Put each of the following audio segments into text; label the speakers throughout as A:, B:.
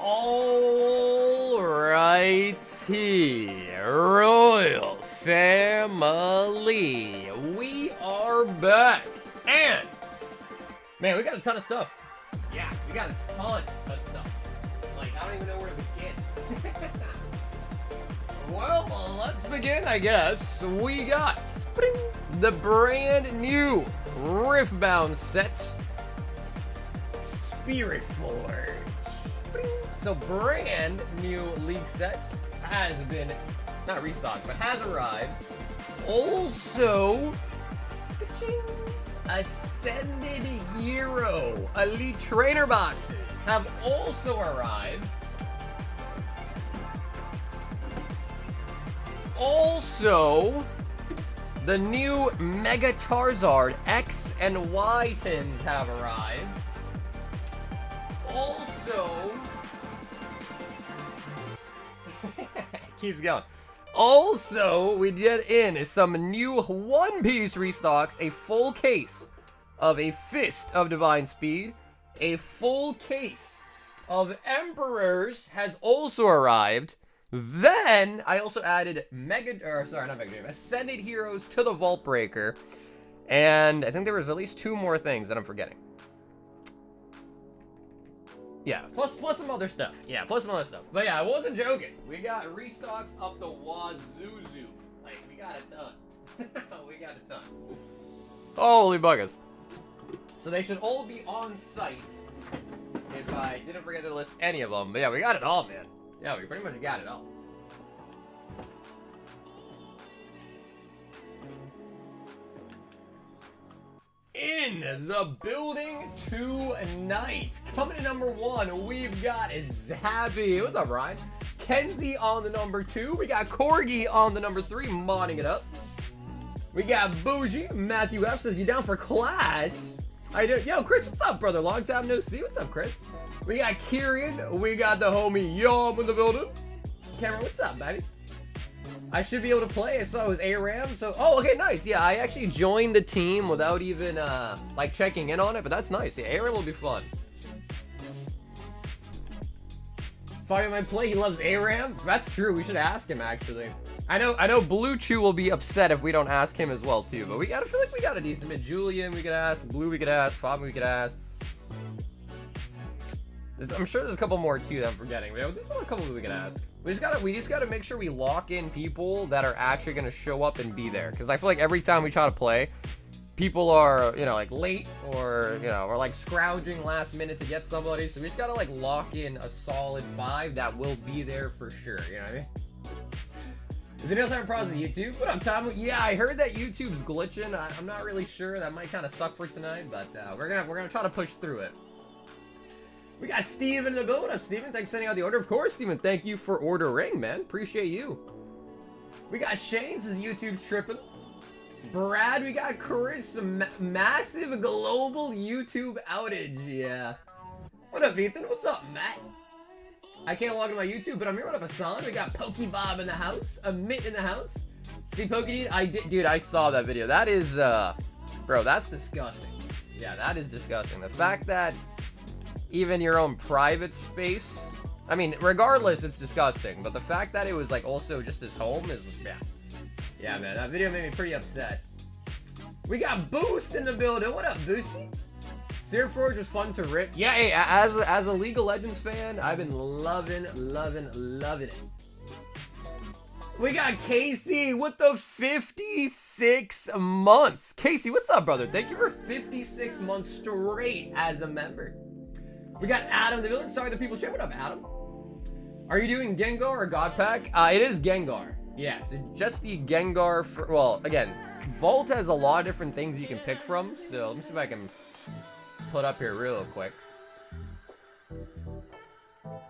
A: Alrighty, Royal Family, we are back, and man, we got a ton of stuff. Yeah, we got a ton of stuff. Like, I don't even know where to begin. Well, let's begin, I guess. We got the brand new Riftbound set, Spiritforged. So brand new league set has been, not restocked, but has arrived. Also, Ascended Hero Elite Trainer boxes have also arrived. Also, the new Mega Charizard X and Y tins have arrived. Also, keeps going. Also, we get in some new One Piece restocks, a full case of a Fist of Divine Speed, a full case of Emperors has also arrived. Then I also added Ascended Heroes to the Vault Breaker, and I think there was at least 2 more things that I'm forgetting. Yeah, plus some other stuff. Yeah, plus some other stuff. But yeah, I wasn't joking. We got restocks up the wazoo. Like, we got it done. We got it done. Holy buggers. So they should all be on site if I didn't forget to list any of them. But yeah, we got it all, man. Yeah, we pretty much got it all. In the building tonight, coming in number 1, we've got Zabby. What's up, Ryan? Kenzie on the number 2. We got Corgi on the number 3, modding it up. We got Bougie. Matthew F says, you down for Clash? How you doing? Yo, Chris, what's up, brother? Long time no see. What's up, Chris? We got Kieran. We got the homie Yom in the building. Cameron, what's up, baby? I should be able to play. I saw it was ARAM, so... Oh, okay, nice. Yeah, I actually joined the team without even, like, checking in on it, but that's nice. Yeah, ARAM will be fun. Fire might play. He loves ARAM. That's true. We should ask him, actually. I know Blue Chew will be upset if we don't ask him as well, too, but I feel like we got a decent bit. Julian, we could ask. Blue, we could ask. Fabi, we could ask. I'm sure there's a couple more too that I'm forgetting. But there's a couple we can ask. We just gotta make sure we lock in people that are actually gonna show up and be there. Because I feel like every time we try to play, people are, you know, like late or, you know, or like scrounging last minute to get somebody. So we just gotta like lock in a solid 5 that will be there for sure. You know what I mean? Is anyone else having problems with YouTube? What up, Tom? Yeah, I heard that YouTube's glitching. I'm not really sure. That might kind of suck for tonight, but we're gonna try to push through it. We got Steven in the building. What up, Steven? Thanks for sending out the order. Of course, Steven. Thank you for ordering, man. Appreciate you. We got Shane. Says YouTube's tripping. Brad, we got Chris. Massive global YouTube outage. Yeah. What up, Ethan? What's up, Matt? I can't log into my YouTube, but I'm here. What up, Hassan? We got Pokebob in the house. A Mitt in the house. See, Pokedeed? Dude, I saw that video. That is, bro, that's disgusting. Yeah, that is disgusting. The fact that even your own private space, I mean, regardless, it's disgusting. But the fact that it was, like, also just his home is, yeah. Yeah, man, that video made me pretty upset. We got Boost in the building. What up, Boosty? Spiritforged was fun to rip. Yeah, hey, as a League of Legends fan, I've been loving it. We got Casey with the 56 months. Casey, what's up, brother? Thank you for 56 months straight as a member. We got Adam in the building. Sorry, the people chat. What up, Adam? Are you doing Gengar or God Pack? It is Gengar. Yeah, so just the Gengar for, well, again, Vault has a lot of different things you can pick from. So let me see if I can put up here real quick.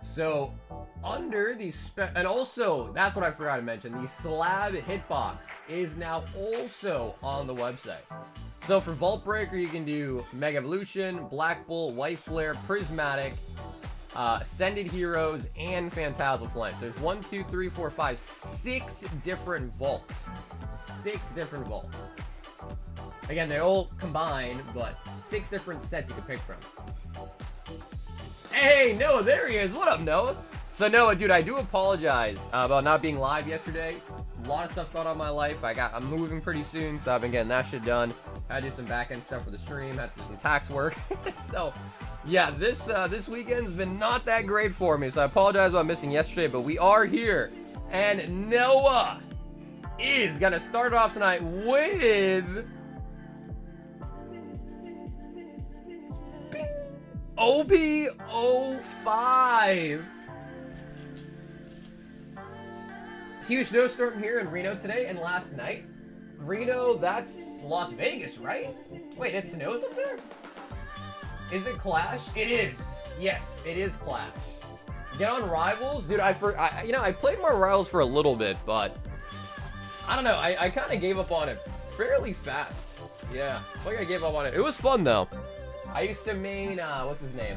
A: So under the and also that's what I forgot to mention, the Slab hitbox is now also on the website. So for Vault Breaker you can do Mega Evolution, Black Bull, White Flare, Prismatic, Ascended Heroes, and Phantasmal Flames. There's 1, 2, 3, 4, 5, 6 different vaults. 6 different vaults. Again, they all combine, but 6 different sets you can pick from. Hey, Noah, there he is. What up, Noah? So, Noah, dude, I do apologize about not being live yesterday. A lot of stuff going on in my life. I'm moving pretty soon, so I've been getting that shit done. Had to do some back-end stuff for the stream. Had to do some tax work. So, yeah, this weekend's been not that great for me, so I apologize about missing yesterday, but we are here. And Noah is going to start off tonight with OP05. Huge snowstorm here in Reno today and last night. Reno, that's Las Vegas, right? Wait, it snows up there? Is it Clash? It is. Yes, it is Clash. Get on Rivals? Dude, I played more Rivals for a little bit, but I don't know. I kind of gave up on it fairly fast. Yeah, I feel like I gave up on it. It was fun, though. I used to main, what's his name?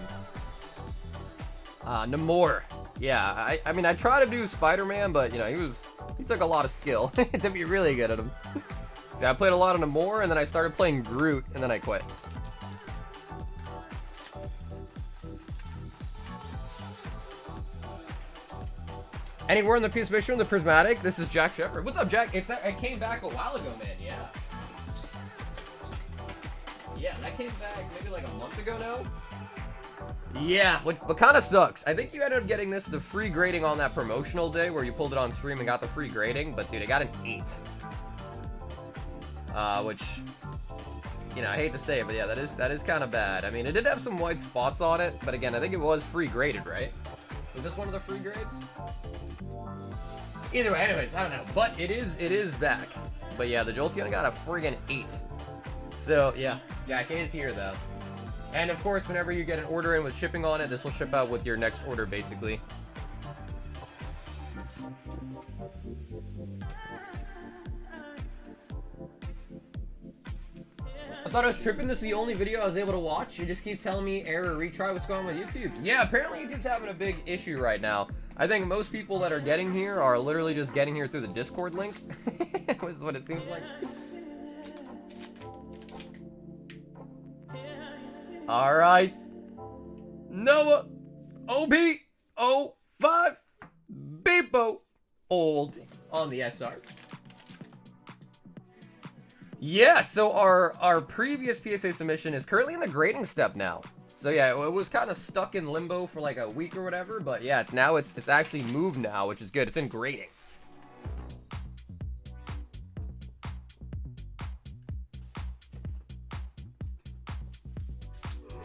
A: Namor. Yeah, I mean, I tried to do Spider-Man, but, you know, he took a lot of skill to be really good at him. See, I played a lot of Namor, and then I started playing Groot, and then I quit. Anywhere in the piece of the Prismatic? This is Jack Shepard. What's up, Jack? I came back a while ago, man, yeah. Yeah, that came back maybe like a month ago now. Yeah, what kind of sucks. I think you ended up getting the free grading on that promotional day where you pulled it on stream and got the free grading, but dude, I got an 8. Which, you know, I hate to say it, but yeah, that is kind of bad. I mean, it did have some white spots on it, but again, I think it was free graded, right? Was this one of the free grades? Either way, anyways, I don't know, but it is back. But yeah, the Jolteon got a friggin' 8. So yeah, Jack is here though. And of course, whenever you get an order in with shipping on it, this will ship out with your next order basically. I thought I was tripping. This is the only video I was able to watch. It just keeps telling me error retry. What's going on with YouTube? Yeah, apparently YouTube's having a big issue right now. I think most people that are getting here are literally just getting here through the Discord link. Is what it seems like. All right, Noah, OP05, Beepo, old on the SR. Yeah, so our previous PSA submission is currently in the grading step now. So yeah, it was kind of stuck in limbo for like a week or whatever, but yeah, it's actually moved now, which is good. It's in grading.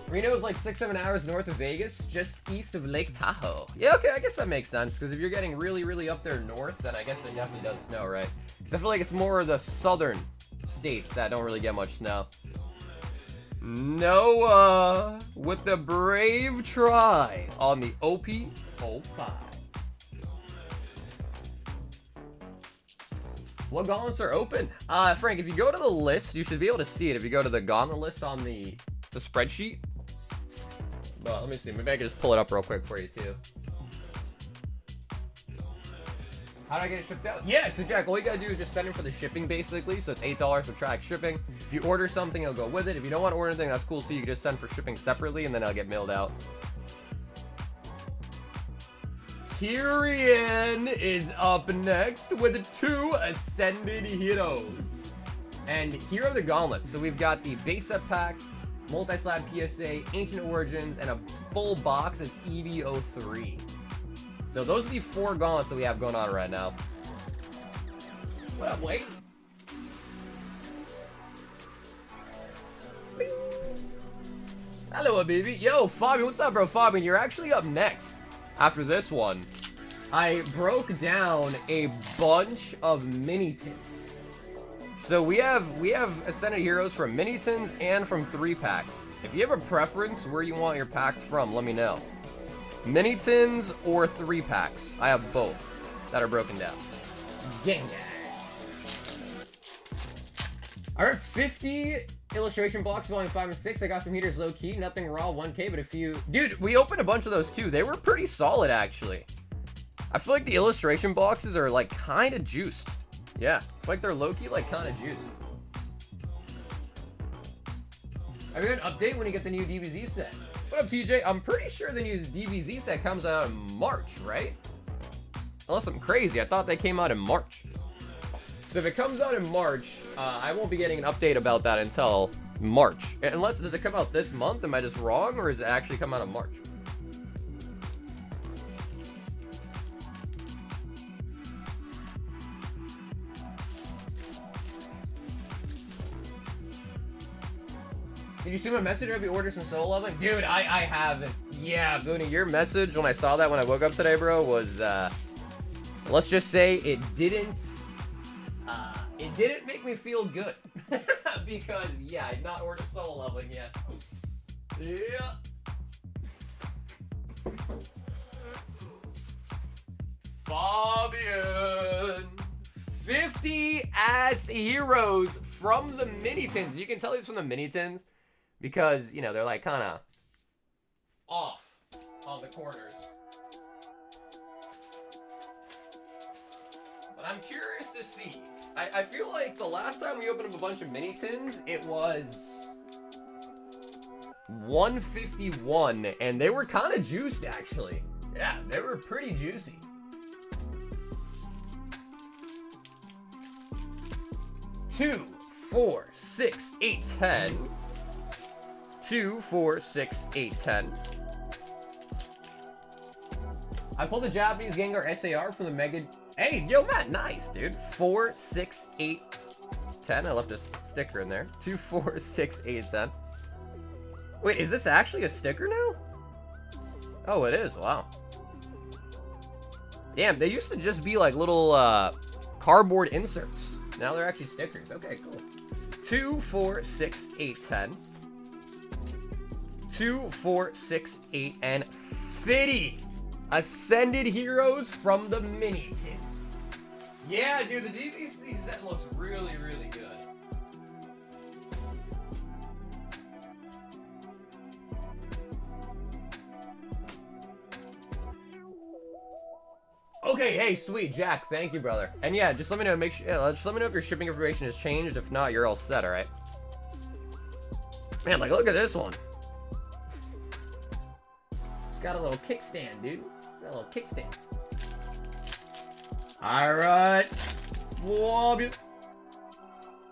A: Reno is like 6-7 hours north of Vegas, just east of Lake Tahoe. Yeah, okay, I guess that makes sense, because if you're getting really, really up there north, then I guess it definitely does snow, right? Because I feel like it's more of the southern states that don't really get much snow. Noah with the brave try on the OP05. What gauntlets are open? Frank, if you go to the list, you should be able to see it if you go to the gauntlet list on the spreadsheet. Well, let me see. Maybe I can just pull it up real quick for you, too. How do I get it shipped out? Yeah, so Jack, all you gotta do is just send it for the shipping, basically. So it's $8 for track shipping. If you order something, it'll go with it. If you don't want to order anything, that's cool, too. You can just send for shipping separately, and then it'll get mailed out. Kyrian is up next with 2 Ascended Heroes. And here are the gauntlets. So we've got the base set pack, multi-slab PSA, Ancient Origins, and a full box of EV03. So those are the 4 gauntlets that we have going on right now. What up, Wade? Hello, baby. Yo, Fabian, what's up, bro? Fabian, you're actually up next. After this one, I broke down a bunch of mini tins. So we have Ascended Heroes from mini tins and from 3-packs. If you have a preference where you want your packs from, let me know. Mini tins or 3-packs. I have both that are broken down. Gang gang. Alright, 50 illustration blocks, volume 5 and 6. I got some heaters low key, nothing raw, 1K, but a few. Dude, we opened a bunch of those too. They were pretty solid, actually. I feel like the illustration boxes are like kind of juiced. Yeah, like they're low-key, like kind of juicy. Have you got an update when you get the new DBZ set? What up, TJ? I'm pretty sure the new DBZ set comes out in March, right? Unless I'm crazy, I thought they came out in March. So if it comes out in March, I won't be getting an update about that until March. Unless, does it come out this month? Am I just wrong, or does it actually come out in March? Did you see my message or have you ordered some solo leveling? Dude, I haven't. Yeah, Booney, your message when I saw that when I woke up today, bro, was, let's just say it didn't make me feel good. Because, yeah, I've not ordered solo leveling yet. Yeah. Fabian. 50 ass heroes from the mini tins. You can tell these from the mini tins because, you know, they're like kind of off on the corners. But I'm curious to see. I feel like the last time we opened up a bunch of mini tins, it was 151, and they were kind of juiced, actually. Yeah, they were pretty juicy. Two, 4, 6, 8, 10. 2, 4, 6, 8, 10. I pulled the Japanese Gengar SAR from the Mega. Hey, yo, Matt, nice, dude. 4, 6, 8, 10. I left a sticker in there. 2, 4, 6, 8, 10. Wait, is this actually a sticker now? Oh, it is. Wow. Damn, they used to just be like little cardboard inserts. Now they're actually stickers. Okay, cool. 2, 4, 6, 8, 10. 2, 4, 6, 8, and 50 Ascended Heroes from the mini tins. Yeah, dude, the DVC set looks really, really good. Okay, hey, sweet, Jack, thank you, brother. And yeah, just let me know. Make sure, just let me know if your shipping information has changed. If not, you're all set. All right. Man, like, look at this one. It's got a little kickstand, dude. Got a little kickstand. All right.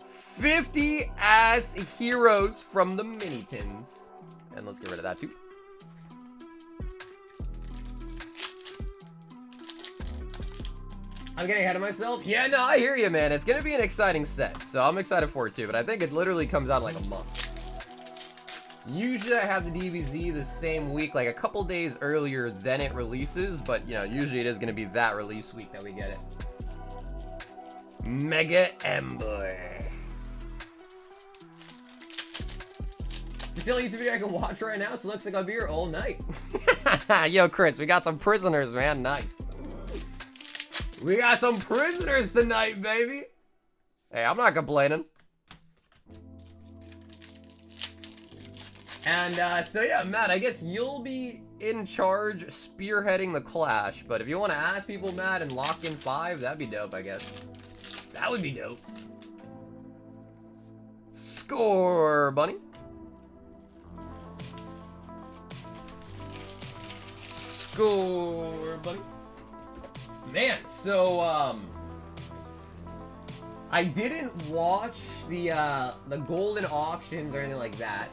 A: 50 ass heroes from the mini tins. And let's get rid of that too. I'm getting ahead of myself. Yeah, no, I hear you, man. It's going to be an exciting set. So I'm excited for it too. But I think it literally comes out in like a month. Usually I have the DBZ the same week, like a couple days earlier than it releases. But, you know, usually it is going to be that release week that we get it. Mega Ember. Still a YouTube video I can watch right now, so it looks like I'll be here all night. Yo, Chris, we got some prisoners, man. Nice. We got some prisoners tonight, baby. Hey, I'm not complaining. And, so yeah, Matt, I guess you'll be in charge spearheading the clash. But if you want to ask people, Matt, and lock in 5, that'd be dope, I guess. That would be dope. Score, bunny. Score, buddy. Man, so I didn't watch the golden auctions or anything like that,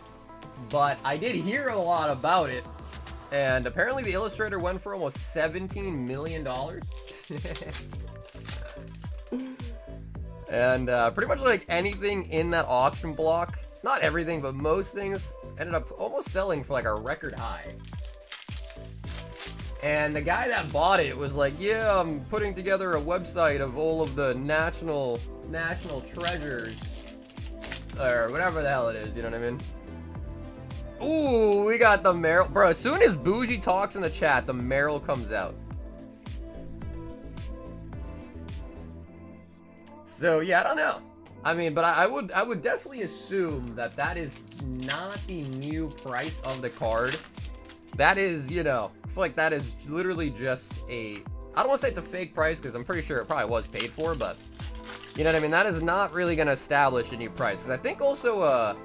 A: but I did hear a lot about it, and apparently the illustrator went for almost $17 million. And pretty much like anything in that auction block, not everything, but most things ended up almost selling for like a record high. And the guy that bought it was like, yeah, I'm putting together a website of all of the national treasures. Or whatever the hell it is, you know what I mean? Ooh, we got the Meryl. Bro, as soon as Bougie talks in the chat, the Meryl comes out. So, yeah, I don't know. I mean, but I would definitely assume that that is not the new price of the card. That is, you know, I feel like that is literally just a, I don't want to say it's a fake price because I'm pretty sure it probably was paid for, but you know what I mean? That is not really going to establish a new price. Because I think also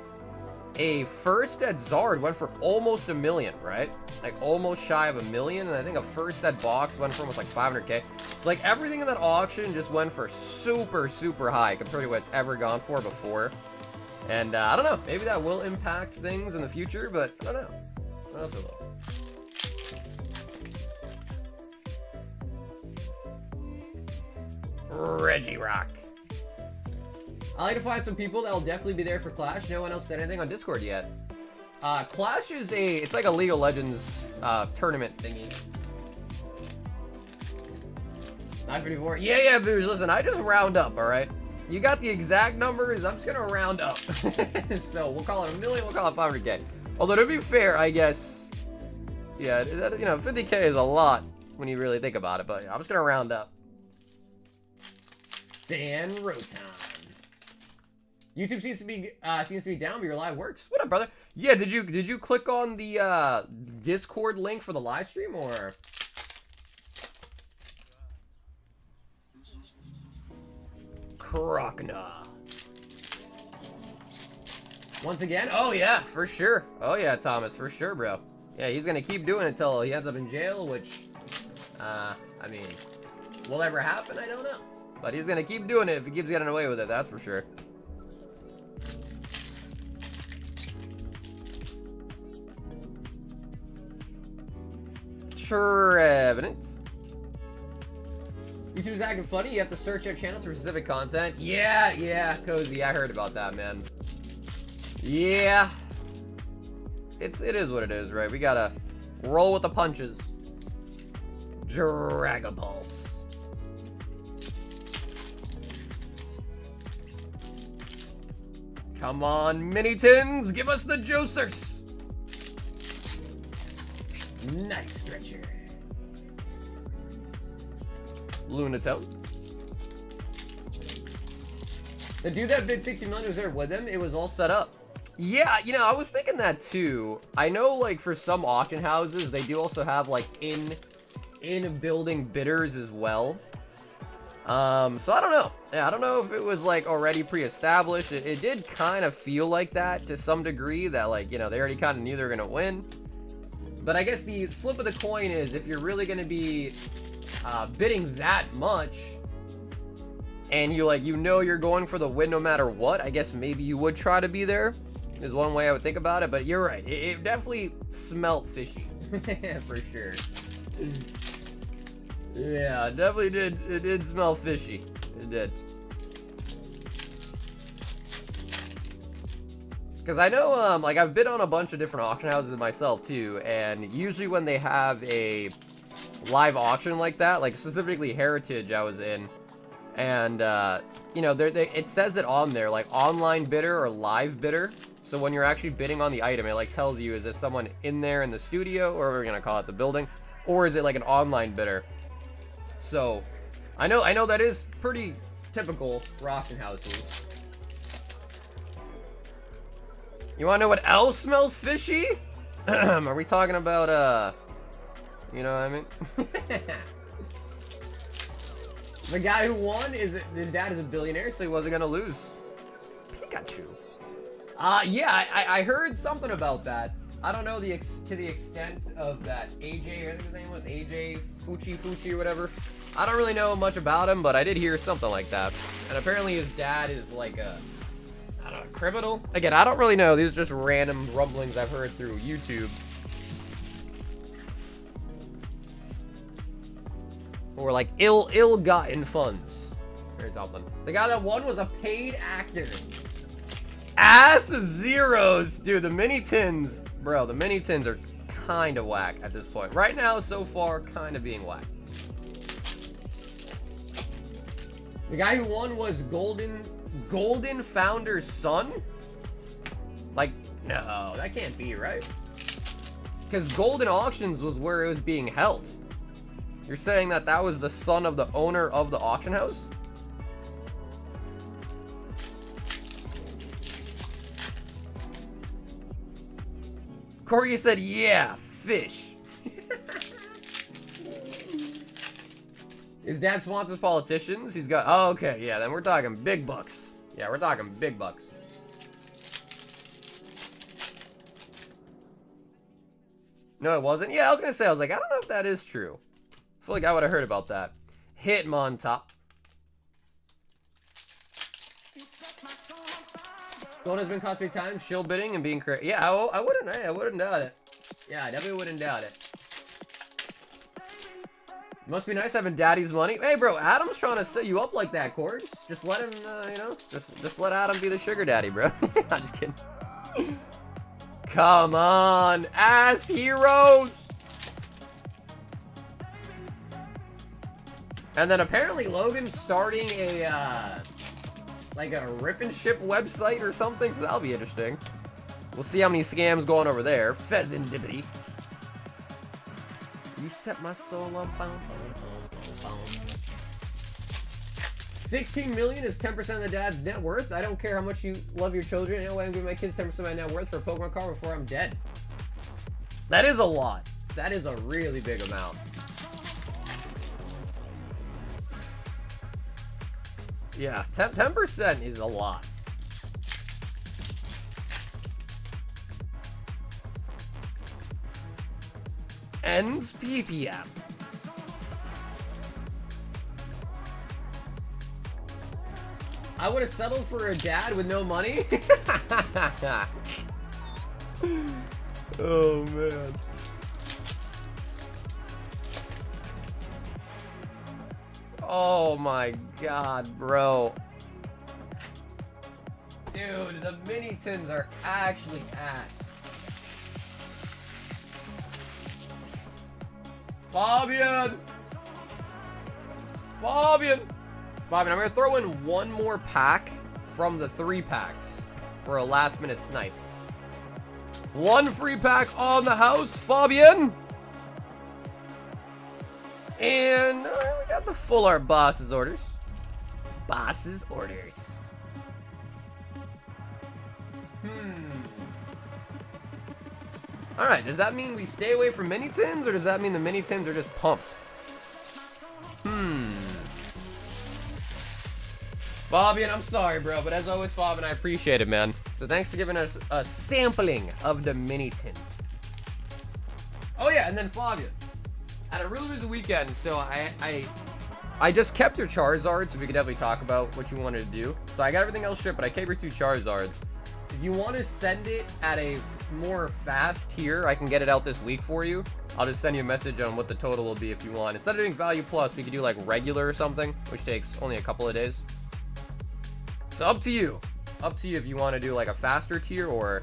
A: a first at Zard went for almost $1 million, right? Like almost shy of $1 million. And I think a first at Box went for almost like 500K. It's like everything in that auction just went for super, super high compared to what it's ever gone for before. And I don't know, maybe that will impact things in the future, but I don't know. What else is there? Reggie Rock. I like to find some people that will definitely be there for Clash. No one else said anything on Discord yet. Clash is it's like a League of Legends tournament thingy. 954. Yeah, Booze. Listen, I just round up, all right? You got the exact numbers. I'm just gonna round up. So we'll call it $1 million. We'll call it 500K. Although to be fair, I guess, yeah, you know, 50K is a lot when you really think about it. But yeah, I'm just gonna round up. Dan Rotan. YouTube seems to be down, but your live works. What up, brother? Yeah, did you click on the Discord link for the live stream or? Krokna. Once again? Oh yeah, for sure. Oh yeah, Thomas, for sure, bro. Yeah, he's gonna keep doing it until he ends up in jail, which, I mean, will ever happen? I don't know. But he's gonna keep doing it if he keeps getting away with it, that's for sure. Sure evidence. YouTube's acting funny. You have to search our channels for specific content. Yeah, Cozy. I heard about that, man. Yeah. It is what it is, right? We gotta roll with the punches. Dragapulse. Come on, Mini-Tins, give us the juicers. Nice stretcher. Lunatone. The dude that bid 60 million was there with him. It was all set up. Yeah, you know, I was thinking that too. I know, like, for some auction houses, they do also have, like, in-building bidders as well. So I don't know. Yeah, I don't know if it was, like, already pre-established. It did kind of feel like that to some degree, that, like, you know, they already kind of knew they were going to win. But I guess the flip of the coin is if you're really going to be bidding that much and you know you're going for the win no matter what, I guess maybe you would try to be there. is one way I would think about it, but you're right. It definitely smelt fishy. For sure. Yeah, it definitely did. It did smell fishy. It did. Because I know, like, I've bid on a bunch of different auction houses myself, too, and usually when they have a live auction like that, like, specifically Heritage I was in, and, you know, it says it on there, like, online bidder or live bidder, so when you're actually bidding on the item, it, like, tells you, is it someone in there in the studio, or we're gonna call it the building, or is it, like, an online bidder? So, I know that is pretty typical for auction houses. You wanna know what else smells fishy? Are we talking about, you know what I mean? The guy who won, his dad is a billionaire, so he wasn't gonna lose. Pikachu. Yeah, I heard something about that. I don't know to the extent of that AJ, I think his name was AJ Fuchi or whatever. I don't really know much about him, but I did hear something like that. And apparently his dad is like a, I don't know, criminal? Again, I don't really know. These are just random rumblings I've heard through YouTube. Or like ill-gotten funds. Or something. The guy that won was a paid actor. Ass zeros. Dude, the mini tins. Bro, the mini tins are kind of whack at this point. Right now, so far, kind of being whack. The guy who won was Golden Founder's son? Like, no, that can't be right. Because Golden Auctions was where it was being held. You're saying that that was the son of the owner of the auction house? Corey said, yeah, fish. His dad sponsors politicians. He's got, oh, okay, yeah, then we're talking big bucks. Yeah, we're talking big bucks. No, it wasn't? Yeah, I was gonna say, I was like, I don't know if that is true. I feel like I would have heard about that. Hitmontop. Gold has been cost me time, shill bidding and being correct. Yeah, I wouldn't doubt it. Yeah, I definitely wouldn't doubt it. Must be nice having daddy's money. Hey, bro, Adam's trying to set you up like that, Cords. Just let him, you know, just let Adam be the sugar daddy, bro. I'm just kidding. Come on, ass heroes. And then apparently Logan's starting a, like a rip and ship website or something, so that'll be interesting. We'll see how many scams going over there. Pheasantipity. You set my soul on fire. 16 million is 10% of the dad's net worth. I don't care how much you love your children. Anyway, I'm giving my kids 10% of my net worth for a Pokemon card before I'm dead. That is a lot. That is a really big amount. Yeah, 10% is a lot. Ends PPM. I would have settled for a dad with no money. Oh man. Oh my god, bro. Dude, the mini tins are actually ass. Fabian, I'm gonna throw in one more pack from the 3 packs for a last minute snipe. One free pack on the house, Fabian. And we got the full art boss's orders. Boss's orders. Alright, does that mean we stay away from mini tins, or does that mean the mini tins are just pumped? Fabian, I'm sorry, bro, but as always, Fabian, I appreciate it, man. So thanks for giving us a sampling of the mini tins. Oh yeah, and then Fabian. I had a really busy weekend, so I just kept your Charizards, so we could definitely talk about what you wanted to do. So I got everything else shipped, but I kept your 2 Charizards. If you want to send it at a more fast tier, I can get it out this week for you. I'll just send you a message on what the total will be if you want. Instead of doing value plus, we could do like regular or something, which takes only a couple of days. So up to you. Up to you if you want to do like a faster tier or...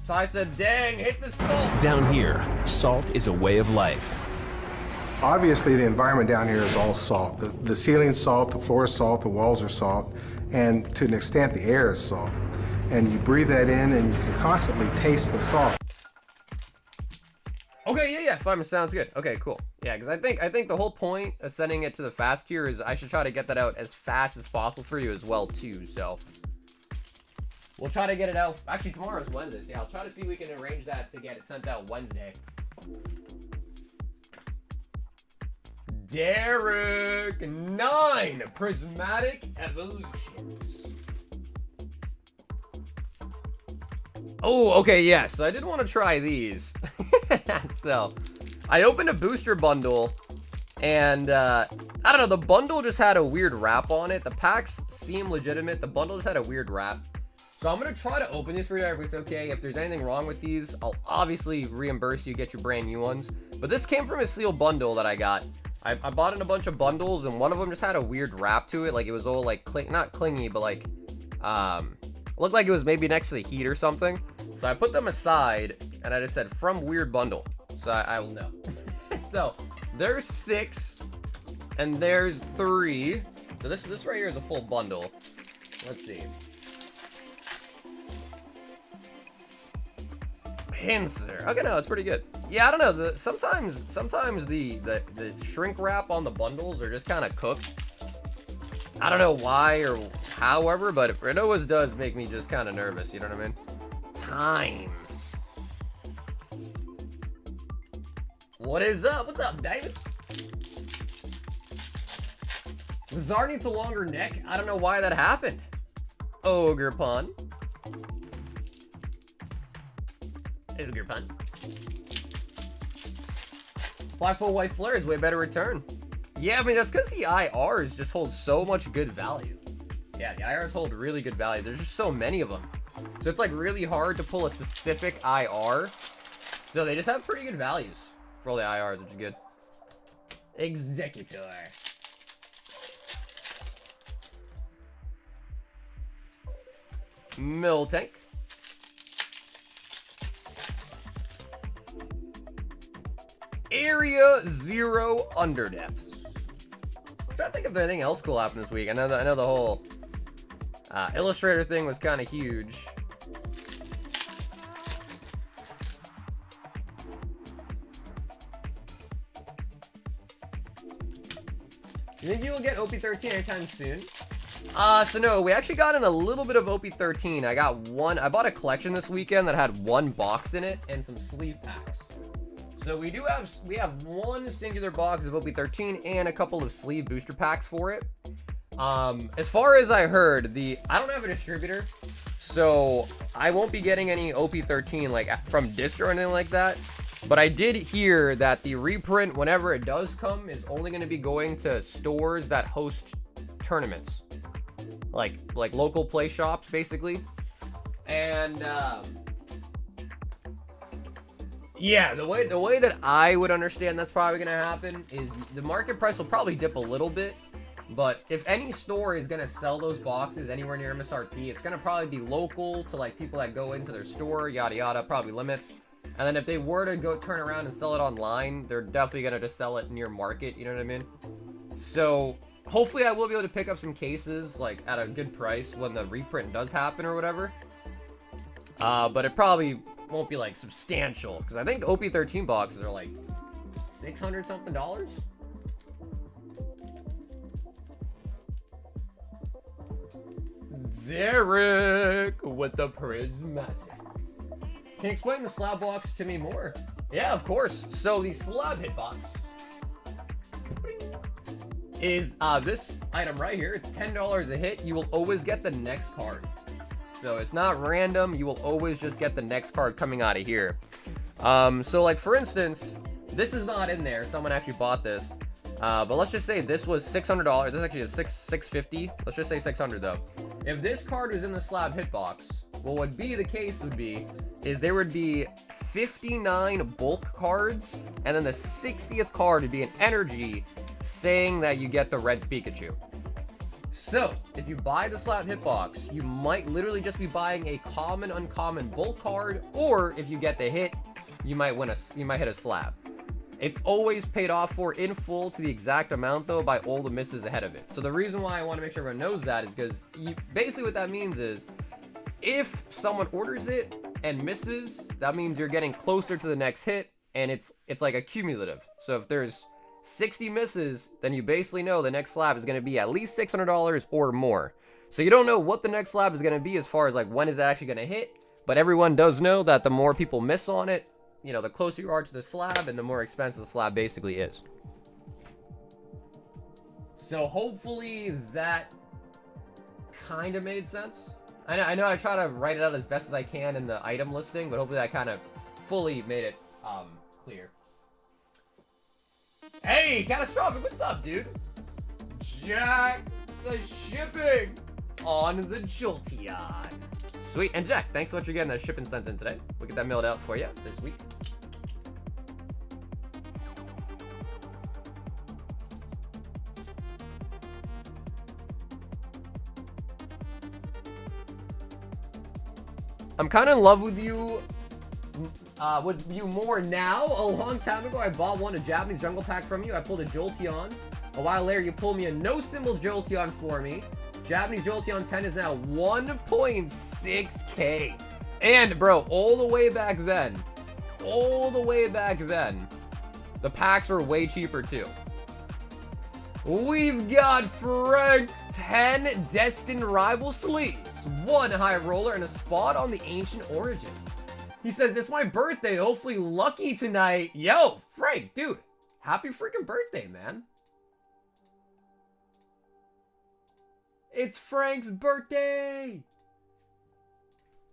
A: So I said, dang, hit the salt.
B: Down here, salt is a way of life.
C: Obviously, the environment down here is all salt. The ceiling's salt, the floor is salt, the walls are salt, and to an extent, the air is salt. And you breathe that in, and you can constantly taste the salt.
A: Okay, yeah, fine, sounds good. Okay, cool. Yeah, because I think the whole point of sending it to the fast tier is I should try to get that out as fast as possible for you as well, too, so... We'll try to get it out. Actually, tomorrow's Wednesday. So yeah, I'll try to see if we can arrange that to get it sent out Wednesday. Derek 9 Prismatic Evolutions. Oh, okay, yeah. So I did want to try these. So I opened a booster bundle, and I don't know. The bundle just had a weird wrap on it. The packs seem legitimate. The bundle just had a weird wrap. So I'm going to try to open this for you if it's okay. If there's anything wrong with these, I'll obviously reimburse you, get your brand new ones. But this came from a sealed bundle that I got. I bought in a bunch of bundles, and one of them just had a weird wrap to it. Like, it was all, like, not clingy, but, like, looked like it was maybe next to the heat or something. So I put them aside, and I just said, from weird bundle. So I will know. So, there's 6, and there's 3. So this right here is a full bundle. Let's see. Pincer. Okay, no, it's pretty good. Yeah, I don't know. Sometimes the shrink wrap on the bundles are just kind of cooked. I don't know why or however, but it always does make me just kind of nervous. You know what I mean? Time. What is up? What's up, David? Lazar needs a longer neck. I don't know why that happened. Ogre pun. Ogre pun. Blackfoot White Flare is way better return. Yeah, I mean, that's because the IRs just hold so much good value. Yeah, the IRs hold really good value. There's just so many of them. So it's like really hard to pull a specific IR. So they just have pretty good values for all the IRs, which is good. Executor. Miltank. Area 0 Underdepths. I'm trying to think if there's anything else cool happened this week. I know the whole Illustrator thing was kind of huge. You think you will get OP13 anytime soon? So no, we actually got in a little bit of OP13. I bought a collection this weekend that had 1 box in it and some sleeve packs. So we have 1 singular box of OP13 and a couple of sleeve booster packs for it. As far as I heard, I don't have a distributor, so I won't be getting any OP13 like from distro or anything like that. But I did hear that the reprint, whenever it does come, is only going to be going to stores that host tournaments, like local play shops, basically. And yeah, the way that I would understand that's probably going to happen is the market price will probably dip a little bit. But if any store is going to sell those boxes anywhere near MSRP, it's going to probably be local to like people that go into their store, yada yada, probably limits. And then if they were to go turn around and sell it online, they're definitely going to just sell it near market, you know what I mean? So hopefully I will be able to pick up some cases like at a good price when the reprint does happen or whatever. But it probably won't be like substantial, because I think OP13 boxes are like $600 something. Derek with the prismatic. Can you explain the slab box to me more? Yeah, of course. So the slab hitbox is this item right here. It's $10 a hit. You will always get the next card. So it's not random. You will always just get the next card coming out of here. So like for instance, this is not in there. Someone actually bought this. But let's just say this was $600. This actually is $650. Let's just say 600 though. If this card was in the slab hitbox, what would be the case would be is there would be 59 bulk cards, and then the 60th card would be an energy saying that you get the red Pikachu. So if you buy the slab hitbox, you might literally just be buying a common uncommon bulk card, or if you get the hit, you might hit a slab. It's always paid off for in full to the exact amount though by all the misses ahead of it. So the reason why I want to make sure everyone knows that is because basically what that means is if someone orders it and misses, that means you're getting closer to the next hit, and it's like a cumulative. So if there's 60 misses, then you basically know the next slab is going to be at least $600 or more. So you don't know what the next slab is going to be as far as like when is it actually going to hit, but everyone does know that the more people miss on it, you know, the closer you are to the slab and the more expensive the slab basically is. So hopefully that kind of made sense. I know I try to write it out as best as I can in the item listing, but hopefully that kind of fully made it clear. Hey, Catastrophic, what's up, dude? Jack says shipping on the Jolteon. Sweet. And Jack, thanks so much for getting that shipping sent in today. We'll get that mailed out for you this week. I'm kind of in love with you more now. A long time ago, I bought a Japanese jungle pack from you. I pulled a Jolteon. A while later, you pulled me a no symbol Jolteon for me. Japanese Jolteon 10 is now 1.6k. And bro, all the way back then, the packs were way cheaper too. We've got Frank 10 Destined Rival sleeves, 1 high roller, and a spot on the Ancient Origins. He says, it's my birthday, hopefully lucky tonight. Yo, Frank, dude, happy freaking birthday, man. It's Frank's birthday.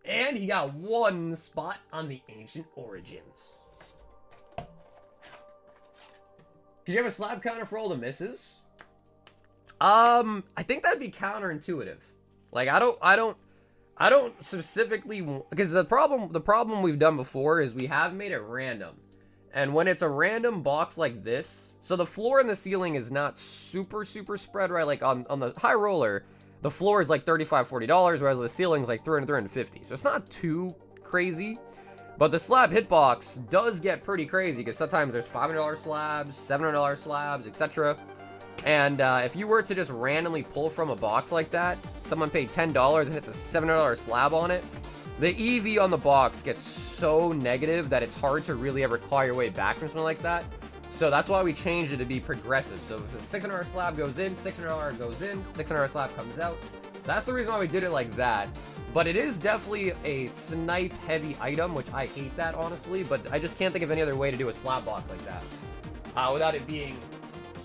A: And he got 1 spot on the Ancient Origins. Did you have a slab counter for all the misses? I think that'd be counterintuitive. Like, I don't specifically, because the problem we've done before is we have made it random. And when it's a random box like this, so the floor and the ceiling is not super spread, right? Like on the high roller, the floor is like $35-$40, whereas the ceiling is like $300-$350. So it's not too crazy. But the slab hitbox does get pretty crazy because sometimes there's $500 slabs, $700 slabs, etc. And if you were to just randomly pull from a box like that, someone paid $10 and hits a $700 slab on it, the EV on the box gets so negative that it's hard to really ever claw your way back from something like that. So that's why we changed it to be progressive. So if a $600 slab goes in, $600 goes in, $600 slab comes out. So that's the reason why we did it like that. But it is definitely a snipe heavy item, which I hate that honestly, but I just can't think of any other way to do a slab box like that without it being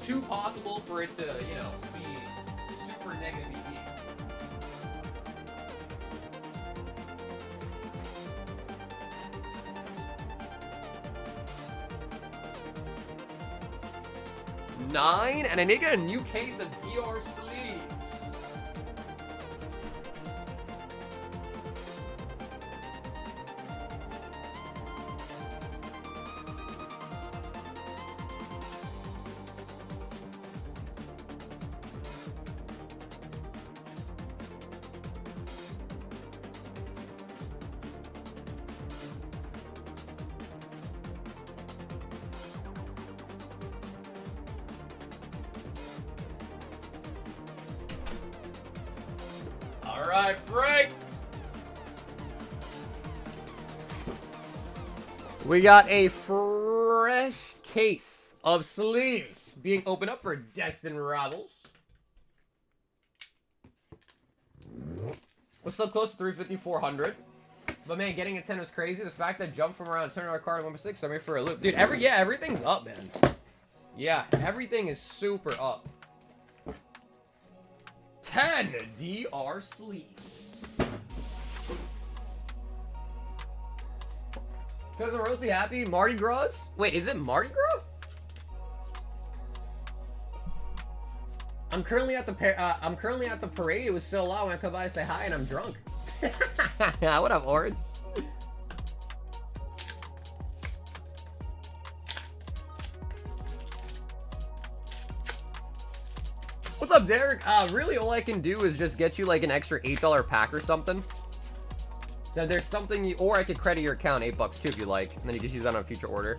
A: too possible for it to, you know, be super negative EV. $9, and I need to get a new case of DR sleeves. All right, Frank. We got a fresh case of sleeves being opened up for Destined Rivals. We're still close to 350, 400. But man, getting a 10 was crazy. The fact that jumped from around $10 card to 1.6 threw me for a loop. Dude, everything's up, man. Yeah, everything is super up. 10 DR sleeves. Because I'm really happy. Mardi Gras? Wait, is it Mardi Gras? I'm currently at the parade. It was so loud when I come by and say hi, and I'm drunk. What up, Orange? What's up, Derek? Really, all I can do is just get you like an extra $8 pack or something. So there's something you, or I could credit your account $8 too if you like, and then you just use that on a future order.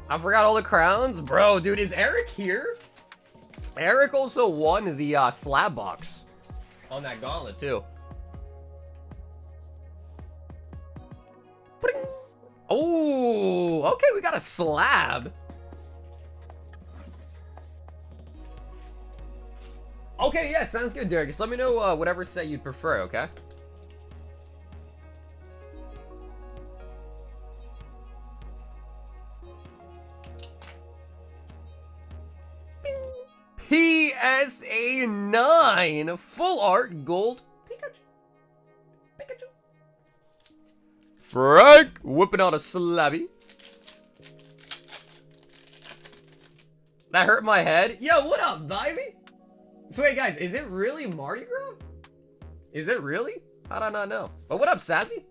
A: I forgot all the crowns, bro. Dude, is Eric here? Eric also won the slab box on that gauntlet too. Oh, okay, we got a slab. Okay, yeah, sounds good, Derek. Just let me know whatever set you'd prefer, okay? PSA 9 full art gold Pikachu. Frank whipping out a slabby. That hurt my head. Yo, what up, baby? So wait, guys, is it really Mardi Gras? Is it really? How did I not know? But what up, Sassy?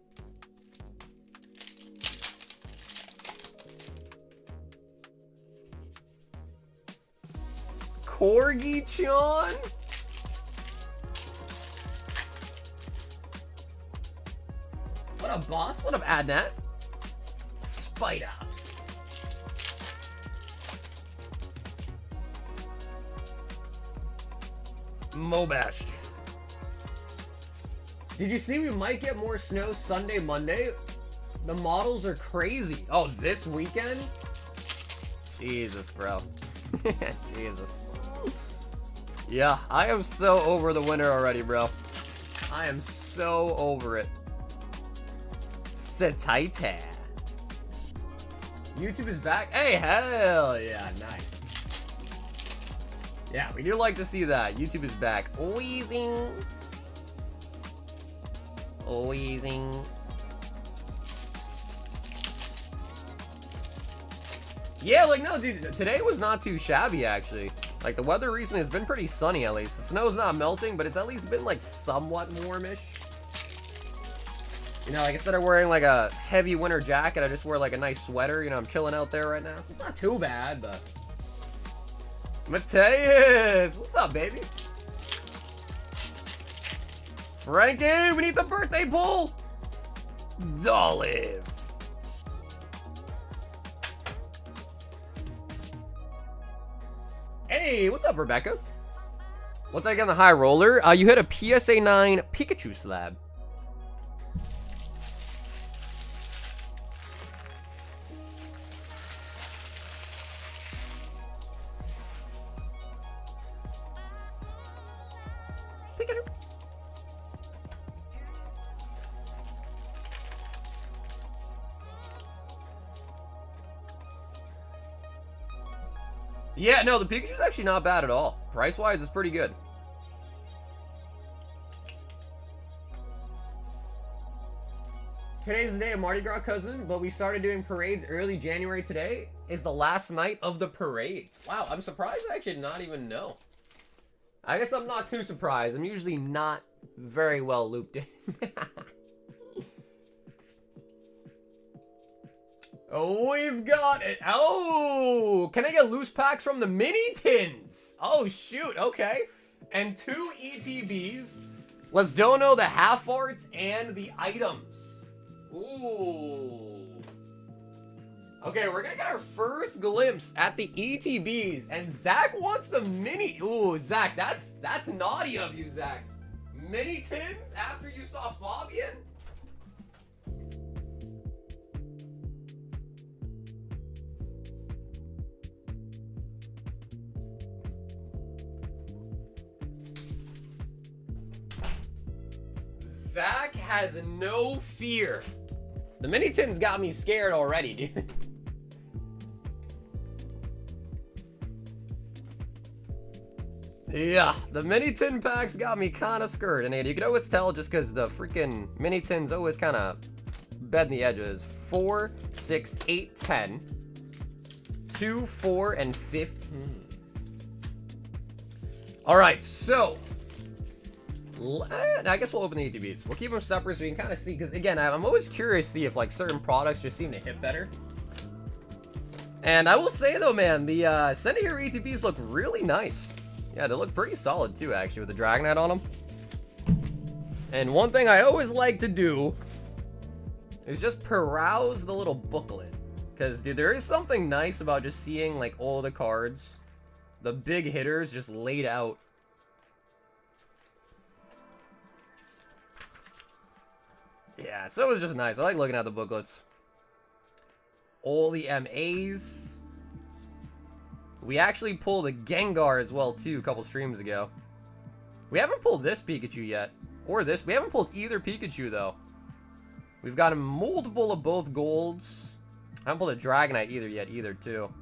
A: Corgi-chan? What up, boss? What up, Adnat? Spite Ops. Mobash. Did you see we might get more snow Sunday, Monday? The models are crazy. Oh, this weekend? Jesus, bro. Jesus. Yeah, I am so over the winter already, bro. I am so over it. Setaita. YouTube is back. Hey, hell yeah, nice. Yeah, we do like to see that. YouTube is back. Wheezing. Wheezing. Yeah, like, no, dude, today was not too shabby, actually. Like, the weather recently has been pretty sunny, at least. The snow's not melting, but it's at least been, like, somewhat warmish. You know, like, instead of wearing, like, a heavy winter jacket, I just wear, like, a nice sweater. You know, I'm chilling out there right now, so it's not too bad, but... Mateus! What's up, baby? Frankie, we need the birthday pool! Dolive. Hey, what's up, Rebecca? What's that again, the high roller? You hit a PSA 9 Pikachu slab. Pikachu. Yeah, no, the Pikachu's actually not bad at all. Price-wise, it's pretty good. Today's the day of Mardi Gras, cousin, but we started doing parades early January. Today is the last night of the parades. Wow, I'm surprised I actually did not even know. I guess I'm not too surprised. I'm usually not very well looped in. Oh, we've got it. Oh, can I get loose packs from the mini tins? Oh, shoot. Okay. And 2 ETBs. Let's dono the half arts and the items. Ooh. Okay, we're gonna get our first glimpse at the ETBs. And Zach wants the mini. Ooh, Zach, that's naughty of you, Zach. Mini tins after you saw Fabian? Zach has no fear. The mini tins got me scared already, dude. Yeah, the mini tin packs got me kind of scared. And you can always tell just because the freaking mini tins always kind of bend the edges. 4, 6, 8, 10. 2, 4, and 15. All right, so I guess we'll open the ETBs. We'll keep them separate so we can kind of see, because again, I'm always curious to see if like certain products just seem to hit better. And I will say though, man, the Send Here ETBs look really nice. Yeah, they look pretty solid too, actually, with the Dragonite on them. And one thing I always like to do is just peruse the little booklet. Because, dude, there is something nice about just seeing, like, all the cards, the big hitters just laid out. Yeah, it's always just nice. I like looking at the booklets. All the MAs. We actually pulled a Gengar as well, too, a couple streams ago. We haven't pulled this Pikachu yet. Or this. We haven't pulled either Pikachu, though. We've got a multiple of both golds. I haven't pulled a Dragonite either yet, too.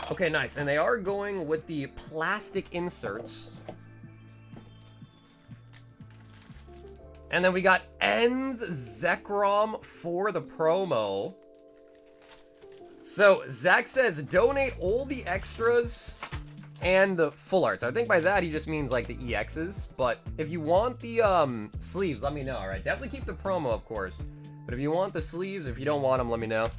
A: Okay, nice. And they are going with the plastic inserts. And then we got Ends Zekrom for the promo. So, Zach says, donate all the extras and the full arts. I think by that he just means like the EXs. But if you want the sleeves, let me know, alright? Definitely keep the promo, of course. But if you want the sleeves, if you don't want them, let me know.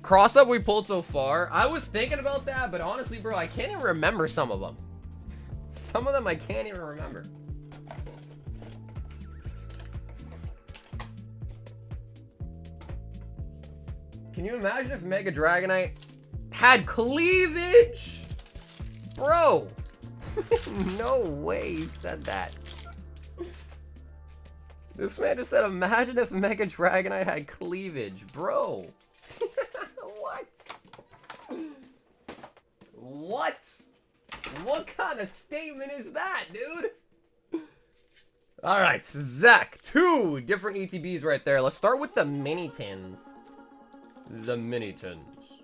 A: Cross-up we pulled so far. I was thinking about that, but honestly, bro, I can't even remember some of them. Some of them I can't even remember. Can you imagine if Mega Dragonite had cleavage? Bro. No way you said that. This man just said, imagine if Mega Dragonite had cleavage. Bro. What? What kind of statement is that, dude? Alright, Zach, 2 different ETBs right there. Let's start with the mini tins. The mini tins.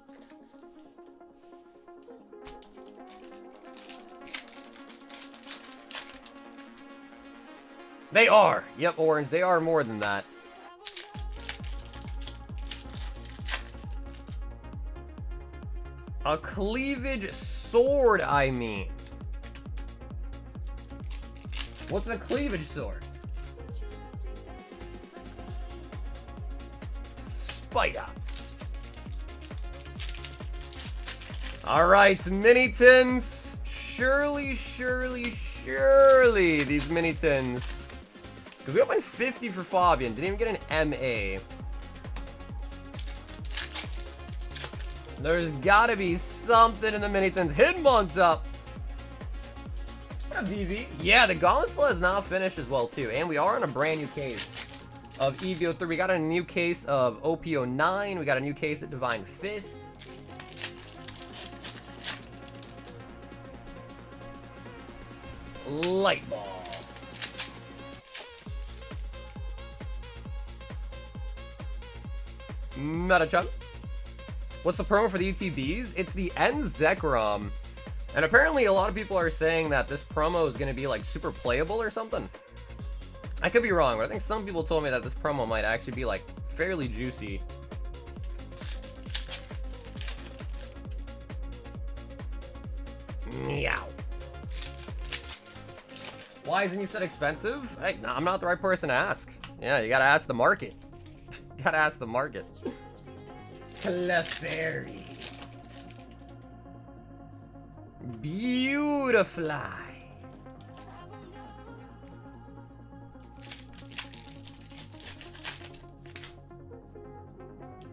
A: They are. Yep, orange. They are more than that. A cleavage sword, I mean. What's a cleavage sword? Spider. Alright, mini tins. Surely, these mini tins. Because we opened 50 for Fabian. Didn't even get an MA. There's gotta be something in the mini tins. Hitmon's up. What up, DV? Yeah, the Gauntlet is now finished as well, too. And we are on a brand new case of EVO3. We got a new case of OPO9. We got a new case of Divine Fist. Light Ball. Metachan. What's the promo for the ETBs? It's the End Zekrom. And apparently a lot of people are saying that this promo is going to be like super playable or something. I could be wrong, but I think some people told me that this promo might actually be like fairly juicy. Meow. Why isn't you said expensive? Hey, no, I'm not the right person to ask. Yeah, you gotta ask the market. Gotta ask the market. Clefairy. Beautifly.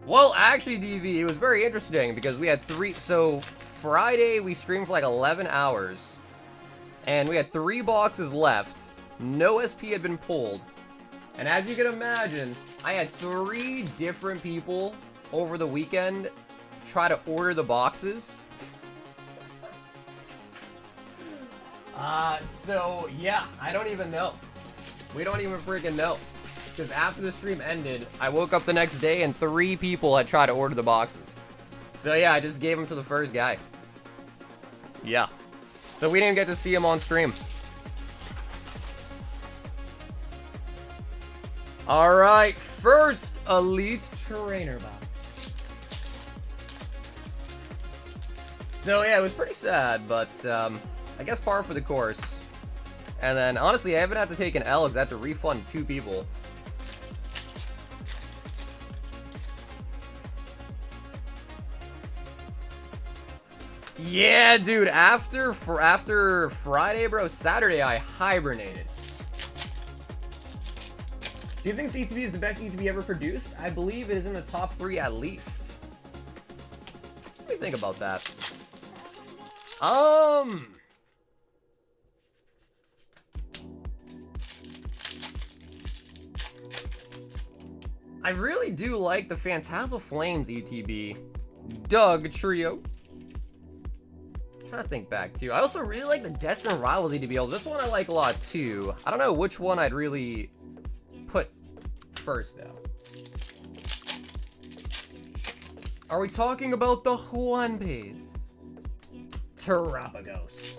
A: Well, actually, DV, it was very interesting because we had 3. So, Friday, we streamed for like 11 hours. And we had 3 boxes left. No SP had been pulled. And as you can imagine, I had 3 different people over the weekend try to order the boxes. So yeah, I don't even know. We don't even freaking know. because after the stream ended, I woke up the next day and 3 people had tried to order the boxes. So yeah, I just gave them to the first guy. Yeah. So we didn't get to see him on stream. Alright, first Elite Trainer box. So yeah, it was pretty sad, but I guess par for the course. And then, honestly, I haven't had to take an L because I had to refund 2 people. Yeah, dude, after Friday, bro, Saturday, I hibernated. Do you think this ETB is the best ETB ever produced? I believe it is in the top 3 at least. What do you think about that? I really do like the Phantasmal Flames ETB. Doug Trio. I'm trying to think back too. I also really like the Destined Rivals ETB. This one I like a lot too. I don't know which one I'd really put first though. Are we talking about the Juanpes? Terrapagos.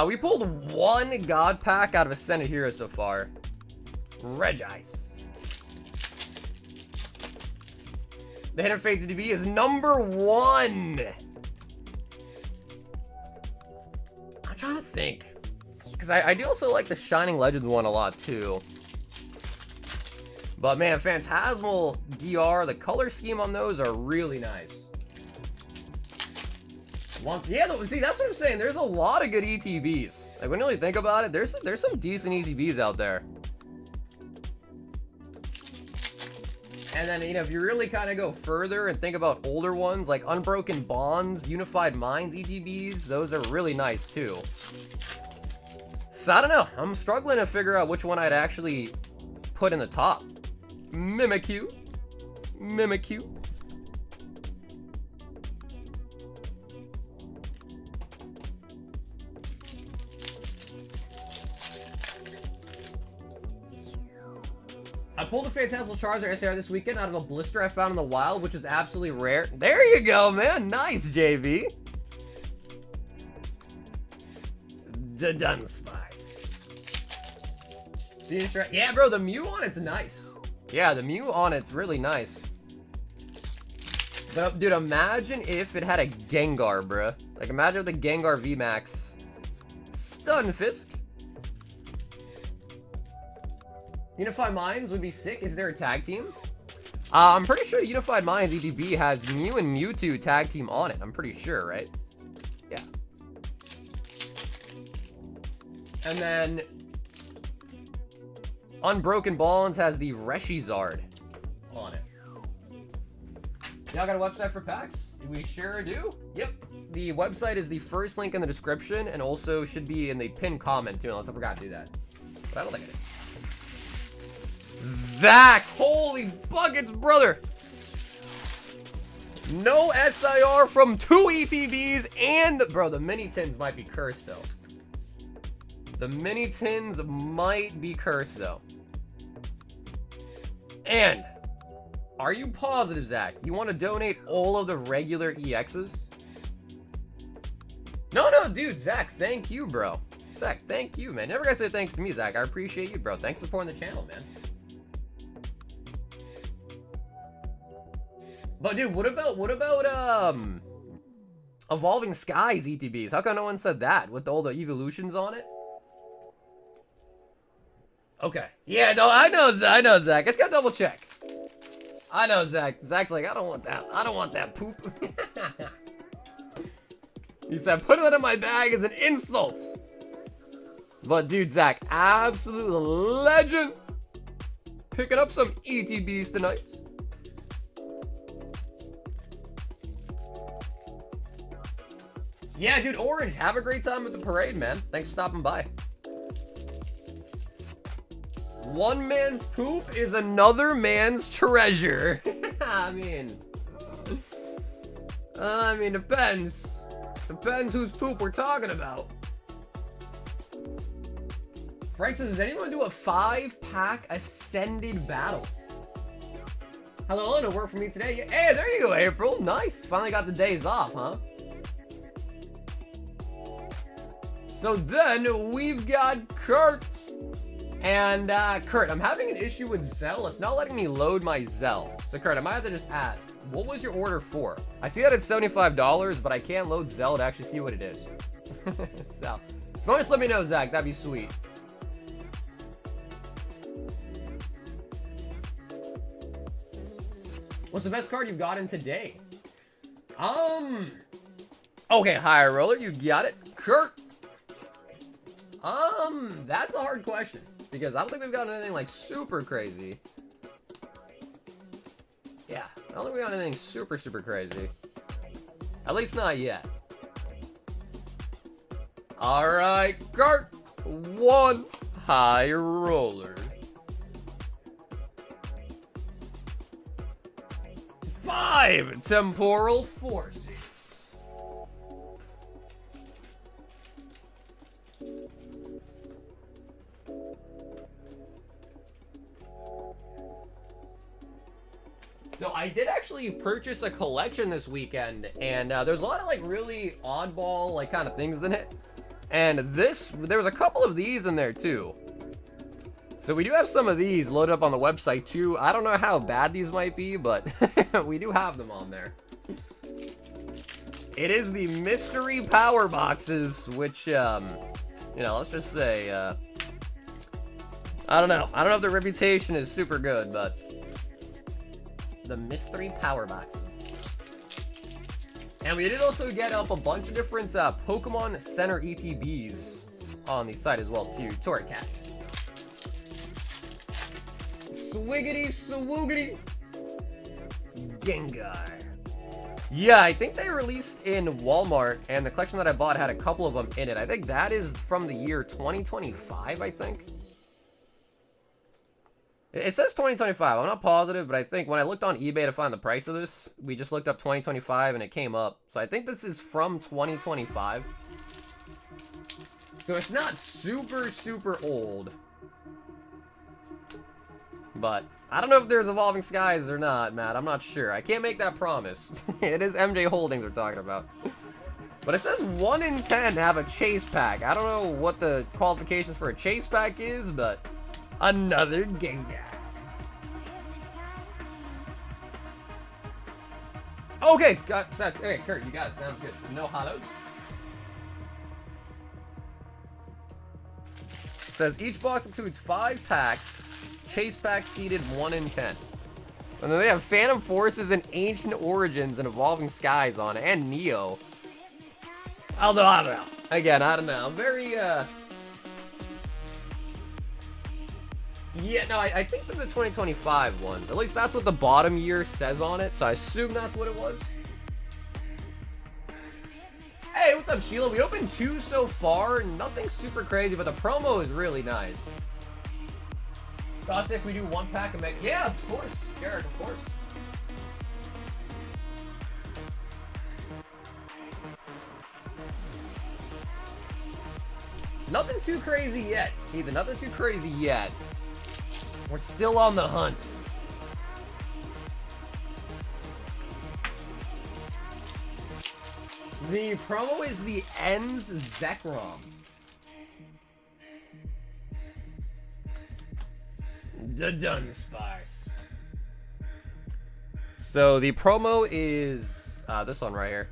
A: We pulled 1 God Pack out of Ascended Hero so far. Regice. The Hidden Fate ETB is number 1. I'm trying to think. Because I do also like the Shining Legends one a lot too. But man, Phantasmal DR, the color scheme on those are really nice. Yeah, see, that's what I'm saying. There's a lot of good ETBs. Like, when you really think about it, there's some decent ETBs out there. And then, you know, if you really kind of go further and think about older ones, like Unbroken Bonds, Unified Minds ETBs, those are really nice, too. So, I don't know. I'm struggling to figure out which one I'd actually put in the top. Mimikyu. Mimikyu. I pulled a Phantasmal Charizard SAR this weekend out of a blister I found in the wild, which is absolutely rare. There you go, man. Nice, JV. The Dunspice. Yeah, bro, the Mew on it's nice. Yeah, the Mew on it's really nice. But, dude, imagine if it had a Gengar, bruh. Like, imagine with the Gengar VMAX. Stunfisk. Unified Minds would be sick. Is there a tag team? I'm pretty sure Unified Minds ETB has Mew and Mewtwo tag team on it. I'm pretty sure, right? Yeah. And then Unbroken Bonds has the Reshizard on it. Y'all got a website for packs? We sure do. Yep. The website is the first link in the description and also should be in the pinned comment too, unless I forgot to do that. But I don't think I did. Zach, holy buckets, brother. No SIR from 2 ETBs and, bro, the mini tins might be cursed though. The mini tins might be cursed though. And are you positive, Zach, you want to donate all of the regular EXs? No, dude, Zach, thank you, bro. Zach, thank you, man. Never gotta say thanks to me, Zach. I appreciate you, bro. Thanks for supporting the channel, man. But dude, what about Evolving Skies ETBs? How come no one said that with all the evolutions on it? Okay. Yeah, no, I know, Zach. I just gotta double check. I know, Zach. Zach's like, I don't want that. I don't want that poop. He said, putting that in my bag is an insult. But dude, Zach, absolute legend. Picking up some ETBs tonight. Yeah, dude, Orange, have a great time at the parade, man. Thanks for stopping by. One man's poop is another man's treasure. I mean, depends. Depends whose poop we're talking about. Frank says, does anyone do a 5-pack Ascended battle? Hello, no work for me today. Hey, there you go, April. Nice. Finally got the days off, huh? So then we've got Kurt. And Kurt, I'm having an issue with Zelle. It's not letting me load my Zelle. So Kurt, I might have to just ask, what was your order for? I see that it's $75, but I can't load Zelle to actually see what it is. So, if you want to just let me know, Zach, that'd be sweet. What's the best card you've gotten today? Okay, higher roller, you got it. Kurt. That's a hard question because I don't think we've gotten anything like super crazy. Yeah, I don't think we got anything super crazy. At least not yet. All right, Kurt. 1 high roller. 5 Temporal Forces. So I did actually purchase a collection this weekend, and there's a lot of like really oddball like kind of things in it. And there was a couple of these in there too. So we do have some of these loaded up on the website too. I don't know how bad these might be, but we do have them on there. It is the mystery power boxes, which, you know, let's just say, I don't know. I don't know if their reputation is super good, but the mystery power boxes. And we did also get up a bunch of different Pokemon Center Etbs on the site as well too. Torcat. Swiggity swoogity. Gengar. Yeah, I think they released in Walmart, and the collection that I bought had a couple of them in it. I think that is from the year 2025, I think. It says 2025. I'm not positive, but I think when I looked on eBay to find the price of this, we just looked up 2025 and it came up. So I think this is from 2025. So it's not super old. But I don't know if there's Evolving Skies or not, Matt. I'm not sure. I can't make that promise. It is MJ Holdings we're talking about. But it says 1 in 10 have a chase pack. I don't know what the qualifications for a chase pack is, but another Gengar. Okay, hey, Kurt, you got it. Sounds good. So no holos. It says each box includes 5 packs. Chase pack seeded 1 in 10. And then they have Phantom Forces and Ancient Origins and Evolving Skies on it, and Neo. Although, I don't know. Again, I don't know. I'm very, Yeah, no, I think they're the 2025 ones. At least that's what the bottom year says on it, so I assume that's what it was. Hey, what's up, Sheila? We opened 2 so far. Nothing super crazy, but the promo is really nice. Thoughts if we do 1 pack and make... Yeah, of course. Garrett, of course. Nothing too crazy yet. Either nothing too crazy yet. We're still on the hunt. The promo is the Ends Zekrom. The Dunsparce. So the promo is this one right here.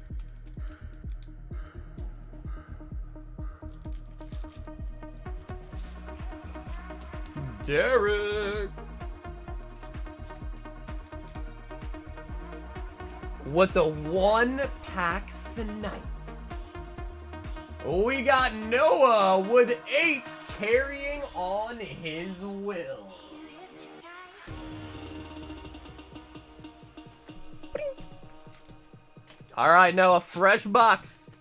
A: Derek. With the 1 pack tonight. We got Noah with 8 carrying on his will. All right, Noah, fresh box.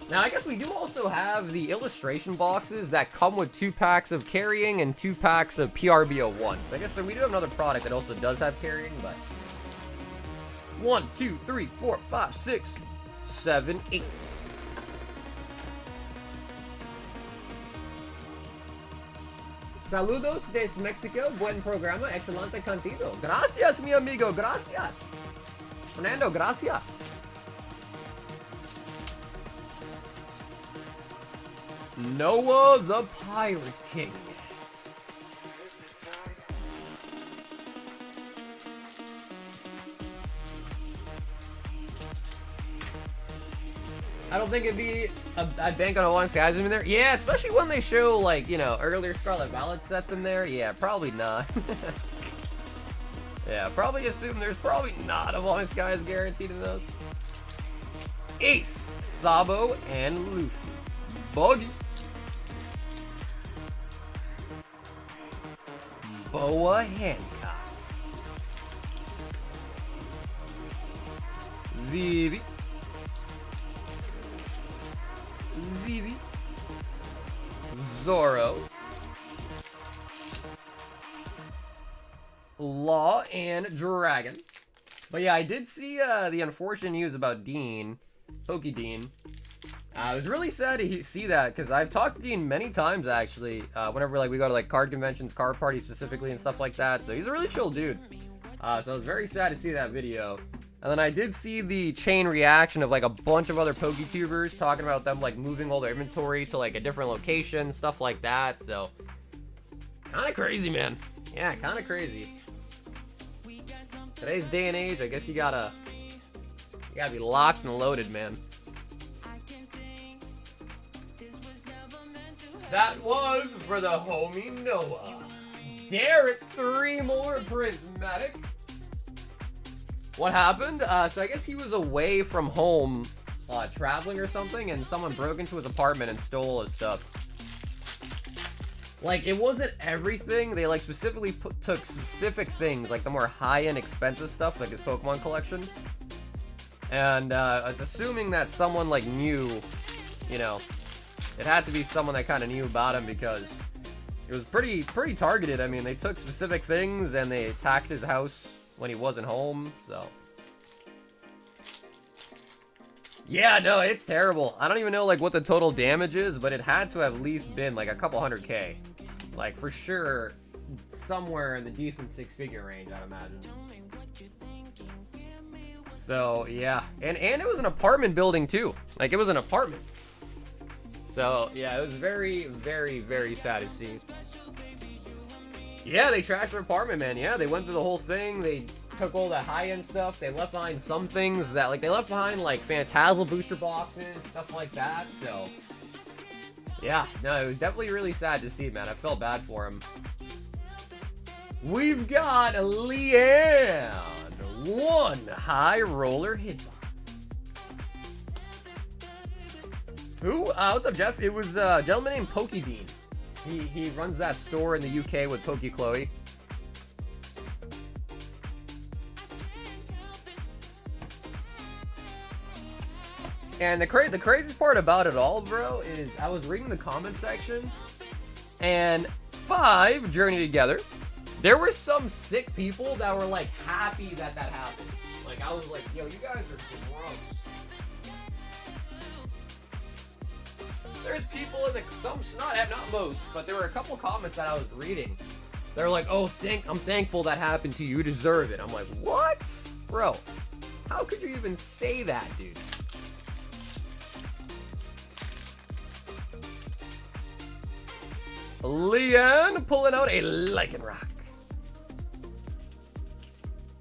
A: Now, I guess we do also have the illustration boxes that come with 2 packs of carrying and 2 packs of PRBO1. So I guess we do have another product that also does have carrying, but 1, 2, 3, 4, 5, 6, 7, 8. Saludos desde Mexico. Buen programa. Excelente contenido. Gracias, mi amigo. Gracias. Fernando, gracias. Noah the Pirate King. I don't think it'd be I'd bank on a long Skyrim in there. Yeah, especially when they show, like, you know, earlier Scarlet Violet sets in there. Yeah, probably not. Yeah, probably assume there's probably not a long Skies guaranteed in those. Ace, Sabo, and Luffy. Buggy. Boa Hancock. Vivi. Vivi. Zoro. Law and Dragon. But yeah, I did see the unfortunate news about Dean. Pokedean. I was really sad to see that, because I've talked to Dean many times, actually, whenever, like, we go to, like, card conventions, card parties specifically, and stuff like that. So he's a really chill dude. So I was very sad to see that video. And then I did see the chain reaction of, like, a bunch of other PokeTubers talking about them, like, moving all their inventory to, like, a different location, stuff like that. So, kind of crazy, man. Yeah, kind of crazy. Today's day and age, I guess you gotta be locked and loaded, man. That was for the homie Noah. Derek, 3 more prismatic. What happened? So I guess he was away from home, traveling or something, and someone broke into his apartment and stole his stuff. Like, it wasn't everything. They, like, specifically took specific things, like the more high-end expensive stuff, like his Pokemon collection. And I was assuming that someone, like, knew, you know, it had to be someone that kind of knew about him, because it was pretty targeted. I mean, they took specific things and they attacked his house when he wasn't home, so. Yeah, no, it's terrible. I don't even know, like, what the total damage is, but it had to have at least been, like, a couple $100K. Like, for sure, somewhere in the decent 6-figure range, I'd imagine. So, yeah. And it was an apartment building, too. Like, it was an apartment. So, yeah, it was very, very, very sad to see. Yeah, they trashed their apartment, man. Yeah, they went through the whole thing. They took all the high-end stuff. They left behind some things that, like, they left behind, like, Phantasmal booster boxes, stuff like that. So, yeah, no, it was definitely really sad to see, man. I felt bad for him. We've got Leanne. 1 high roller hitbox. Who? What's up, Jeff? It was a gentleman named Pokedean. He runs that store in the UK with Poke Chloe. And the craziest part about it all, bro, is I was reading the comment section, and 5 Journey Together, there were some sick people that were, like, happy that happened. Like, I was like, yo, you guys are gross. There's people in the, not most, but there were a couple comments that I was reading. They're like, oh, I'm thankful that happened to you. You deserve it. I'm like, what? Bro, how could you even say that, dude? Leanne pulling out a Lycanroc.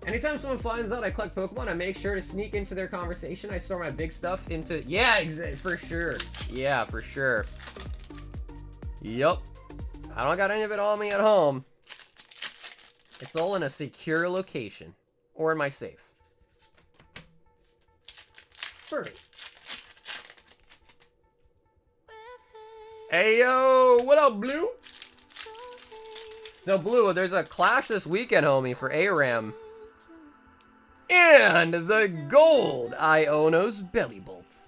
A: Anytime someone finds out I collect Pokemon, I make sure to sneak into their conversation. I store my big stuff into... Yeah, for sure. Yeah, for sure. Yup. I don't got any of it on me at home. It's all in a secure location. Or in my safe. Furry. Hey, yo! What up, Blue? So, Blue, there's a clash this weekend, homie, for ARAM. And the gold Iono's Belly Bolts.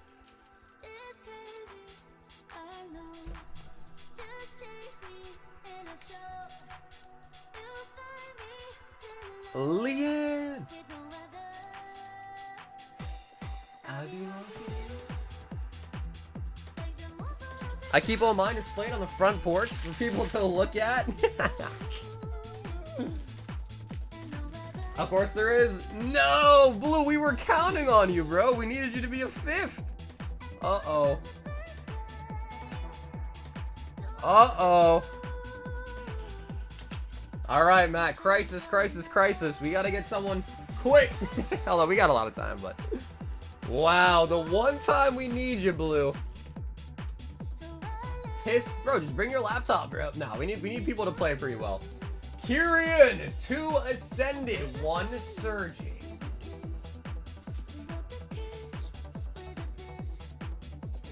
A: Leanne. I keep all mine displayed on the front porch for people to look at. Of course there is. No, Blue, we were counting on you, bro. We needed you to be a 5th. Uh-oh. Uh-oh. All right, Matt. Crisis, crisis, crisis. We got to get someone quick. Although we got a lot of time, but... Wow, the one time we need you, Blue. Bro, just bring your laptop, bro. No, we need people to play pretty well. Kyrian, 2 Ascended, 1 Surging.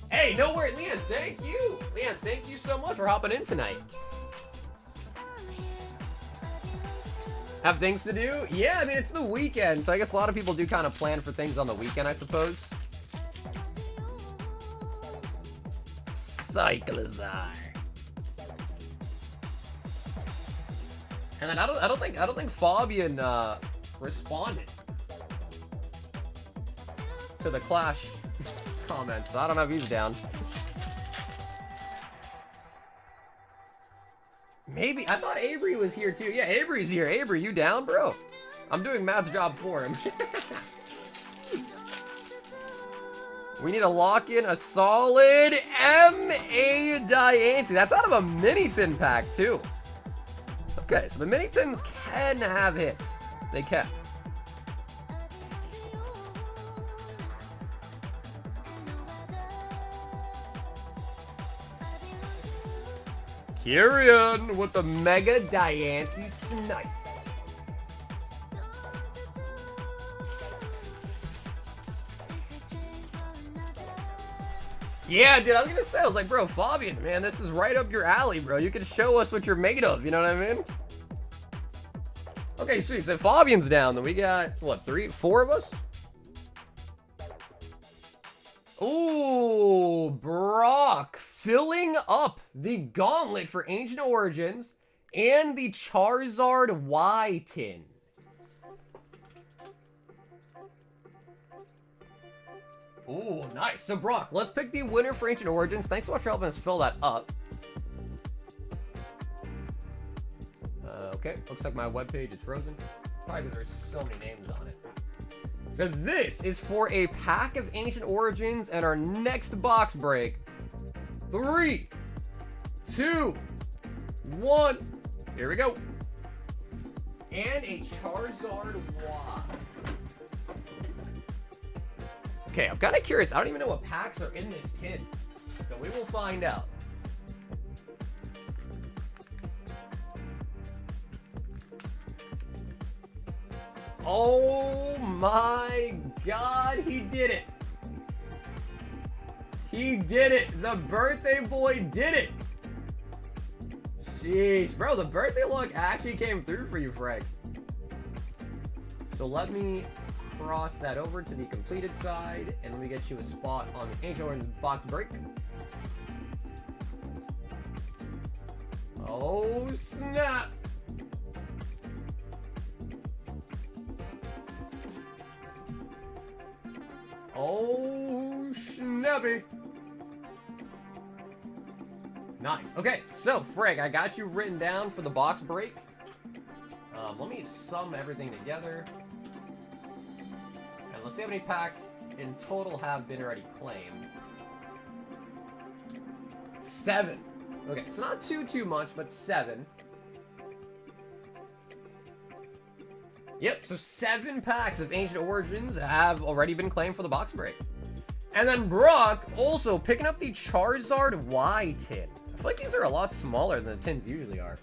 A: Hey, no worries, Leon, thank you. Leon, thank you so much for hopping in tonight. Have things to do? Yeah, I mean, it's the weekend, so I guess a lot of people do kind of plan for things on the weekend, I suppose. Cyclizar. And then I don't think Fabian responded to the Clash comments. So I don't know if he's down. Maybe I thought Avery was here too. Yeah, Avery's here. Avery, you down, bro? I'm doing Matt's job for him. We need to lock in a solid M.A. Diancie. That's out of a mini tin pack too. Okay, so the mini tins can have hits. They can. Kyrian with the Mega Diancie Snipe. Yeah, dude, I was gonna say, I was like, bro, Fabian, man, this is right up your alley, bro. You can show us what you're made of, you know what I mean? Okay, sweet. So if Fabian's down, then we got, what, 4 of us? Ooh, Brock filling up the gauntlet for Ancient Origins and the Charizard Y tin. Ooh, nice. So, Brock, let's pick the winner for Ancient Origins. Thanks so much for helping us fill that up. Okay, looks like my webpage is frozen. Probably because there's so many names on it. So this is for a pack of Ancient Origins and our next box break. 3, 2, 1. Here we go. And a Charizard Y. Okay, I'm kind of curious. I don't even know what packs are in this tin. So we will find out. Oh my god, he did it. He did it. The birthday boy did it. Jeez, bro, the birthday luck actually came through for you, Frank. So let me cross that over to the completed side, and let me get you a spot on the Ancient Origins box break. Oh, snap. Oh, snappy. Nice. Okay, so, Frank, I got you written down for the box break. Let me sum everything together. And let's see how many packs in total have been already claimed. 7. Okay, so not too much, but 7. Yep, so 7 packs of Ancient Origins have already been claimed for the box break. And then Brock also picking up the Charizard Y tin. I feel like these are a lot smaller than the tins usually are.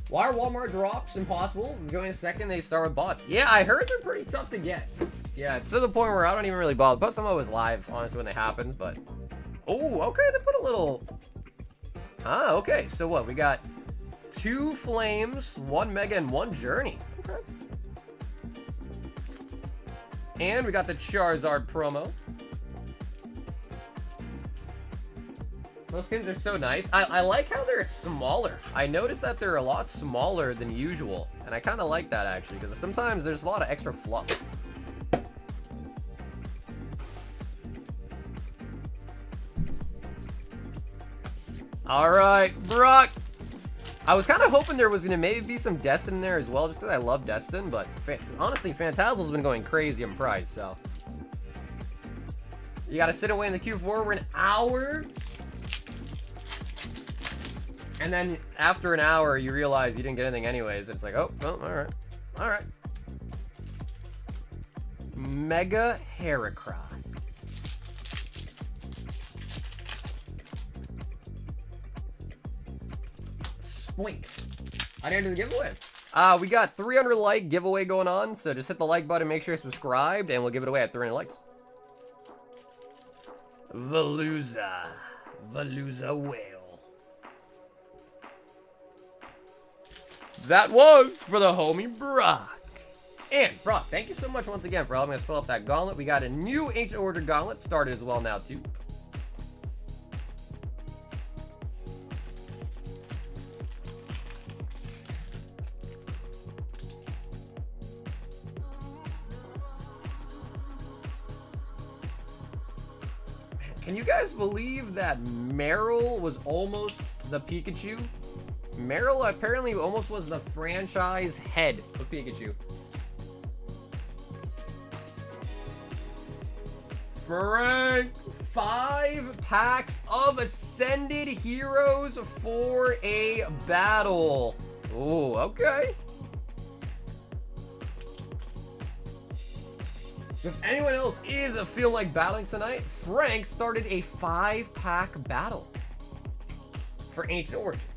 A: Why are Walmart drops impossible? Join a second, they start with bots. Yeah, I heard they're pretty tough to get. Yeah, it's to the point where I don't even really bother. But some of it was live, honestly, when they happened, but... Oh, okay, they put a little... Ah, okay, so what? We got 2 Flames, 1 Mega, and 1 Journey. Okay. And we got the Charizard promo. Those skins are so nice. I like how they're smaller. I noticed that they're a lot smaller than usual. And I kind of like that, actually, because sometimes there's a lot of extra fluff. All right, Brock. I was kind of hoping there was going to maybe be some Destin in there as well, just because I love Destin, but honestly, Phantasmal's been going crazy on price, so. You got to sit away in the queue for an hour. And then after an hour, you realize you didn't get anything anyways. It's like, oh, well, all right. All right. Mega Heracross. Spoink. I didn't do the giveaway. We got 300 like giveaway going on, so just hit the like button, make sure you're subscribed, and we'll give it away at 300 likes. Veluza whale. That was for the homie Brock. And Brock, thank you so much once again for helping us fill up that gauntlet. We got a new Ancient Order gauntlet started as well now too. Can you guys believe that Meryl was almost the Pikachu? Meryl apparently almost was the franchise head of Pikachu. Frank, 5 packs of Ascended Heroes for a battle. Oh, okay. So if anyone else is feeling like battling tonight, Frank started a 5-pack battle for Ancient Origins.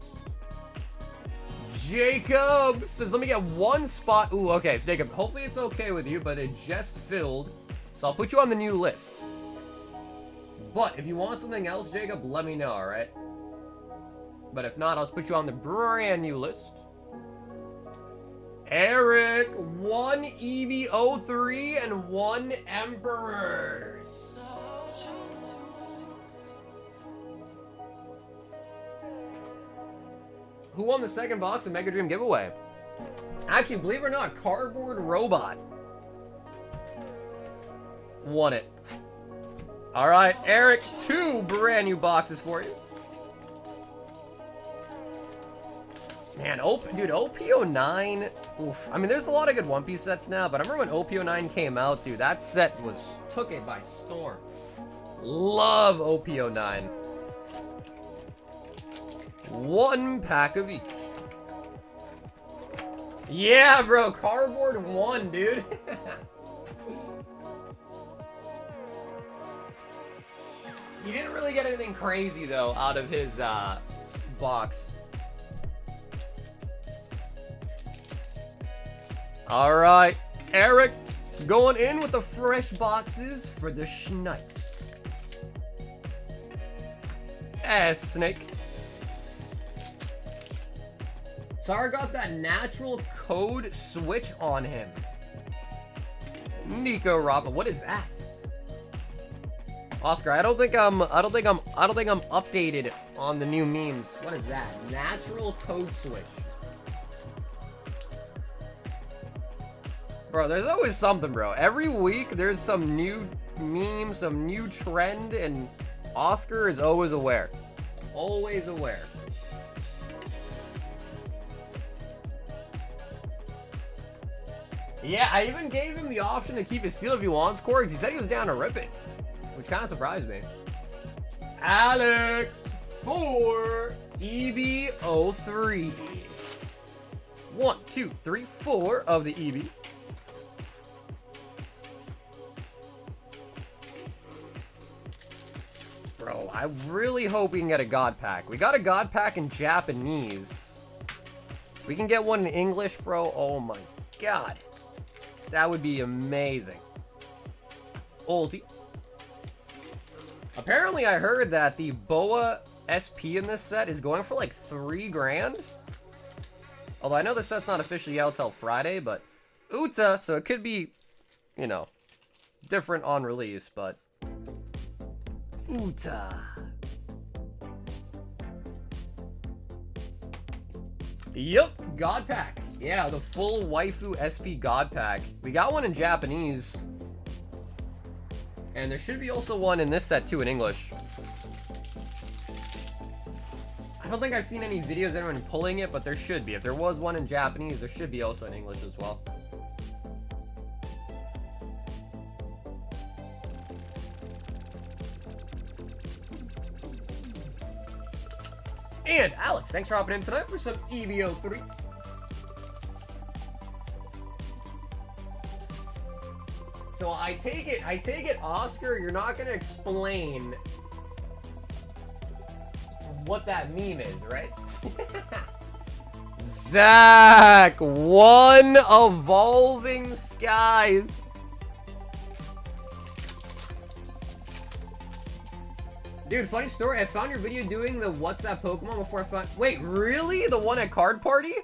A: Jacob says, let me get one spot. Ooh, okay, so Jacob, hopefully it's okay with you, but it just filled. So I'll put you on the new list. But if you want something else, Jacob, let me know, all right? But if not, I'll just put you on the brand new list. Eric, 1 EV03 and 1 Emperors. Who won the second box of Mega Dream giveaway? Actually, believe it or not, Cardboard Robot won it. All right, Eric, 2 brand new boxes for you. Man, dude, OP09, oof. I mean, there's a lot of good One Piece sets now, but I remember when OP09 came out, dude, that set took it by storm. Love OP09. 1 pack of each. Yeah, bro, Cardboard 1, dude. He didn't really get anything crazy, though, out of his box. All right, Eric, going in with the fresh boxes for the Snipes. Snake. Sar got that natural code switch on him. Nico Rappa, what is that? Oscar, I don't think I'm updated on the new memes. What is that? Natural code switch. Bro, there's always something, bro. Every week there's some new meme, some new trend, and Oscar is always aware. Always aware. Yeah, I even gave him the option to keep his seal if he wants, Corey, because he said he was down to rip it, which kind of surprised me. Alex, 4 EB03. 1, 2, 3, 4 of the EB. Bro, I really hope we can get a God Pack. We got a God Pack in Japanese. We can get one in English, bro. Oh my god. That would be amazing. Ulti. Apparently, I heard that the Boa SP in this set is going for like 3 grand. Although I know the set's not officially out till Friday, but Uta, so it could be, you know, different on release, but Uta. Yup, God Pack. Yeah, the full waifu SP God Pack. We got one in Japanese. And there should be also one in this set too in English. I don't think I've seen any videos of anyone pulling it, but there should be. If there was one in Japanese, there should be also in English as well. And Alex, thanks for hopping in tonight for some EVO3. So I take it, Oscar, you're not gonna explain what that meme is, right? Zach, one evolving skies. Dude, funny story. I found your video doing the what's that Pokemon before I found... Wait, really? The one at Card Party?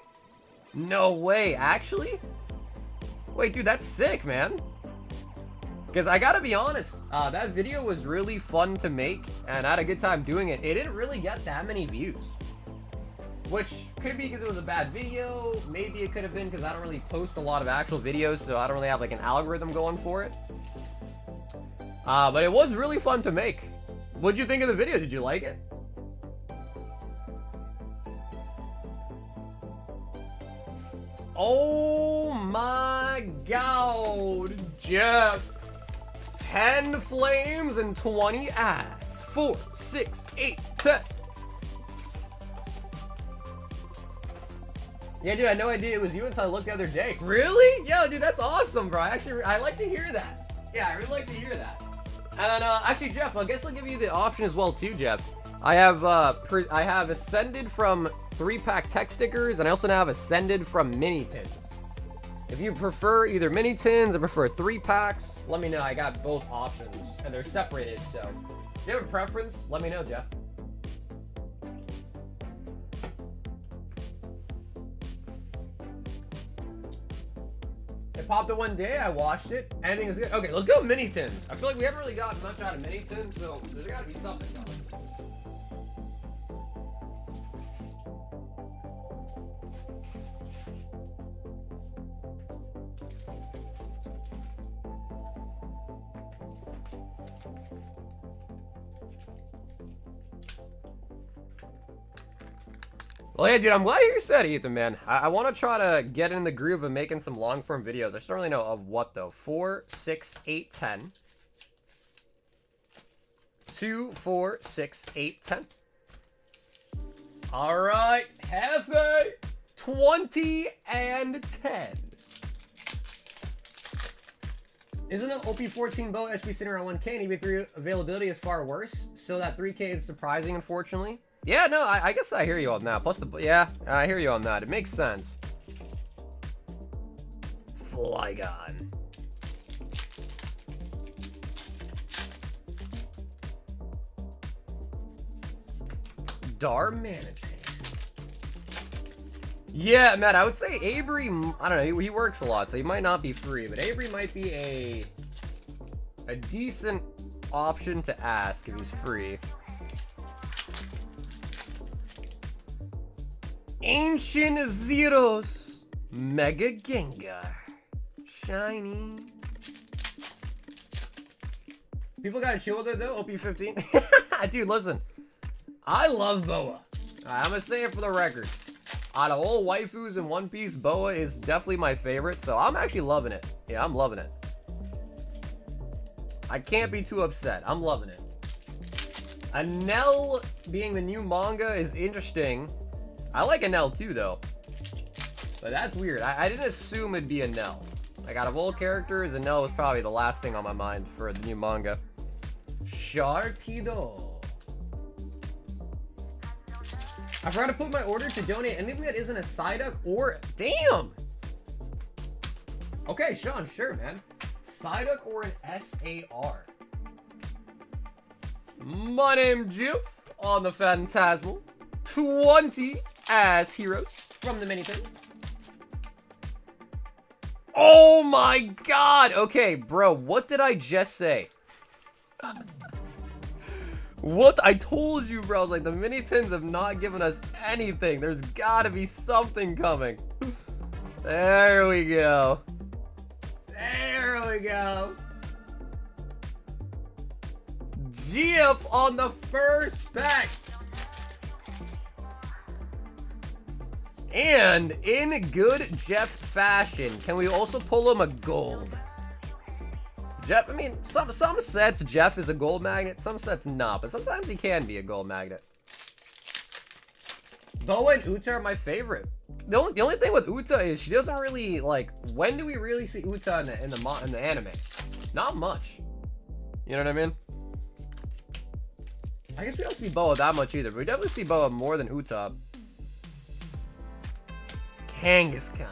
A: No way, actually? Wait, dude, that's sick, man. Because I gotta be honest, that video was really fun to make, and I had a good time doing it. It didn't really get that many views. Which could be because it was a bad video. Maybe it could have been because I don't really post a lot of actual videos, so I don't really have like an algorithm going for it. But it was really fun to make. What'd you think of the video? Did you like it? Oh my god, Jeff. 10 flames and 20 ass. 4, 6, 8, 10. Yeah, dude, I had no idea it was you until I looked the other day. Really? Yo, dude, that's awesome, bro. I like to hear that. Yeah, I really like to hear that. And then, actually, Jeff, I guess I'll give you the option as well, too, Jeff. I have Ascended from 3-pack tech stickers, and I also now have Ascended from mini tins. If you prefer either mini tins or prefer 3-packs, let me know. I got both options, and they're separated, so if you have a preference, let me know, Jeff. It popped it one day, I watched it, anything is good. Okay, let's go mini tins. I feel like we haven't really gotten much out of mini tins, so there's gotta be something coming. Well, yeah, dude, I'm glad you said Ethan, man. I want to try to get in the groove of making some long-form videos. I just don't really know of what, though. 4, 6, 8, 10. 2, 4, 6, 8, 10. All right, Hefe, 20 and 10. Isn't the OP14 boat SP sitting around 1K and EV3 availability is far worse? So that 3K is surprising, unfortunately. Yeah, no, I guess I hear you on that. Plus, yeah, I hear you on that. It makes sense. Flygon. Darmanitan. Yeah, man, I would say Avery, I don't know, he works a lot, so he might not be free, but Avery might be a decent option to ask if he's free. Ancient Zeros, Mega Gengar, shiny. People gotta chill with it though, OP15. Dude, listen, I love Boa. I'm gonna say it for the record. Out of all waifus in One Piece, Boa is definitely my favorite, so I'm actually loving it. Yeah, I'm loving it. I can't be too upset. I'm loving it. Anel being the new manga is interesting. I like Anel too, though. But that's weird. I didn't assume it'd be Anel. Like, out of all characters, Anel was probably the last thing on my mind for the new manga. Sharpedo. I forgot to put my order to donate anything that isn't a Psyduck or... Damn! Okay, Sean, sure, man. Psyduck or an SAR. My name Jeff on the Phantasmal. 20 as heroes from the mini things. Oh my god! Okay, bro, what did I just say? What? I told you, bro. Like, the mini tins have not given us anything. There's gotta be something coming. There we go. There we go. Jeff on the first pack. And in good Jeff fashion, can we also pull him a gold? Jeff, I mean, some sets Jeff is a gold magnet, some sets not, but sometimes he can be a gold magnet. Boa and Uta are my favorite. The only thing with Uta is she doesn't really, like, when do we really see Uta in the anime? Not much. You know what I mean? I guess we don't see Boa that much either, but we definitely see Boa more than Uta. Kangaskhan.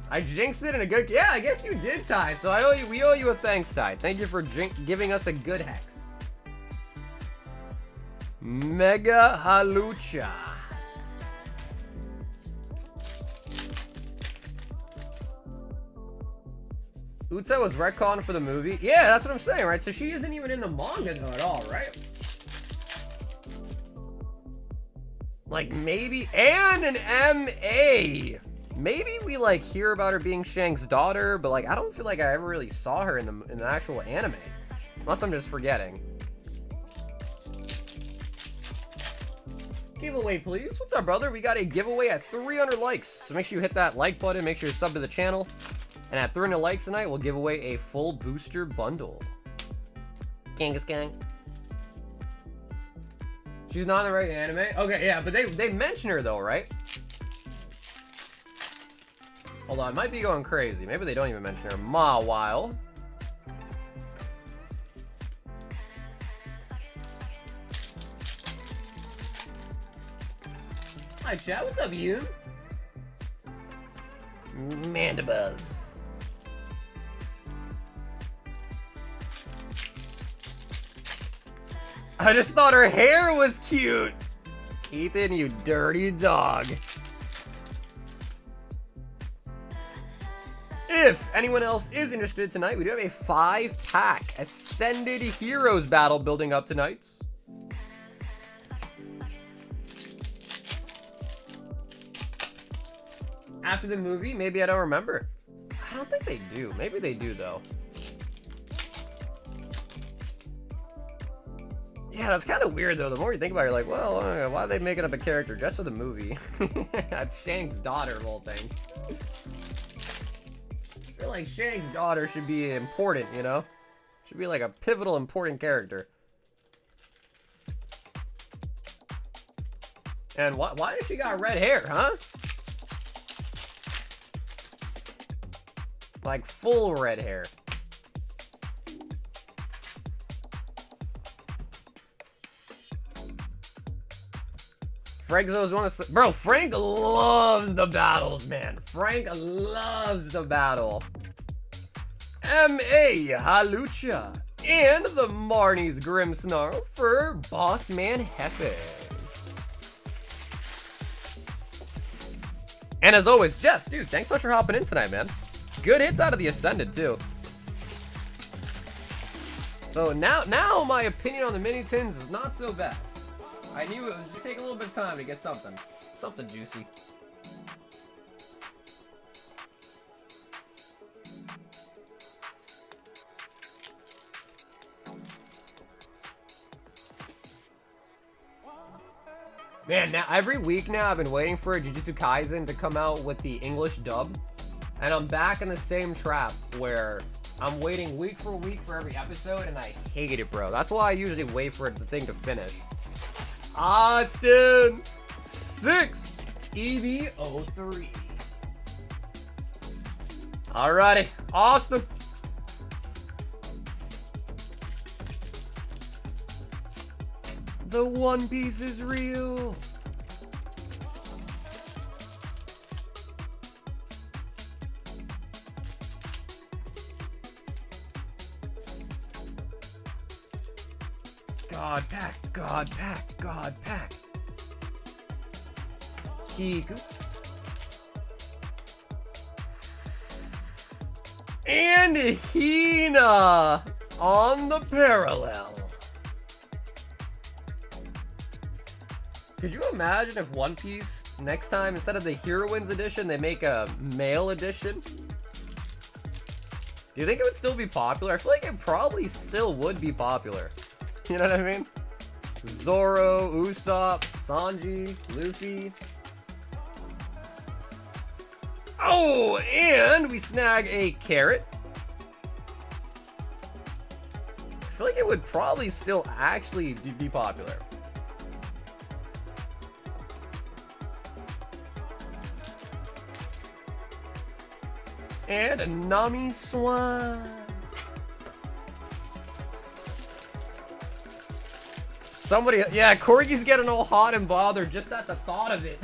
A: I jinxed it in a good... Yeah, I guess you did, Ty. So we owe you a thanks, Ty. Thank you for giving us a good hex. Mega Halucha. Uta was retconned for the movie. Yeah, that's what I'm saying, right? So she isn't even in the manga though at all, right? Like maybe... And an MA. Maybe we like hear about her being Shang's daughter, but like I don't feel like I ever really saw her in the actual anime. Unless I'm just forgetting. Giveaway, please. What's up, brother? We got a giveaway at 300 likes. So make sure you hit that like button. Make sure you sub to the channel. And at 300 likes tonight, we'll give away a full booster bundle. Kangaskhan. She's not in the right anime? Okay, yeah, but they mention her though, right? Hold on, I might be going crazy. Maybe they don't even mention her. Mawile. Hi, chat. What's up, you? Mandibuzz. I just thought her hair was cute. Ethan, you dirty dog. If anyone else is interested tonight, we do have a 5-pack Ascended Heroes battle building up tonight. After the movie, maybe I don't remember. I don't think they do. Maybe they do, though. Yeah, that's kind of weird, though. The more you think about it, you're like, well, why are they making up a character just for the movie? That's Shang's daughter, the whole thing. I feel like Shang's daughter should be important, you know? Should be like a pivotal, important character. And why does she got red hair, huh? Like full red hair. Frank's always one of... Bro, Frank loves the battles, man. Frank loves the battle. M.A. Halucha. And the Marnie's Grim Snarl for Boss Man Hefe. And as always, Jeff, dude, thanks so much for hopping in tonight, man. Good hits out of the Ascended, too. So now my opinion on the mini tins is not so bad. I knew it would take a little bit of time to get something juicy. Man, now every week now I've been waiting for Jujutsu Kaisen to come out with the English dub. And I'm back in the same trap where I'm waiting week for week for every episode, and I hate it, bro. That's why I usually wait for the thing to finish. Austin 6 EB03. Alrighty, Austin. The One Piece is real. God pack, God pack, God pack. Kiku. And Hina on the parallel. Could you imagine if One Piece next time, instead of the Heroines edition, they make a male edition? Do you think it would still be popular? I feel like it probably still would be popular. You know what I mean? Zoro, Usopp, Sanji, Luffy. Oh, and we snag a carrot. I feel like it would probably still actually be popular. And a Nami Swan. Somebody, yeah, Corgi's getting all hot and bothered just at the thought of it.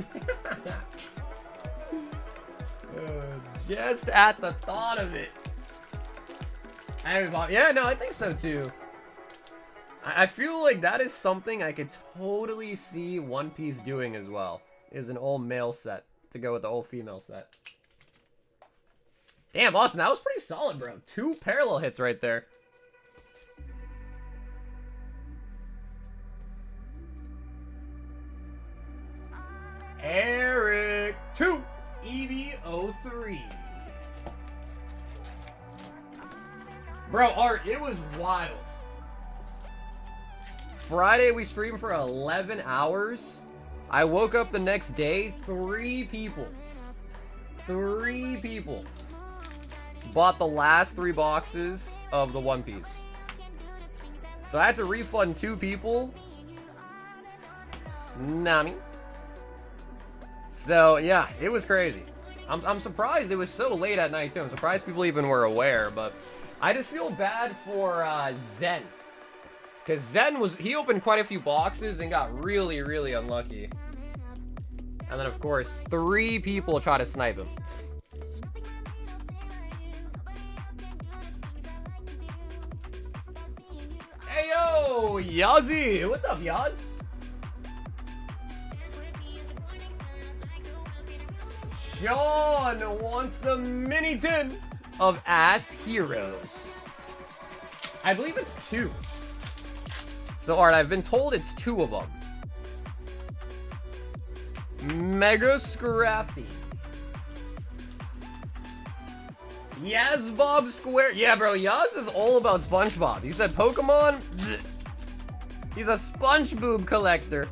A: Just at the thought of it. Yeah, no, I think so too. I feel like that is something I could totally see One Piece doing as well. Is an old male set to go with the old female set. Damn, Austin, that was pretty solid, bro. 2 parallel hits right there. Eric 2 EV03. Bro, Art, it was wild. Friday we streamed for 11 hours. I woke up the next day, 3 people bought the last 3 boxes of the One Piece. So I had to refund 2 people. Nami. So yeah, it was crazy. I'm surprised it was so late at night too. I'm surprised people even were aware, but I just feel bad for Zen. Because Zen he opened quite a few boxes and got really, really unlucky. And then of course, 3 people try to snipe him. Hey yo, Yazzie! What's up, Yaz? Sean wants the mini tin of Ass Heroes. I believe it's 2. So, Art, I've been told it's 2 of them. Mega Scrafty. Yes, Bob Square. Yeah, bro, Yaz is all about SpongeBob. He said Pokemon. He's a sponge boob collector.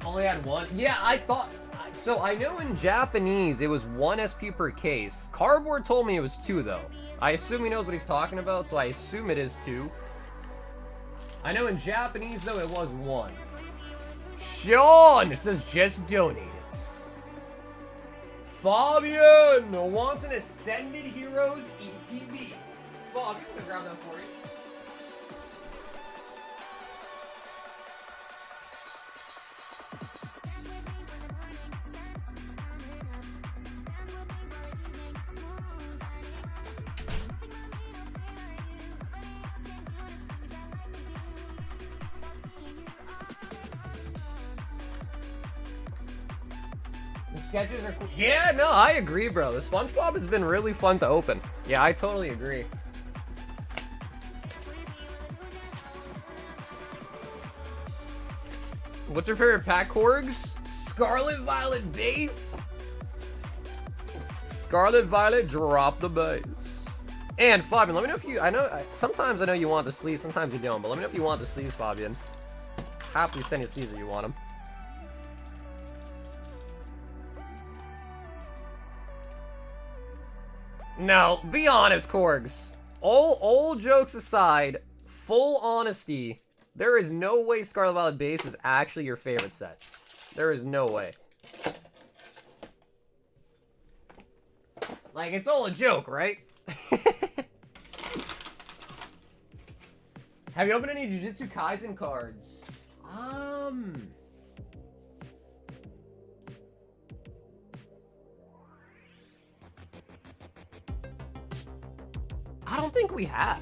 A: Only had 1? Yeah, I thought... So, I know in Japanese, it was 1 SP per case. Cardboard told me it was 2, though. I assume he knows what he's talking about, so I assume it is 2. I know in Japanese, though, it was 1. Sean says just donate it. Fabian wants an Ascended Heroes ETB. Fuck, I'm gonna grab that for you. Sketches are cool. Yeah, no, I agree, bro. The SpongeBob has been really fun to open. Yeah, I totally agree. What's your favorite pack, Korgs? Scarlet Violet Base? Scarlet Violet, drop the base. And Fabian, let me know if you... sometimes I know you want the sleeves, sometimes you don't, but let me know if you want the sleeves, Fabian. Happily send you sleeves if you want them. No, be honest, Korgs. All jokes aside, full honesty, there is no way Scarlet Violet Base is actually your favorite set. There is no way. Like, it's all a joke, right? Have you opened any Jujutsu Kaisen cards? I don't think we have.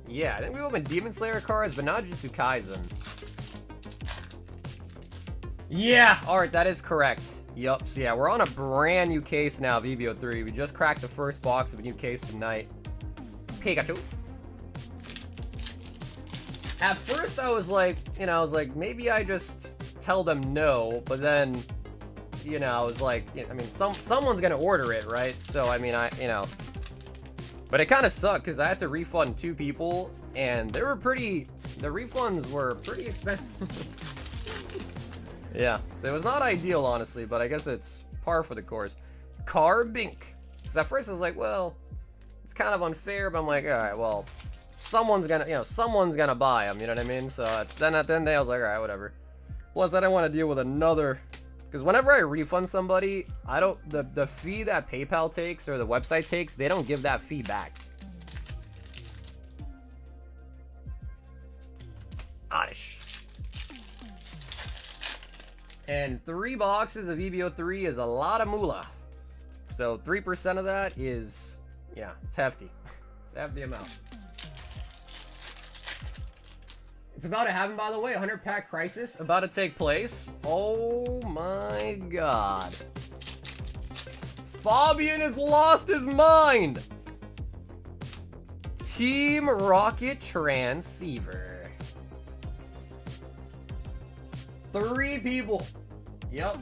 A: Yeah, I think we opened Demon Slayer cards, but not Jujutsu Kaisen. Yeah, Art, that is correct. Yup, so yeah, we're on a brand new case now of EVO3. We just cracked the first box of a new case tonight. Pikachu. At first, I was like, maybe I just tell them no, but then, I was like, I mean, someone's gonna order it, right? So, I mean, but it kind of sucked because I had to refund 2 people, and the refunds were pretty expensive. Yeah, so it was not ideal, honestly, but I guess it's par for the course. Carbink. Because at first I was like, well, it's kind of unfair, but I'm like, all right, well, someone's gonna, someone's gonna buy them, you know what I mean? So then at the end of the day, I was like, all right, whatever. Plus, I didn't want to deal with another, because whenever I refund somebody, I don't, the fee that PayPal takes or the website takes, they don't give that fee back. Oddish. And 3 boxes of EBO3 is a lot of moolah. So 3% of that is, yeah, it's hefty. It's a hefty amount. It's about to happen, by the way. 100-pack crisis about to take place. Oh my god. Fabian has lost his mind. Team Rocket Transceiver. 3 people. Yep.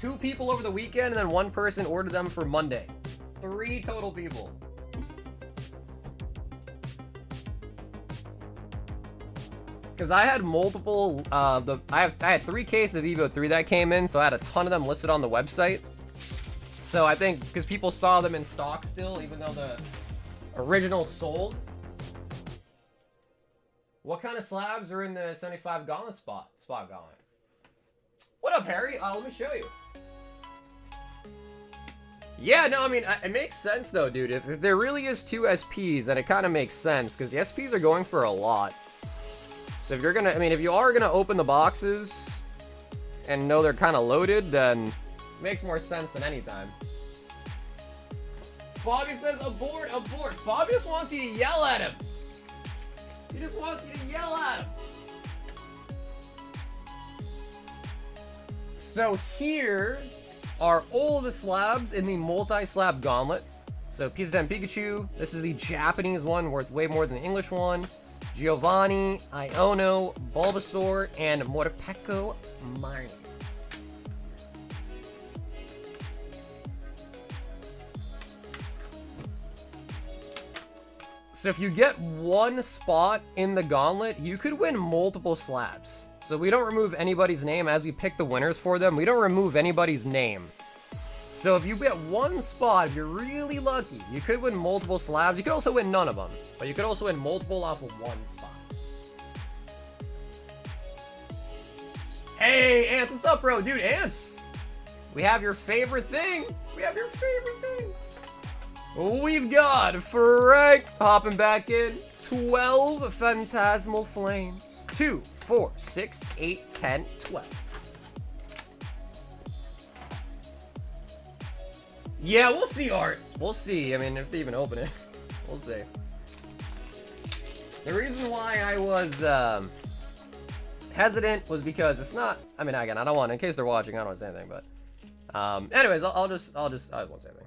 A: 2 people over the weekend, and then 1 person ordered them for Monday. 3 total people. Because I had multiple, I had 3 cases of Evo 3 that came in, so I had a ton of them listed on the website. So I think, because people saw them in stock still, even though the original sold. What kind of slabs are in the 75 gauntlet spot gauntlet? What up, Harry? Let me show you. Yeah, no, I mean, it makes sense, though, dude. If there really is 2 SPs, then it kind of makes sense, because the SPs are going for a lot. So if you're gonna, I mean, if you are gonna open the boxes and know they're kind of loaded, then it makes more sense than any time. Fabian says, abort, abort. Fabian just wants you to yell at him. He just wants you to yell at him. So here are all of the slabs in the multi-slab gauntlet. So Pizza Pikachu, this is the Japanese one, worth way more than the English one. Giovanni, Iono, Bulbasaur, and Morpeko Minor. So if you get 1 spot in the gauntlet, you could win multiple slabs. So we don't remove anybody's name as we pick the winners for them. We don't remove anybody's name. So if you get 1 spot, if you're really lucky, you could win multiple slabs. You could also win none of them, but you could also win multiple off of 1 spot. Hey, Ants, what's up, bro? Dude, Ants, we have your favorite thing. We have your favorite thing. We've got Frank hopping back in. 12 Phantasmal Flames. 2, 4, 6, 8, 10, 12. Yeah, we'll see, Art. We'll see. I mean, if they even open it, we'll see. The reason why I was hesitant was because it's not. I mean, again, I don't want. In case they're watching, I don't want to say anything. But, anyways, I won't say anything.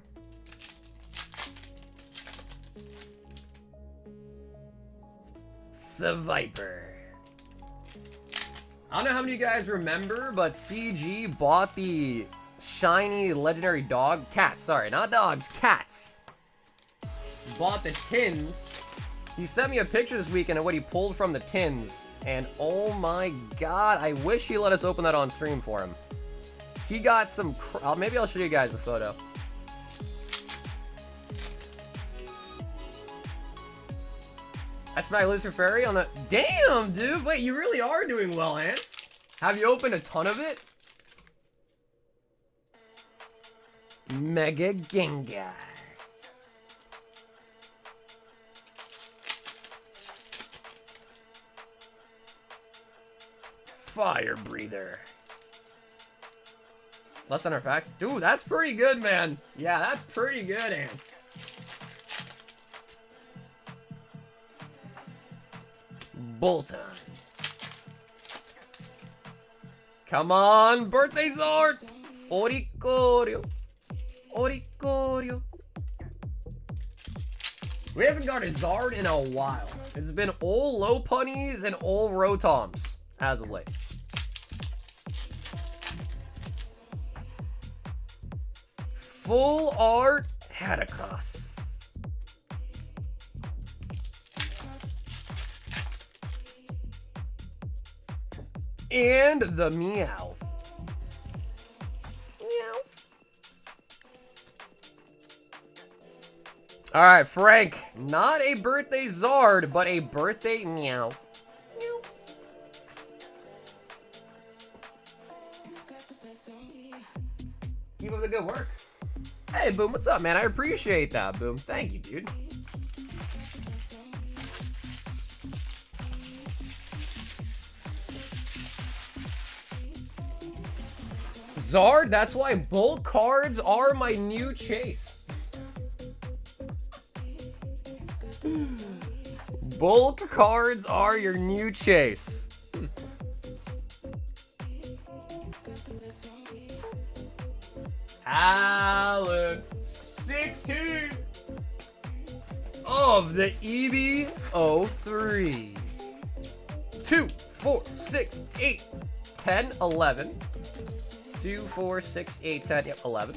A: Viper. I don't know how many of you guys remember, but CG bought the shiny legendary dog. Cats, sorry, not dogs, cats. Bought the tins. He sent me a picture this weekend of what he pulled from the tins. And oh my god, I wish he let us open that on stream for him. He got some, maybe I'll show you guys the photo. That's my Lucifery on the... Damn, dude! Wait, you really are doing well, Ants. Have you opened a ton of it? Mega Gengar. Fire Breather. Less than our packs? Dude, that's pretty good, man. Yeah, that's pretty good, Ants. Bolton. Come on, birthday Zord! Oricorio. Oricorio. We haven't got a Zard in a while. It's been all low punnies and all Rotoms as of late. Full art Hadakos. And the Meowth. All right, Frank. Not a birthday Zard, but a birthday meow. Meow. Keep up the good work. Hey, Boom, what's up, man? I appreciate that, Boom. Thank you, dude. Zard, that's why bulk cards are my new chase. Bulk cards are your new chase. Alan, 16 of the EB03. 2, 4, 6, 8, 10, 11. 2, 4, 6, 8, 10, yep, 11.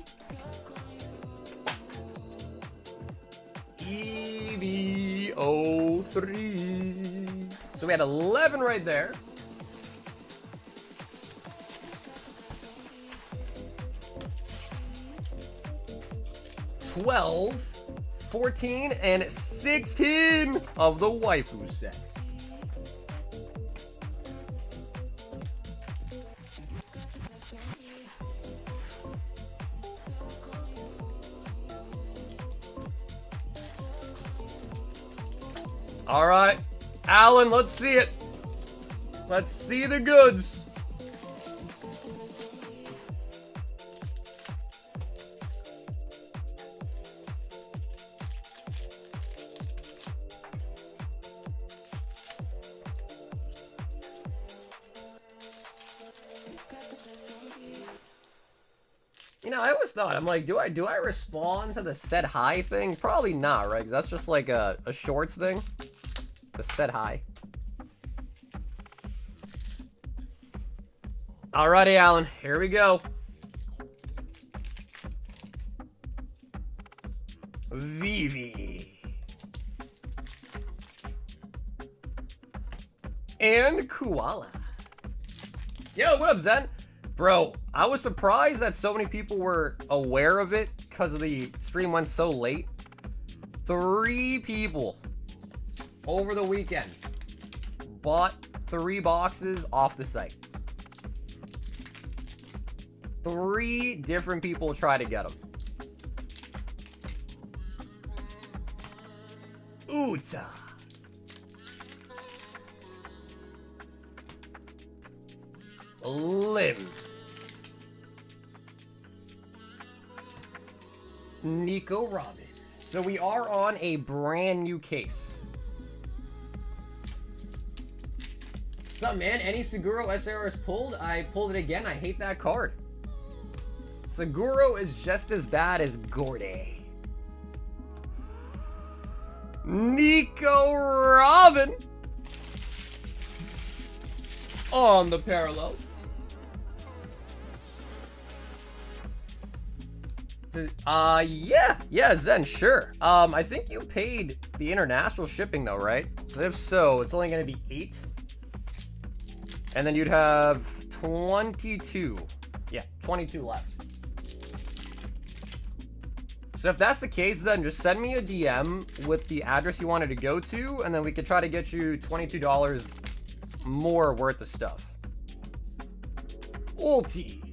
A: EB03. So we had 11 right there. $12, 14, and 16 of the waifu set. All right, Alan, let's see it. Let's see the goods. You know, I always thought, I'm like, do I respond to the set hi thing? Probably not, right? 'Cause that's just like a shorts thing. The set hi. Alrighty, Alan, here we go. Vivi. And Koala. Yo, what up, Zen? Bro, I was surprised that so many people were aware of it because the stream went so late. 3 people over the weekend bought 3 boxes off the site. 3 different people tried to get them. Uta. Lim. Nico Robin. So we are on a brand new case. What's up, man? Any Seguro SRs pulled? I pulled it again. I hate that card. Seguro is just as bad as Gordy. Nico Robin. On the parallel. Yeah, Zen, sure. I think you paid the international shipping though, right? So if so, it's only gonna be 8. And then you'd have 22. Yeah, 22 left. So if that's the case, then just send me a DM with the address you wanted to go to, and then we could try to get you $22 more worth of stuff. Ulti.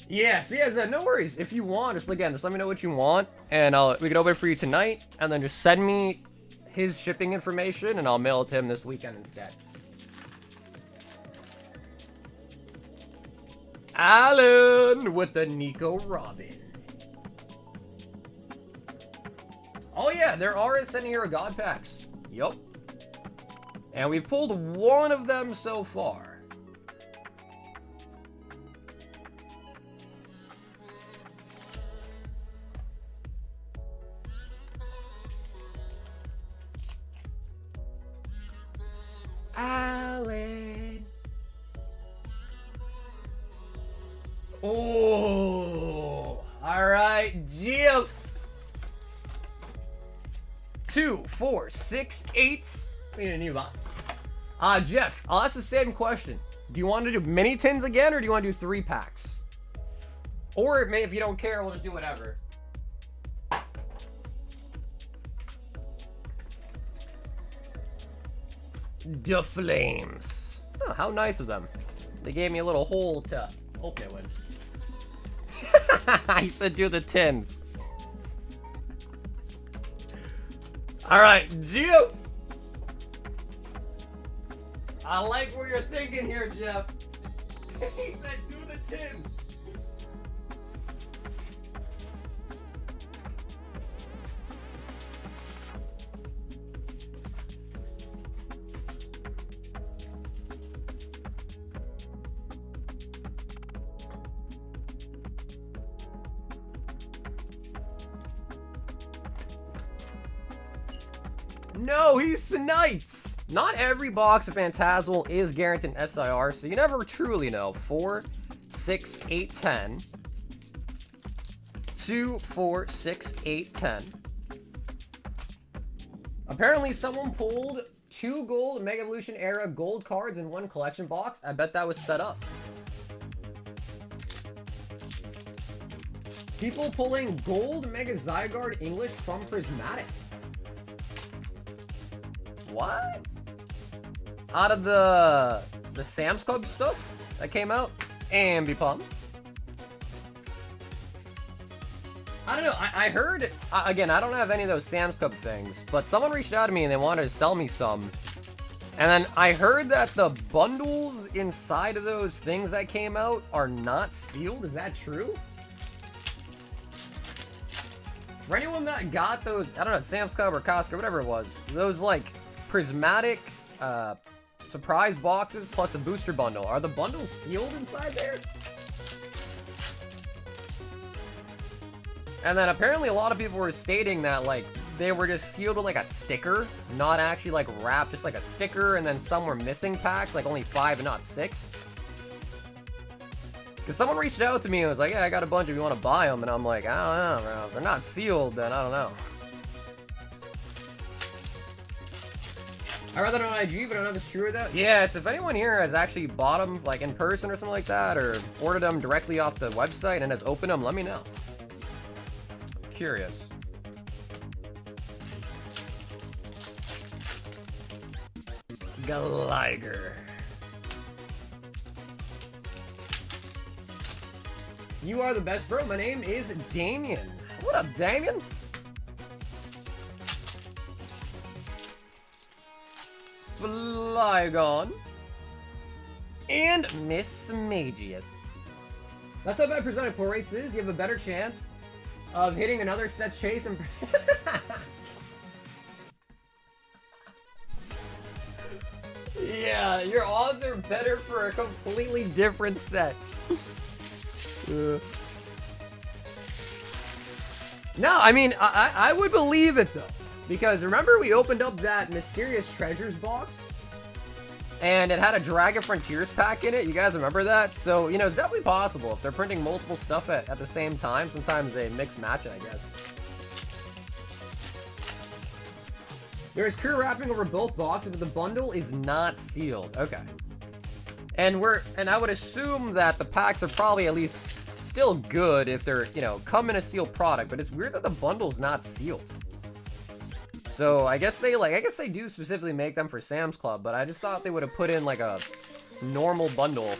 A: Yeah, so yeah, no worries. If you want, just let me know what you want, and we can open it for you tonight, and then just send me his shipping information, and I'll mail it to him this weekend instead. Alan with the Nico Robin. Oh yeah, there are sending here God packs. Yup. And we've pulled one of them so far. Alan. Oh, all right, Jeff. 2, 4, 6, 8. We need a new box. Jeff, I'll ask the same question. Do you want to do mini tins again, or do you want to do 3 packs? Or maybe if you don't care, we'll just do whatever. The Flames. Oh, how nice of them. They gave me a little hole to open it with. I said do the tins. Alright, Jeff. I like what you're thinking here, Jeff. He said do the tins. No, he's sniped! Not every box of Phantasmal is guaranteed an SIR, so you never truly know. 4, 6, 8, 10. 2, 4, 6, 8, 10. Apparently someone pulled 2 gold Mega Evolution era gold cards in 1 collection box. I bet that was set up. People pulling gold Mega Zygarde English from Prismatic. What? Out of the Sam's Club stuff that came out? Ambipom. I don't know. I heard, again, I don't have any of those Sam's Club things, but someone reached out to me and they wanted to sell me some. And then I heard that the bundles inside of those things that came out are not sealed. Is that true? For anyone that got those, I don't know, Sam's Club or Costco, whatever it was, those like prismatic surprise boxes plus a booster bundle. Are the bundles sealed inside there? And then apparently a lot of people were stating that like they were just sealed with like a sticker, not actually like wrapped, just like a sticker, and then some were missing packs, like only 5 and not 6. Because someone reached out to me and was like, yeah, I got a bunch if you want to buy them, and I'm like, I don't know, bro. If they're not sealed, then I don't know. I read that on IG, but I don't know if it's true or that. Yes, if anyone here has actually bought them like in person or something like that, or ordered them directly off the website and has opened them, let me know. Curious. Gliger. You are the best, bro. My name is Damien. What up, Damien? Flygon. And Miss Magius. That's how bad prismatic pull rates is. You have a better chance of hitting another set chase and... Yeah, your odds are better for a completely different set. No, I mean, I would believe it, though. Because remember we opened up that Mysterious Treasures box? And it had a Dragon Frontiers pack in it. You guys remember that? So, you know, it's definitely possible. If they're printing multiple stuff at the same time, sometimes they mix match it, I guess. There is clear wrapping over both boxes, but the bundle is not sealed. Okay. And I would assume that the packs are probably at least still good if they're, you know, come in a sealed product, but it's weird that the bundle's not sealed. So I guess they do specifically make them for Sam's Club, but I just thought they would have put in like a normal bundle.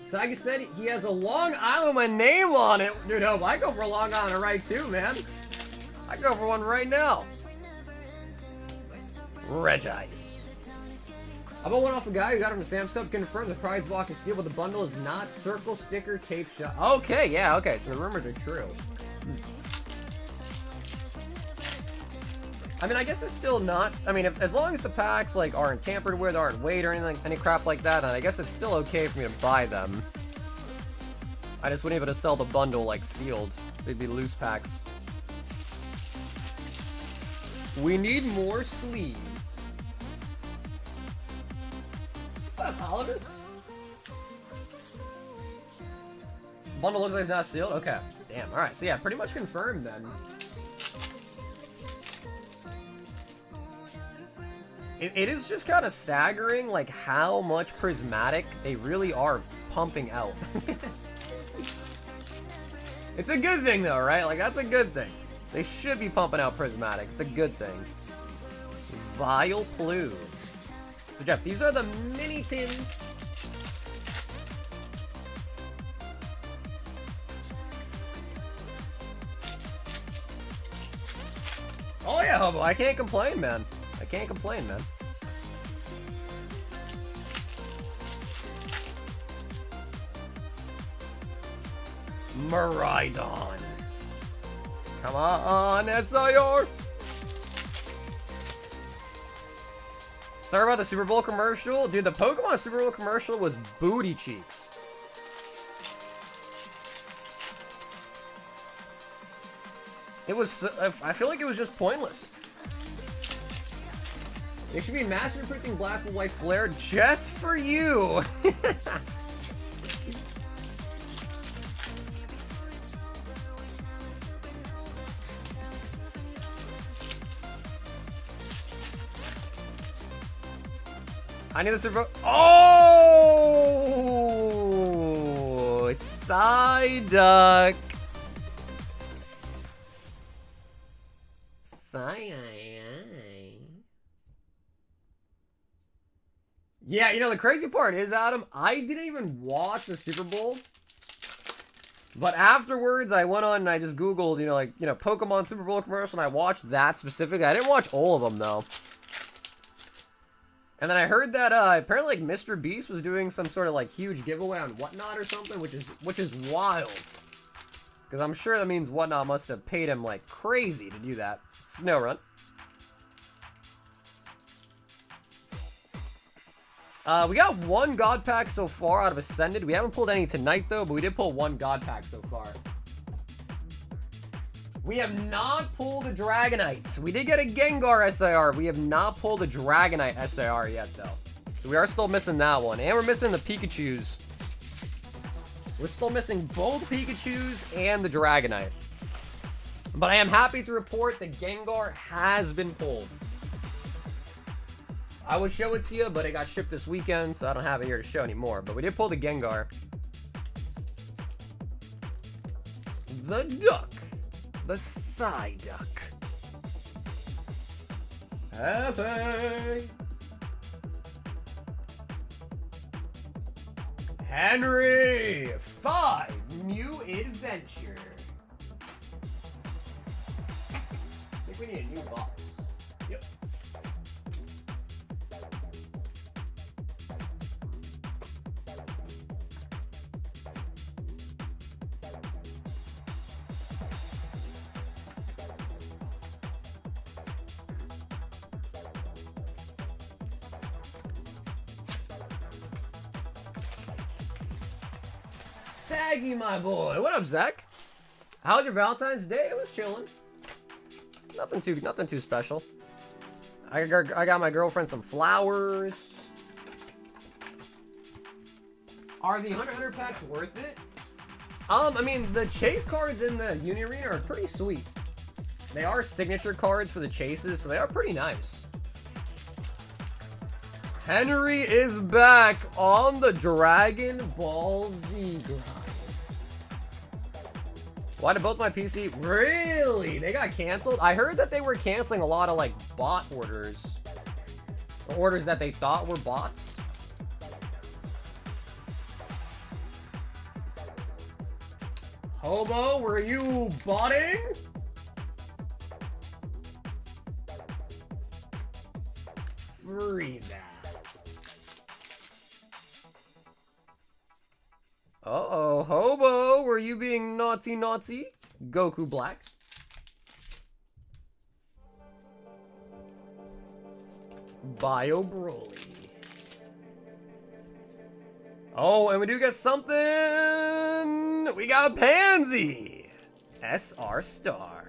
A: So like I said, he has a Long Island with my name on it. Dude, hope I go for a Long Island right too, man. I go for one right now. Regice. I bought one off a guy who got it from Sam's Club. Confirmed the prize box is sealed, but the bundle is not. Circle, sticker, tape shot. Okay, yeah, okay. So the rumors are true. I mean, I guess it's still not. I mean, as long as the packs like aren't tampered with, aren't weighed or anything, any crap like that, then I guess it's still okay for me to buy them. I just wouldn't be able to sell the bundle like sealed. They'd be loose packs. We need more sleeves. What up, Oliver? Bundle looks like it's not sealed? Okay. Damn, alright. So yeah, pretty much confirmed then. It is just kind of staggering, like, how much prismatic they really are pumping out. It's a good thing, though, right? Like, that's a good thing. They should be pumping out prismatic. It's a good thing. Vile Plume. So, Jeff, these are the mini tins. Oh, yeah, Hobo. I can't complain, man. I can't complain, man. Miraidon. Come on, SIR. Sorry about the Super Bowl commercial. Dude, the Pokemon Super Bowl commercial was booty cheeks. It was, I feel like it was just pointless. They should be mass recruiting Black and White Flare just for you. I need the Super. Oh, Psyduck. Yeah, you know, the crazy part is, Adam, I didn't even watch the Super Bowl. But afterwards, I went on and I just Googled, Pokemon Super Bowl commercial, and I watched that specifically. I didn't watch all of them, though. And then I heard that, apparently, like, Mr. Beast was doing some sort of, like, huge giveaway on Whatnot or something, which is wild. Because I'm sure that means Whatnot must have paid him, like, crazy to do that. Snowrun. We got one God Pack so far out of Ascended. We haven't pulled any tonight, though, but we did pull one God Pack so far. We have not pulled a Dragonite. We did get a Gengar SIR. We have not pulled a Dragonite SIR yet, though. So we are still missing that one. And we're missing the Pikachus. We're still missing both Pikachus and the Dragonite. But I am happy to report that Gengar has been pulled. I would show it to you, but it got shipped this weekend, so I don't have it here to show anymore. But we did pull the Gengar. The Duck. The Psyduck. Hefe. Henry. 5. New Adventure. I think we need a new box. Yep. Saggy, my boy. What up, Zach? How was your Valentine's Day? It was chilling. Nothing too special. I got my girlfriend some flowers. Are the 100 packs worth it? I mean, the chase cards in the Uni Arena are pretty sweet. They are signature cards for the chases, so they are pretty nice. Henry is back on the Dragon Ball Z grind. Why did both my PC? Really? They got canceled? I heard that they were canceling a lot of, like, bot orders. Orders that they thought were bots. Hobo, were you botting? Freeze that. Uh-oh, Hobo, were you being naughty? Goku Black. Bio Broly. Oh, and we do get something! We got Pansy! SR Star.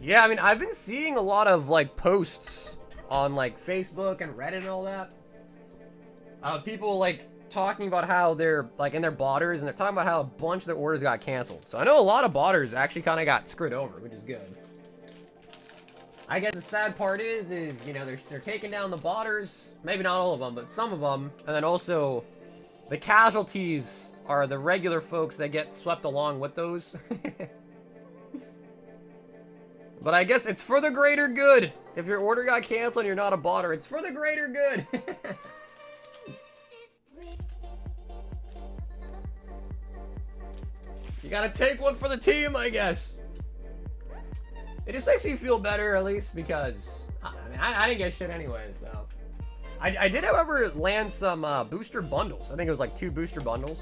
A: Yeah, I mean, I've been seeing a lot of, like, posts on, like, Facebook and Reddit and all that. People, like, talking about how they're like in their botters, and they're talking about how a bunch of their orders got canceled. So I know a lot of botters actually kind of got screwed over, which is good. I guess the sad part is you know, they're taking down the botters, maybe not all of them, but some of them, and then also the casualties are the regular folks that get swept along with those. But I guess it's for the greater good. If your order got canceled and you're not a botter, it's for the greater good. You gotta take one for the team, I guess. It just makes me feel better, at least, because I mean, I didn't get shit anyway, so. I did, however, land some booster bundles. I think it was like 2 booster bundles.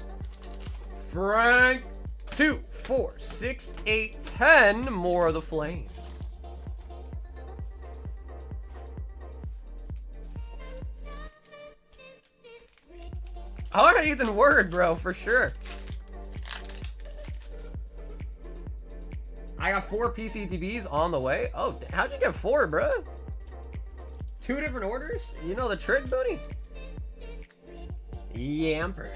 A: Frank, 2, 4, 6, 8, 10 more of the flame. I want Ethan Word, bro, for sure. I got 4 PCTBs on the way. Oh, how'd you get 4, bro? 2 different orders? You know the trick, buddy? Yamper.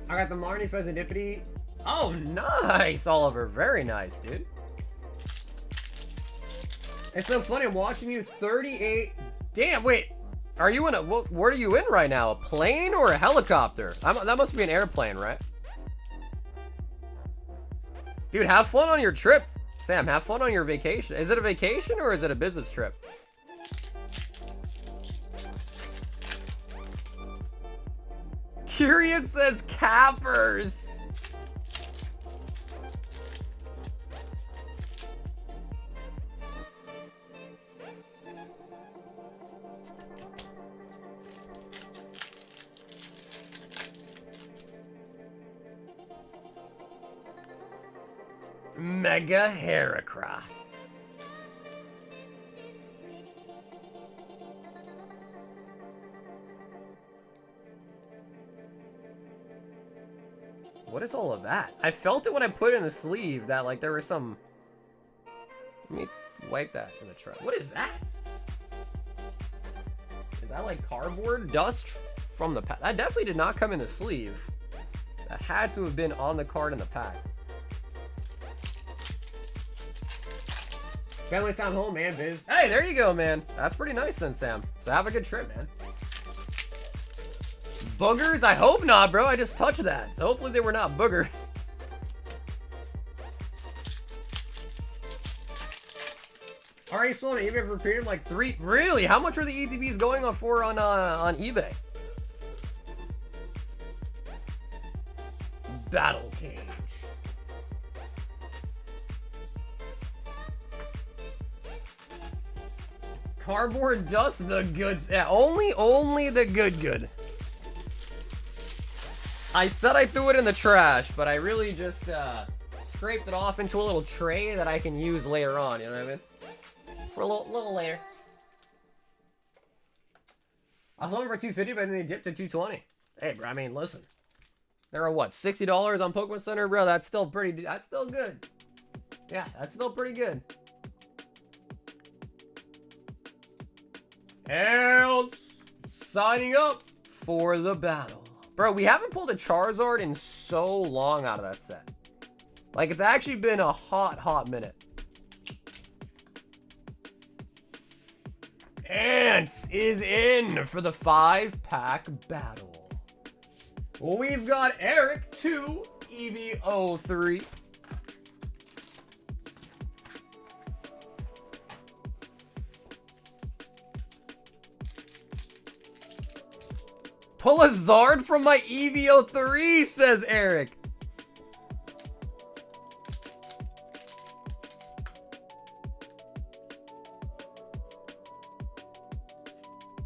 A: I got the Marnie Pheasantipity. Oh, nice, Oliver. Very nice, dude. It's so funny. I'm watching you 38. Damn, wait. Are you in a... Where are you in right now? A plane or a helicopter? That must be an airplane, right? Dude, have fun on your trip. Sam, have fun on your vacation. Is it a vacation or is it a business trip? Curious says cappers. Mega Heracross. What is all of that? I felt it when I put it in the sleeve that like there was some... Let me wipe that in the truck. What is that? Is that like cardboard dust from the pack? That definitely did not come in the sleeve. That had to have been on the card in the pack. Family time home, man, Biz. Hey, there you go, man. That's pretty nice then, Sam. So have a good trip, man. Boogers? I hope not, bro. I just touched that. So hopefully they were not boogers. Already sold on eBay for a period of like 3. Really? How much are the Etbs going on for on eBay? Battle Cage. Cardboard dust, the goods. Yeah, only the good. I said I threw it in the trash, but I really just scraped it off into a little tray that I can use later on, you know what I mean? For a little later. I was looking for 250, but then they dipped to 220. Hey, bro, I mean, listen. There are what, $60 on Pokemon Center, bro? That's still pretty. That's still good. Yeah, that's still pretty good. Else signing up for the battle. Bro, we haven't pulled a Charizard in so long out of that set. Like, it's actually been a hot minute. Ants is in for the 5-pack battle. We've got Eric 2, EVO 3. Pull a Zard from my EVO 3, says Eric.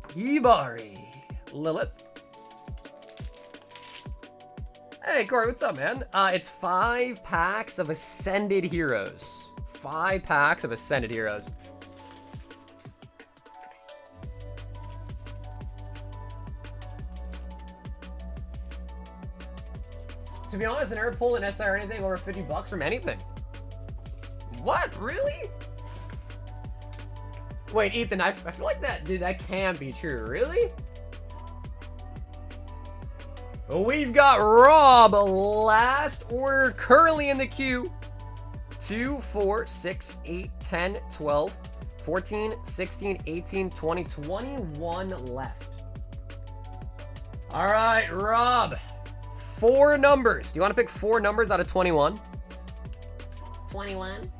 A: Hibari. Lilith. Hey, Corey, what's up, man? It's 5 packs of Ascended Heroes. 5 packs of Ascended Heroes. To be honest, I never pulled an SI or anything over 50 bucks from anything. What? Really? Wait, Ethan, I feel like that, dude, that can't be true. Really? We've got Rob, last order, currently in the queue. 2, 4, 6, 8, 10, 12, 14, 16, 18, 20, 21 left. All right, Rob. 4 numbers. Do you want to pick 4 numbers out of 21? 21.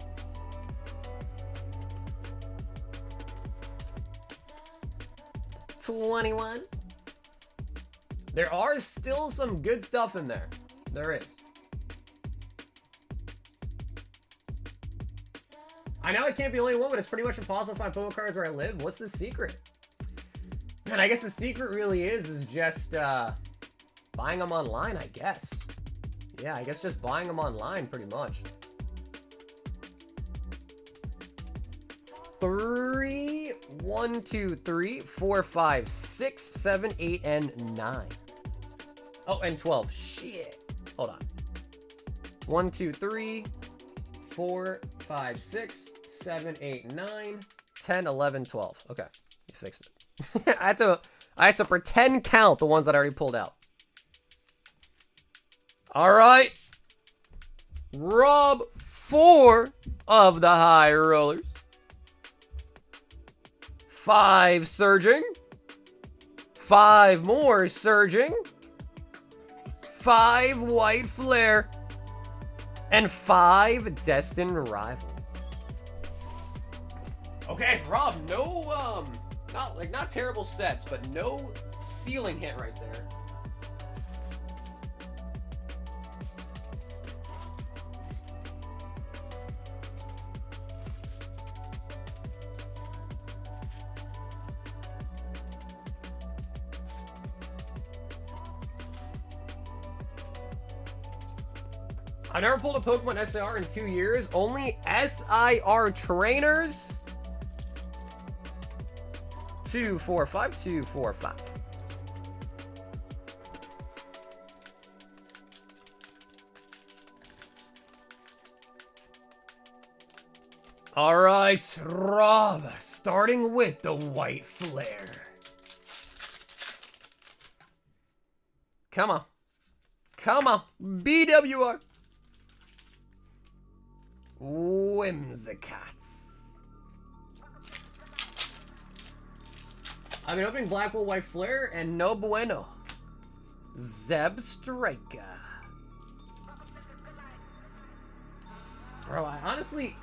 A: There are still some good stuff in there. There is. I know I can't be the only one, but it's pretty much impossible to find Pokemon cards where I live. What's the secret? And I guess the secret really is just buying them online, I guess. Yeah, I guess just buying them online, pretty much. 3, 1, 2, 3, 4, 5, 6, 7, 8, and 9. Oh, and 12. Shit. Hold on. 1, 2, 3, 4, 5, 6, 7, 8, 9, 10, 11, 12. Okay, you fixed it. I had to pretend count the ones that I already pulled out. All right. Rob, 4 of the high rollers. 5 surging. 5 more surging. 5 white flare. And 5 destined rival. Okay, Rob, no, not terrible sets, but no ceiling hit right there. I've never pulled a Pokemon SIR in 2 years. Only SIR trainers. 2, 4, 5, 2, 4, 5. All right, Rob, starting with the white flare. Come on. Come on. BWR. Whimsicats. I've been opening Black Hole White Flare and no bueno. Zeb Striker. Bro,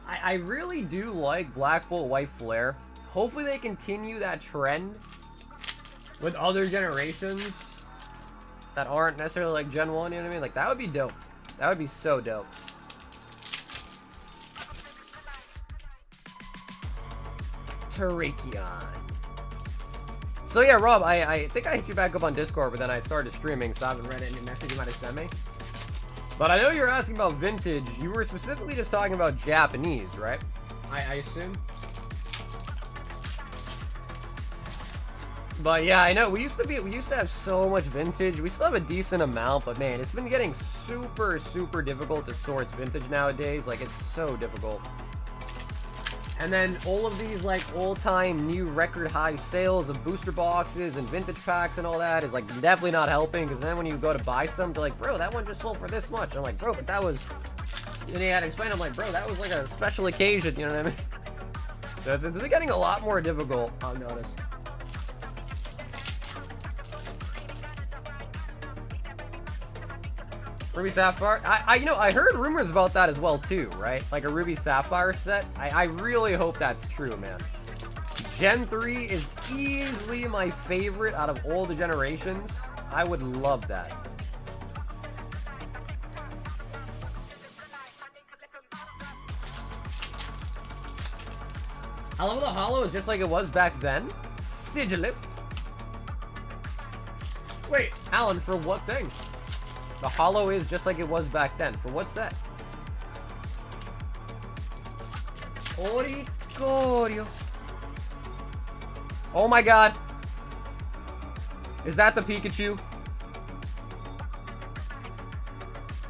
A: I really do like Black Bolt White Flare. Hopefully they continue that trend with other generations that aren't necessarily like Gen 1, you know what I mean? Like, that would be dope. That would be so dope. Terrakion. So yeah, Rob, I think I hit you back up on Discord, but then I started streaming, so I haven't read any message you might have sent me. But I know you're asking about vintage. You were specifically just talking about Japanese, right? I assume. But yeah, I know we used to have so much vintage. We still have a decent amount, but man, it's been getting super difficult to source vintage nowadays. Like, it's so difficult. And then all of these like all-time new record high sales of booster boxes and vintage packs and all that is like definitely not helping, because then when you go to buy some, they're like, bro, that one just sold for this much. And I'm like, bro, but that was, and they had to explain, I'm like, bro, that was like a special occasion, you know what I mean? So it's getting a lot more difficult, I've noticed. Ruby Sapphire. I heard rumors about that as well too, right? Like a Ruby Sapphire set. I really hope that's true, man. Gen 3 is easily my favorite out of all the generations. I would love that. I love the holo is just like it was back then. Sigilif. Wait, Alan, for what thing? The holo is just like it was back then. For what set? Oricorio. Oh my god. Is that the Pikachu?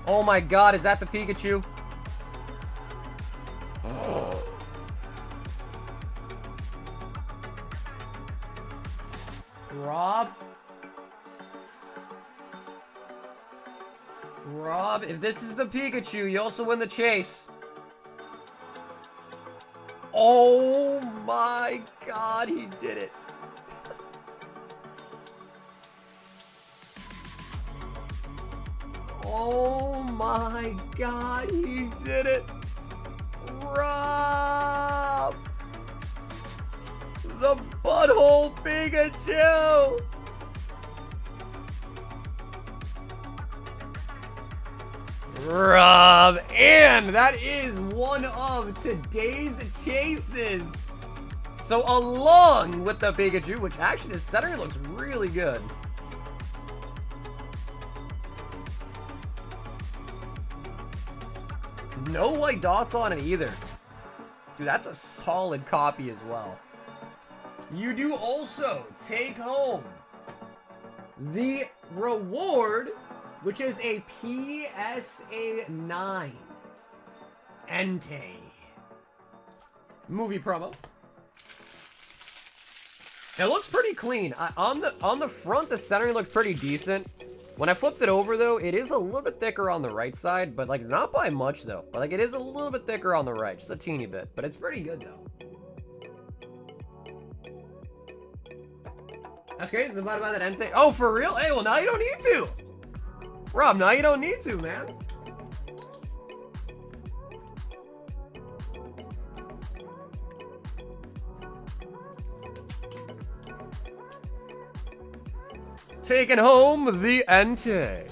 A: Oh my god, is that the Pikachu? Rob, if this is the Pikachu, you also win the chase. Oh my god, he did it. Oh my god, he did it. Rob! The butthole Pikachu! Rob, and that is one of today's chases. So along with the Pikachu, which actually the center looks really good. No white dots on it either. Dude, that's a solid copy as well. You do also take home the reward, which is a PSA 9 Entei movie promo. It looks pretty clean. On the front, the centering looked pretty decent. When I flipped it over, though, it is a little bit thicker on the right side, but like not by much though. But like it is a little bit thicker on the right, just a teeny bit. But it's pretty good though. That's crazy. It's about that Entei. Oh, for real? Hey, well now you don't need to. Rob, now you don't need to, man. Taking home the Entei.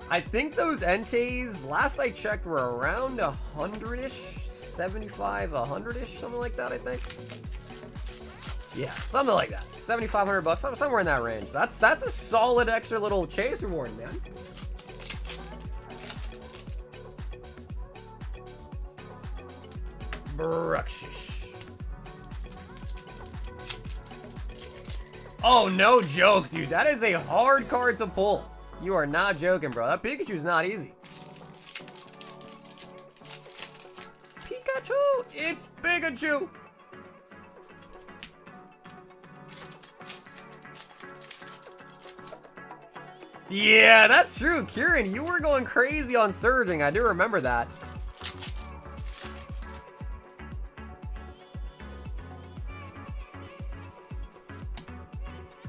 A: I think those Enteis, last I checked, were around 100-ish, 75, 100-ish, something like that, I think. Yeah, something like that. 7,500 bucks, somewhere in that range. That's a solid extra little chase reward, man. Bruxish. Oh, no joke, dude. That is a hard card to pull. You are not joking, bro. That Pikachu's not easy. Pikachu! It's Pikachu! Yeah, that's true. Kieran, you were going crazy on Surging. I do remember that.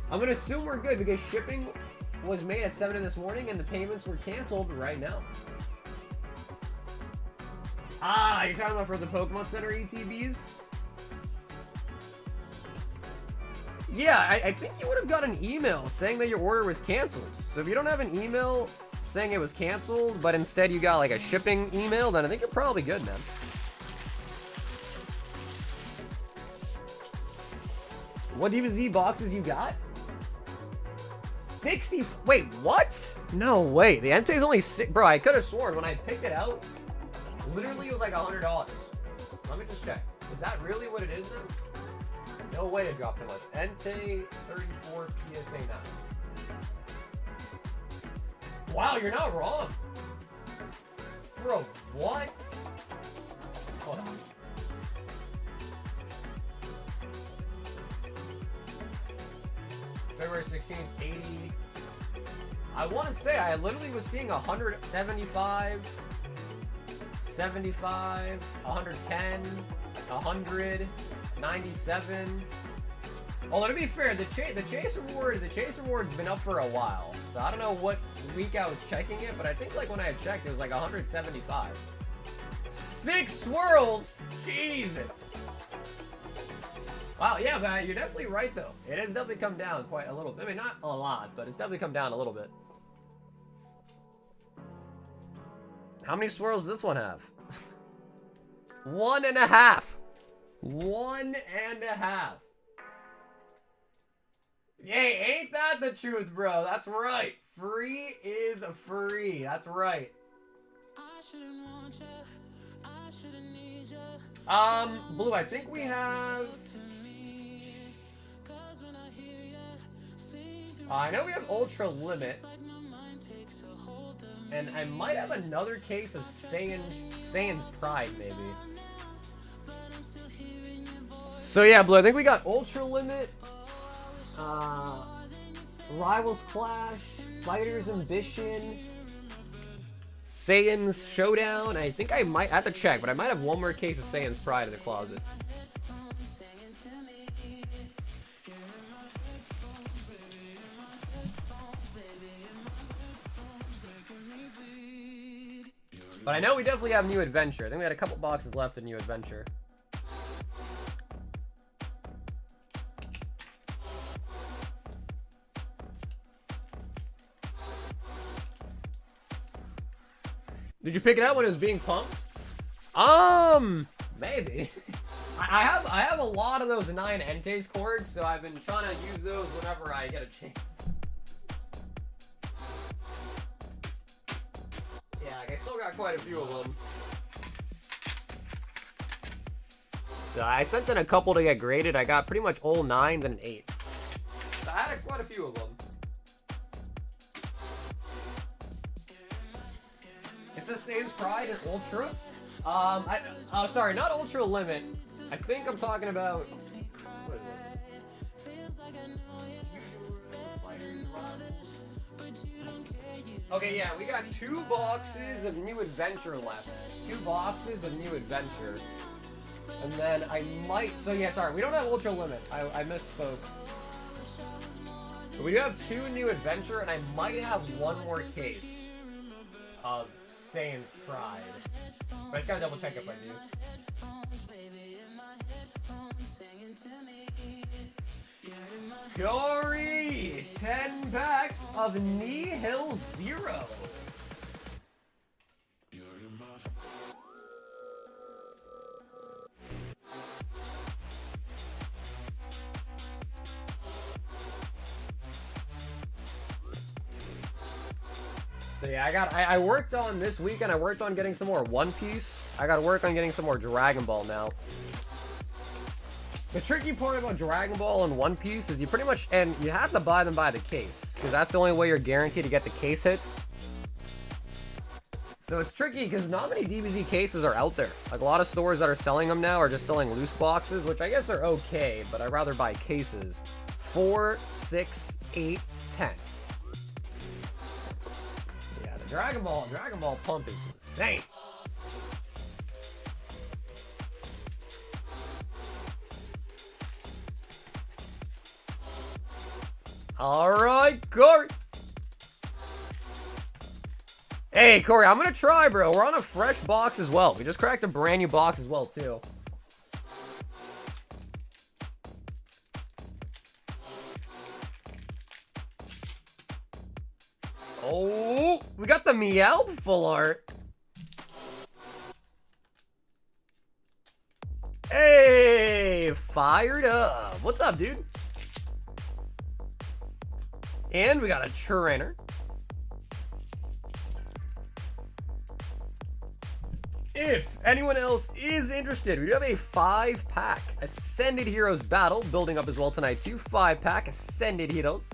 A: I'm going to assume we're good because shipping was made at 7 this morning and the payments were canceled right now. Ah, you're talking about for the Pokemon Center ETBs? Yeah, I think you would have got an email saying that your order was canceled. So if you don't have an email saying it was canceled, but instead you got like a shipping email, then I think you're probably good, man. What DBZ boxes you got? 60. Wait, what? No way. The Entei's only 6. Bro, I could have sworn when I picked it out, literally it was like $100. Let me just check. Is that really what it is then? No way to drop too much. Entei 34 PSA 9. Wow, you're not wrong. Bro, what? Hold on. February 16th, 80. I want to say I literally was seeing 175, 75, 110, 100, 97. Although to be fair, the chase reward's been up for a while. So I don't know what week I was checking it, but I think like when I had checked, it was like 175. 6 swirls, Jesus. Wow, yeah, but you're definitely right, though. It has definitely come down quite a little bit. I mean, not a lot, but it's definitely come down a little bit. How many swirls does this one have? 1.5. 1.5. Yay, ain't that the truth, bro? That's right. Free is free. That's right. Blue, I think we have... I know we have Ultra Limit. And I might have another case of Saiyan's Pride, maybe. So yeah, Blue, I think we got Ultra Limit. Rivals Clash, Fighter's Ambition, Saiyan's Showdown. I think I might have to check, but I might have one more case of Saiyan's Pride in the closet. But I know we definitely have New Adventure. I think we had a couple boxes left in New Adventure. Did you pick it out when it was being pumped? Maybe. I have a lot of those 9 Entei cords, so I've been trying to use those whenever I get a chance. Yeah, I still got quite a few of them. So I sent in a couple to get graded. I got pretty much all 9s and an 8. So I had quite a few of them. It says Saves Pride and Ultra. Sorry, not Ultra Limit. I think I'm talking about. What is this? Okay, yeah, we got 2 boxes of New Adventure left. 2 boxes of New Adventure. And then I might. So, yeah, sorry, we don't have Ultra Limit. I misspoke. But we do have 2 New Adventure, and I might have one more case of Saiyan's Pride. But I just gotta double check if I do. Corey! 10 packs of Nihil Zero. So yeah, I worked on this weekend. I worked on getting some more One Piece. I got to work on getting some more Dragon Ball now. The tricky part about Dragon Ball and One Piece is you pretty much, and you have to buy them by the case, because that's the only way you're guaranteed to get the case hits. So it's tricky because not many DBZ cases are out there. Like a lot of stores that are selling them now are just selling loose boxes, which I guess are okay, but I'd rather buy cases. 4, 6, 8, 10. Yeah, the Dragon Ball pump is insane. All right, Corey. Hey, Corey, I'm going to try, bro. We're on a fresh box as well. We just cracked a brand new box as well, too. Oh, we got the Meowth full art. Hey, fired up. What's up, dude? And we got a trainer. If anyone else is interested, we do have a 5-pack Ascended Heroes battle building up as well tonight too. 5-pack Ascended Heroes.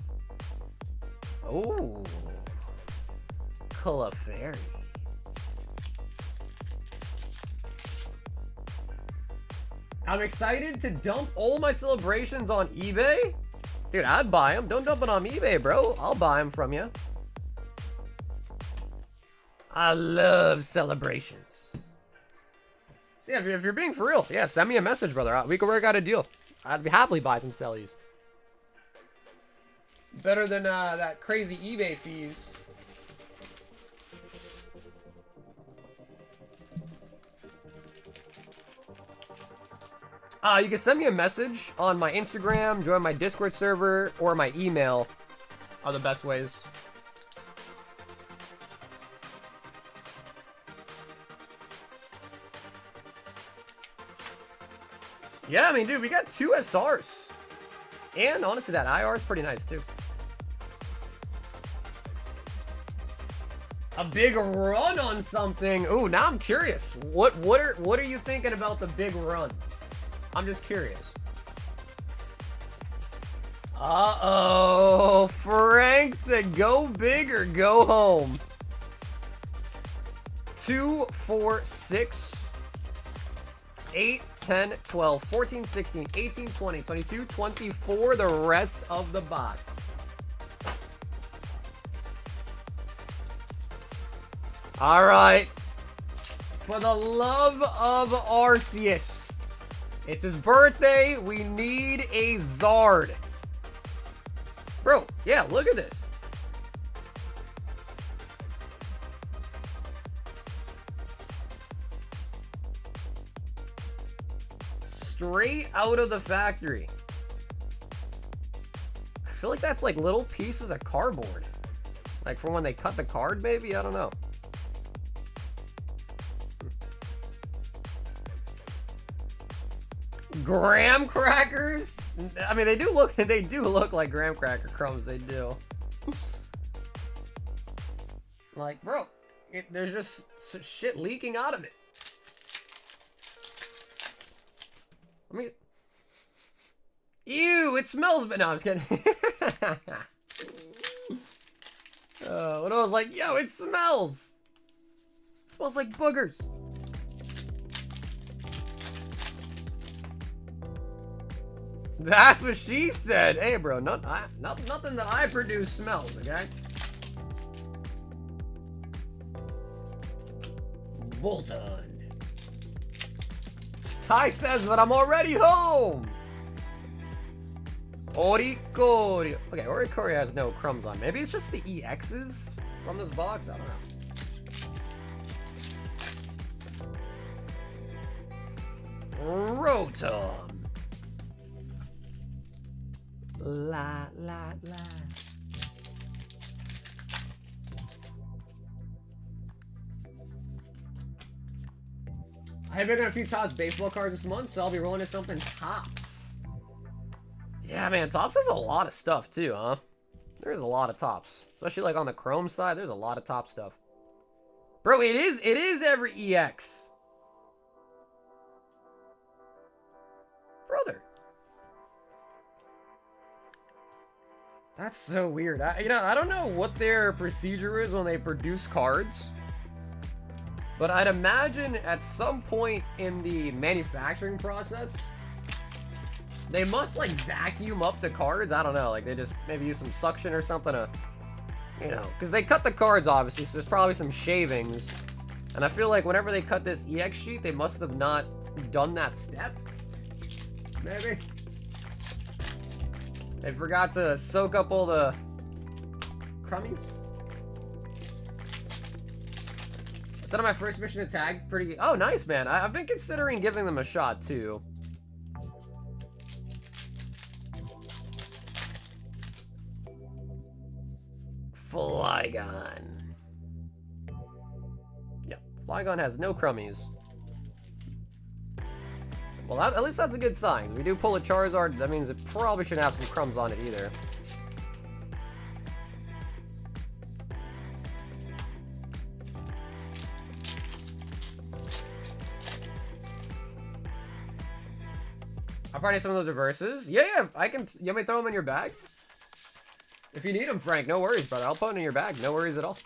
A: Oh, Clefairy. I'm excited to dump all my celebrations on eBay. Dude, I'd buy them. Don't dump it on eBay, bro. I'll buy them from you. I love celebrations. So yeah, if you're being for real, yeah, send me a message, brother. We can work out a deal. I'd happily buy some cellies. Better than that crazy eBay fees. You can send me a message on my Instagram, join my Discord server, or my email are the best ways. Yeah, I mean, dude, we got 2 SRs. And honestly, that IR is pretty nice, too. A big run on something. Ooh, now I'm curious. What are you thinking about the big run? I'm just curious. Uh-oh. Frank said go big or go home. 2, 4, 6, 8, 10, 12, 14, 16, 18, 20, 22, 24, the rest of the box. All right. For the love of Arceus. It's his birthday. We need a Zard. Bro, yeah, look at this. Straight out of the factory. I feel like that's like little pieces of cardboard. Like from when they cut the card, maybe? I don't know. Graham crackers? I mean, they do look like graham cracker crumbs. They do. Like, bro, there's just shit leaking out of it. Let me. Ew! It smells, but no, I'm just kidding. When I was like, yo, it smells. It smells like boogers. That's what she said. Hey, bro, nothing that I produce smells, okay? Volton. Ty says that I'm already home. Oricori. Okay, Oricori has no crumbs on. Maybe it's just the EXs from this box. I don't know. Rotom. La. I have been on a few Topps baseball cards this month, so I'll be rolling to something Topps. Yeah, man, Topps has a lot of stuff too, huh? There's a lot of Topps, especially like on the Chrome side. There's a lot of Topps stuff, bro. It is every EX, brother. That's so weird. I don't know what their procedure is when they produce cards, but I'd imagine at some point in the manufacturing process, they must like vacuum up the cards. I don't know, like they just maybe use some suction or something to, you know, because they cut the cards obviously, so there's probably some shavings. And I feel like whenever they cut this EX sheet, they must have not done that step. Maybe. They forgot to soak up all the crummies. Instead of my first mission to tag, pretty... Oh, nice, man. I've been considering giving them a shot, too. Flygon. Yep, Flygon has no crummies. Well, at least that's a good sign. If we do pull a Charizard, that means it probably shouldn't have some crumbs on it either. I'll probably need some of those reverses. Yeah, I can. You want me to throw them in your bag? If you need them, Frank, no worries, brother. I'll put them in your bag. No worries at all.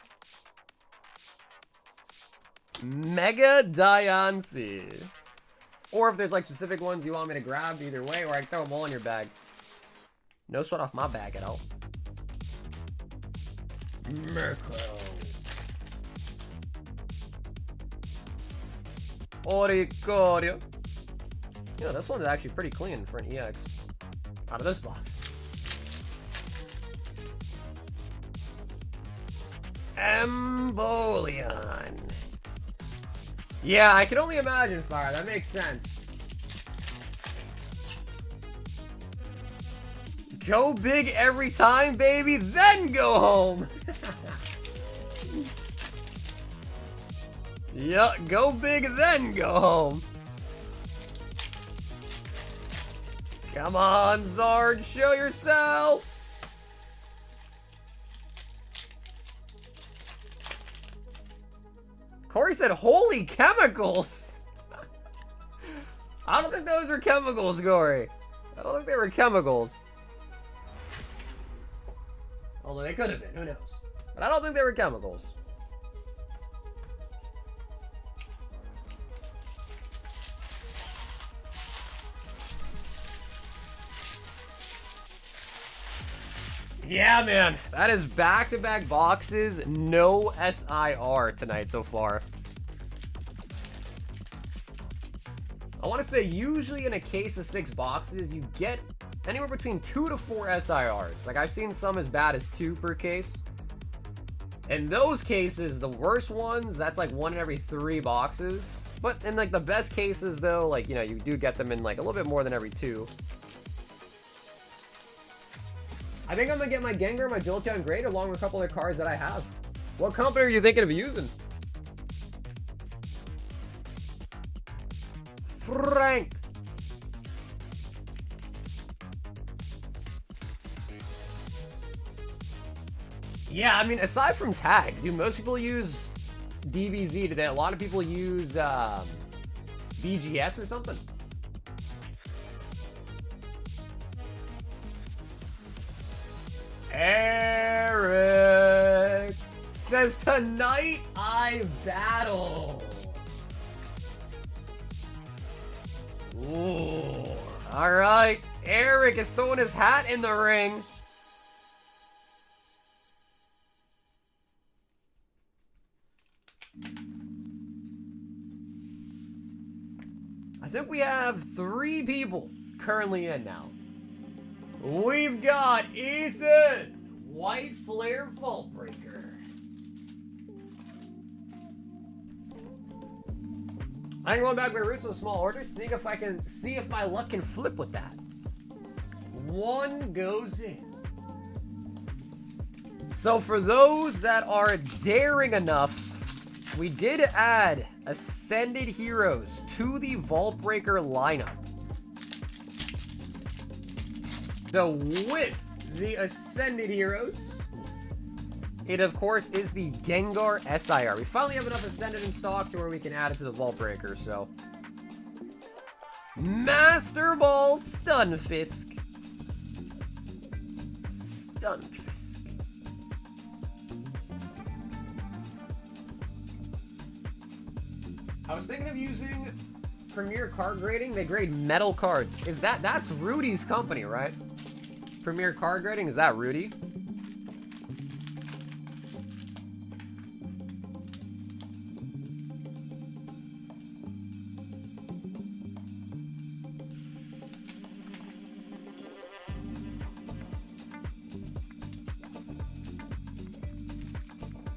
A: Mega Diancie. Or if there's like specific ones you want me to grab, either way, or I can throw them all in your bag. No sweat off my bag at all. Murkrow. Oricorio. You know, this one's actually pretty clean for an EX. Out of this box. Empoleon. Yeah, I can only imagine, Fire. That makes sense. Go big every time, baby, then go home. Yeah, go big, then go home. Come on, Zard, show yourself. Corey said, holy chemicals. I don't think those were chemicals, Corey. I don't think they were chemicals. Although they could have been, who knows. But I don't think they were chemicals. Yeah, man. That is back-to-back boxes. No SIR tonight so far. I want to say usually in a case of 6 boxes, you get anywhere between 2 to 4 SIRs. Like, I've seen some as bad as 2 per case. In those cases, the worst ones, that's like 1 in every 3 boxes. But in like the best cases though, like, you know, you do get them in like a little bit more than every 2. I think I'm gonna get my Gengar, my Jolteon Great, along with a couple of cards that I have. What company are you thinking of using? Frank. Yeah, I mean, aside from tag, do most people use DBZ today? A lot of people use BGS or something. Eric says, tonight I battle. Ooh. All right. Eric is throwing his hat in the ring. I think we have 3 people currently in now. We've got Ethan, White Flare Vault Breaker. I'm going back to my roots in a small order, seeing if I can see if my luck can flip with that. 1 goes in. So for those that are daring enough, we did add Ascended Heroes to the Vault Breaker lineup. So with the Ascended Heroes, it of course is the Gengar SIR. We finally have enough Ascended in stock to where we can add it to the Vault Breaker, so. Master Ball Stunfisk. Stunfisk. I was thinking of using Premier Card Grading. They grade metal cards. That's Rudy's company, right? Premier Card Grading, is that Rudy?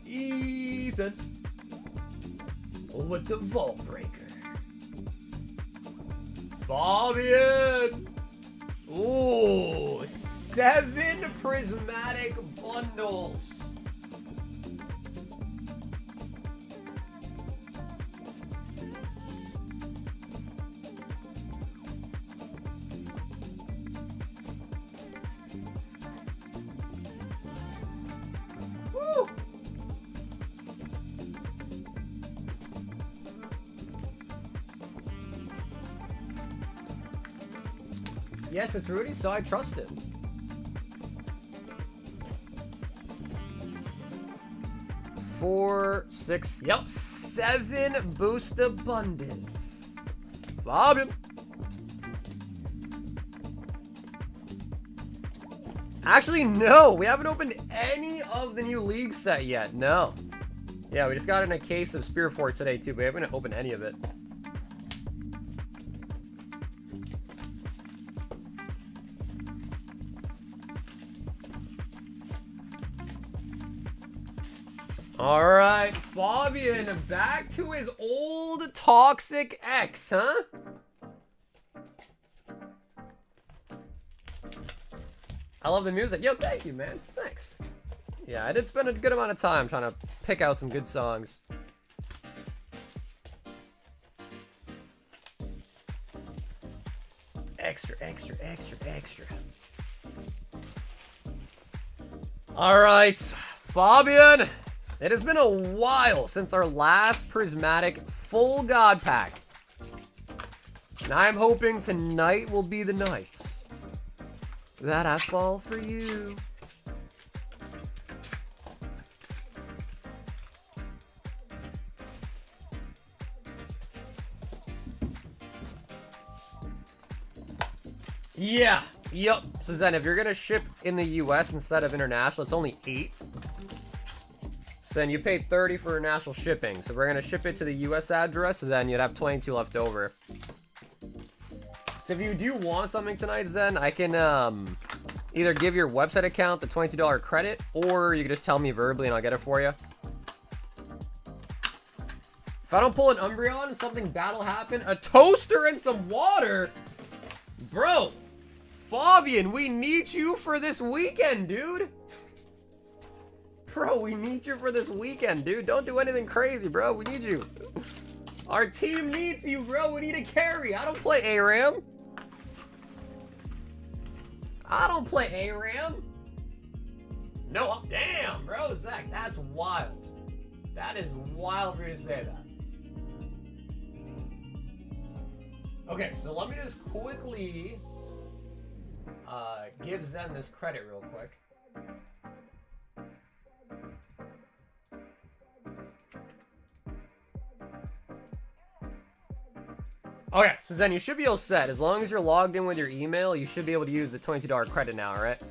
A: Ethan. With the Vault Breaker. Fabian. Ooh, 7 prismatic bundles. Woo. Yes, it's Rudy, so I trust it. 4, 6, yep, 7 boost abundance. Fabian. Actually, no, we haven't opened any of the new league set yet, no. Yeah, we just got in a case of Spiritforged today too, but we haven't opened any of it. All right, Fabian, back to his old toxic ex, huh? I love the music. Yo, thank you, man. Thanks. Yeah, I did spend a good amount of time trying to pick out some good songs. Extra, extra, extra, extra. All right, Fabian. It has been a while since our last prismatic full god pack. And I'm hoping tonight will be the night that I fall for you. Yeah, yep. So then if you're gonna ship in the US instead of international, it's only 8. So then you pay 30 for international shipping. So we're gonna ship it to the US address, so then you'd have 22 left over. So if you do want something tonight, Zen, I can either give your website account the $22 credit, or you can just tell me verbally and I'll get it for you. If I don't pull an Umbreon, something bad will happen. A toaster and some water? Bro, Fabian, we need you for this weekend, dude. Bro, we need you for this weekend, dude. Don't do anything crazy, bro. We need you. Our team needs you, bro. We need a carry. I don't play ARAM. I don't play ARAM. No, damn, bro. Zach, that's wild. That is wild for you to say that. Okay, so let me just quickly give Zen this credit real quick. Okay, so Zen, you should be all set. As long as you're logged in with your email, you should be able to use the $22 credit now, alright?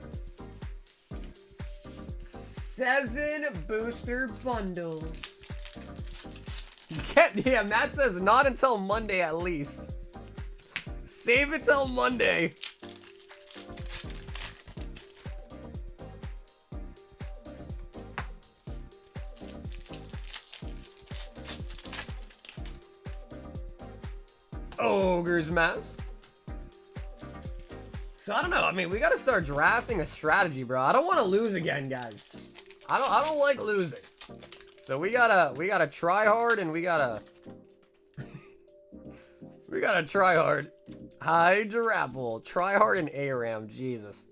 A: 7 booster bundles. Yeah, Matt says not until Monday at least. Save it till Monday. Ogre's Mask. So I don't know. I mean, we gotta start drafting a strategy, bro. I don't want to lose again, guys. I don't like losing. So we gotta try hard, and we gotta try hard. Hydrapple. Try hard in ARAM. Jesus.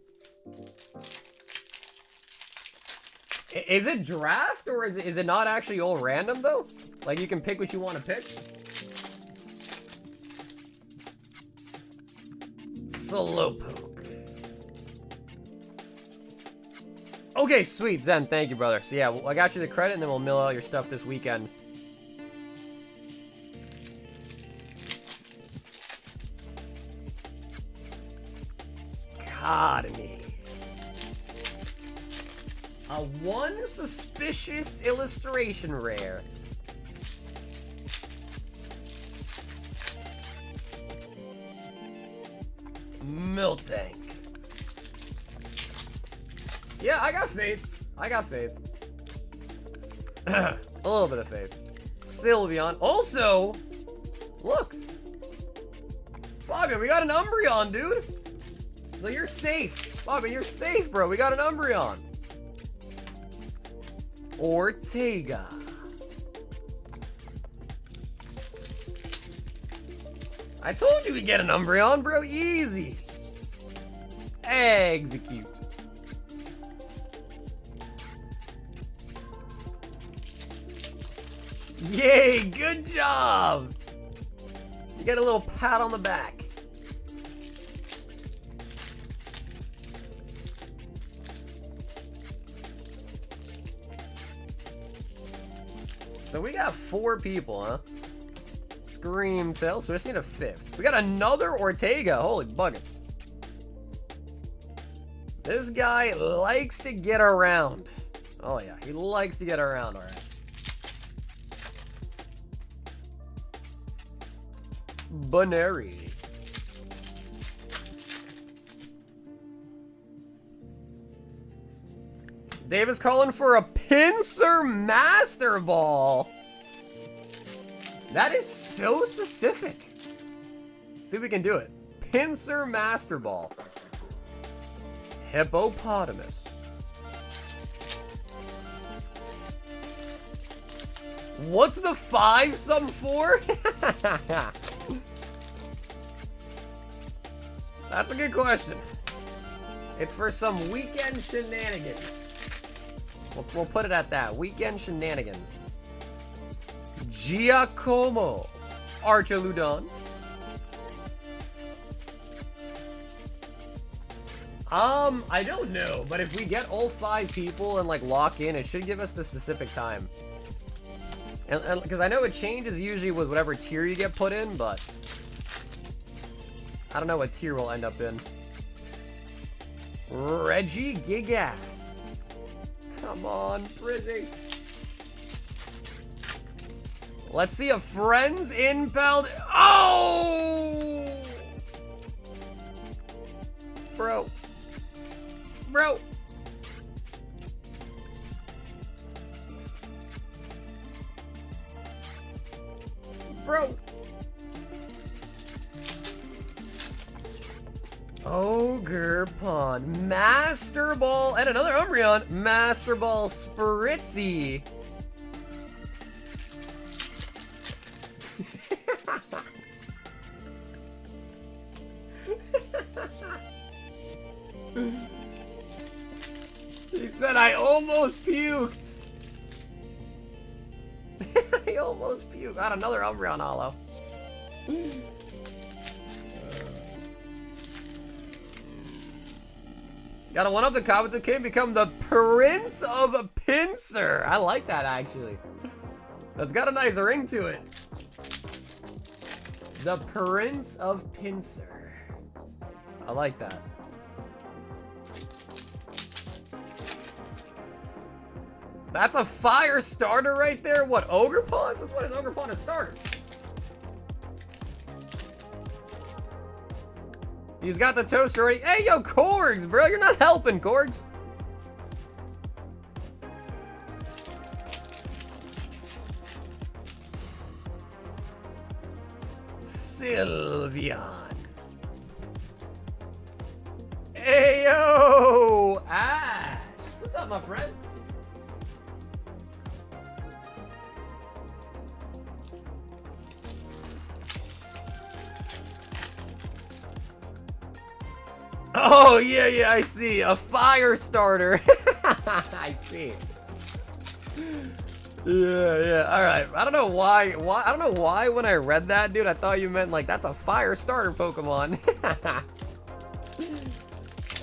A: Is it draft, or is it not actually all random though? Like you can pick what you want to pick. Slowpoke. Okay, sweet. Zen, thank you, brother. So yeah, I got you the credit, and then we'll mill out your stuff this weekend. God, me. A 1 suspicious illustration rare. Miltank. Yeah, I got faith. I got faith. A little bit of faith. Sylveon. Also, look. Fabian, we got an Umbreon, dude. So you're safe. Fabian, you're safe, bro. We got an Umbreon. Ortega. I told you we'd get an Umbreon, bro. Easy. Execute. Yay, good job. You get a little pat on the back. So we got 4 people, huh? Scream Tail, so we just need a 5th. We got another Ortega. Holy buckets. This guy likes to get around. Oh yeah, he likes to get around, alright. Bunary. Dave is calling for a Pinsir Master Ball. That is so specific. See if we can do it. Pinsir Master Ball. Hippopotamus. What's the 5 sum for? That's a good question. It's for some weekend shenanigans. We'll put it at that. Weekend shenanigans. Giacomo. Archaludon. I don't know, but if we get all 5 people and like lock in, it should give us the specific time. And because I know it changes usually with whatever tier you get put in, but I don't know what tier we'll end up in. Reggie Gigas. Come on, Brizzy. Let's see a Friends Impelled. Oh! Bro. Bro. Bro. Ogre Pond. Master Ball. And another Umbreon. Master Ball Spritzy. He said, I almost puked. I almost puked. Got another Umbreon holo. Gotta one up the comments of Kim, become the Prince of Pincer. I like that, actually. That's got a nice ring to it. The Prince of Pincer. I like that. That's a fire starter right there. What, Ogre Pawns? What is Ogre Pawn a starter? He's got the toaster already. Hey, yo, Korgs, bro. You're not helping, Korgs. Sylveon. Hey, yo, Ash. What's up, my friend? Oh, yeah, I see. A fire starter. I see. Yeah. All right. I don't know why. I don't know why when I read that, dude, I thought you meant like that's a fire starter Pokemon.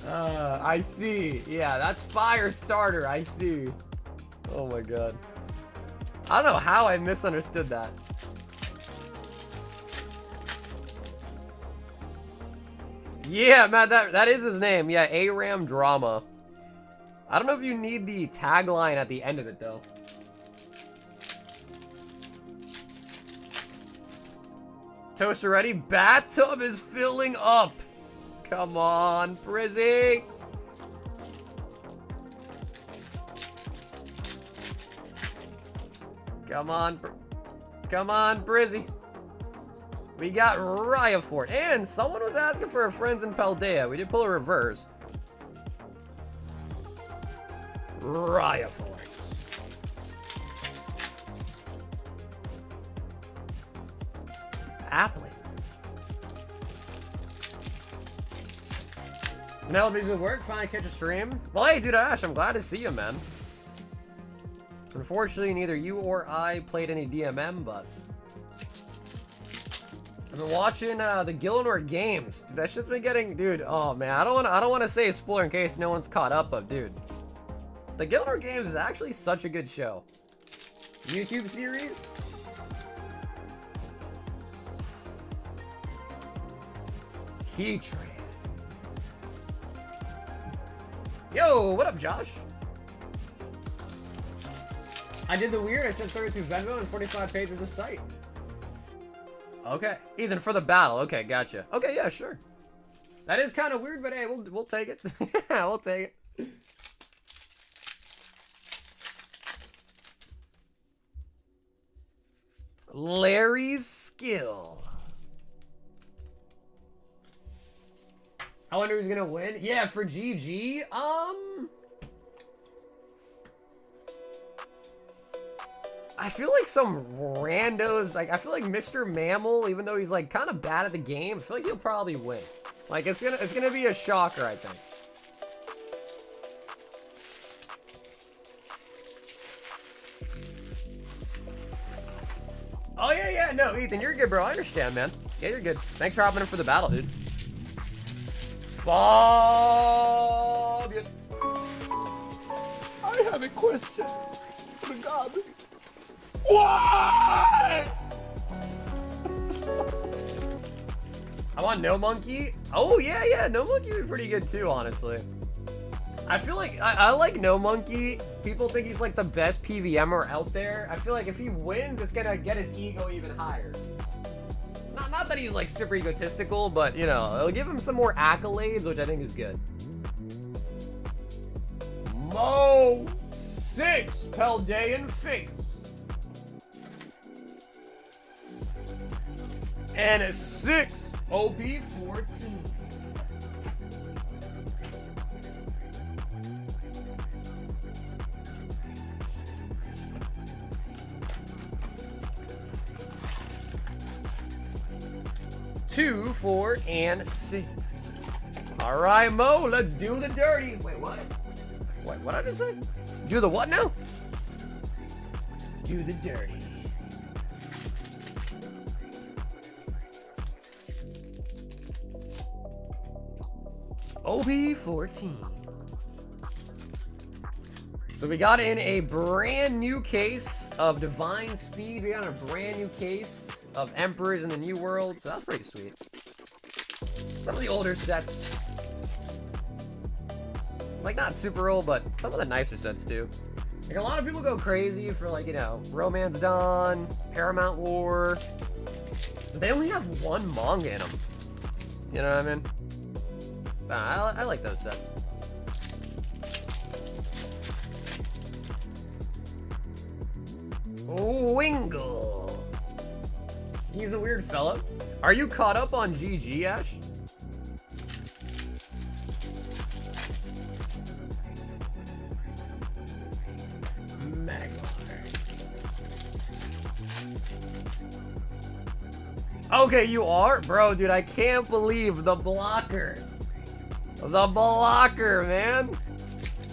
A: I see. Yeah, that's fire starter. I see. Oh my god. I don't know how I misunderstood that. Yeah, man, that is his name. Yeah, ARAM Drama. I don't know if you need the tagline at the end of it, though. Toaster ready? Bathtub is filling up. Come on, Brizzy. Come on, Brizzy. We got Ryafort, and someone was asking for a Friends in Paldea. We did pull a reverse. Ryafort. Appling. Now these will work. Finally catch a stream. Well, hey, dude, Ash, I'm glad to see you, man. Unfortunately, neither you or I played any DMM, but I've been watching the Gillinor games. Dude, that shit's been getting, dude. Oh man, I don't want to say a spoiler in case no one's caught up, but dude, the Gillinor games is actually such a good show. YouTube series. Heatran. Yo, what up, Josh? I did the weird. I sent 32 Venmo and 45 paid to the site. Okay, Ethan, for the battle. Okay, gotcha. Okay, yeah, sure. That is kind of weird, but hey, we'll take it. We'll take it. Larry's skill. I wonder who's gonna win. Yeah, for GG. I feel like some randos, like I feel like Mr. Mammal, even though he's like kind of bad at the game, I feel like he'll probably win. Like it's gonna be a shocker, I think. Oh yeah, no, Ethan, you're good, bro. I understand, man. Yeah, you're good. Thanks for hopping in for the battle, dude. Fabian.
D: I have a question. For God. Why?
A: I want No Monkey. Oh yeah, No Monkey would be pretty good too, honestly. I feel like I like No Monkey. People think he's like the best PVMer out there. I feel like if he wins, it's gonna get his ego even higher. Not that he's like super egotistical, but you know, it'll give him some more accolades, which I think is good. Mo 6 Paldean Fates. And a 6 OB14. Two, 4, and 6. All right, Mo, let's do the dirty. Wait, what? What did I just say? Do the what now? Do the dirty. OB14. So we got in a brand new case of Divine Speed. We got a brand new case of Emperors in the New World. So that's pretty sweet. Some of the older sets. Like, not super old, but some of the nicer sets too. Like, a lot of people go crazy for, like, you know, Romance Dawn, Paramount War. But they only have one manga in them. You know what I mean? I like those sets. Wingle. He's a weird fella. Are you caught up on GG, Ash? Okay, you are? Bro, dude, I can't believe the blocker. The blocker, man.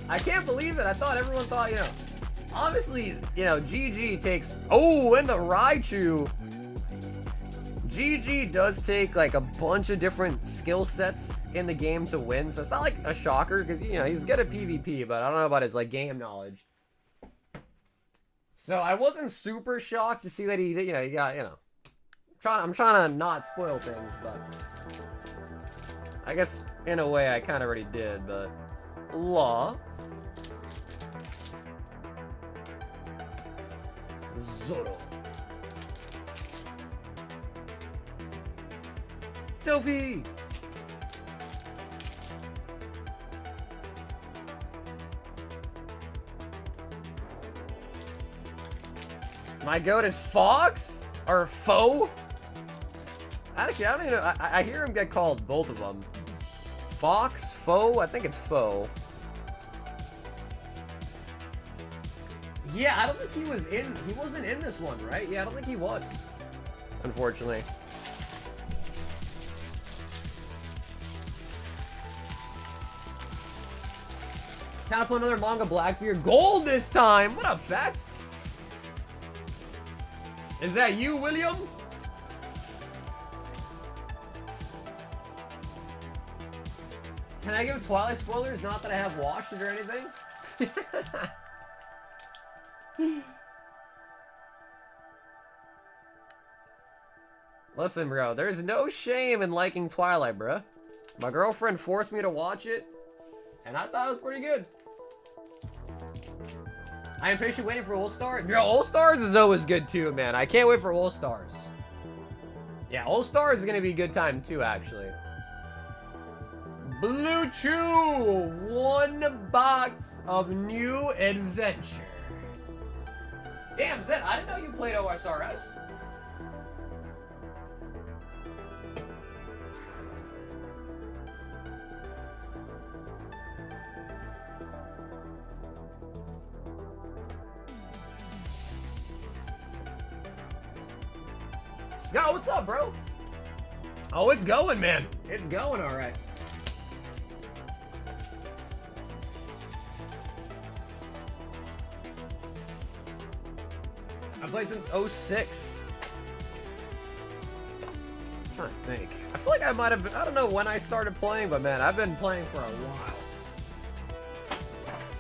A: I can't believe it. I thought everyone thought, you know, obviously, you know, GG takes... Oh, and the Raichu. GG does take, like, a bunch of different skill sets in the game to win. So it's not, like, a shocker, because, you know, he's good at PvP, but I don't know about his, like, game knowledge. So I wasn't super shocked to see that he, you know, he got, you know... I'm trying to not spoil things, but... I guess, in a way, I kind of already did, but... Law. Zoro. Tofi! My goat is Fox? Or Foe? Actually, I don't even know. I hear him get called both of them. Fox? Foe? I think it's Foe. Yeah, I don't think he was in... He wasn't in this one, right? Yeah, I don't think he was. Unfortunately. Time to play another manga Blackbeard. Gold this time! What up, Fats? Is that you, William? Can I give Twilight spoilers? Not that I have watched it or anything. Listen, bro, there's no shame in liking Twilight, bro. My girlfriend forced me to watch it, and I thought it was pretty good. I am patiently waiting for All-Stars. Bro, All-Stars is always good too, man. I can't wait for All-Stars. Yeah, All-Stars is gonna be a good time too, actually. Blue Chew! 1 box of new adventure. Damn, Zed, I didn't know you played OSRS. Scott, what's up, bro? Oh, it's going, man. It's going, all right. I played since 06. I'm trying to think. I feel like I might have been, I don't know when I started playing, but man, I've been playing for a while.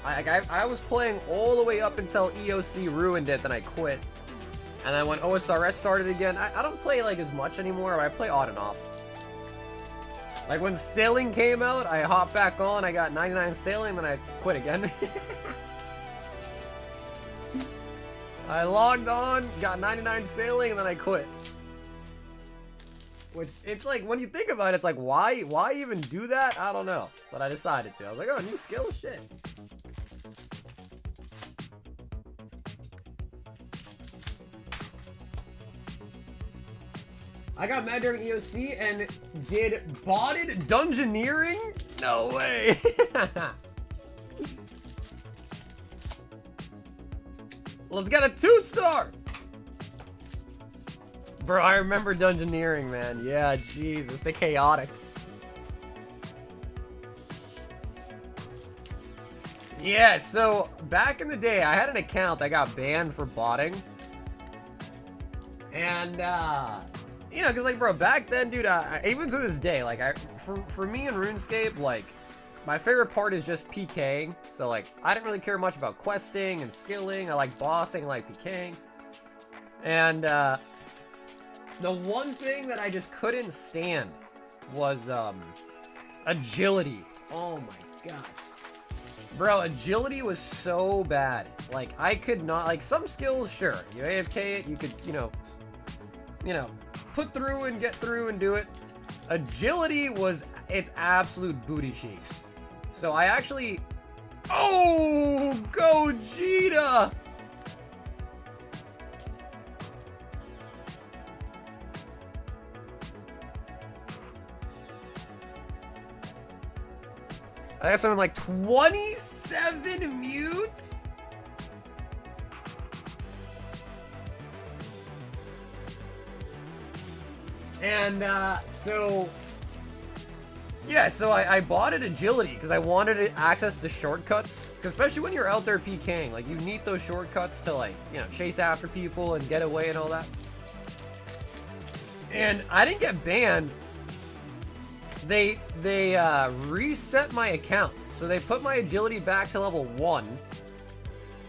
A: I was playing all the way up until EOC ruined it, then I quit. And then when OSRS started again, I don't play like as much anymore. I play on and off. Like when sailing came out, I hopped back on, I got 99 sailing, then I quit again. I logged on, got 99 sailing, and then I quit. Which, it's like, when you think about it, it's like, why even do that? I don't know. But I decided to. I was like, oh, new skill? Shit. I got mad during EOC and did botted dungeoneering? No way. Let's get a 2-star. Bro, I remember dungeoneering, man. Yeah, Jesus, the chaotic. Yeah, so back in the day, I had an account that got banned for botting. And, you know, because, like, bro, back then, dude, even to this day, like, for me in RuneScape, like, my favorite part is just PKing. So, like, I didn't really care much about questing and skilling. I like bossing, I like PKing. And, the one thing that I just couldn't stand was, agility. Oh my god. Bro, agility was so bad. Like, I could not, like, some skills, sure. You AFK it, you could, you know, put through and get through and do it. Agility was its absolute booty cheeks. So I actually... Oh! Gogeta! I got something like 27 mutes? And, so... Yeah, so I bought it agility because I wanted to access the shortcuts. Because especially when you're out there PKing, like, you need those shortcuts to, like, you know, chase after people and get away and all that. And I didn't get banned. They reset my account. So they put my agility back to level 1.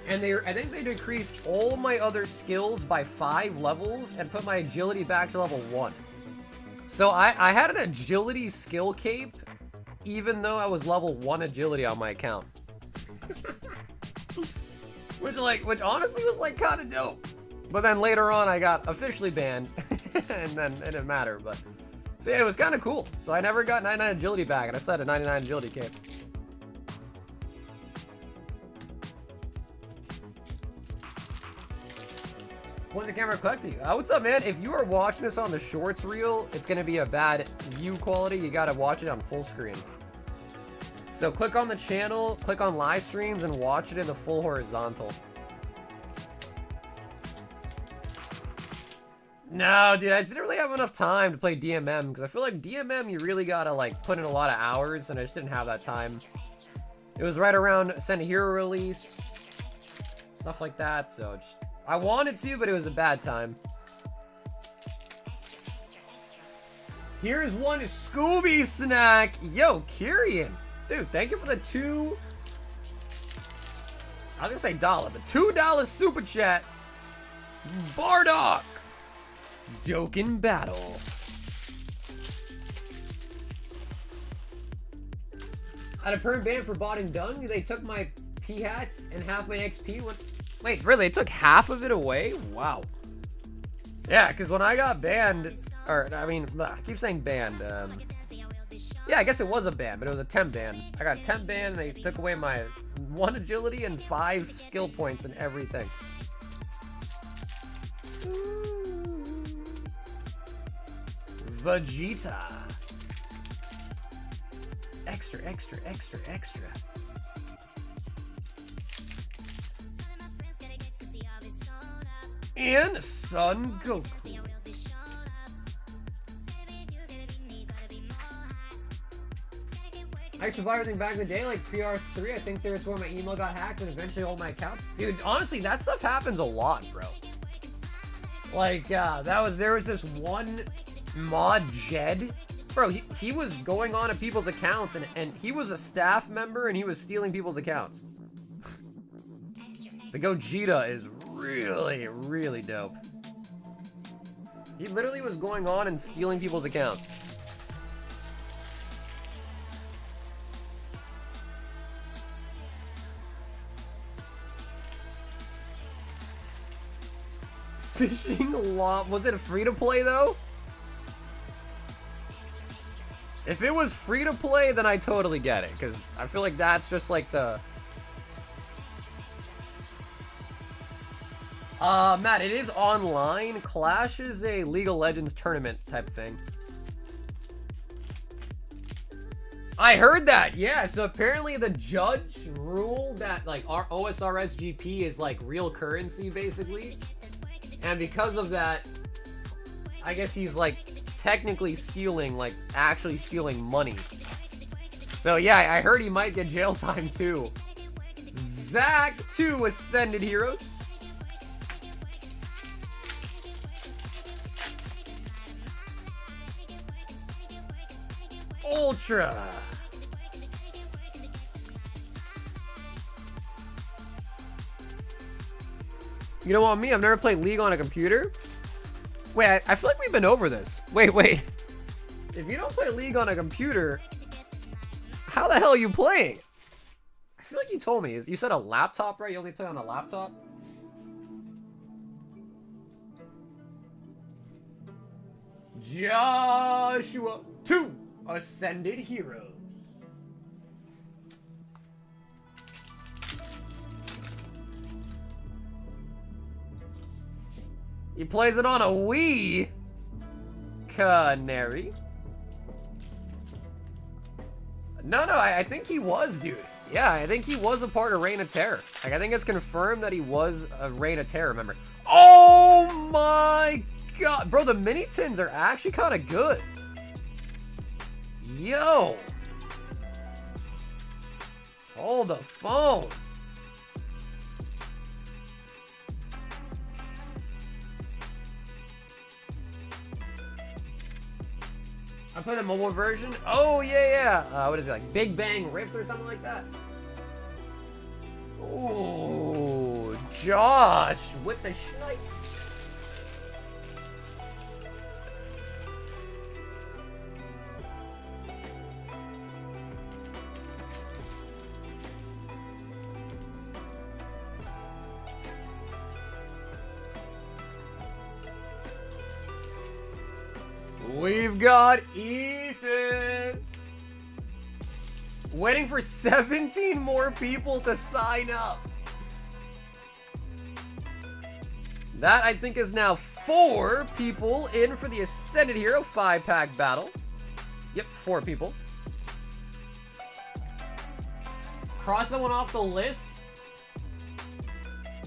A: And I think they decreased all my other skills by 5 levels and put my agility back to level 1. So I had an agility skill cape, even though I was level 1 agility on my account. which honestly was like kind of dope. But then later on I got officially banned, and then it didn't matter. But so yeah, it was kind of cool. So I never got 99 agility back, and I still had a 99 agility cape. Point the camera collecting. What's up, man? If you are watching this on the shorts reel, it's gonna be a bad view quality. You gotta watch it on full screen. So click on the channel, click on live streams, and watch it in the full horizontal. No, dude, I just didn't really have enough time to play DMM, because I feel like DMM, you really gotta, like, put in a lot of hours, and I just didn't have that time. It was right around Send a Hero release, stuff like that, so just... I wanted to, but it was a bad time. Here's one Scooby snack. Yo, Kyrian. Dude, thank you for the $2... I was gonna say dollar, but $2 super chat. Bardock. Jokin' battle. I had a perm ban for bot and done. They took my P-hats and half my XP. Wait, really? They took half of it away? Wow. Yeah, because when I got banned, or, I mean, I keep saying banned. Yeah, I guess it was a ban, but it was a temp ban. I got a temp ban, and they took away my 1 agility and 5 skill points and everything. Vegeta. Extra, extra, extra, extra. And Son Goku. I survived everything back in the day, like PRS3. I think there's where my email got hacked and eventually all my accounts. Dude, honestly, that stuff happens a lot, bro. Like, there was this one mod Jed. Bro, he was going on to people's accounts and he was a staff member and he was stealing people's accounts. The Gogeta is really, really dope. He literally was going on and stealing people's accounts. Fishing lot. Was it free to play though? If it was free to play, then I totally get it, because I feel like that's just like the... Matt, it is online. Clash is a League of Legends tournament type thing. I heard that, yeah. So apparently the judge ruled that like our OSRSGP is like real currency basically. And because of that, I guess he's like technically stealing, like actually stealing money. So yeah, I heard he might get jail time too. Zach, 2 Ascended Heroes. Ultra. You know what, me? I've never played League on a computer. Wait, I feel like we've been over this. Wait. If you don't play League on a computer, how the hell are you playing? I feel like you told me. You said a laptop, right? You only play on a laptop? Joshua, 2 Ascended Heroes. He plays it on a Wii. Canary. No, I think he was, dude. Yeah, I think he was a part of Reign of Terror. Like, I think it's confirmed that he was a Reign of Terror member. Oh my god. Bro, the mini tins are actually kind of good. Yo. Hold the phone. I play the mobile version. Oh, yeah. What is it, like Big Bang Rift or something like that? Oh, Josh with the schnipe. We've got Ethan. Waiting for 17 more people to sign up. That, I think, is now 4 people in for the Ascended Hero 5-pack battle. Yep, 4 people. Cross that one off the list.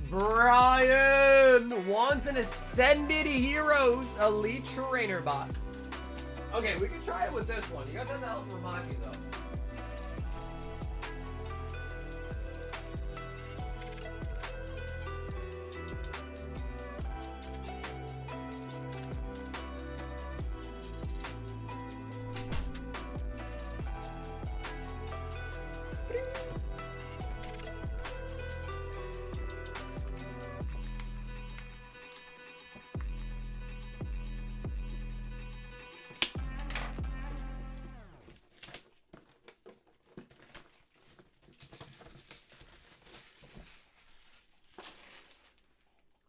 A: Brian wants an Ascended Heroes Elite Trainer box. Okay, we can try it with this one. You guys have to help remind me, though.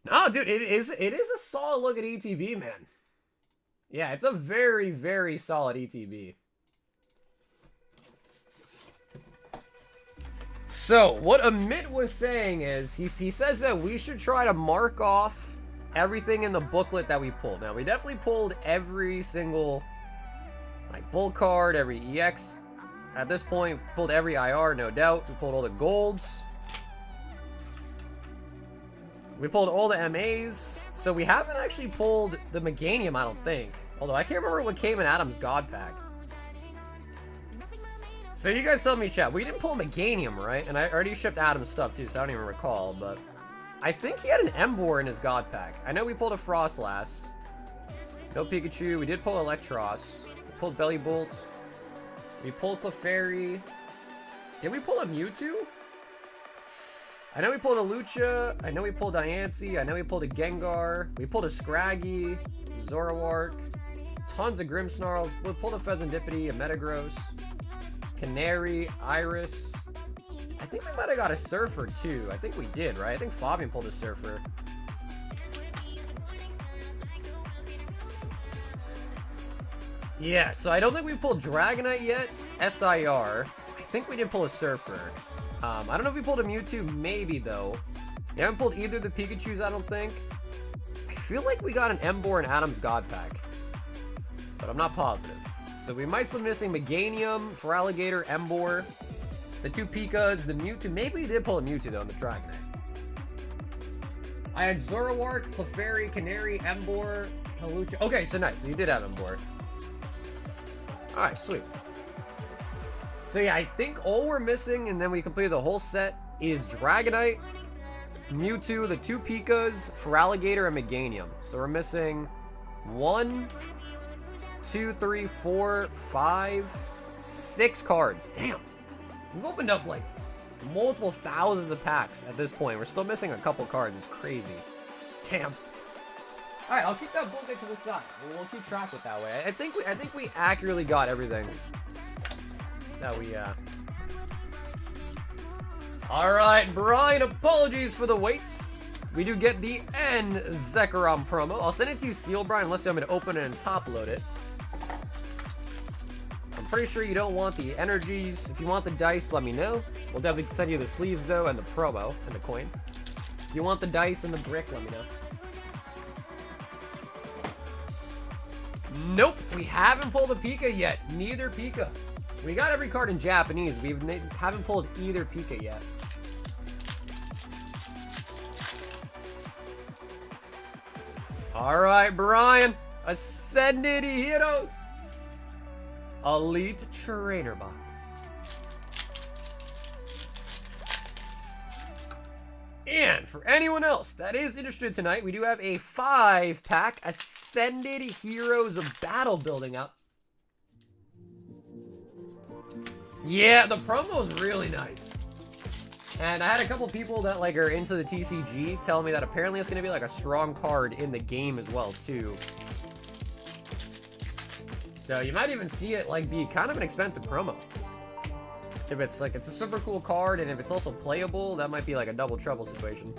A: No, dude, it is a solid look at ETB, man. Yeah, it's a very, very solid ETB. So, what Amit was saying is, he says that we should try to mark off everything in the booklet that we pulled. Now, we definitely pulled every single, like, bull card, every EX. At this point, pulled every IR, no doubt. We pulled all the golds. We pulled all the MAs, so we haven't actually pulled the Meganium, I don't think. Although, I can't remember what came in Adam's God Pack. So you guys tell me, chat, we didn't pull Meganium, right? And I already shipped Adam's stuff, too, so I don't even recall, but... I think he had an Emboar in his God Pack. I know we pulled a Frostlass. No Pikachu. We did pull Electros. We pulled Bellybolt. We pulled Clefairy. Did we pull a Mewtwo? I know we pulled a Lucha. I know we pulled Diancie. I know we pulled a Gengar. We pulled a Scraggy, Zoroark, tons of Grimmsnarls. We pulled a Pheasantipity, a Metagross, Canary, Iris. I think we might have got a Surfer too. I think we did, right? I think Fabian pulled a Surfer. Yeah, so I don't think we pulled Dragonite yet. SIR. I think we did pull a Surfer. I don't know if we pulled a Mewtwo, maybe though. We haven't pulled either of the Pikachus, I don't think. I feel like we got an Emboar and Adam's God Pack, but I'm not positive. So we might still be missing Meganium, Feraligatr, Emboar, the 2 Pikas, the Mewtwo. Maybe we did pull a Mewtwo though in the Dragonite. I had Zoroark, Clefairy, Canary, Emboar, Halucha. Okay, so nice. So you did have Emboar. Alright, sweet. So yeah, I think all we're missing, and then we completed the whole set, is Dragonite, Mewtwo, the 2 Pikas, Feraligatr, and Meganium. So we're missing 1, 2, 3, 4, 5, 6 cards. Damn. We've opened up like multiple thousands of packs at this point. We're still missing a couple cards. It's crazy. Damn. All right, I'll keep that booklet to the side. We'll keep track of it that way. I think we accurately got everything that we. All right, Brian. Apologies for the wait. We do get the N Zekrom promo. I'll send it to you sealed, Brian, unless you want me to open it and top load it. I'm pretty sure you don't want the energies. If you want the dice, let me know. We'll definitely send you the sleeves though, and the promo and the coin. If you want the dice and the brick, let me know. Nope, we haven't pulled a Pika yet. Neither Pika. We got every card in Japanese. We haven't pulled either Pika yet. All right, Brian. Ascended Heroes. Elite Trainer Box. And for anyone else that is interested tonight, we do have a 5-pack Ascended Heroes of Battle building up. Yeah, the promo is really nice. And I had a couple people that like are into the TCG telling me that apparently it's going to be like a strong card in the game as well too. So you might even see it like be kind of an expensive promo. If it's like, it's a super cool card, and if it's also playable, that might be like a double trouble situation.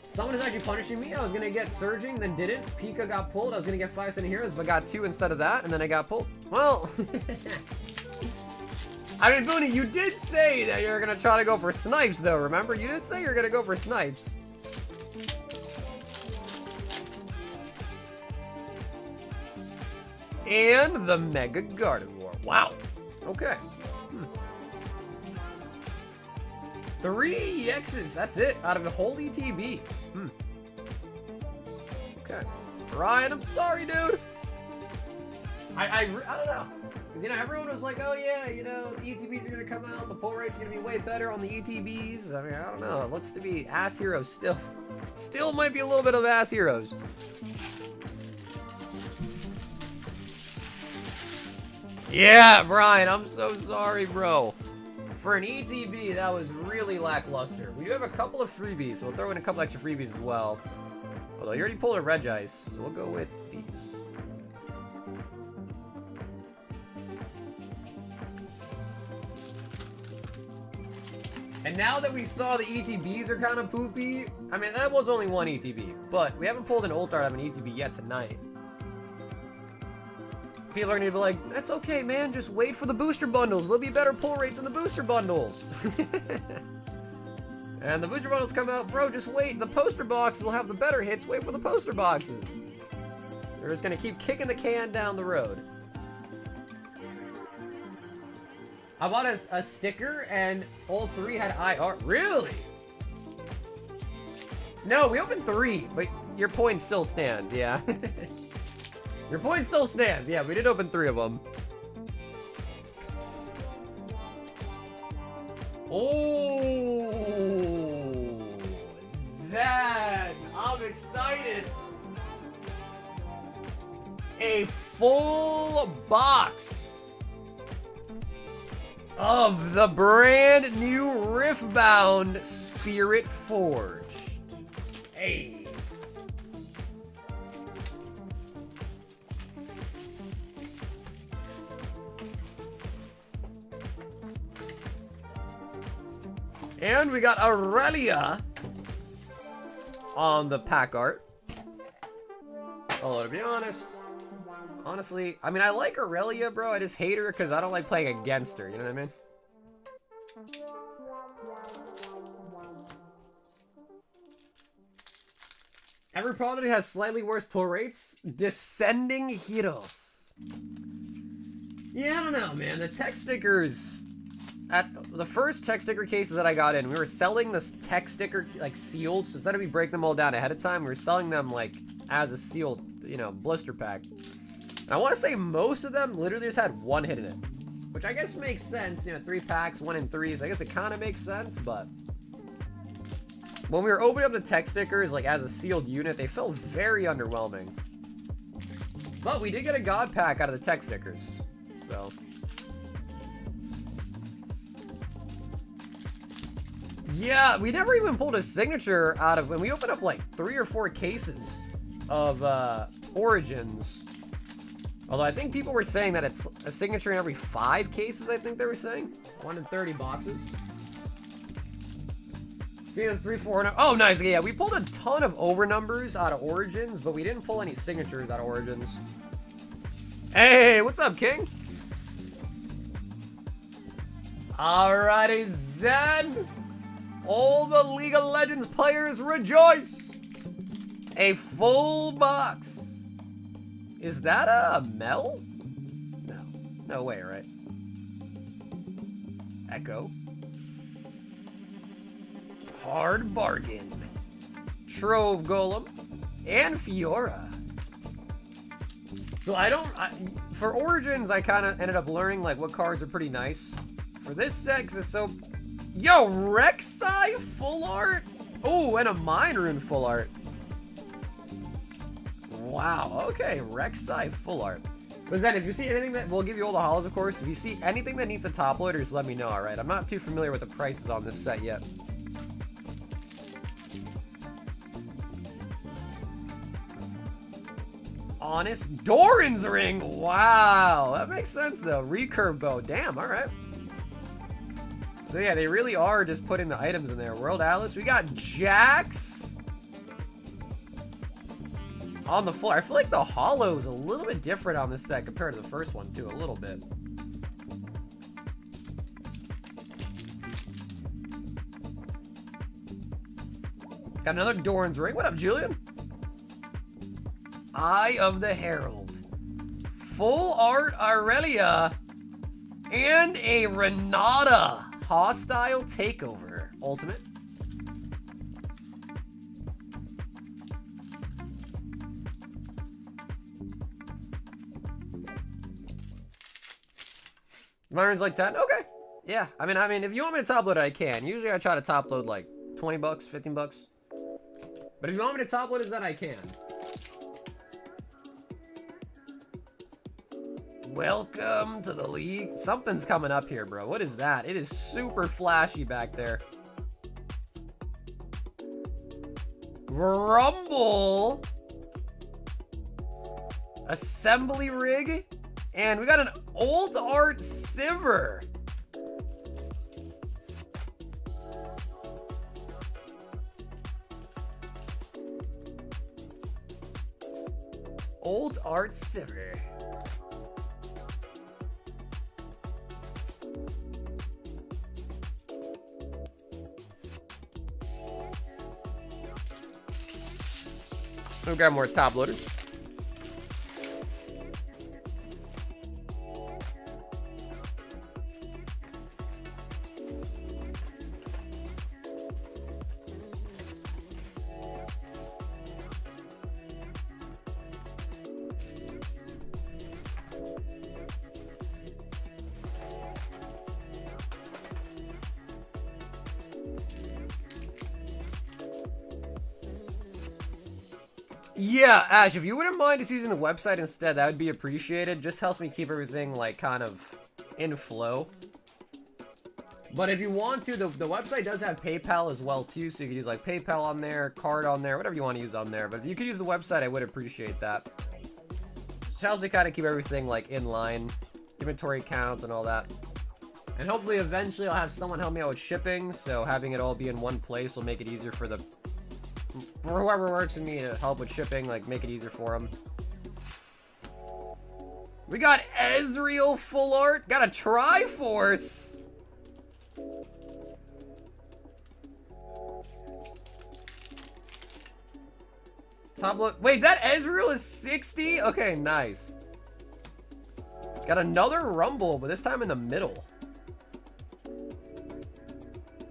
A: Someone is actually punishing me. I was gonna get Surging, then didn't. Pika got pulled. I was gonna get 5 Cent Heroes, but got 2 instead of that, and then I got pulled. Well, I mean, Booney, you did say that you're gonna try to go for Snipes, though, remember? You did say you're gonna go for Snipes. And the Mega Gardevoir. Wow. Okay. 3 EXs. That's it. Out of the whole ETB. Okay. Ryan, I'm sorry, dude. I don't know. Because, you know, everyone was like, oh, yeah, you know, the ETBs are going to come out. The pull rate's going to be way better on the ETBs. I mean, I don't know. It looks to be ass heroes still. Still might be a little bit of ass heroes. Yeah, Brian, I'm so sorry, bro. For an ETB, that was really lackluster. We do have a couple of freebies, so we'll throw in a couple extra freebies as well. Although you already pulled a Regice, so we'll go with these. And now that we saw the ETBs are kind of poopy, I mean, that was only one ETB, but we haven't pulled an Ultra out of an ETB yet tonight. People are going to be like, that's okay, man. Just wait for the booster bundles. There'll be better pull rates in the booster bundles. And the booster bundles come out, bro, just wait. The poster boxes will have the better hits. Wait for the poster boxes. They're just going to keep kicking the can down the road. I bought a sticker, and all 3 had IR. Really? No, we opened 3, but your point still stands, yeah. Your point still stands. Yeah, we did open 3 of them. Oh, Zed, I'm excited. A full box of the brand new Riftbound Spiritforged. Hey. And we got Aurelia on the pack art. Although, to be honest, honestly, I mean, I like Aurelia, bro. I just hate her because I don't like playing against her. You know what I mean? Every product has slightly worse pull rates. Descending heroes. Yeah, I don't know, man. The tech stickers... At the first tech sticker cases that I got in, we were selling this tech sticker, like, sealed. So instead of me breaking them all down ahead of time, we were selling them, like, as a sealed, you know, blister pack. And I want to say most of them literally just had one hit in it. Which I guess makes sense. You know, 3 packs, 1 in 3s. I guess it kind of makes sense, but... when we were opening up the tech stickers, like, as a sealed unit, they felt very underwhelming. But we did get a god pack out of the tech stickers. So... yeah, we never even pulled a signature out of... when we opened up, like, 3 or 4 cases of Origins. Although I think people were saying that it's a signature in every 5 cases, I think they were saying. 1 in 30 boxes. 3, 4... oh, nice. Yeah, we pulled a ton of over numbers out of Origins, but we didn't pull any signatures out of Origins. Hey, what's up, King? Alrighty, Zen. All the League of Legends players rejoice. A full box. Is that a Mel? No. No way, right? Echo. Hard Bargain. Trove Golem. And Fiora. So for Origins, I kind of ended up learning, like, what cards are pretty nice. For this set, because it's so... yo, Rek'Sai full art? Oh, and a Mind Rune full art. Wow, okay, Rek'Sai full art. But then, if you see anything that... we'll give you all the holos, of course. If you see anything that needs a top loader, just let me know, alright? I'm not too familiar with the prices on this set yet. Honest Doran's Ring! Wow, that makes sense, though. Recurve bow. Damn, alright. So yeah, they really are just putting the items in there. World Atlas. We got Jax on the floor. I feel like the holo is a little bit different on this set compared to the first one, too. A little bit. Got another Doran's Ring. What up, Julian? Eye of the Herald. Full art Aurelia. And a Renata. Hostile Takeover. Ultimate. Myron's like 10? Okay. Yeah. I mean, if you want me to top load it, I can. Usually I try to top load like 20 bucks, 15 bucks. But if you want me to top load it, then I can. Welcome to the league. Something's coming up here, bro. What is that? It is super flashy back there. Rumble. Assembly rig. And we got an old art Sivir. Old art Sivir. We'll grab more top loaders. Yeah, Ash, if you wouldn't mind just using the website instead, that would be appreciated. Just helps me keep everything, like, kind of in flow. But if you want to, the website does have PayPal as well, too. So you can use, like, PayPal on there, card on there, whatever you want to use on there. But if you could use the website, I would appreciate that. Just helps me kind of keep everything, like, in line. Inventory counts and all that. And hopefully eventually I'll have someone help me out with shipping, so having it all be in one place will make it easier for whoever works with me to help with shipping, like make it easier for them. We got Ezreal full art, got a Triforce. Top look. Wait, that Ezreal is 60? Okay, nice. Got another Rumble, but this time in the middle.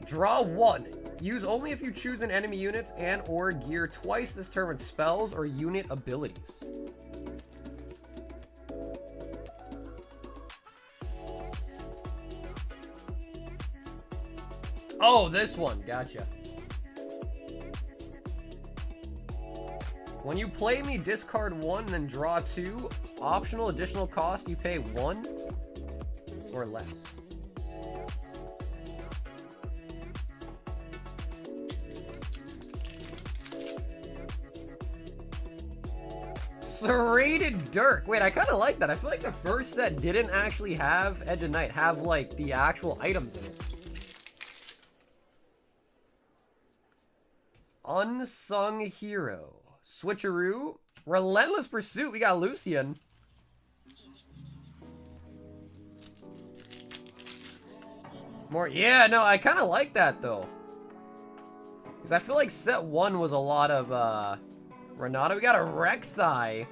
A: Draw 1. Use only if you choose an enemy units and or gear twice this turn with spells or unit abilities. Oh, this one. Gotcha. When you play me, discard 1, then draw 2. Optional additional cost, you pay 1 or less. Serrated Dirk. Wait, I kind of like that. I feel like the first set didn't actually have Edge of Night, have like the actual items in it. Unsung Hero. Switcheroo. Relentless Pursuit. We got Lucian. More. Yeah, no, I kind of like that though. Because I feel like set 1 was a lot of Renata. We got a Rek'Sai. It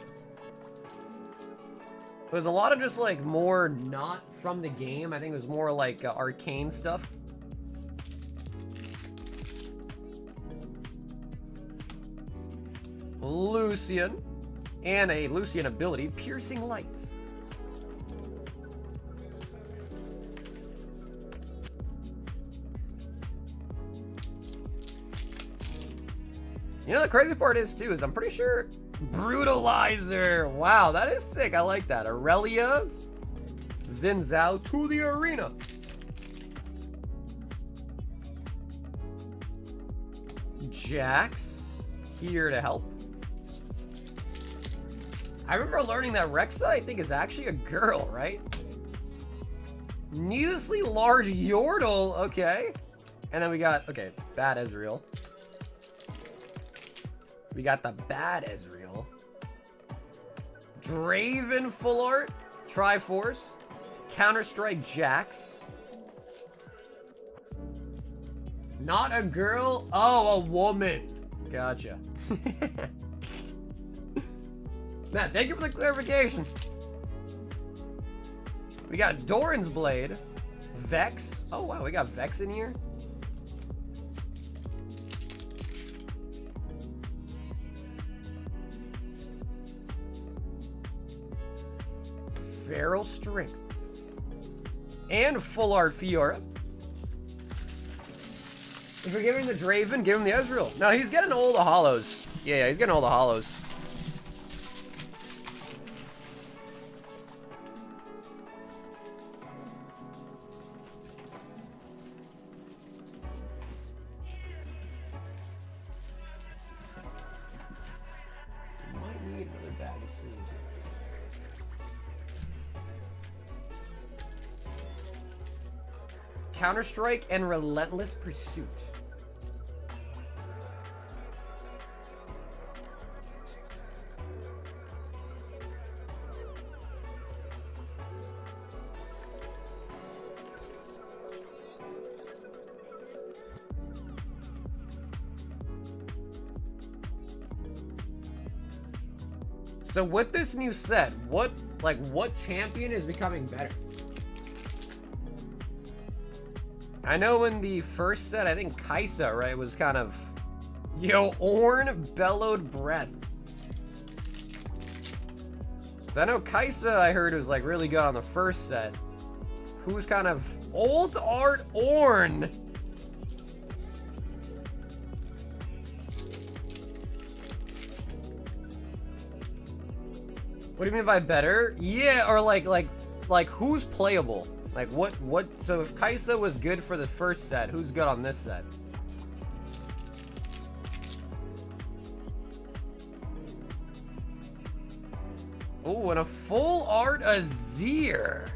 A: was a lot of just like more not from the game. I think it was more like arcane stuff. Lucian. And a Lucian ability, Piercing Light. You know, the crazy part is, too, is I'm pretty sure Brutalizer. Wow, that is sick. I like that. Aurelia. Xin Zhao to the arena. Jax. Here to help. I remember learning that Rek'Sai, I think, is actually a girl, right? Needlessly large Yordle. Okay. And then we got, okay, bad Ezreal. We got the bad Ezreal. Draven full art. Triforce. Counter-Strike Jax. Not a girl. Oh, a woman. Gotcha. Matt, thank you for the clarification. We got Doran's Blade. Vex. Oh, wow, we got Vex in here. Feral Strength. And full art Fiora. If you're giving the Draven, give him the Ezreal. No, he's getting all the holos. Yeah, he's getting all the holos. Might need another bag of sleeves. Counter-Strike and Relentless Pursuit. So with this new set, what champion is becoming better? I know in the first set, I think Kaisa, right, was kind of, yo, Ornn Bellowed Breath. So I know Kaisa, I heard, was like really good on the first set. Who's kind of old art Ornn? What do you mean by better? Yeah, or like who's playable? Like what so if Kaisa was good for the first set, who's good on this set? Oh, and a full art Azir.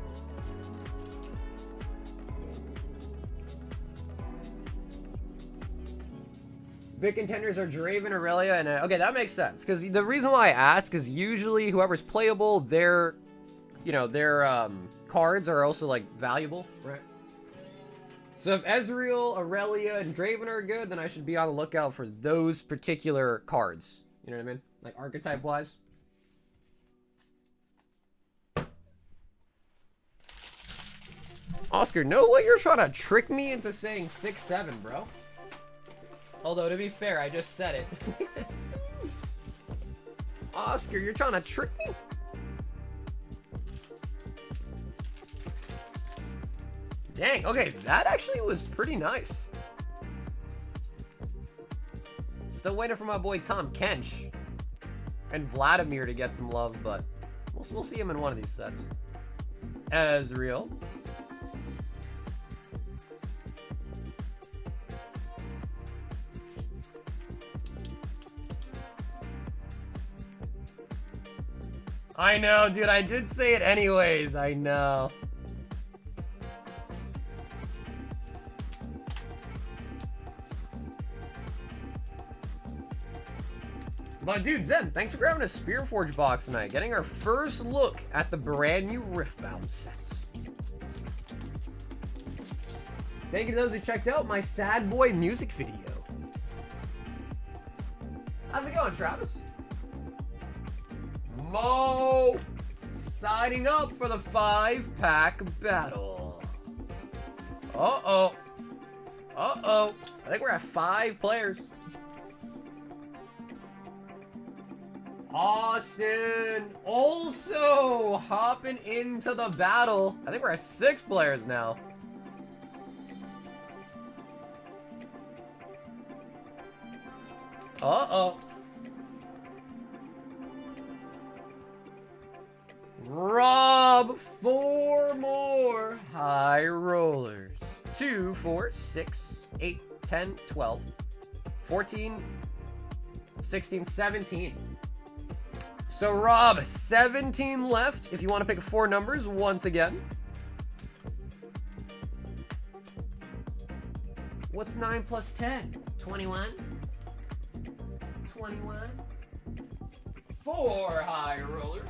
A: big contenders are Draven, Aurelia, and okay, that makes sense. Because the reason why I ask is usually whoever's playable, their, you know, their cards are also like valuable, right? So if Ezreal, Aurelia, and Draven are good, then I should be on the lookout for those particular cards. You know what I mean? Like archetype-wise. Oscar, no way you're trying to trick me into saying 6-7, bro. Although, to be fair, I just said it. Oscar, you're trying to trick me? Dang, okay, that actually was pretty nice. Still waiting for my boy Tom Kench and Vladimir to get some love, but we'll see him in one of these sets. Ezreal. I know, dude, I did say it anyways, I know. But dude, Zen, thanks for grabbing a Spiritforged box tonight. Getting our first look at the brand new Riftbound set. Thank you to those who checked out my Sad Boy music video. How's it going, Travis? Mo signing up for the 5-pack battle. Uh-oh. Uh-oh. I think we're at 5 players. Austin also hopping into the battle. I think we're at 6 players now. Uh-oh. Rob, 4 more high rollers. 2, 4, 6, 8, 10, 12, 14, 16, 17. So Rob, 17 left. If you want to pick 4 numbers once again. What's 9 plus 10? 21? 21? 4 high rollers.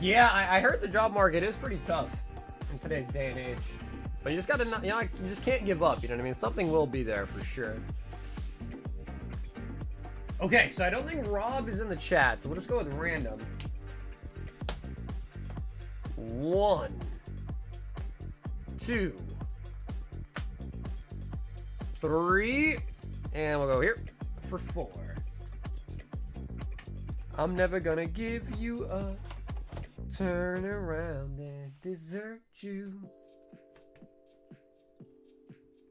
A: Yeah, I heard the job market is pretty tough in today's day and age. But you just gotta, you know, you just can't give up, you know what I mean? Something will be there for sure. Okay, so I don't think Rob is in the chat, so we'll just go with random. 1, 2, 3, and we'll go here for 4. I'm never gonna give you up. Turn around and desert you.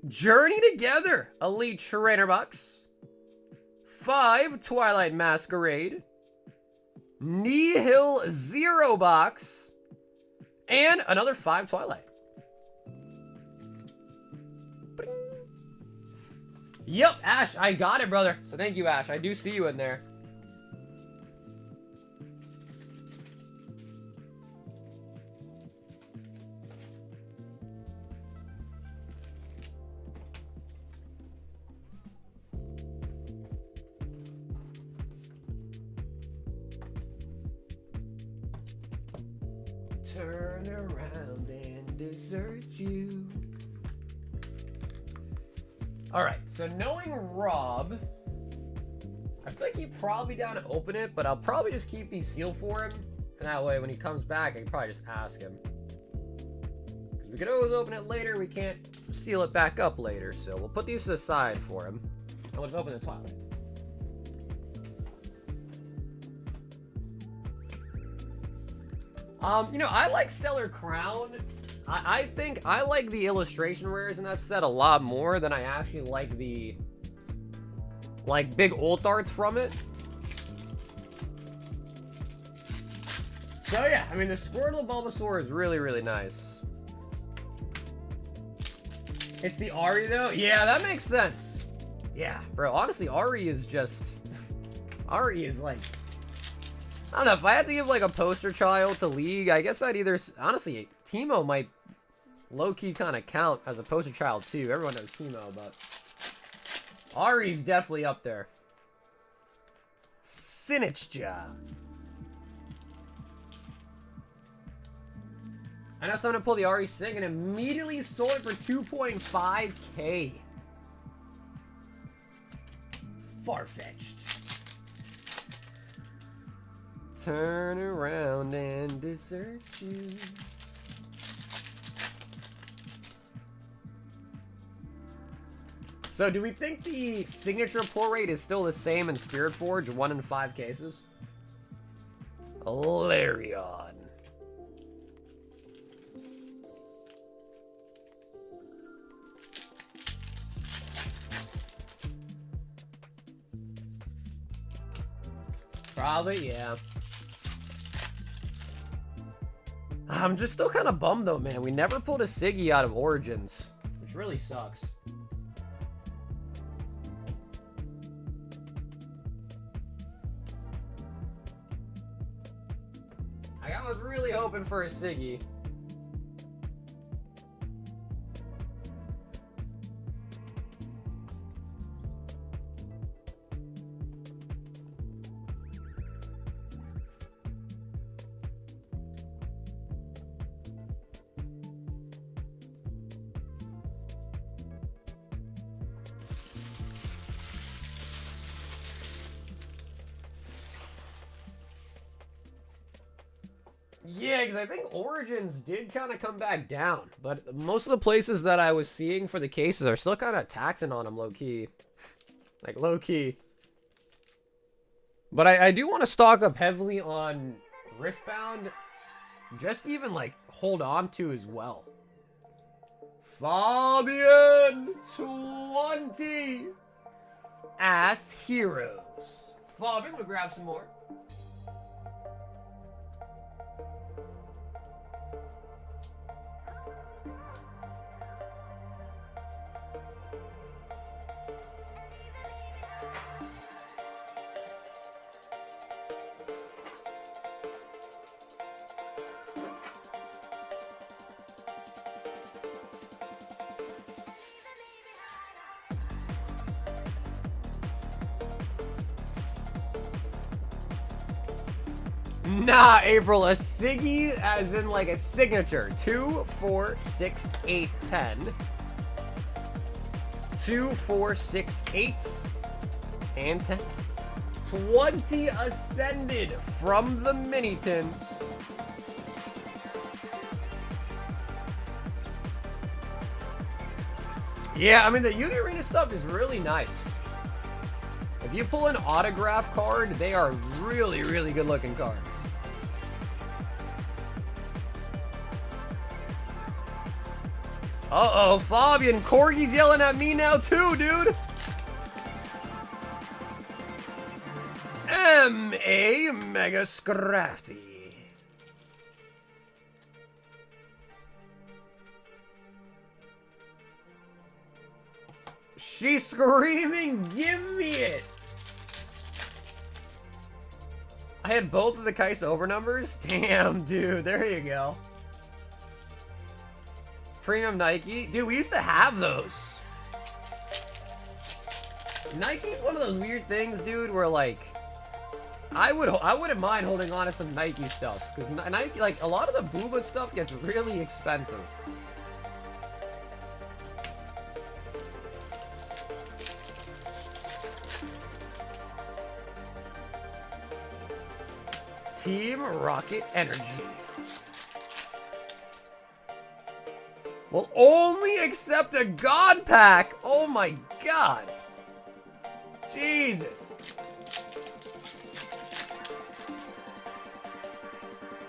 A: Journey Together, Elite Trainer Box. 5 Twilight Masquerade. Nihil 0 box. And another 5 Twilight. Bing. Yep, Ash, I got it, brother. So thank you, Ash. I do see you in there. Turn around and desert you. Alright, so knowing Rob, I feel like he'd probably be down to open it, but I'll probably just keep these sealed for him. And that way, when he comes back, I can probably just ask him. Because we could always open it later, we can't seal it back up later. So we'll put these to the side for him. And we'll just open the Twilight. You know, I like Stellar Crown. I think I like the illustration rares in that set a lot more than I actually like the like big ult arts from it. So yeah, I mean the Squirtle Bulbasaur is really, really nice. It's the Ari though? Yeah, that makes sense. Yeah, bro, honestly, Ari is just... Ari is like... I don't know, if I had to give like a poster child to League, I guess I'd either... Honestly, Teemo might low-key kind of count as a poster child too. Everyone knows Teemo, but... Ari's definitely up there. Sinistcha. I know someone pulled the Ari Sing and immediately sold it for 2.5k. Far-fetched. Turn around and desert you. So do we think the signature pull rate is still the same in Spiritforged, 1 in 5 cases? Larion. Probably, yeah. I'm just still kind of bummed though, man. We never pulled a Siggy out of Origins, which really sucks. I was really hoping for a Siggy. Yeah, because I think Origins did kind of come back down, but most of the places that I was seeing for the cases are still kind of taxing on them low-key. Like, low-key. But I do want to stock up heavily on Riftbound, just even, like, hold on to as well. Fabian 20 Ass Heroes. Fabian, we'll grab some more. Nah, April, a Siggy as in like a signature. 2, 4, 6, 8, 10. 2, 4, 6, 8. And 10. 20 ascended from the mini tins. Yeah, I mean, the Yugi Arena stuff is really nice. If you pull an autograph card, they are really, really good looking cards. Uh-oh, Fabian, Corgi's yelling at me now too, dude. M.A. Mega Scrafty. She's screaming, give me it. I had both of the Kais over numbers. Damn, dude, there you go. Premium Nike. Dude, we used to have those. Nike's one of those weird things, dude, where like I wouldn't mind holding on to some Nike stuff, because Nike, like, a lot of the Booba stuff gets really expensive. Team Rocket Energy will only accept a God Pack. Oh my God. Jesus.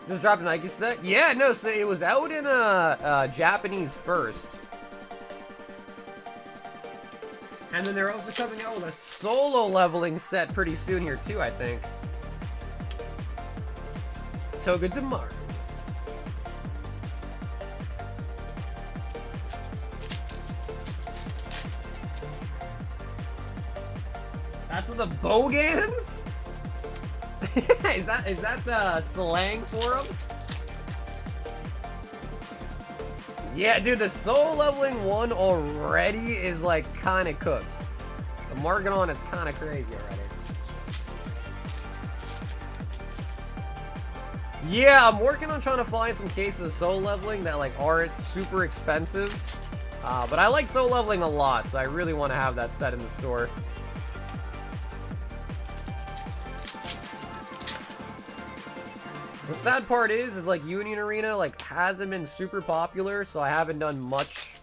A: Just dropped a Nike set? Yeah, no, so it was out in Japanese first. And then they're also coming out with a solo leveling set pretty soon here too, I think. So good to mark. That's what the Bogans? is that the slang for them? Yeah, dude, the soul leveling one already is like kind of cooked. The market on it's kind of crazy already. Yeah, I'm working on trying to find some cases of soul leveling that like aren't super expensive. But I like soul leveling a lot, so I really want to have that set in the store. The sad part is like Union Arena like hasn't been super popular, so I haven't done much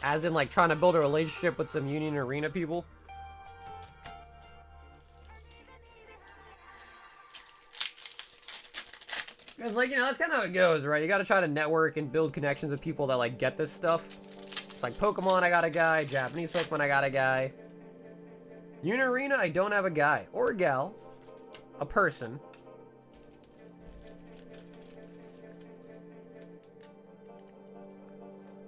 A: as in like trying to build a relationship with some Union Arena people. Because like, you know, that's kind of how it goes, right? You got to try to network and build connections with people that like get this stuff. It's like Pokemon, I got a guy. Japanese Pokemon, I got a guy. Union Arena, I don't have a guy or a gal. A person.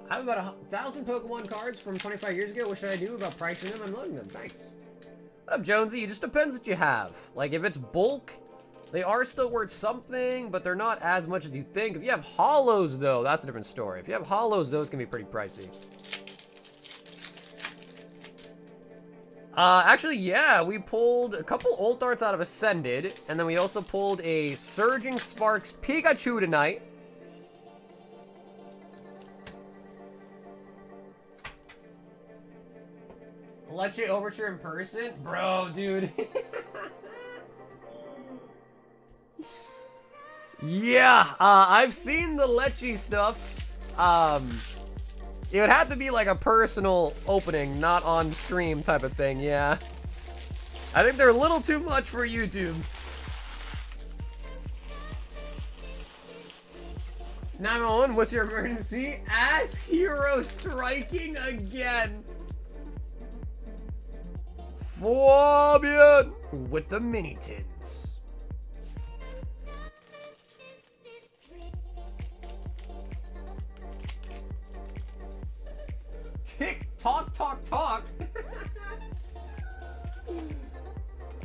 A: I have about 1,000 Pokemon cards from 25 years ago. What should I do about pricing them? I'm loading them. Thanks. What up, Jonesy? It just depends what you have. Like, if it's bulk, they are still worth something, but they're not as much as you think. If you have holos, though, that's a different story. If you have holos, those can be pretty pricey. Actually, yeah, we pulled a couple ult arts out of Ascended, and then we also pulled a Surging Sparks Pikachu tonight. Leche Overture in person? Bro, dude. Yeah, I've seen the Leche stuff. It would have to be like a personal opening, not on stream type of thing, yeah. I think they're a little too much for YouTube. 911, what's your emergency? Ass hero striking again. Fabian with the mini tins. Tick tock tock tock.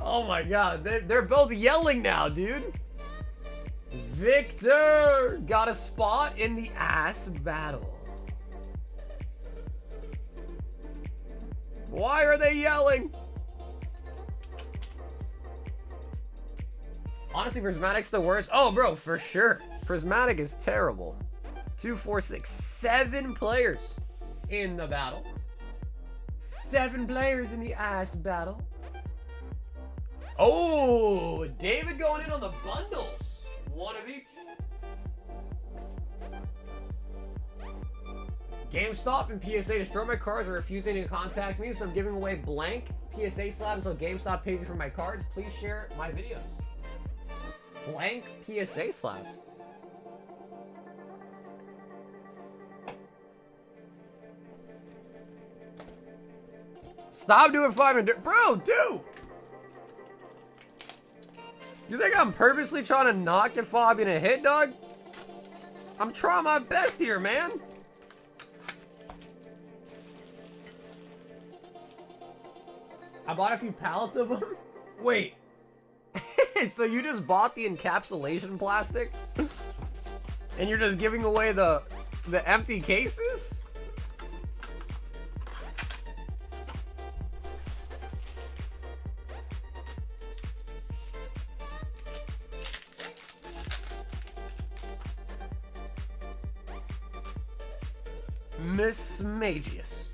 A: Oh my god, they're both yelling now, dude. Victor got a spot in the ass battle. Why are they yelling? Honestly, Prismatic's the worst. Oh, bro, for sure. Prismatic is terrible. 2, 4, 6, 7 players in the battle. 7 players in the ass battle. Oh, David going in on the bundles. One of each. GameStop and PSA destroy my cards or refusing to contact me, so I'm giving away blank PSA slabs so GameStop pays you for my cards. Please share my videos. Blank PSA slabs. Stop doing 5 and bro, dude. You think I'm purposely trying to not get Fabian a hit, dog? I'm trying my best here, man. I bought a few pallets of them. Wait. So you just bought the encapsulation plastic? And you're just giving away the empty cases? Miss Magius.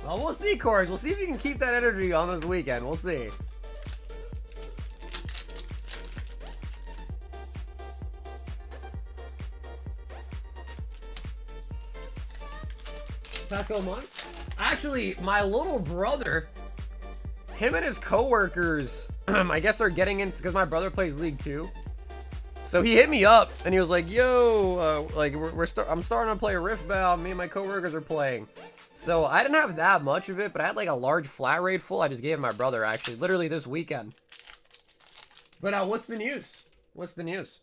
A: Well, we'll see, Corey. We'll see if you can keep that energy on this weekend. We'll see. Past couple months? Actually, my little brother, him and his coworkers, I guess they're getting in because my brother plays League 2. So he hit me up and he was like, yo, like I'm starting to play Riftbound. Me and my coworkers are playing. So I didn't have that much of it, but I had like a large flat rate full. I just gave my brother actually, literally this weekend. But what's the news? What's the news?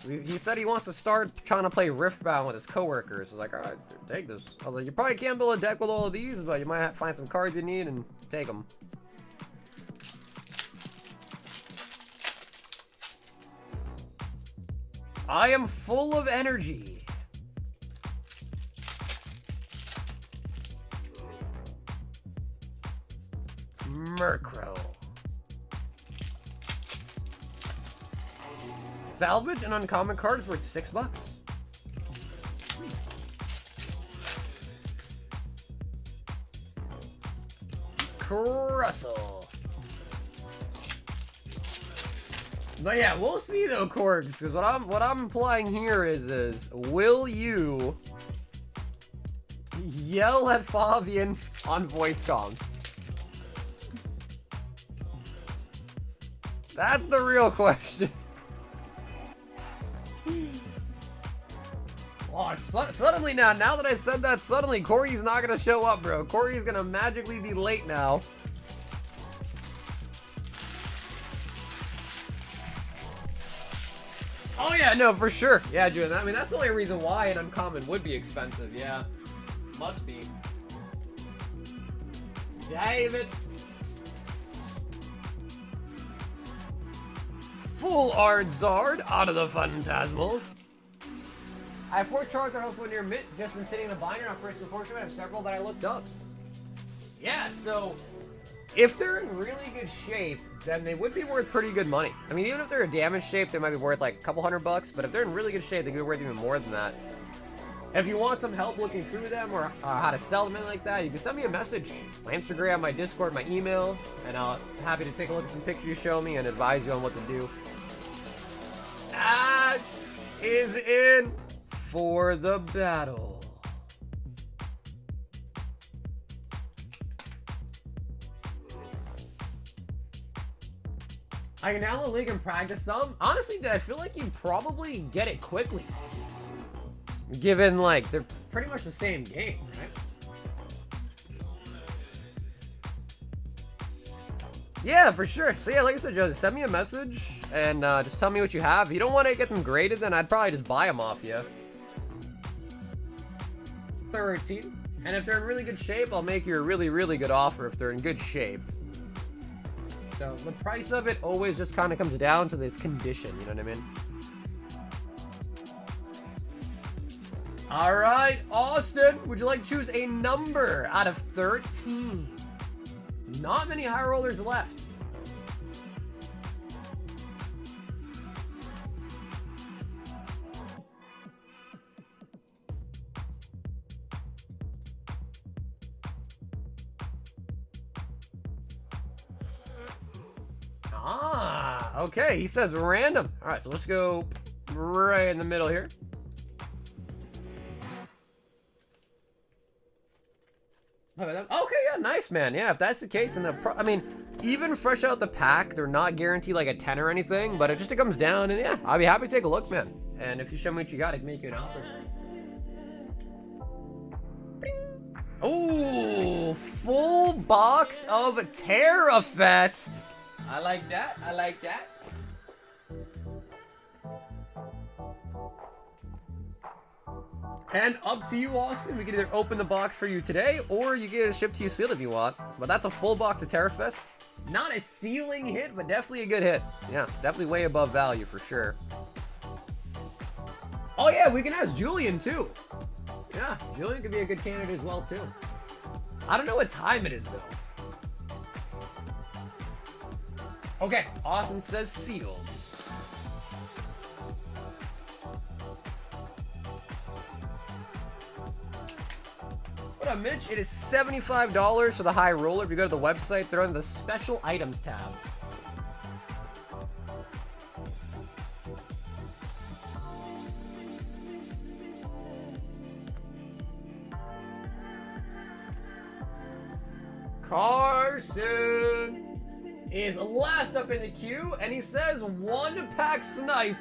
A: He said he wants to start trying to play Riftbound with his coworkers. I was like, all right, take this. I was like, you probably can't build a deck with all of these, but you might have to find some cards you need and take them. I am full of energy. Murkrow. Salvage an uncommon card is worth $6. Crustle. But yeah, we'll see though, Korgs, because what I'm implying here is will you yell at Fabian on voice comm? That's the real question. Oh, suddenly now that I said that, suddenly Corey's not gonna show up, bro. Corey's gonna magically be late now. Oh yeah, no, for sure. Yeah, Julian, I mean, that's the only reason why an uncommon would be expensive, yeah. Must be. David. Full Art Zard out of the Phantasmal. I have 4 charts that hopefully near mint, just been sitting in a binder on first unfortunately. I have several that I looked up. Yeah, so if they're in really good shape, then they would be worth pretty good money. I mean, even if they're in damaged shape, they might be worth like a couple $100, but if they're in really good shape, they could be worth even more than that. If you want some help looking through them or how to sell them in like that, you can send me a message. My Instagram, my Discord, my email, and I'll be happy to take a look at some pictures you show me and advise you on what to do. Ash is in for the battle. I can download League and practice some. Honestly, I feel like you probably get it quickly. Given, like, they're pretty much the same game, right? Yeah, for sure. So yeah, like I said, Joe, send me a message and just tell me what you have. If you don't want to get them graded, then I'd probably just buy them off you. 13. And if they're in really good shape, I'll make you a really, really good offer if they're in good shape. So the price of it always just kind of comes down to its condition, you know what I mean? All right, Austin, would you like to choose a number out of 13? Not many high rollers left. Ah, okay, he says random. All right, so let's go right in the middle here. Okay, yeah, nice, man. Yeah, if that's the case, and I mean, even fresh out the pack, they're not guaranteed like a 10 or anything, but it just comes down, and yeah, I'll be happy to take a look, man. And if you show me what you got, I can make you an offer. Oh, full box of Terrafest. I like that. I like that. And up to you, Austin. We can either open the box for you today, or you get it shipped to you sealed if you want. But that's a full box of Terrafest. Not a ceiling hit, but definitely a good hit. Yeah, definitely way above value for sure. Oh yeah, we can ask Julian too. Yeah, Julian could be a good candidate as well too. I don't know what time it is though. Okay, Austin says sealed. What up, Mitch? It is $75 for the high roller. If you go to the website, they're on the special items tab. Carson is last up in the queue, and he says, one pack snipe.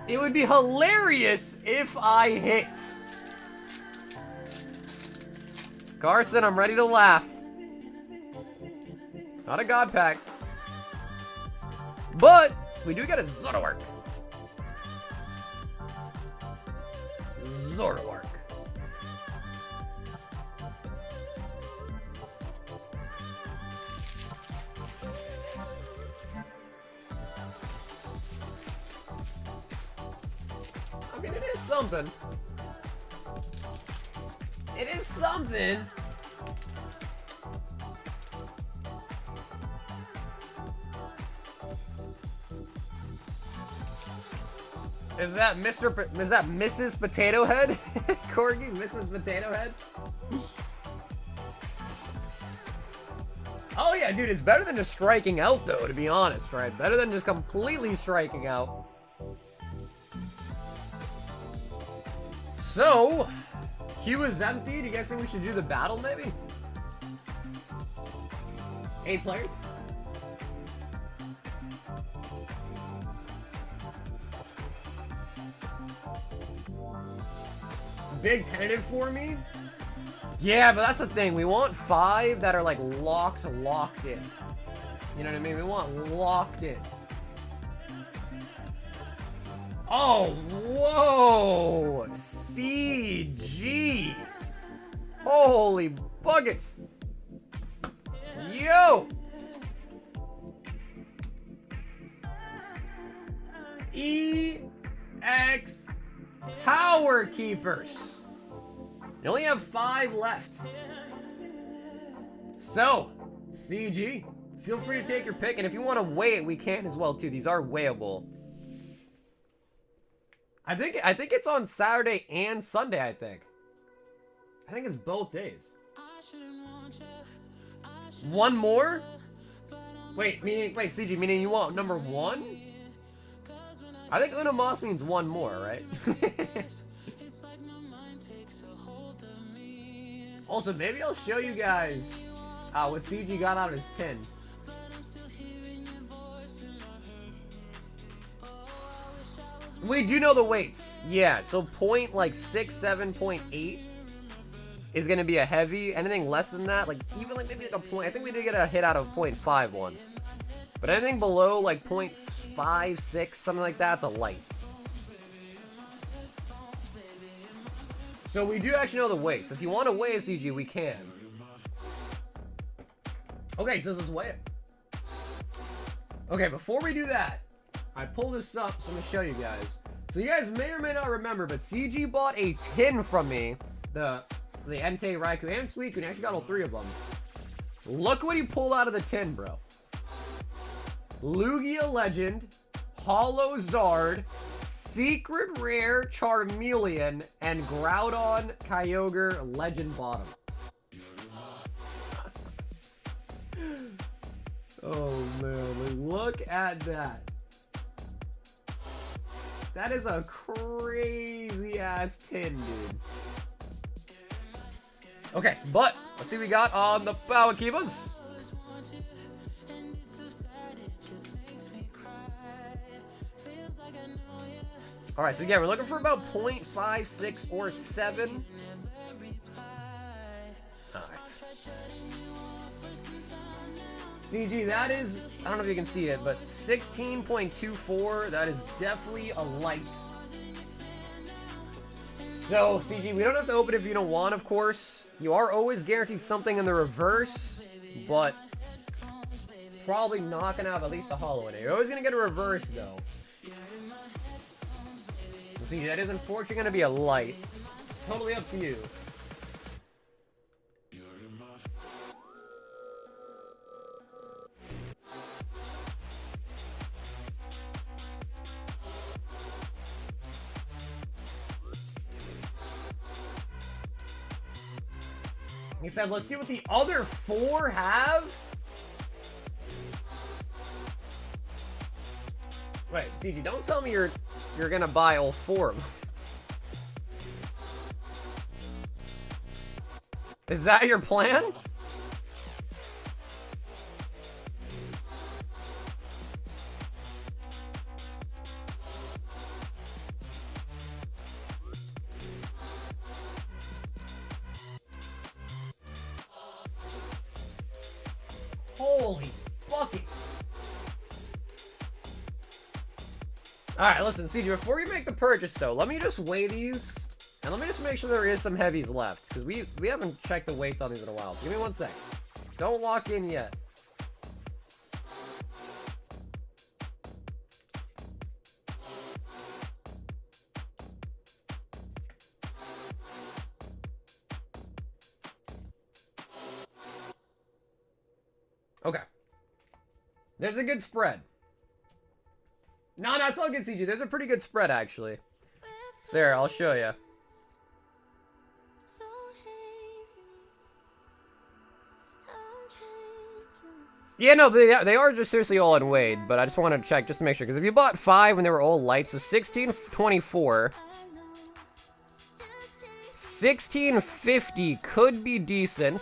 A: It would be hilarious if I hit. Carson, I'm ready to laugh. Not a god pack. But we do get a Zoroark. Zoroark. I mean, it is something. It is something. Is that Mrs. Potato Head? Corgi, Mrs. Potato Head? Oh yeah, dude, it's better than just striking out though, to be honest, right? Better than just completely striking out. So, queue is empty. Do you guys think we should do the battle, maybe? 8 players? Big tentative for me? Yeah, but that's the thing. We want 5 that are like locked in. You know what I mean? We want locked in. Oh, whoa! CG! Holy buckets! Yo! EX Power Keepers. You only have 5 left. So, CG, feel free to take your pick, and if you want to weigh it, we can as well too. These are weighable. I think it's on Saturday and Sunday, I think it's both days. One more? Wait, CG, meaning you want number 1? I think Una Moss means one more, right? Also, maybe I'll show you guys what CG got out of his tin. We do know the weights. Yeah, so point like 6, 7.8 is going to be a heavy. Anything less than that, like even like maybe like a point. I think we did get a hit out of 0.5 once. But anything below like 0.5, 6, something like that's a light. So we do actually know the weights. If you want to weigh a CG, we can. Okay, so let's weigh it. Okay, before we do that, I pulled this up, so I'm going to show you guys. So you guys may or may not remember, but CG bought a tin from me. The Entei, Raikou, and Suicune. He actually got all 3 of them. Look what he pulled out of the tin, bro. Lugia Legend, Holo Zard, Secret Rare Charmeleon, and Groudon Kyogre Legend Bottom. Oh man, like, look at that. That is a crazy ass tin, dude. Okay, but let's see what we got on the Power Keepers. Alright, so yeah, we're looking for about 0.5, 6, or 7. Alright. CG, that is, I don't know if you can see it, but 16.24, that is definitely a light. So, CG, we don't have to open it if you don't want, of course. You are always guaranteed something in the reverse, but probably not going to have at least a holo in it. You're always going to get a reverse, though. So, CG, that is unfortunately going to be a light. Totally up to you. He said, let's see what the other 4 have. Wait, CG, don't tell me you're gonna buy all 4 of them. Is that your plan? Holy buckets. Alright, listen, CJ, before you make the purchase, though, let me just weigh these, and let me just make sure there is some heavies left, because we haven't checked the weights on these in a while. Give me 1 sec. Don't lock in yet. Okay. There's a good spread. No, it's all good, CG. There's a pretty good spread, actually. Sarah, I'll show you. Yeah, no, they are just seriously all in weighed, but I just wanted to check just to make sure. Because if you bought 5 when they were all light, so 1624. 1650 could be decent.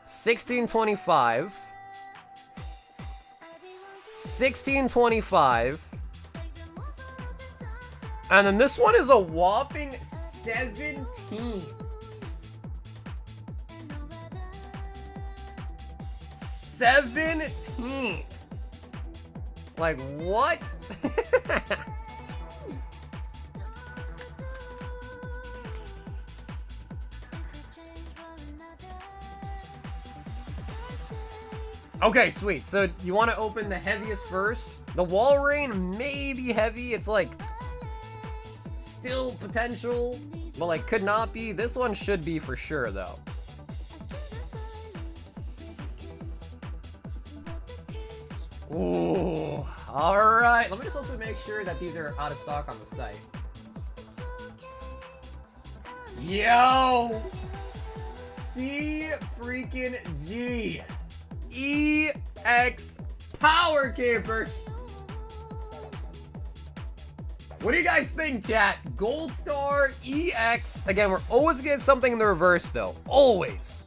A: 1625. 1625. And then this one is a whopping 17. 17. Like, what? Okay, sweet. So you want to open the heaviest first? The wall rain may be heavy. It's like still potential, but like could not be. This one should be for sure though. Ooh, all right. Let me just also make sure that these are out of stock on the site. Yo, C freaking G. EX Power Camper. What do you guys think, chat? Gold Star EX. Again, we're always getting something in the reverse, though. Always.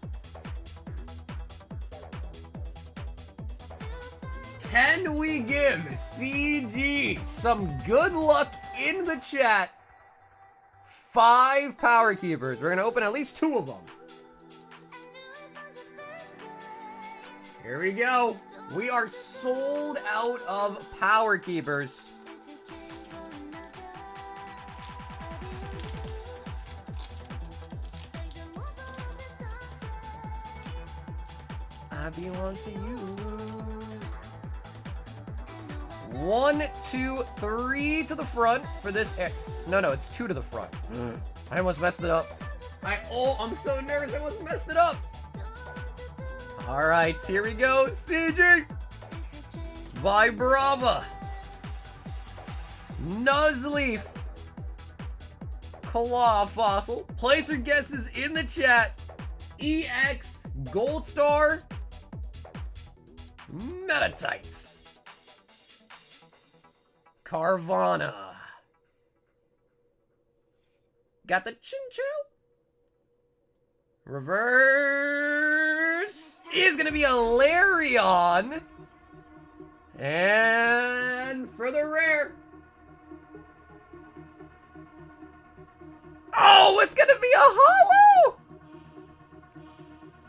A: Can we give CG some good luck in the chat? 5 Power Keepers. We're going to open at least 2 of them. Here we go. We are sold out of Power Keepers. I belong to you. 1, 2, 3 to the front for this. No, it's 2 to the front. I almost messed it up. I'm so nervous. I almost messed it up. All right, here we go. CG. Vibrava. Nuzleaf. Claw Fossil. Place your guesses in the chat. EX. Gold Star. Metatites. Carvana. Got the Chinchou. Reverse is going to be a Larion. And for the rare. Oh, it's going to be a holo.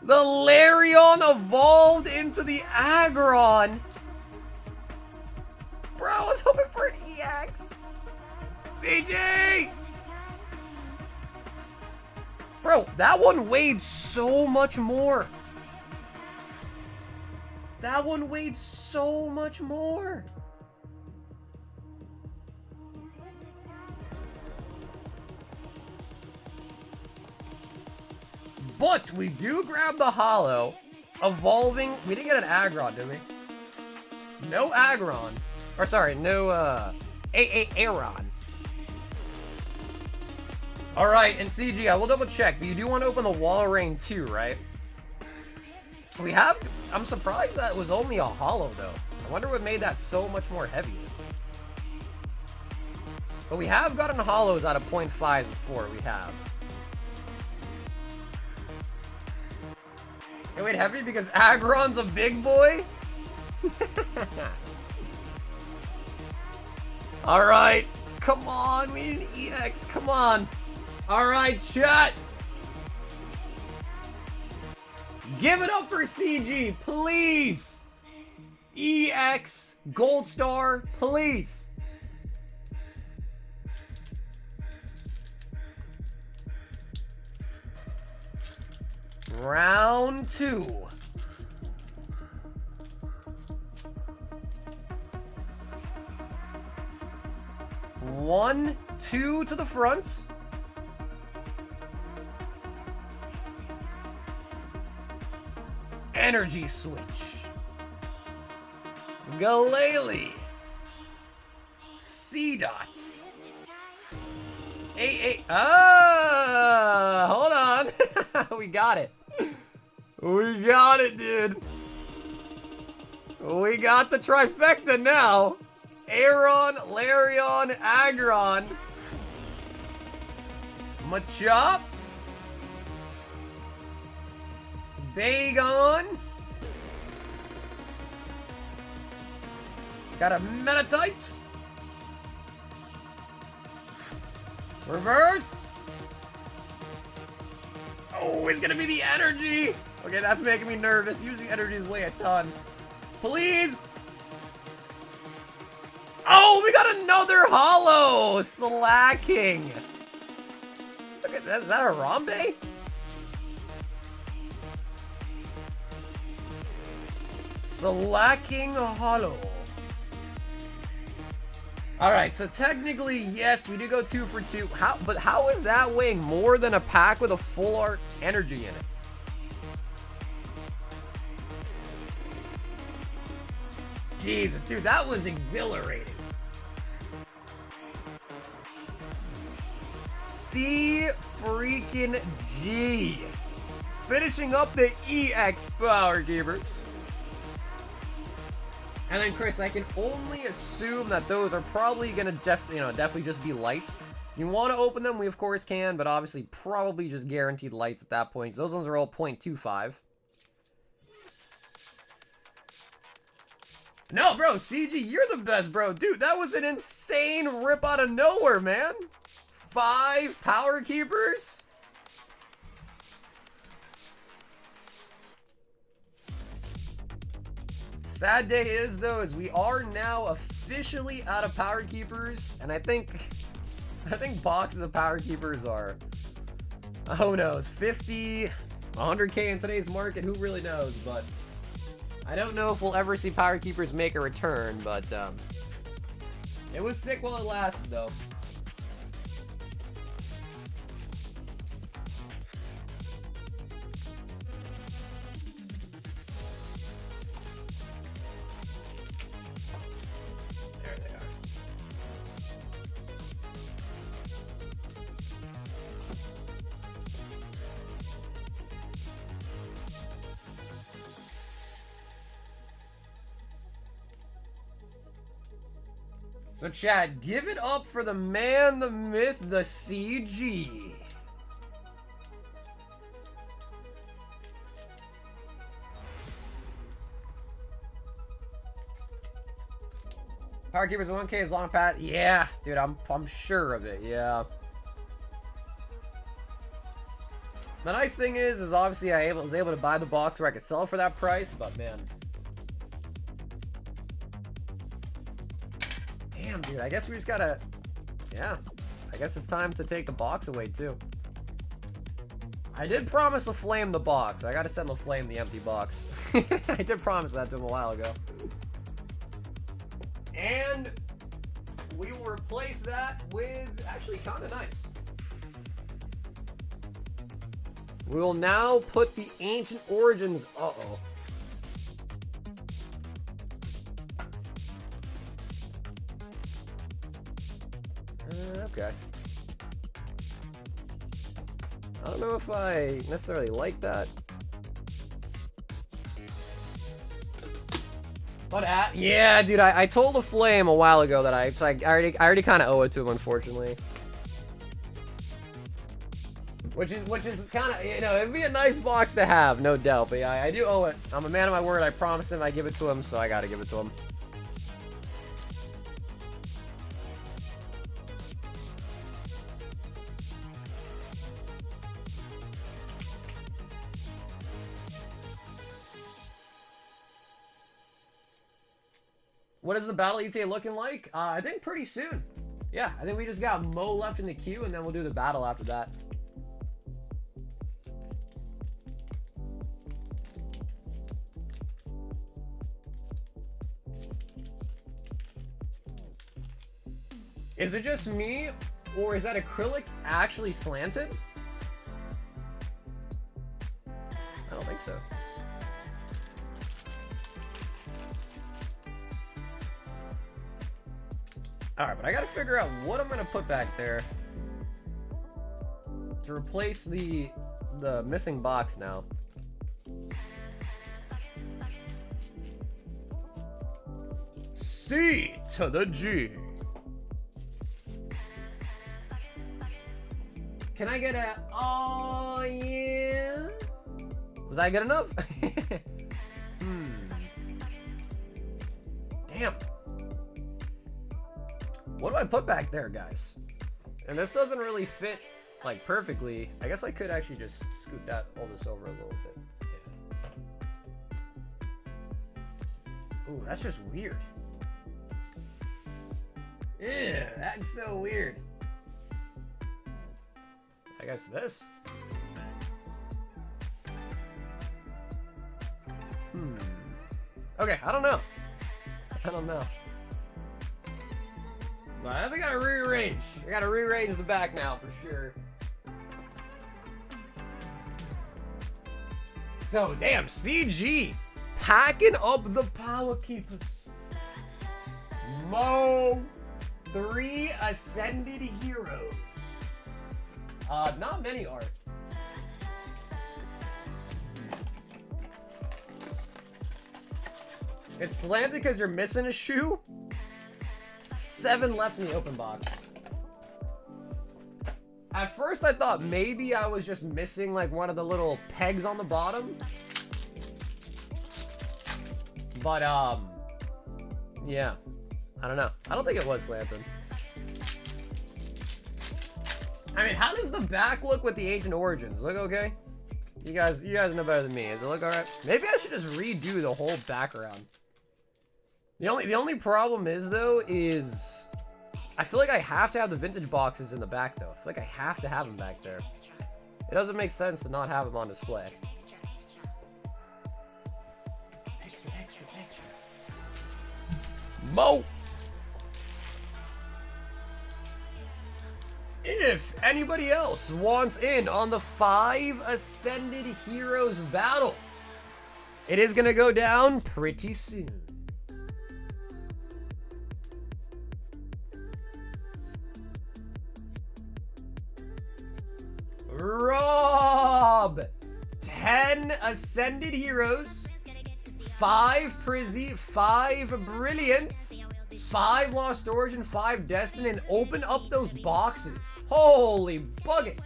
A: The Larion evolved into the Aggron. Bro, I was hoping for an EX. CG! Bro, that one weighed so much more. That one weighed so much more. But we do grab the holo. Evolving. We didn't get an Aggron, did we? No Aggron. Or sorry, no Aeron. Alright, and CG, I will double check, but you do want to open the wall rain too, right? We have. I'm surprised that was only a holo though. I wonder what made that so much more heavy. But we have gotten holos out of 0.5 before, we have. It weighed heavy because Aggron's a big boy? Alright, come on, we need an EX, come on. Alright, chat. Give it up for CG, please. EX, Gold Star, please. Round 2. One, two to the front. Energy switch. Galele. C dots. Hold on. We got it. We got it, dude. We got the trifecta now. Aeron, Larion, Aggron. Machop. Bagon. Got a Metatite. Reverse. Oh, it's gonna be the energy. Okay, that's making me nervous. Usually energies weigh a ton. Please. Oh, we got another holo. Slacking. Look at that. Is that a Harambe? Slacking holo. Alright, so technically, yes, we do go 2 for 2. But how is that weighing more than a pack with a full art energy in it? Jesus, dude, that was exhilarating. C freaking G. Finishing up the EX Power Keepers. And then Chris, I can only assume that those are probably gonna definitely just be lights. You want to open them, we of course can, but obviously probably just guaranteed lights at that point. So those ones are all 0.25. No, bro, CG, you're the best, bro. Dude, that was an insane rip out of nowhere, man. 5 Power Keepers. Sad day is, though, is we are now officially out of Power Keepers, and I think boxes of Power Keepers are, who knows, 50, 100k in today's market, who really knows, but I don't know if we'll ever see Power Keepers make a return, but it was sick while it lasted, though. So Chad, give it up for the man, the myth, the CG. Power Keepers 1K is long path. Yeah, dude, I'm sure of it. Yeah. The nice thing is obviously I was able to buy the box where I could sell it for that price, but man. Damn, dude, I guess we just gotta, yeah, I guess it's time to take the box away, too. I did promise to flame the box. I gotta send LaFlame the empty box. I did promise that to him a while ago. And we will replace that with, actually, kind of nice. We will now put the Ancient Origins, uh-oh. Okay. I don't know if I necessarily like that. But yeah, dude, I told LaFlame a while ago that I already kind of owe it to him, unfortunately. Which is kind of, you know, it'd be a nice box to have, no doubt. But yeah, I do owe it. I'm a man of my word. I promised him I'd give it to him, so I gotta give it to him. What is the battle ETA looking like? I think pretty soon. Yeah, I think we just got Mo left in the queue, and then we'll do the battle after that. Is it just me, or is that acrylic actually slanted? I don't think so. Alright, but I gotta figure out what I'm gonna put back there to replace the missing box now. C to the G. Can I get a... Oh, yeah. Was I good enough? Damn. What do I put back there, guys? And this doesn't really fit, like, perfectly. I guess I could actually just scoot all this over a little bit. Yeah. Ooh, that's just weird. Ew, that's so weird. I guess this. Okay, I don't know. I don't know. But I think I gotta rearrange. I gotta rearrange the back now for sure. So, damn, CG packing up the power keepers. Mo, 3 ascended heroes. Not many are. It's slanted because you're missing a shoe. 7 left in the open box. At first I thought maybe I was just missing like one of the little pegs on the bottom. But yeah. I don't know. I don't think it was slanted. I mean, how does the back look with the Ancient Origins? Look okay? You guys know better than me. Does it look alright? Maybe I should just redo the whole background. The only problem is though is I feel like I have to have the vintage boxes in the back though. I feel like I have to have them back there. It doesn't make sense to not have them on display. Extra. Mo! If anybody else wants in on the 5 Ascended Heroes battle, it is gonna go down pretty soon. Rob! 10 Ascended Heroes, 5 Prizzy, 5 Brilliant, 5 Lost Origin, 5 Destined, and open up those boxes. Holy buckets!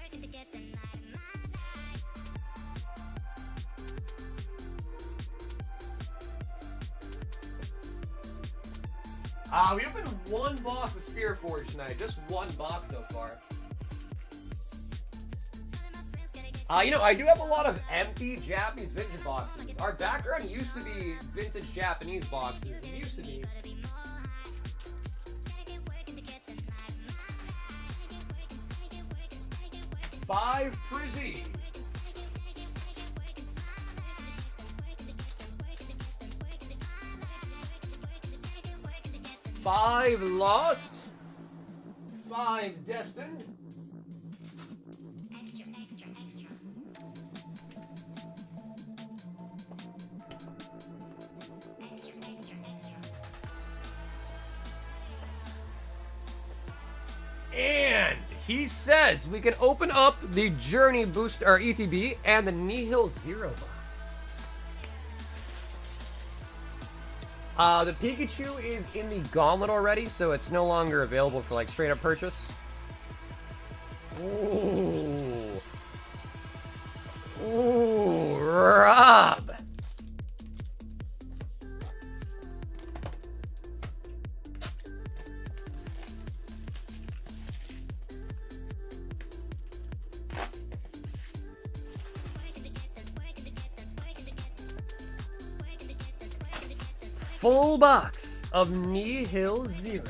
A: We opened 1 box of Spiritforged tonight. Just 1 box so far. You know, I do have a lot of empty Japanese vintage boxes. Our background used to be vintage Japanese boxes. It used to be. Five Prizzy. 5 Lost. 5 Destined. And he says we can open up the Journey Booster or ETB and the Nihil Zero box. The Pikachu is in the Gauntlet already, so it's no longer available for like straight up purchase. Ooh. Ooh, Rob. Full box of Nihil Zero.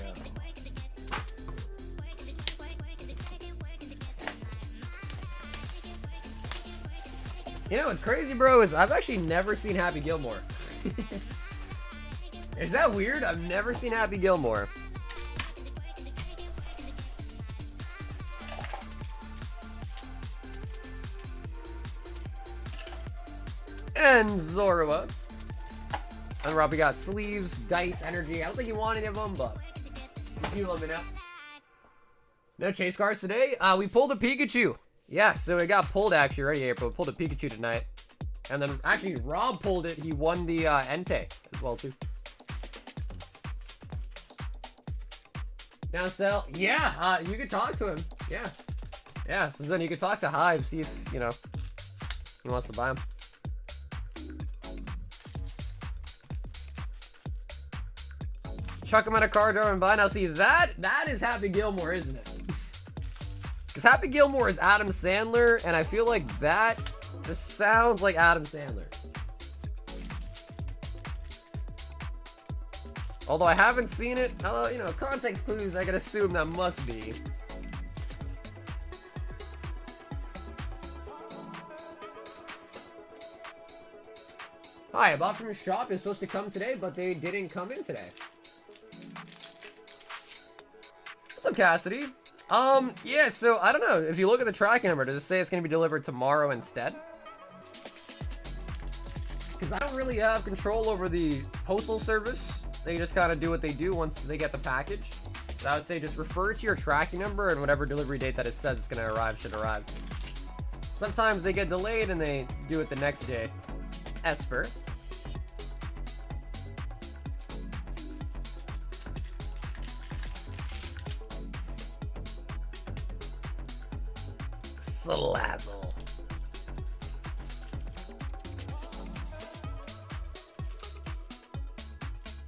A: You know what's crazy, bro, is I've actually never seen Happy Gilmore. Is that weird? I've never seen Happy Gilmore. And Zorua. And Rob, we got sleeves, dice, energy. I don't think you want any of them, but if you let me know. No chase cards today. We pulled a Pikachu. Yeah, so it got pulled actually right here, but we pulled a Pikachu tonight. And then actually Rob pulled it. He won the Entei as well too. Now Zelle, yeah, you could talk to him. Yeah. Yeah, so then you could talk to Hive, see if, you know, he wants to buy him. Chuck him at a card door and buy. Now see, that is Happy Gilmore, isn't it? Because Happy Gilmore is Adam Sandler, and I feel like that just sounds like Adam Sandler. Although I haven't seen it, you know, context clues, I can assume that must be. Hi, I bought from your shop. It's supposed to come today, but they didn't come in today. What's up, Cassidy? Yeah, so I don't know. If you look at the tracking number, does it say it's going to be delivered tomorrow instead? Because I don't really have control over the postal service. They just kind of do what they do once they get the package. So I would say just refer to your tracking number and whatever delivery date that it says it's going to arrive should arrive. Sometimes they get delayed and they do it the next day. Esper. Salazzle.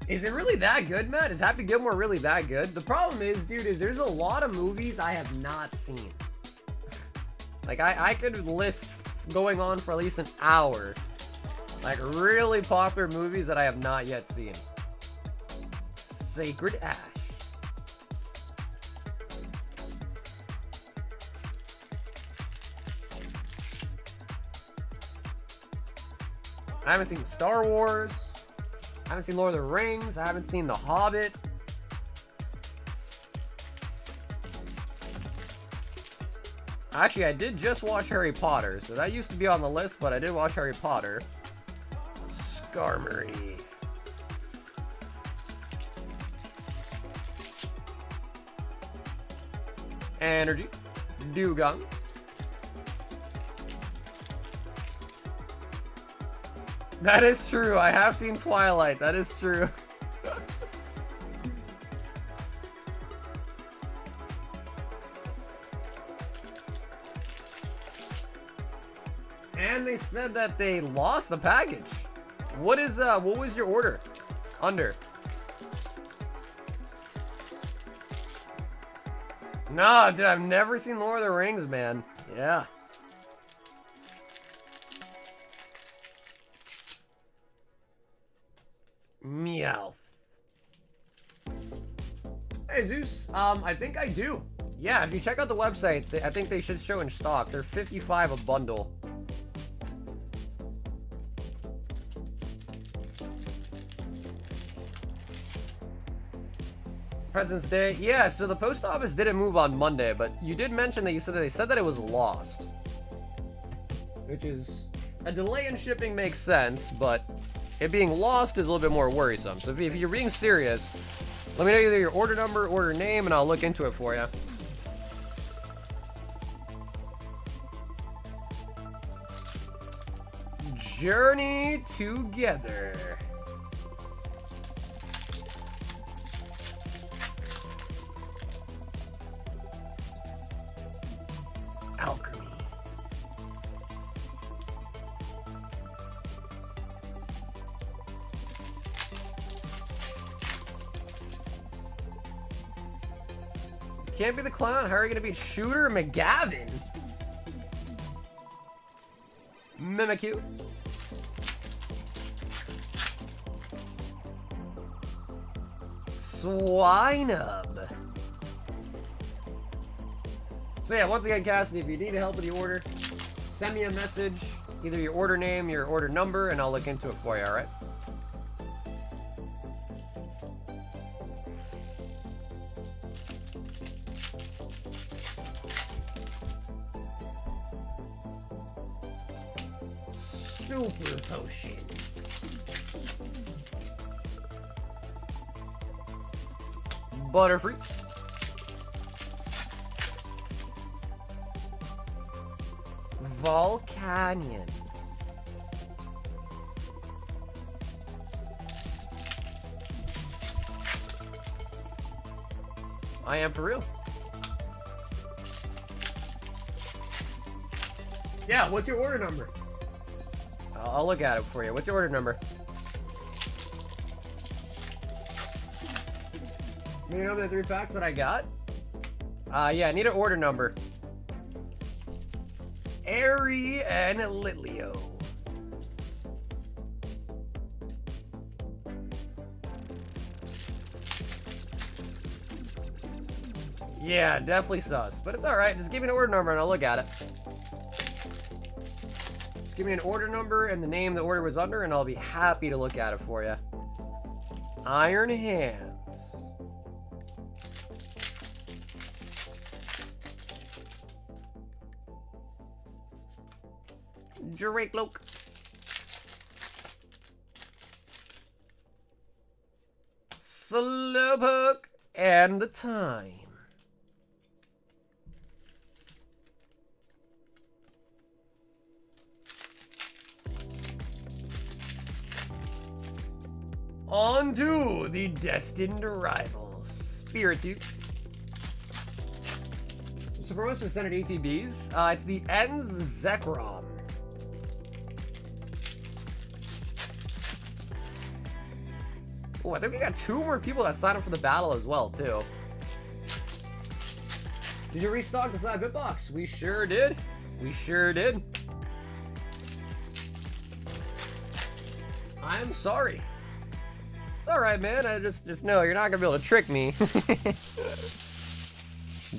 A: Is it really that good, Matt? Is Happy Gilmore really that good? The problem is, dude, is there's a lot of movies I have not seen. Like, I could list going on for at least an hour. Like, really popular movies that I have not yet seen. Sacred Ash. I haven't seen Star Wars. I haven't seen Lord of the Rings. I haven't seen The Hobbit. Actually, I did just watch Harry Potter, so that used to be on the list, but I did watch Harry Potter. Skarmory. Energy. Dugong. That is true. I have seen Twilight. That is true. And they said that they lost the package. What was your order? Under. Nah, dude, I've never seen Lord of the Rings, man. Yeah. Meowth. Hey Zeus, I think I do. Yeah, if you check out the website, I think they should show in stock. They're $55 a bundle. President's Day. Yeah, so the post office didn't move on Monday, but you did mention that they said that it was lost. Which is, a delay in shipping makes sense, but it being lost is a little bit more worrisome. So if you're being serious, let me know either your order number, order name, and I'll look into it for you. Journey Together. Alchemy. Can't be the clown. How are you gonna beat Shooter McGavin? Mimikyu. Swinub. So yeah, once again, Cassidy, if you need help with the order, send me a message, either your order name, your order number, and I'll look into it for you, alright? Super potion. Butterfree. Volcanion. I am for real. Yeah, what's your order number? I'll look at it for you. What's your order number? You know the 3 packs that I got? Yeah, I need an order number. Airy and Litleo. Yeah, definitely sus. But it's alright. Just give me an order number and I'll look at it. Just give me an order number and the name the order was under and I'll be happy to look at it for you. Iron Hands. Drake-loke. Slowpoke and the time. On to the Destined Rivals. Spiritomb. So for most of Senate Etbs, it's the Ends Zekrom. Oh, I think we got 2 more people that signed up for the battle as well, too. Did you restock the Slab Bitbox? We sure did. We sure did. I'm sorry. It's alright, man. I just know you're not gonna be able to trick me.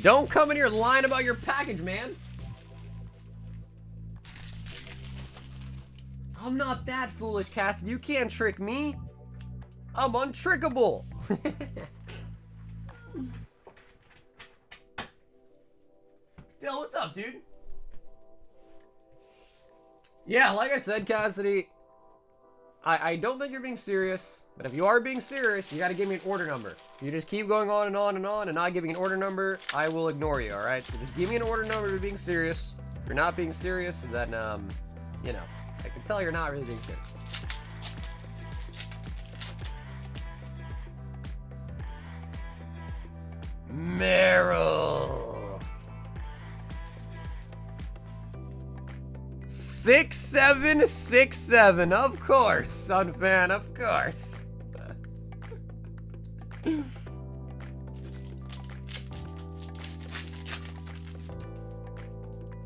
A: Don't come in here lying about your package, man. I'm not that foolish, Cass. You can't trick me. I'm untrickable. Dill, what's up, dude? Yeah, like I said, Cassidy, I don't think you're being serious, but if you are being serious, you gotta give me an order number. If you just keep going on and on and on and not giving an order number, I will ignore you, alright? So just give me an order number if you're being serious. If you're not being serious, then, you know, I can tell you're not really being serious. Meryl. 6767, of course, Sun Fan, of course.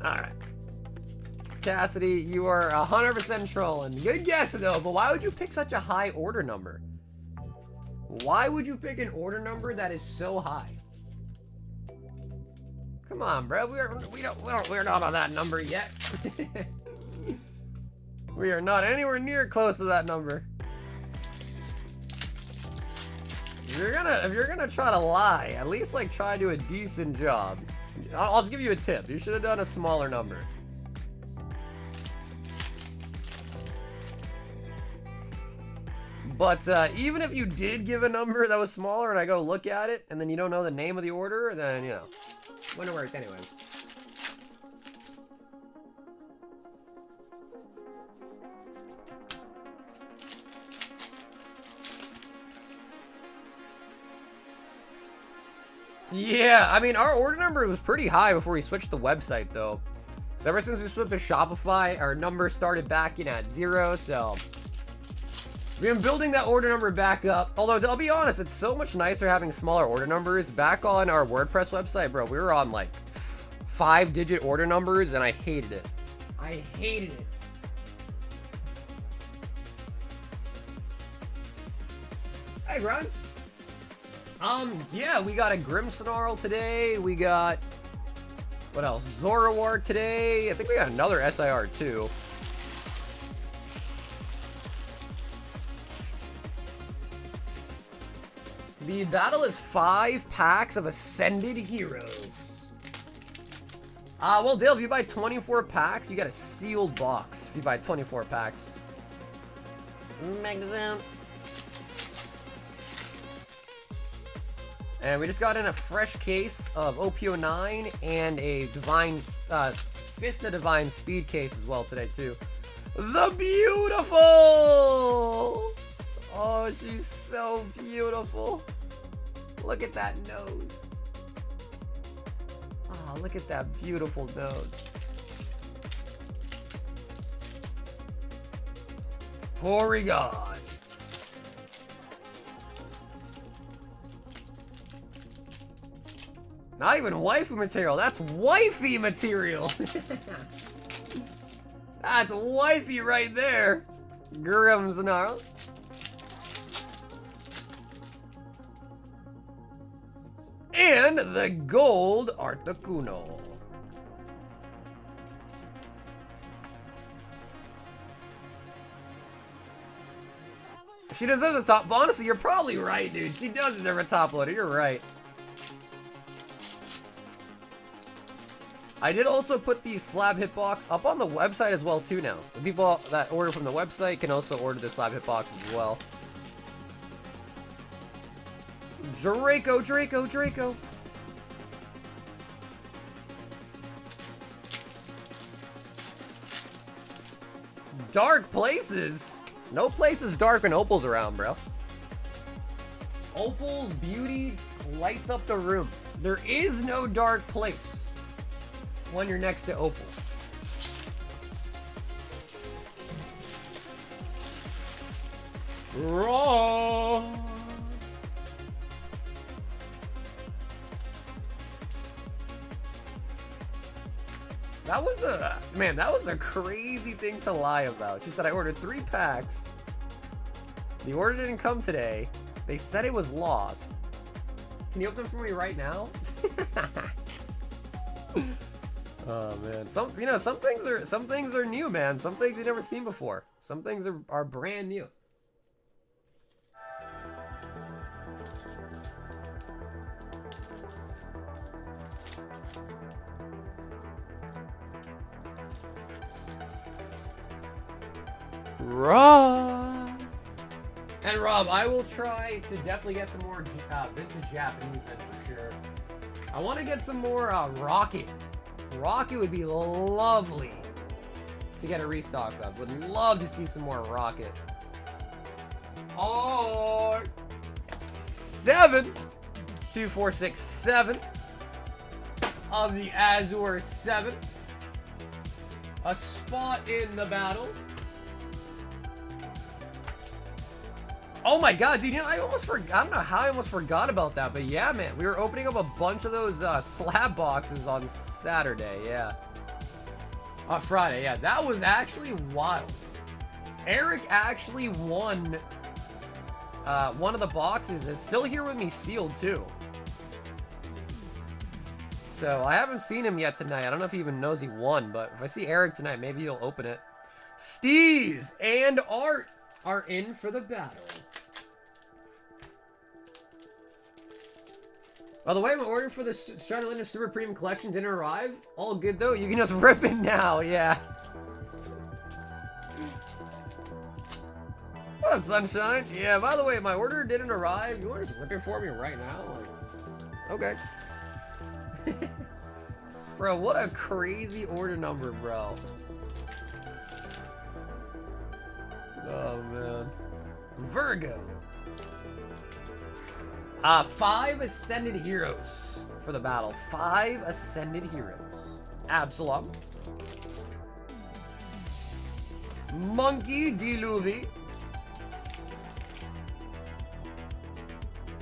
A: Alright. Cassidy, you are 100% trolling. Good guess though, but why would you pick such a high order number? Why would you pick an order number that is so high? Come on, bro. We're not on that number yet. We are not anywhere near close to that number. If you're gonna try to lie, at least like try to do a decent job. I'll just give you a tip. You should have done a smaller number. But even if you did give a number that was smaller and I go look at it and then you don't know the name of the order, then, you know, wouldn't have worked anyway. Yeah, I mean, our order number was pretty high before we switched the website, though. So ever since we switched to Shopify, our number started back in at 0, so we've been building that order number back up. Although, I'll be honest, it's so much nicer having smaller order numbers. Back on our WordPress website, bro, we were on like 5-digit order numbers, and I hated it. I hated it. Hey, Grunts. Yeah, we got a Grimmsnarl today. We got, what else? Zoroark today. I think we got another SIR too. The battle is 5 packs of Ascended Heroes. Well, Dale, if you buy 24 packs, you get a sealed box. If you buy 24 packs. Magazine. And we just got in a fresh case of OPO9 and a Divine, Fist of Divine Speed case as well today, too. The Beautiful! Oh, she's so beautiful. Look at that nose. Oh, look at that beautiful nose. Porygon. Not even waifu material, that's wifey material. That's wifey right there. Grimmsnarl. And the gold Articuno. She deserves a top. Honestly, you're probably right, dude. She does deserve a top loader. You're right. I did also put the Slab hitbox up on the website as well too now. So people that order from the website can also order the Slab hitbox as well. Draco. Dark places? No place is dark when Opal's around, bro. Opal's beauty lights up the room. There is no dark place when you're next to Opal. Raw. That was a, man, that was a crazy thing to lie about. She said, I ordered 3 packs. The order didn't come today. They said it was lost. Can you open them for me right now? Oh man, some things are new, man. Some things you've never seen before. Some things are brand new. Rob. And Rob, I will try to definitely get some more vintage Japanese in for sure. I want to get some more Rocket. Rocket would be lovely to get a restock of. Would love to see some more Rocket. Or 7, 2, 4, 6, 7 of the Azure 7. A spot in the battle. Oh my god, dude, you know, I almost forgot. I don't know how I almost forgot about that, but yeah, man, we were opening up a bunch of those slab boxes on Saturday, yeah. On Friday, yeah, that was actually wild. Eric actually won one of the boxes. It's still here with me sealed, too. So, I haven't seen him yet tonight. I don't know if he even knows he won, but if I see Eric tonight, maybe he'll open it. Steez and Art are in for the battle. By the way, my order for the Shadowlander Super Premium Collection didn't arrive. All good though. You can just rip it now. Yeah. What up, Sunshine? Yeah. By the way, my order didn't arrive. You want to just rip it for me right now? Like, okay. Bro, what a crazy order number, bro. Oh man. Virgo. 5 Ascended Heroes for the battle. 5 Ascended Heroes. Absalom. Monkey D.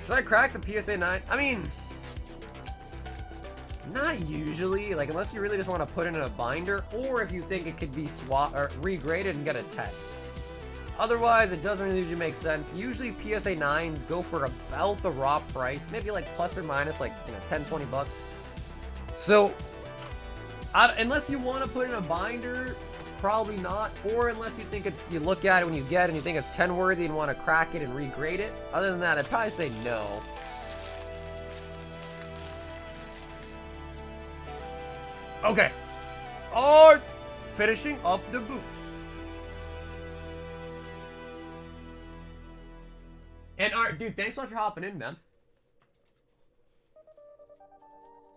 A: Should I crack the PSA 9? I mean, not usually. Like, unless you really just want to put it in a binder, or if you think it could be swapped or regraded and get a tech. Otherwise, it doesn't really usually make sense. Usually PSA 9s go for about the raw price, maybe like plus or minus like, you know, 10, 20 bucks. So, unless you want to put in a binder, probably not. Or unless you think it's, you look at it when you get it and you think it's 10 worthy and want to crack it and regrade it. Other than that, I'd probably say no. Okay. Oh, finishing up the boots. And alright, dude, thanks so much for hopping in, man.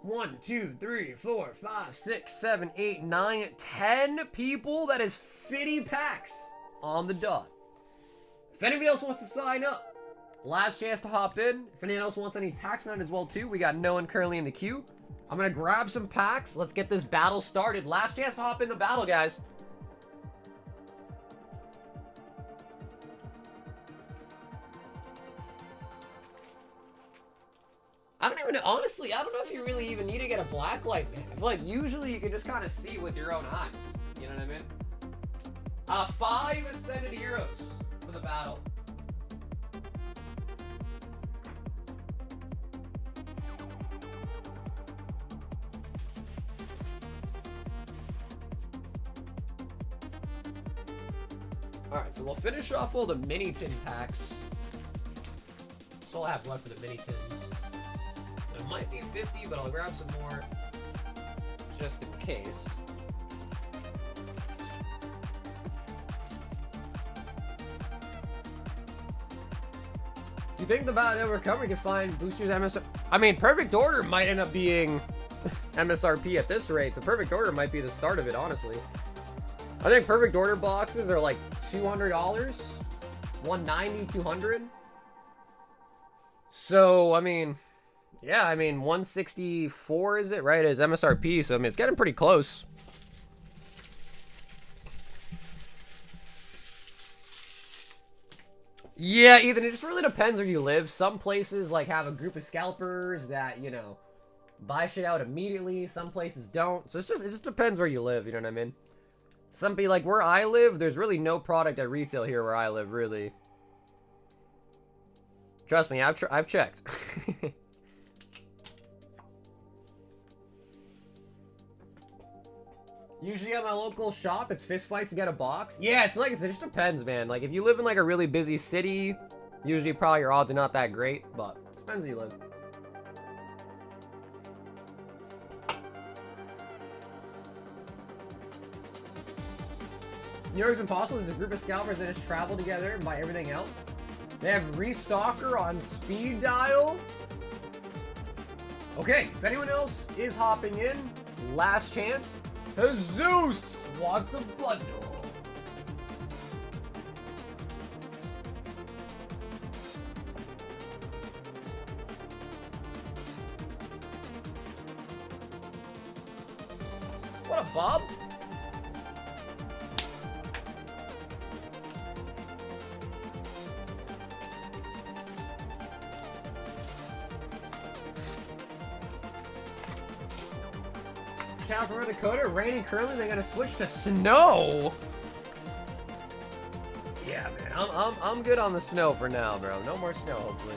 A: 1, 2, 3, 4, 5, 6, 7, 8, 9, 10 people. That is 50 packs on the dot. If anybody else wants to sign up, last chance to hop in. If anyone else wants any packs on it as well too, we got no one currently in the queue. I'm gonna grab some packs. Let's get this battle started. Last chance to hop in the battle, guys. I don't even know, honestly, I don't know if you really even need to get a black light, man. I feel like usually you can just kind of see with your own eyes. You know what I mean? 5 Ascended Heroes for the battle. Alright, so we'll finish off all the mini tin packs. That's all I have left for the mini tins. It might be 50, but I'll grab some more just in case. Do you think the battle recovery can find boosters MSRP? I mean, Perfect Order might end up being MSRP at this rate, so Perfect Order might be the start of it, honestly. I think Perfect Order boxes are like $200, $190, $200. So, I mean, yeah, I mean, 164 is it, right? Is MSRP, so I mean, it's getting pretty close. Yeah, Ethan, it just really depends where you live. Some places, like, have a group of scalpers that, you know, buy shit out immediately. Some places don't. So it just depends where you live, you know what I mean? Some people, like, where I live, there's really no product at retail here where I live, really. Trust me, I've checked. Usually at my local shop, it's fist fights to get a box. Yeah, so like I said, it just depends, man. Like, if you live in, like, a really busy city, usually probably your odds are not that great, but it depends where you live. New York's Impossible is a group of scalpers that just travel together and buy everything else. They have Restocker on speed dial. Okay, if anyone else is hopping in, last chance. Jesus wants a bundle. What up, Bob? Shout out from Dakota, raining currently, they're gonna switch to snow. Yeah, man, I'm good on the snow for now, bro. No more snow, hopefully.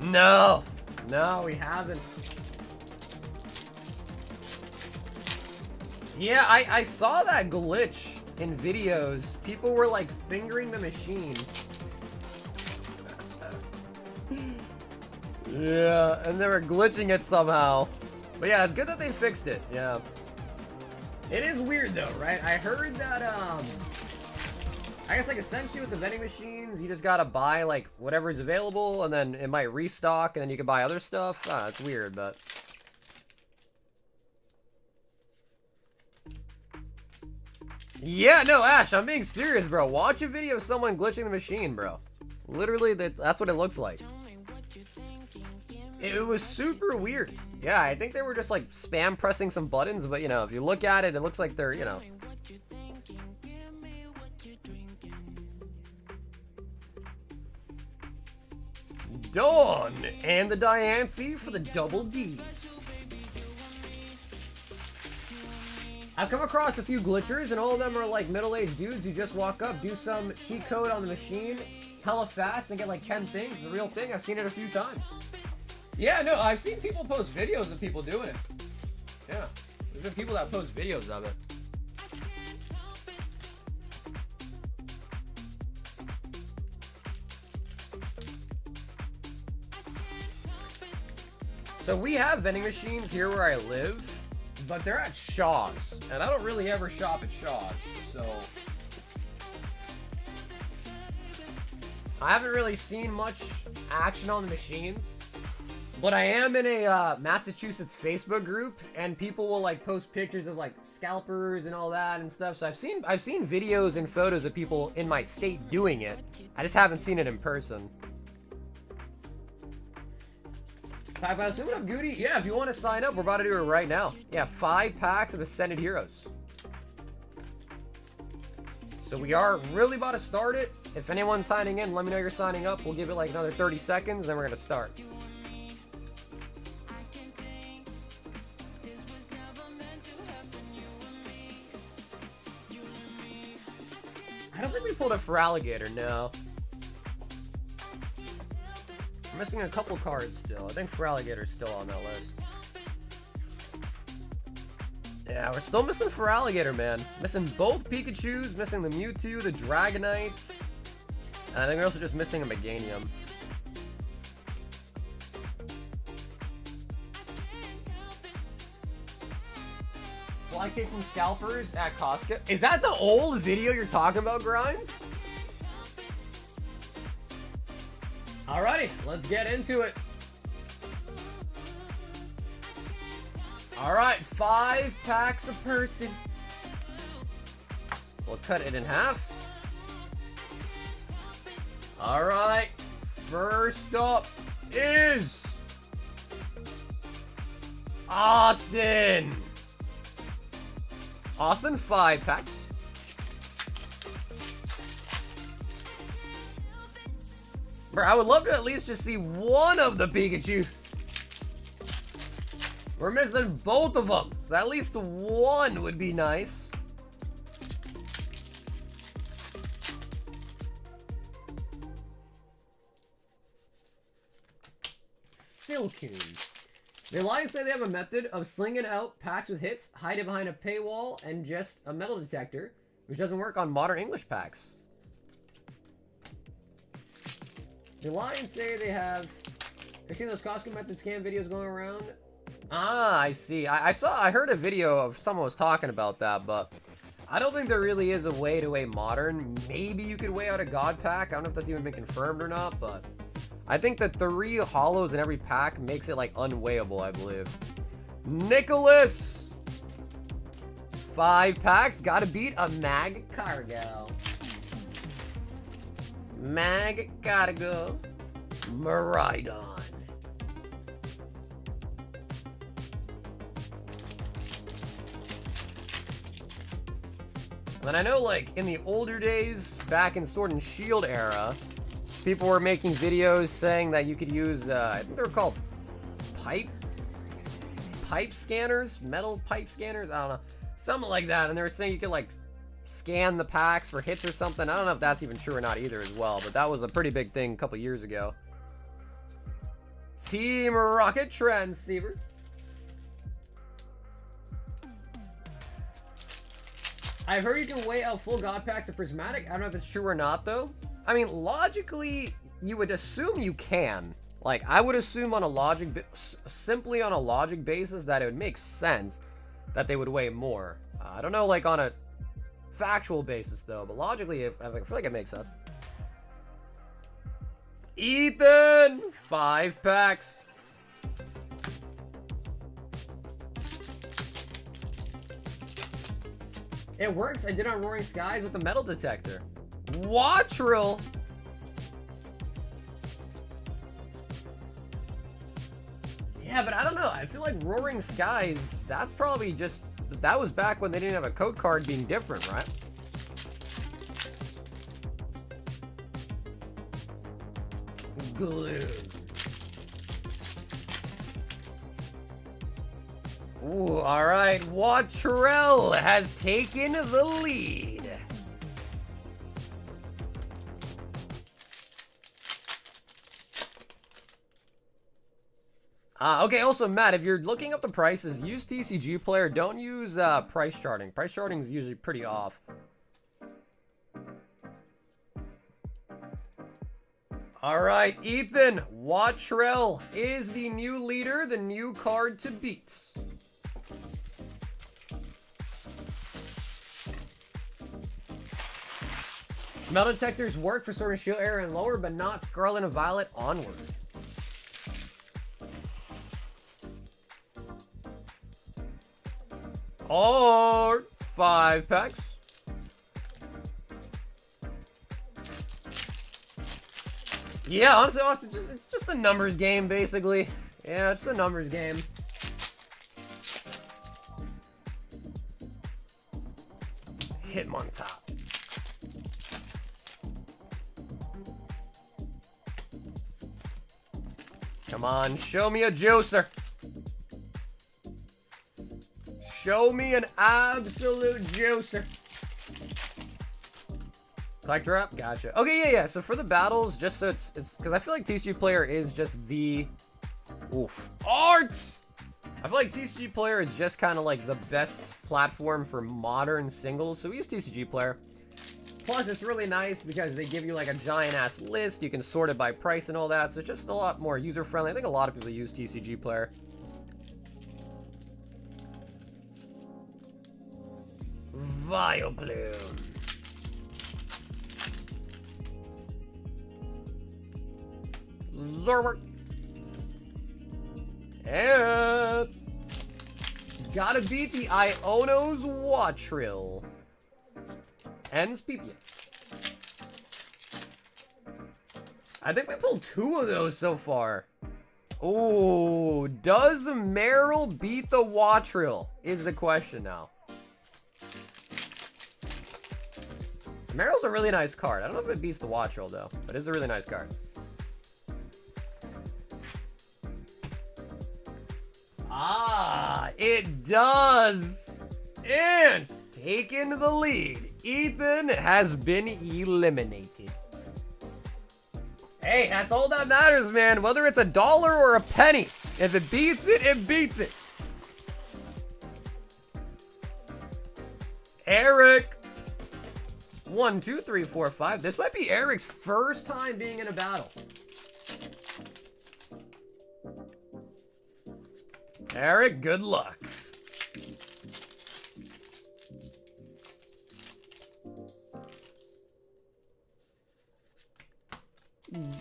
A: No, we haven't. Yeah, I saw that glitch in videos. People were like fingering the machine. Yeah, and they were glitching it somehow. But yeah, it's good that they fixed it. Yeah. It is weird though, right? I heard that, I guess like essentially with the vending machines, you just gotta buy like whatever's available and then it might restock and then you can buy other stuff. Ah, it's weird, but. Yeah, no, Ash, I'm being serious, bro. Watch a video of someone glitching the machine, bro. Literally, that's what it looks like. It was super weird. Yeah, I think they were just like spam pressing some buttons, but you know, if you look at it, it looks like they're, you know. Dawn and the Diancie for the double Ds. I've come across a few glitchers, and all of them are like middle-aged dudes who just walk up, do some cheat code on the machine, hella fast, and get like 10 things. It's a real thing. I've seen it a few times. Yeah, no, I've seen people post videos of people doing it. Yeah, there's been people that post videos of it. So we have vending machines here where I live, but they're at Shaw's, and I don't really ever shop at Shaw's, so I haven't really seen much action on the machines. But I am in a Massachusetts Facebook group, and people will like post pictures of like scalpers and all that and stuff. So I've seen videos and photos of people in my state doing it. I just haven't seen it in person. Pack by what up, Goody? Yeah, if you want to sign up, we're about to do it right now. Yeah, 5 packs of Ascended Heroes. So we are really about to start it. If anyone's signing in, let me know you're signing up. We'll give it like another 30 seconds, then we're going to start. I don't think we pulled it for Alligator, no. We're missing a couple cards still. I think Feraligator's still on that list. Yeah, we're still missing Feraligator, man. Missing both Pikachus, missing the Mewtwo, the Dragonites. And I think we're also just missing a Meganium. Fly kicking scalpers at Costco. Is that the old video you're talking about, Grinds? Alrighty, let's get into it. Alright, 5 packs a person. We'll cut it in half. Alright, first up is Austin. Austin, 5 packs. Bro, I would love to at least just see one of the Pikachu. We're missing both of them, so at least one would be nice. Silcoon. The Alliance say they have a method of slinging out packs with hits, hide it behind a paywall, and just a metal detector, which doesn't work on modern English packs. The Alliance say they have... I've seen those Costco method scan videos going around. Ah, I see. I heard a video of someone was talking about that, but I don't think there really is a way to weigh modern. Maybe you could weigh out a God pack. I don't know if that's even been confirmed or not, but I think the 3 holos in every pack makes it like unweighable, I believe. Nicholas! 5 packs. Gotta beat a Mag Cargo. Mag gotta go. Miraidon. And I know, like, in the older days, back in Sword and Shield era, people were making videos saying that you could use, I think they were called pipe scanners? Metal pipe scanners? I don't know. Something like that. And they were saying you could, like, scan the packs for hits or something. I don't know if that's even true or not either as well, but that was a pretty big thing a couple years ago. Team Rocket Transceiver. I've heard you can weigh out full God packs of Prismatic. I don't know if it's true or not, though. I mean, logically, you would assume you can. Like, I would assume on a simply on a logic basis that it would make sense that they would weigh more. I don't know, like, on a factual basis, though, but logically, I feel like it makes sense. Ethan! 5 packs. It works. I did on Roaring Skies with the metal detector. Wattrel! Yeah, but I don't know. I feel like Roaring Skies, that's probably just... That was back when they didn't have a code card being different, right? Glue. Ooh, all right. Watrell has taken the lead. Okay, also, Matt, if you're looking up the prices, use TCG Player. Don't use price charting. Price charting is usually pretty off. All right, Ethan, Watrell is the new leader, the new card to beat. Metal detectors work for Sword and Shield Era and lower, but not Scarlet and Violet onward. Or 5 packs. Yeah, honestly, it's just a numbers game, basically. Yeah, it's a numbers game. Hit him on top. Come on, show me a juicer. Show me an absolute juicer. Collector up, gotcha. Okay, yeah. So for the battles, just so it's because I feel like TCG Player is just the arts. I feel like TCG Player is just kind of like the best platform for modern singles. So we use TCG Player. Plus, it's really nice because they give you like a giant ass list. You can sort it by price and all that. So it's just a lot more user friendly. I think a lot of people use TCG Player. Vileplume. Zorber. It's gotta beat the Iono's Watrell. Ends PPA. I think we pulled 2 of those so far. Oh, does Meryl beat the Watrell? Is the question now. Meryl's a really nice card. I don't know if it beats the Watrell though, but it's a really nice card. Ah, it does. It's taken the lead. Ethan has been eliminated. Hey, that's all that matters, man. Whether it's $1 or a penny. If it beats it, it beats it. Eric. 1, 2, 3, 4, 5. This might be Eric's first time being in a battle. Eric, good luck.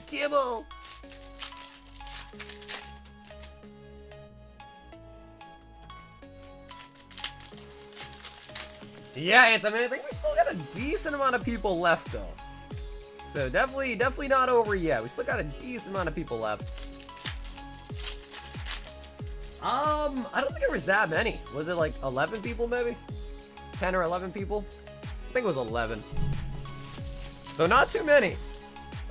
A: Gibble. Yeah, I mean, I think we still got a decent amount of people left, though. So definitely not over yet. We still got a decent amount of people left. I don't think there was that many. Was it like 11 people, maybe? 10 or 11 people? I think it was 11. So not too many.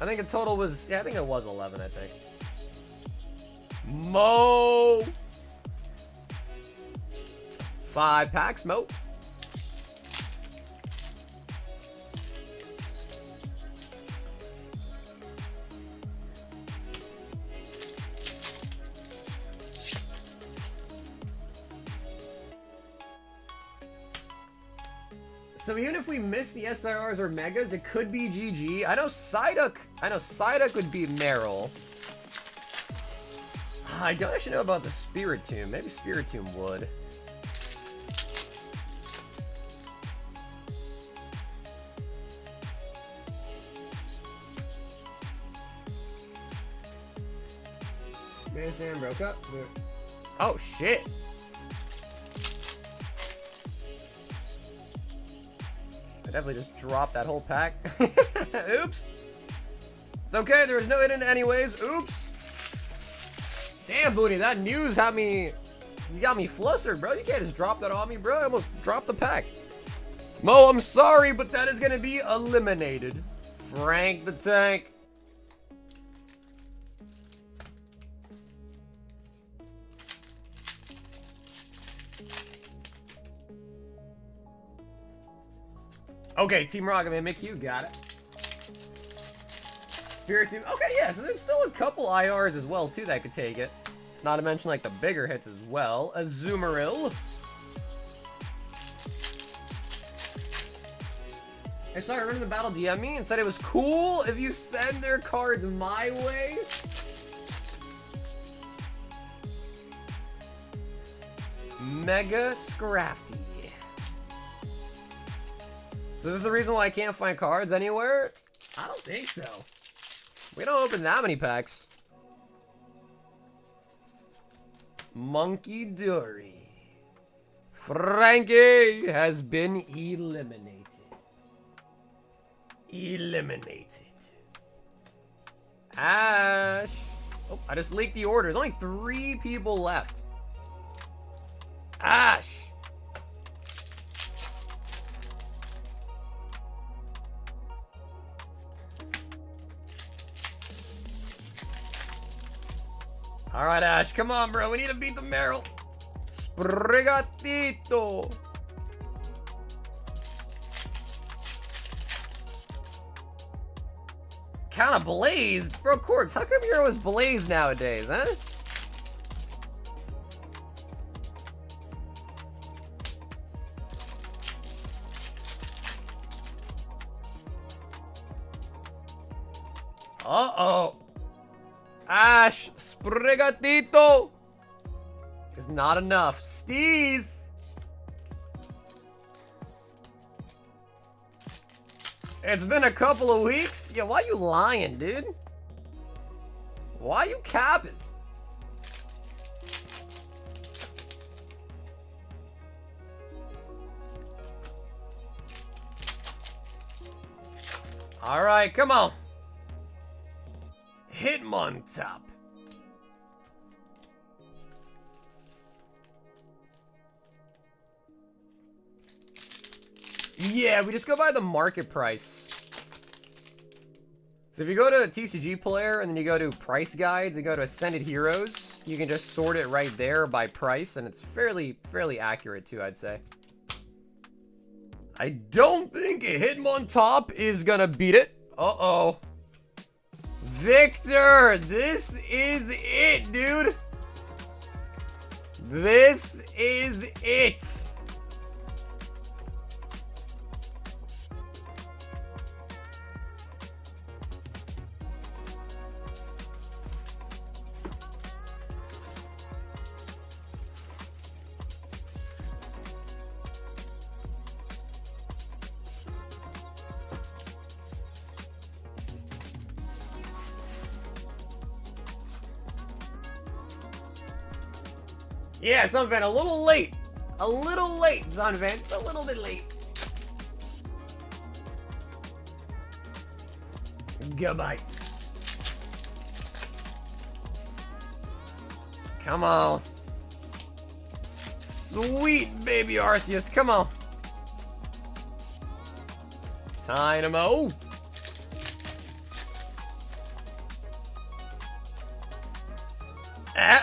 A: I think the total was, yeah, I think it was 11, I think. Mo. 5 packs, Mo. So even if we miss the SIRs or Megas, it could be GG. I know Psyduck would beat Meryl. I don't actually know about the Spiritomb. Maybe Spiritomb would. Man, broke up. Oh shit. I definitely just dropped that whole pack. Oops. It's okay, there was no hidden anyways. Oops. Damn, Booty, that news had me... You got me flustered, bro. You can't just drop that on me, bro. I almost dropped the pack. Mo, I'm sorry, but that is going to be eliminated. Frank the Tank. Okay, Team Rocket Man, Mick, you got it. Spirit Team. Okay, yeah, so there's still a couple IRs as well, too, that could take it. Not to mention, like, the bigger hits as well. A Zoomeril. I started running the battle DM me and said it was cool if you send their cards my way. Mega Scrafty. So this is the reason why I can't find cards anywhere? I don't think so. We don't open that many packs. Monkey Dory. Frankie has been eliminated. Eliminated. Ash. Oh, I just leaked the order. There's only 3 people left. Ash. All right, Ash, come on, bro. We need to beat the Meryl. Sprigatito. Kind of blazed. Bro, Corks, how come you're always blazed nowadays, huh? Uh-oh. Ash, Sprigatito is not enough. Steez. It's been a couple of weeks. Yeah, why you lying, dude? Why you capping? All right, come on. Hitmontop. Yeah, we just go by the market price. So if you go to TCG Player and then you go to Price Guides and go to Ascended Heroes, you can just sort it right there by price, and it's fairly accurate too, I'd say. I don't think a Hitmontop is gonna beat it. Uh-oh. Victor, this is it, dude. This is it. Yeah, Sunvan, a little late. A little late, Sunvan. It's a little bit late. Goodbye. Come on. Sweet baby Arceus, come on. Dynamo.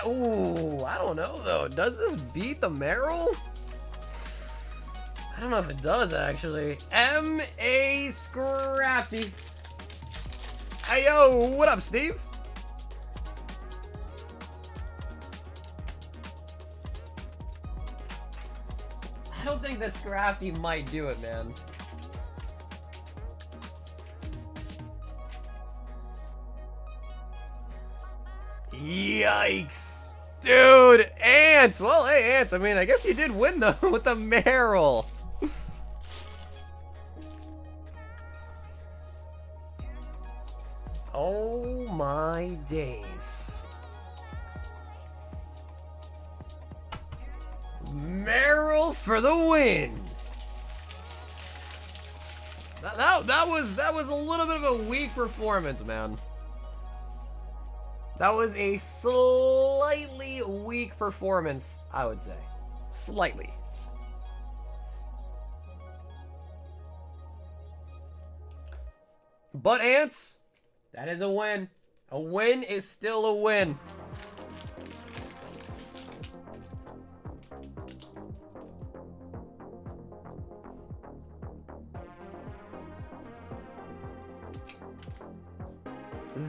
A: Ooh, I don't know though. Does this beat the Meryl? I don't know if it does actually. M.A. Scrafty. Hey yo, what up, Steve? I don't think the Scrafty might do it, man. Yikes. Dude, Ants. Well, hey, Ants. I mean, I guess you did win, though, with the Meryl. Oh, my days. Meryl for the win. That was a little bit of a weak performance, man. That was a slightly weak performance, I would say. Slightly. But, Ants, that is a win. A win is still a win.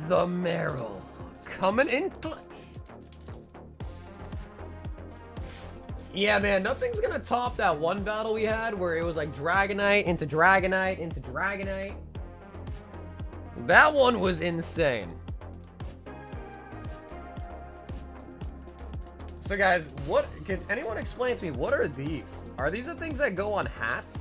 A: The Meryl coming in clutch. Yeah, man, nothing's gonna top that one battle we had where it was like Dragonite into Dragonite into Dragonite. That one was insane. So guys, can anyone explain to me, what are these? Are these the things that go on hats?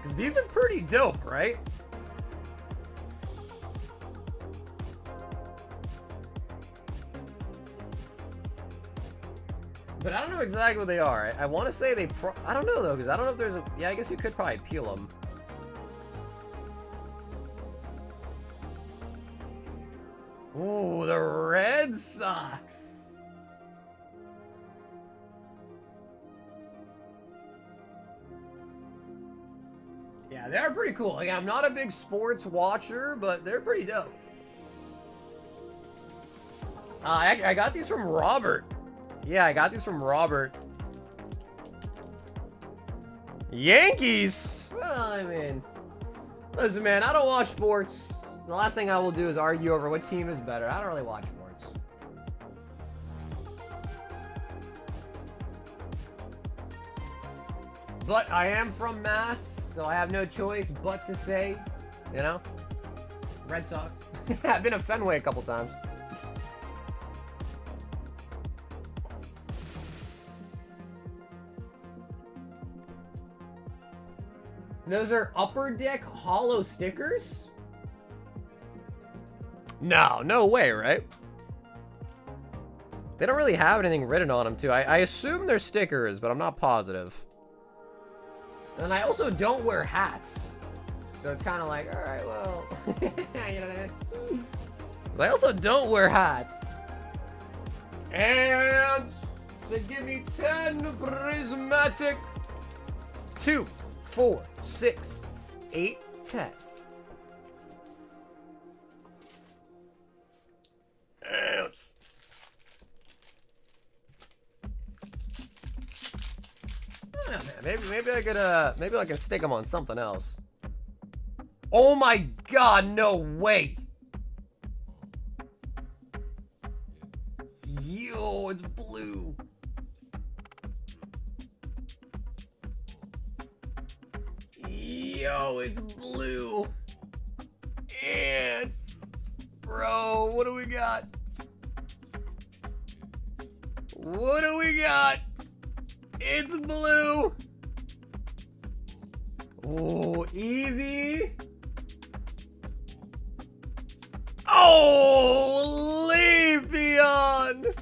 A: Because these are pretty dope, right? But I don't know exactly what they are. I want to say they I don't know though, because I don't know if there's a... Yeah, I guess you could probably peel them. Ooh, the Red Sox. Yeah, they're pretty cool. Like, I'm not a big sports watcher, but they're pretty dope. Actually, I got these from Robert. Yeah, I got these from Robert. Yankees? Well, I mean... Listen, man, I don't watch sports. The last thing I will do is argue over what team is better. I don't really watch sports. But I am from Mass, so I have no choice but to say, you know, Red Sox. I've been to Fenway a couple times. Those are Upper Deck holo stickers? No way, right? They don't really have anything written on them, too. I assume they're stickers, but I'm not positive. And I also don't wear hats. So it's kind of like, all right, well, you know what I mean? I also don't wear hats. And so give me 10 prismatic. 2, 4, 6, 8, 10. Ouch. I don't know, man. Maybe I can stick them on something else. Oh my god, no way. Yo, it's blue. Yo, it's blue. It's... Bro, what do we got? What do we got? It's blue. Oh, Eevee. Oh, Leafeon.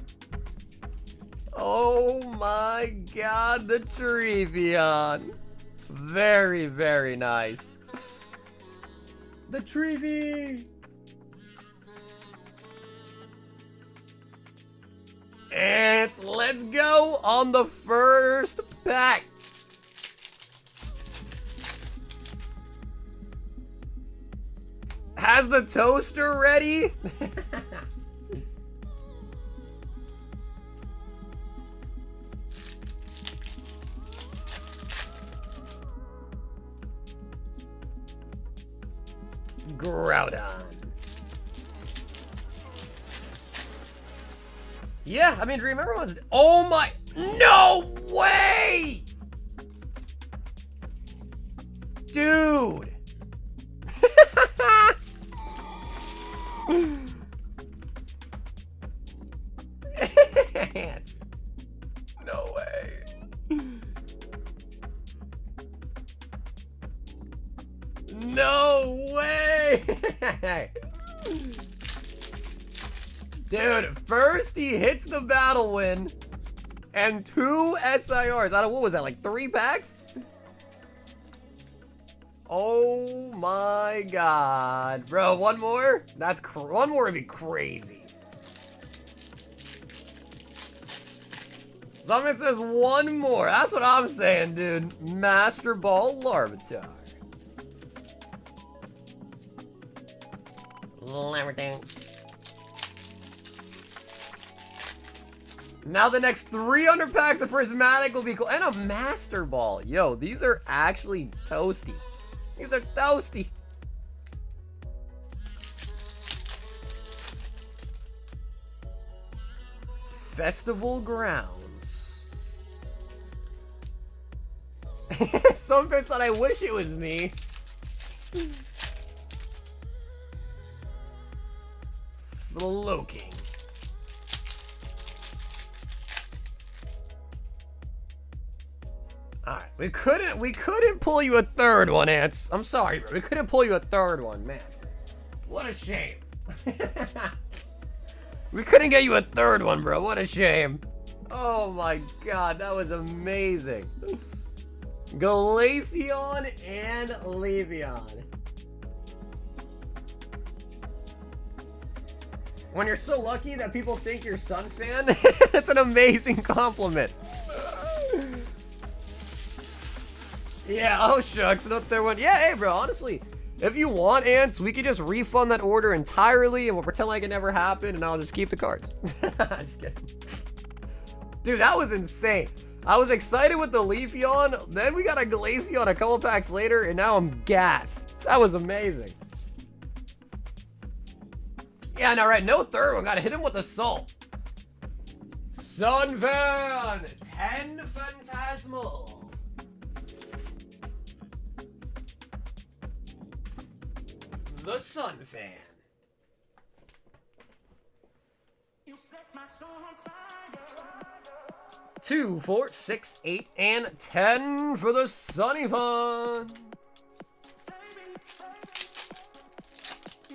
A: Oh my god, the Treeveon. Very, very nice. The Treevee. And let's go on the first pack. Has the toaster ready? Groudon. Yeah, I mean, do you remember what's... Oh my... No way! Dude. Ants. No way. No way. Dude, first he hits the battle win and 2 SIRs out of, what was that, like 3 packs? Oh my god. Bro, one more? One more would be crazy. Someone says one more. That's what I'm saying, dude. Master Ball Larvitar. Now the next 300 packs of Prismatic will be cool. And a Master Ball. Yo, these are actually toasty. These are toasty. Festival Grounds. Some people thought I wish it was me. Slowking. Alright, we couldn't pull you a third one, Ants. I'm sorry, bro. We couldn't pull you a third one, man. What a shame. We couldn't get you a third one, bro. What a shame. Oh my god, that was amazing. Glaceon and Levion. When you're so lucky that people think you're Sun fan, that's an amazing compliment. Yeah, oh shucks, no third one. Yeah, hey bro, honestly, if you want, Ants, we could just refund that order entirely and we'll pretend like it never happened and I'll just keep the cards. Just kidding. Dude, that was insane. I was excited with the Leafeon, then we got a Glaceon a couple packs later, and now I'm gassed. That was amazing. Yeah, no, right, no third one. Gotta hit him with Assault. Sunvan, 10 Phantasmal. The Sun Fan. You set my soul on fire. 2, 4, 6, 8, and 10 for the Sunny Fun.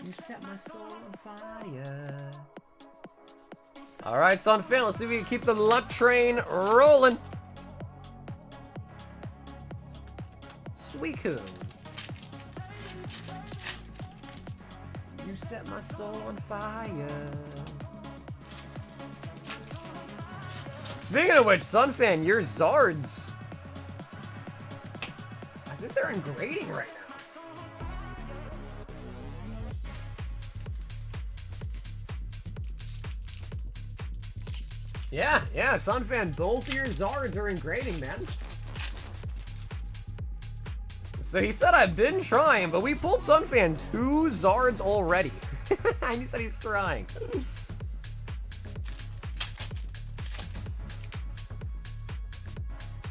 A: You set my soul on fire. All right, Sun Fan, let's see if we can keep the luck train rolling. Suicune. You set my soul on fire. Speaking of which, Sunfan, your Zards, I think they're in grading right now. Yeah, Sunfan, both of your Zards are in grading, man. So he said I've been trying, but we pulled Sunfan 2 Zards already. And he said he's trying.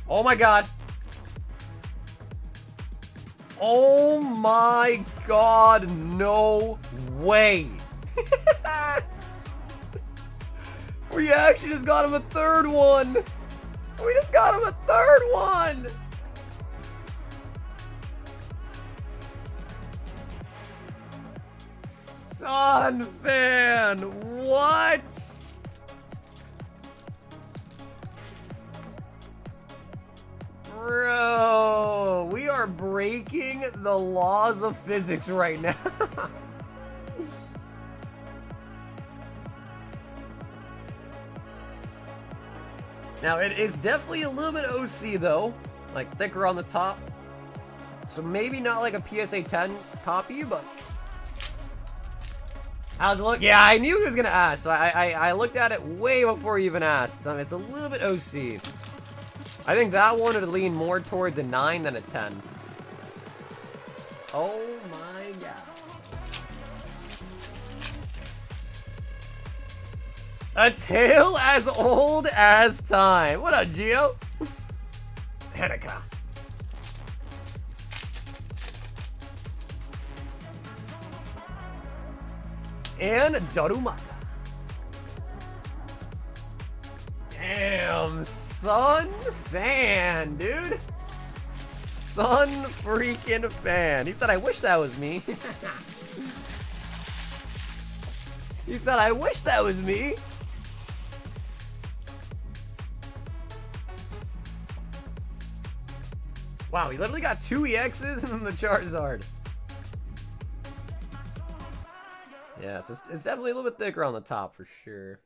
A: Oh my god. Oh my god, no way. We actually just got him a third one. We just got him a third one. Sunfan, what? Bro, we are breaking the laws of physics right now. Now, it is definitely a little bit OC, though. Like, thicker on the top. So maybe not like a PSA 10 copy, but... How's it look? Yeah, I knew he was going to ask, so I looked at it way before he even asked. It's a little bit OC. I think that one would lean more towards a 9 than a 10. Oh my god. A tale as old as time. What up, Gio? Pentecost. And Darumaka. Damn, Sun Fan, dude. Sun freaking Fan. He said, I wish that was me. He said, I wish that was me. Wow, he literally got 2 EXs and then the Charizard. Yeah, so it's definitely a little bit thicker on the top for sure.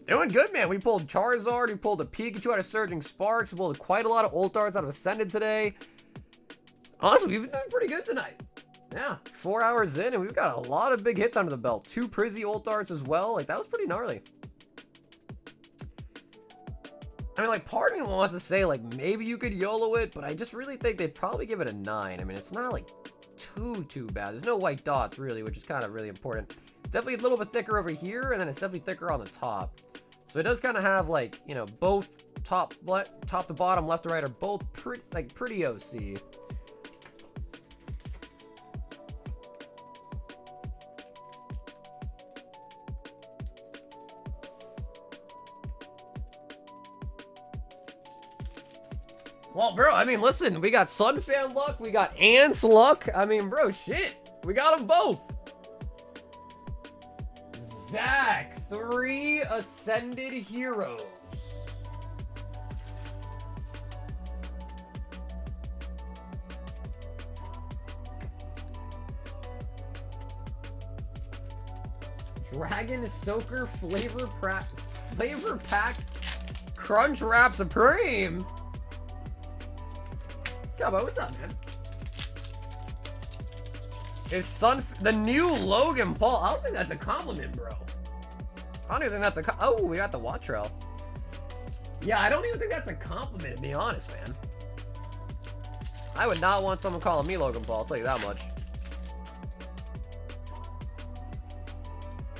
A: Doing good, man. We pulled Charizard, we pulled a Pikachu out of Surging Sparks, we pulled quite a lot of Ultars out of Ascended today. Honestly, we've been doing pretty good tonight. Yeah, 4 hours in, and we've got a lot of big hits under the belt. 2 Prizzy Ultarts as well. Like, that was pretty gnarly. I mean, like, part of me wants to say, like, maybe you could YOLO it, but I just really think they'd probably give it a 9. I mean, it's not, like, too bad. There's no white dots, really, which is kind of really important. Definitely a little bit thicker over here, and then it's definitely thicker on the top. So it does kind of have, like, you know, both top to bottom, left to right are both pretty OC. Well, bro, I mean, listen, we got Sunfan luck, we got Ants luck. I mean, bro, shit, we got them both. Zach, 3 Ascended Heroes. Dragon Soaker Flavor Pack Crunch Wrap Supreme. Come on, what's up, man? Is the new Logan Paul? I don't think that's a compliment, bro. I don't even think that's a oh, we got the Wattrell. Yeah, I don't even think that's a compliment, to be honest, man. I would not want someone calling me Logan Paul, I'll tell you that much.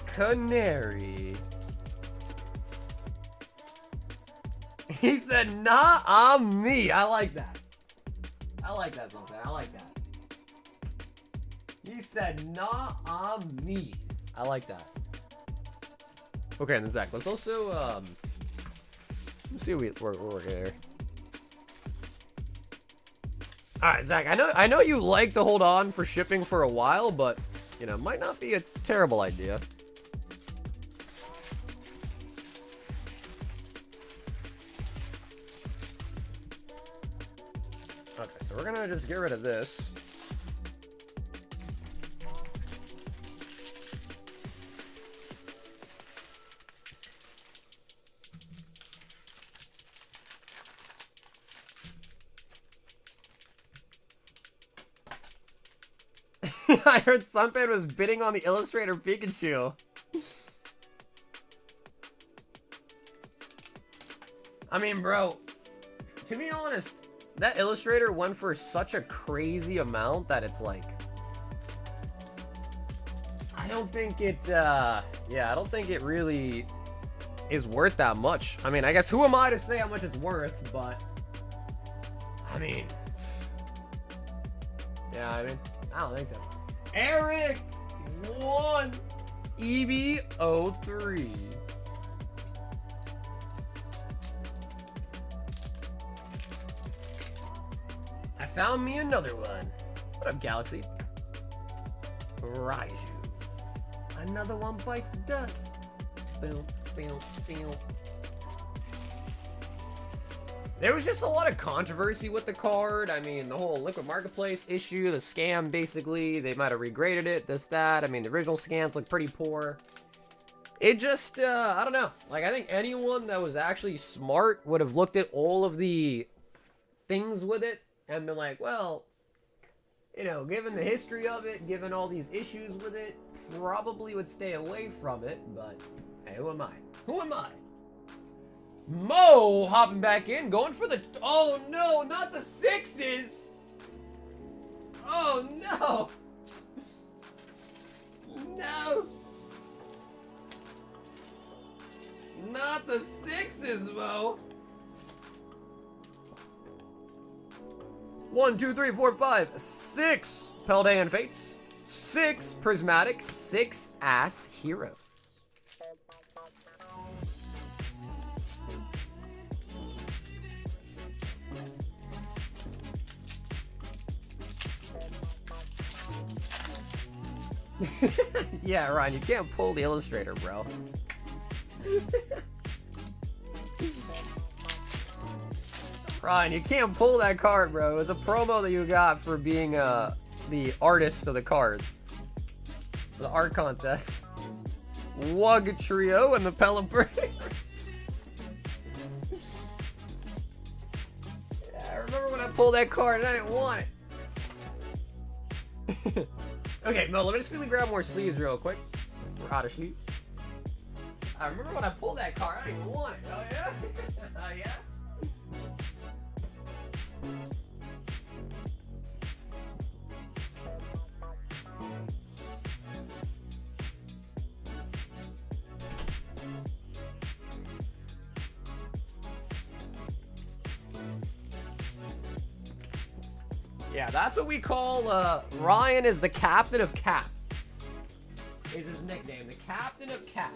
A: Canary. He said, nah, I'm me. I like that. I like that, something. I like that. He said, nah, I'm me. I like that. Okay, and then Zach, let's also, let's see what we're here. Alright, Zach, I know you like to hold on for shipping for a while, but, you know, might not be a terrible idea. Okay, so we're gonna just get rid of this. I heard Sunfan was bidding on the Illustrator Pikachu. I mean, bro, to be honest, that Illustrator went for such a crazy amount that it's like, I don't think it, yeah, I don't think it really is worth that much. I mean, I guess who am I to say how much it's worth, but, I mean, yeah, I don't think so. Eric 1 EB03. I found me another one. What up, Galaxy? Raiju. Another one bites the dust. Boom, boom, boom. There was just a lot of controversy with the card. I mean, the whole Liquid Marketplace issue, the scam, basically. They might have regraded it, this, that. I mean, the original scans look pretty poor. It just, I don't know. Like, I think anyone that was actually smart would have looked at all of the things with it and been like, well, you know, given the history of it, given all these issues with it, probably would stay away from it. But, hey, who am I? Who am I? Mo hopping back in, going for the, oh no, not the 6s. Oh no. No. Not the 6s, Mo. 1, 2, 3, 4, 5, 6 Paldean Fates, 6 Prismatic, 6 Ass Heroes. Yeah, Ryan, you can't pull the Illustrator, bro. Ryan, you can't pull that card, bro. It's a promo that you got for being the artist of the cards. For the art contest. Wug Trio and the Pelipper. pulled that card and I didn't want it. Okay, Mo, let me just quickly grab more sleeves real quick. We're out of sleeves. I remember when I pulled that card, I didn't even want it. Oh, yeah? Oh, yeah? Yeah, that's what we call, Ryan is the captain of Cap. Is his nickname, the captain of Cap.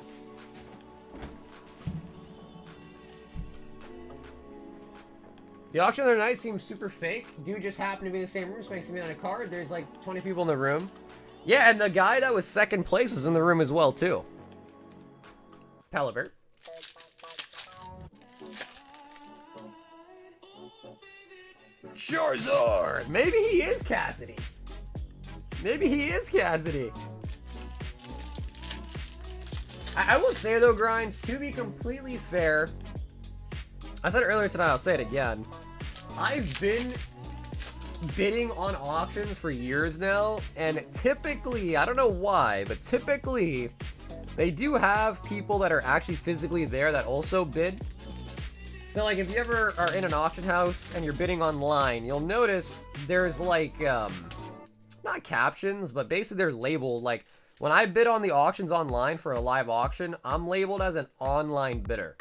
A: The auction the other night seems super fake. Dude just happened to be in the same room, spending something on a card. There's like 20 people in the room. Yeah, and the guy that was second place was in the room as well, too. Pelibert. Charizard! Maybe he is Cassidy. Maybe he is Cassidy. I will say though, Grinds, to be completely fair, I said it earlier tonight, I'll say it again. I've been bidding on auctions for years now, and typically, I don't know why, but typically, they do have people that are actually physically there that also bid. So like if you ever are in an auction house and you're bidding online, you'll notice there's like, not captions, but basically they're labeled. Like when I bid on the auctions online for a live auction, I'm labeled as an online bidder.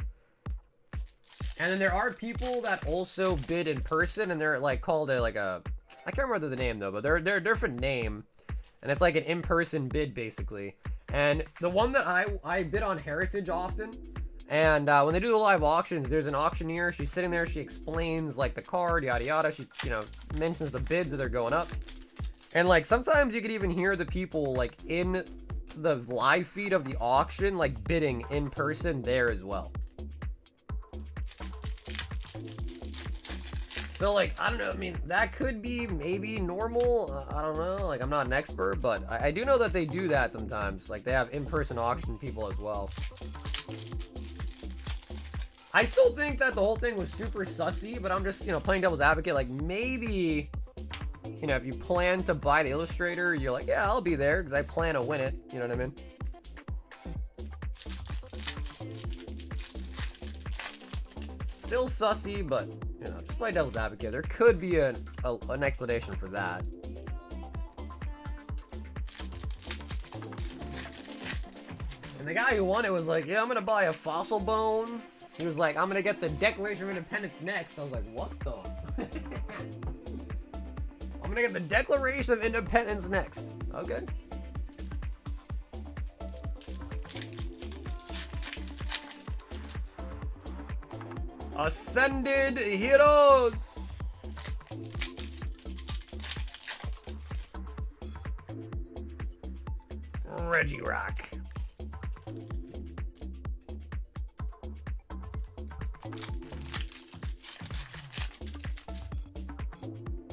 A: And then there are people that also bid in person, and they're like called a, like a, I can't remember the name though, but they're a different name. And it's like an in-person bid basically. And the one that I bid on Heritage often. And when they do the live auctions, there's an auctioneer. She's sitting there. She explains like the card, yada yada. She, you know, mentions the bids that are going up. And like sometimes you could even hear the people like in the live feed of the auction, like bidding in person there as well. So like, I don't know. I mean, that could be maybe normal. I don't know. Like I'm not an expert, but I do know that they do that sometimes. Like they have in-person auction people as well. I still think that the whole thing was super sussy, but I'm just, you know, playing devil's advocate. Like, maybe, you know, if you plan to buy the Illustrator, you're like, yeah, I'll be there because I plan to win it. You know what I mean? Still sussy, but, you know, just play devil's advocate. There could be an explanation for that. And the guy who won it was like, yeah, I'm going to buy a fossil bone. He was like, I'm gonna get the Declaration of Independence next. I was like, what the? I'm gonna get the Declaration of Independence next. Okay. Ascended Heroes. Regirock.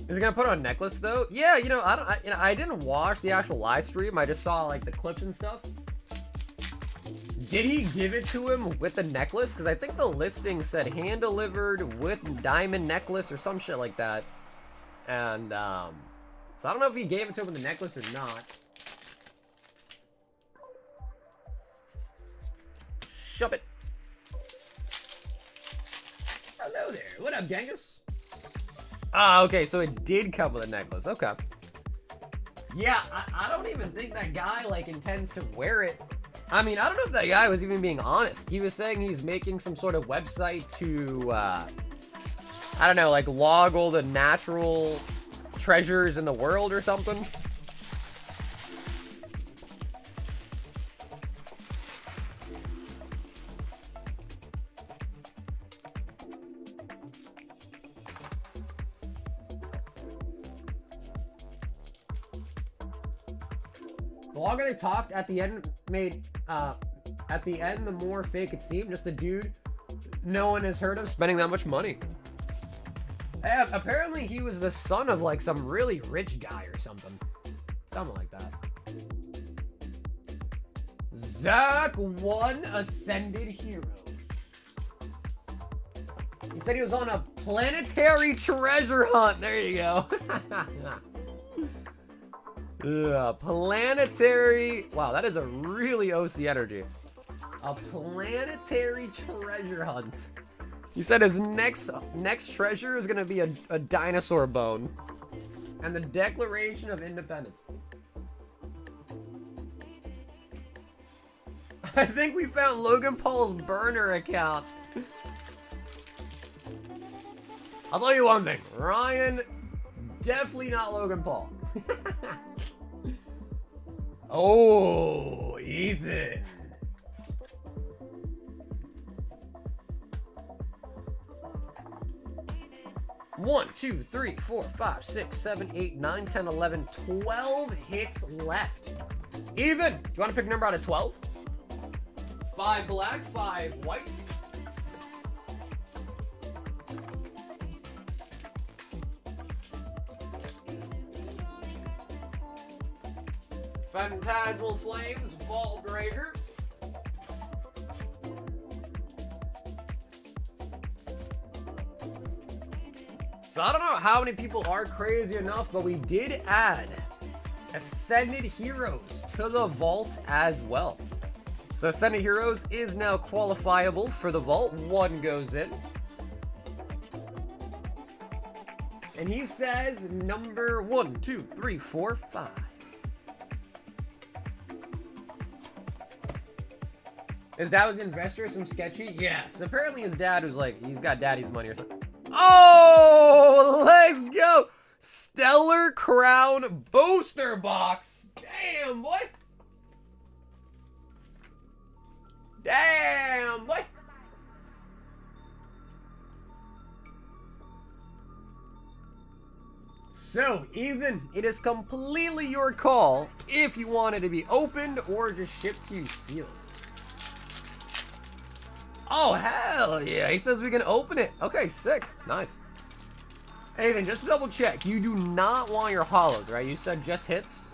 A: Is it gonna put on a necklace though? Yeah, you know, I didn't watch the actual live stream. I just saw like the clips and stuff. Did he give it to him with the necklace? Because I think the listing said hand delivered with diamond necklace or some shit like that. And so I don't know if he gave it to him with the necklace or not. Shove it. Hello there. What up, Genghis? Ah, okay, so it did come with a necklace. Okay. Yeah, I don't even think that guy, like, intends to wear it. I mean, I don't know if that guy was even being honest. He was saying he's making some sort of website to, I don't know, like, log all the natural treasures in the world or something. The longer they talked, at the end the more fake it seemed. Just the dude no one has heard of spending that much money. Yeah, apparently he was the son of like some really rich guy or something. Something like that. Zach won Ascended Heroes. He said he was on a Planetary treasure hunt. There you go. Planetary. Wow, that is a really OC energy. A planetary treasure hunt. He said his next treasure is gonna be a dinosaur bone. And the Declaration of Independence. I think we found Logan Paul's burner account. I'll tell you one thing. Ryan, definitely not Logan Paul. Oh, Ethan. One, 2, 3, 4, 5, 6, 7, 8, 9, 10, 11, 12 hits left. Even. Do you want to pick a number out of 12? 5 black, 5 white. Phantasmal Flames, Vault Breaker. So I don't know how many people are crazy enough, but we did add Ascended Heroes to the vault as well. So Ascended Heroes is now qualifiable for the vault. 1 goes in. And he says number 1, 2, 3, 4, 5. His dad was an investor, some sketchy? Yeah, so apparently his dad was like, he's got daddy's money or something. Oh, let's go! Stellar Crown booster box. Damn, boy. Damn, boy. So, Ethan, it is completely your call if you want it to be opened or just shipped to you sealed. Oh, hell yeah. He says we can open it. Okay, sick. Nice. Anything, just to double check. You do not want your holos, right? You said just hits?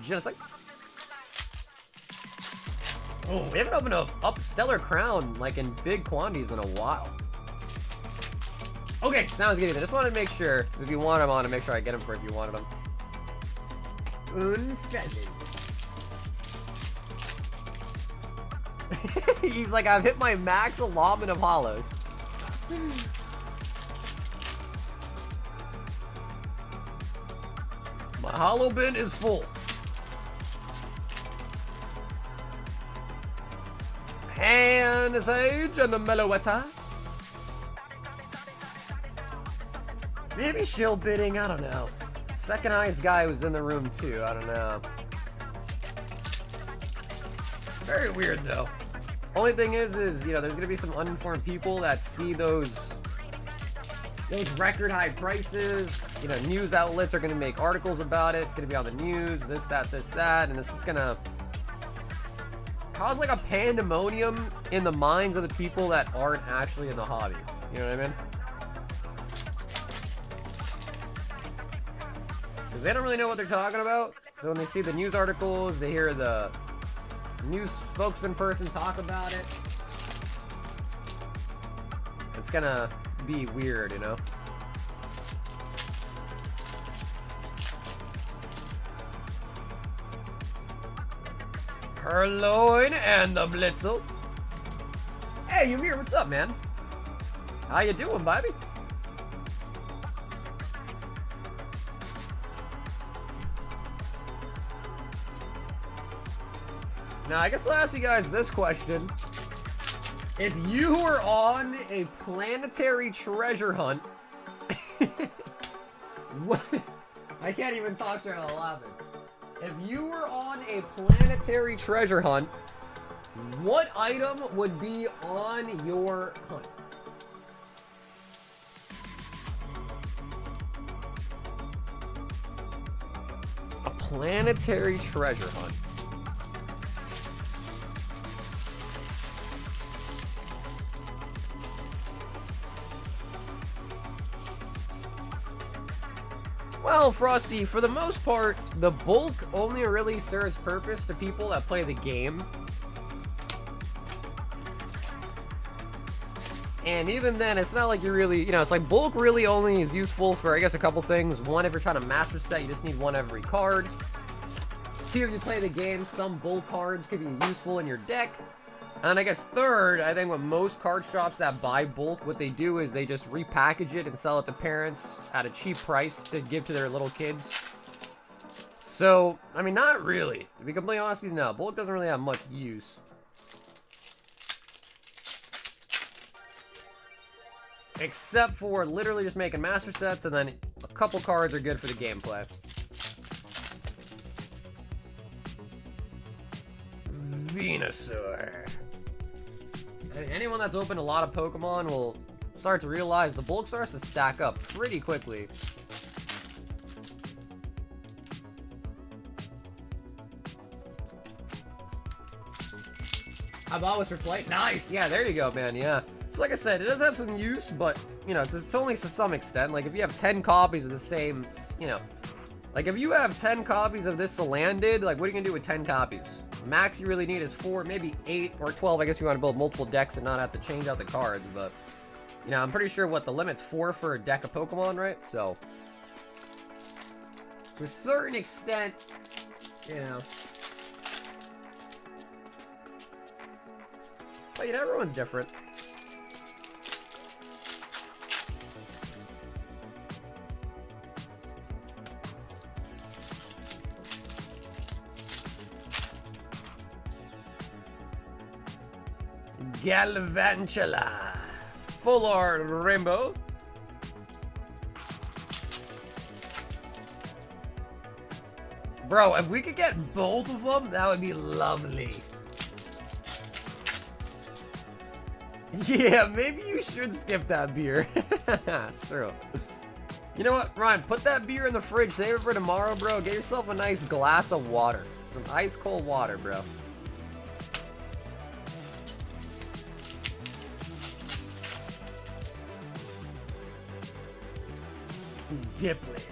A: Just like... Oh, we haven't opened up Stellar Crown, like, in big quantities in a while. Okay, sounds good. I just wanted to make sure, because if you want them, I want to make sure I get them for if you wanted them. Unfeathered. He's like, I've hit my max allotment of holos. My holo bin is full. And Sage and the Meloetta. Maybe shill bidding, I don't know. Second highest guy was in the room too, I don't know. Very weird though. Only thing is, you know, there's gonna be some uninformed people that see those record high prices. You know, news outlets are gonna make articles about it. It's gonna be on the news, this, that, and this is gonna cause like a pandemonium in the minds of the people that aren't actually in the hobby. You know what I mean? Because they don't really know what they're talking about. So when they see the news articles, they hear the news spokesman person talk about it, it's gonna be weird, you know? Purloin and the Blitzel. Hey, Ymir, what's up, man? How you doing, baby? Now, I guess I'll ask you guys this question. If you were on a planetary treasure hunt... what? I can't even talk straight out loud. If you were on a planetary treasure hunt, what item would be on your hunt? A planetary treasure hunt. Well, Frosty, for the most part, the bulk only really serves purpose to people that play the game. And even then, it's not like you really, you know, it's like bulk really only is useful for, I guess, a couple things. One, if you're trying to master set, you just need one every card. Two, if you play the game, some bulk cards could be useful in your deck. And I guess third, I think what most card shops that buy bulk, what they do is they just repackage it and sell it to parents at a cheap price to give to their little kids. So, I mean, not really. To be completely honest with you, no. Bulk doesn't really have much use. Except for literally just making master sets, and then a couple cards are good for the gameplay. Venusaur. And anyone that's opened a lot of Pokemon will start to realize the bulk starts to stack up pretty quickly. I bought was for play. Nice! Yeah, there you go, man, yeah. So like I said, it does have some use, but, you know, it's only to some extent. Like, if you have 10 copies of the same, you know, like, if you have 10 copies of this landed, like, what are you gonna do with 10 copies? Max you really need is 4, maybe 8 or 12. I guess you want to build multiple decks and not have to change out the cards, but, you know, I'm pretty sure what the limit's 4 for a deck of Pokemon, right? So, to a certain extent, you know. But, you know, everyone's different. Galvantula. Full art rainbow. Bro, if we could get both of them, that would be lovely. Yeah, maybe you should skip that beer. That's true. You know what, Ryan? Put that beer in the fridge. Save it for tomorrow, bro. Get yourself a nice glass of water. Some ice cold water, bro. Diplet.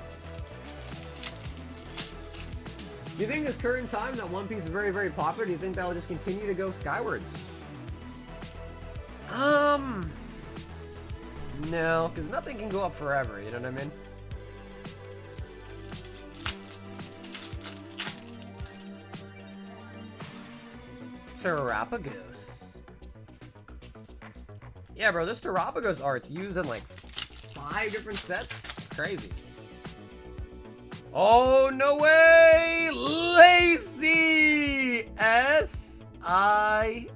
A: Do you think this current time that One Piece is very, very popular, do you think that will just continue to go skywards? No, because nothing can go up forever, you know what I mean? Terrapagos. Yeah, bro, this Terrapagos art's used in like 5 different sets. Crazy. Oh, no way! Lacy! S-I-R.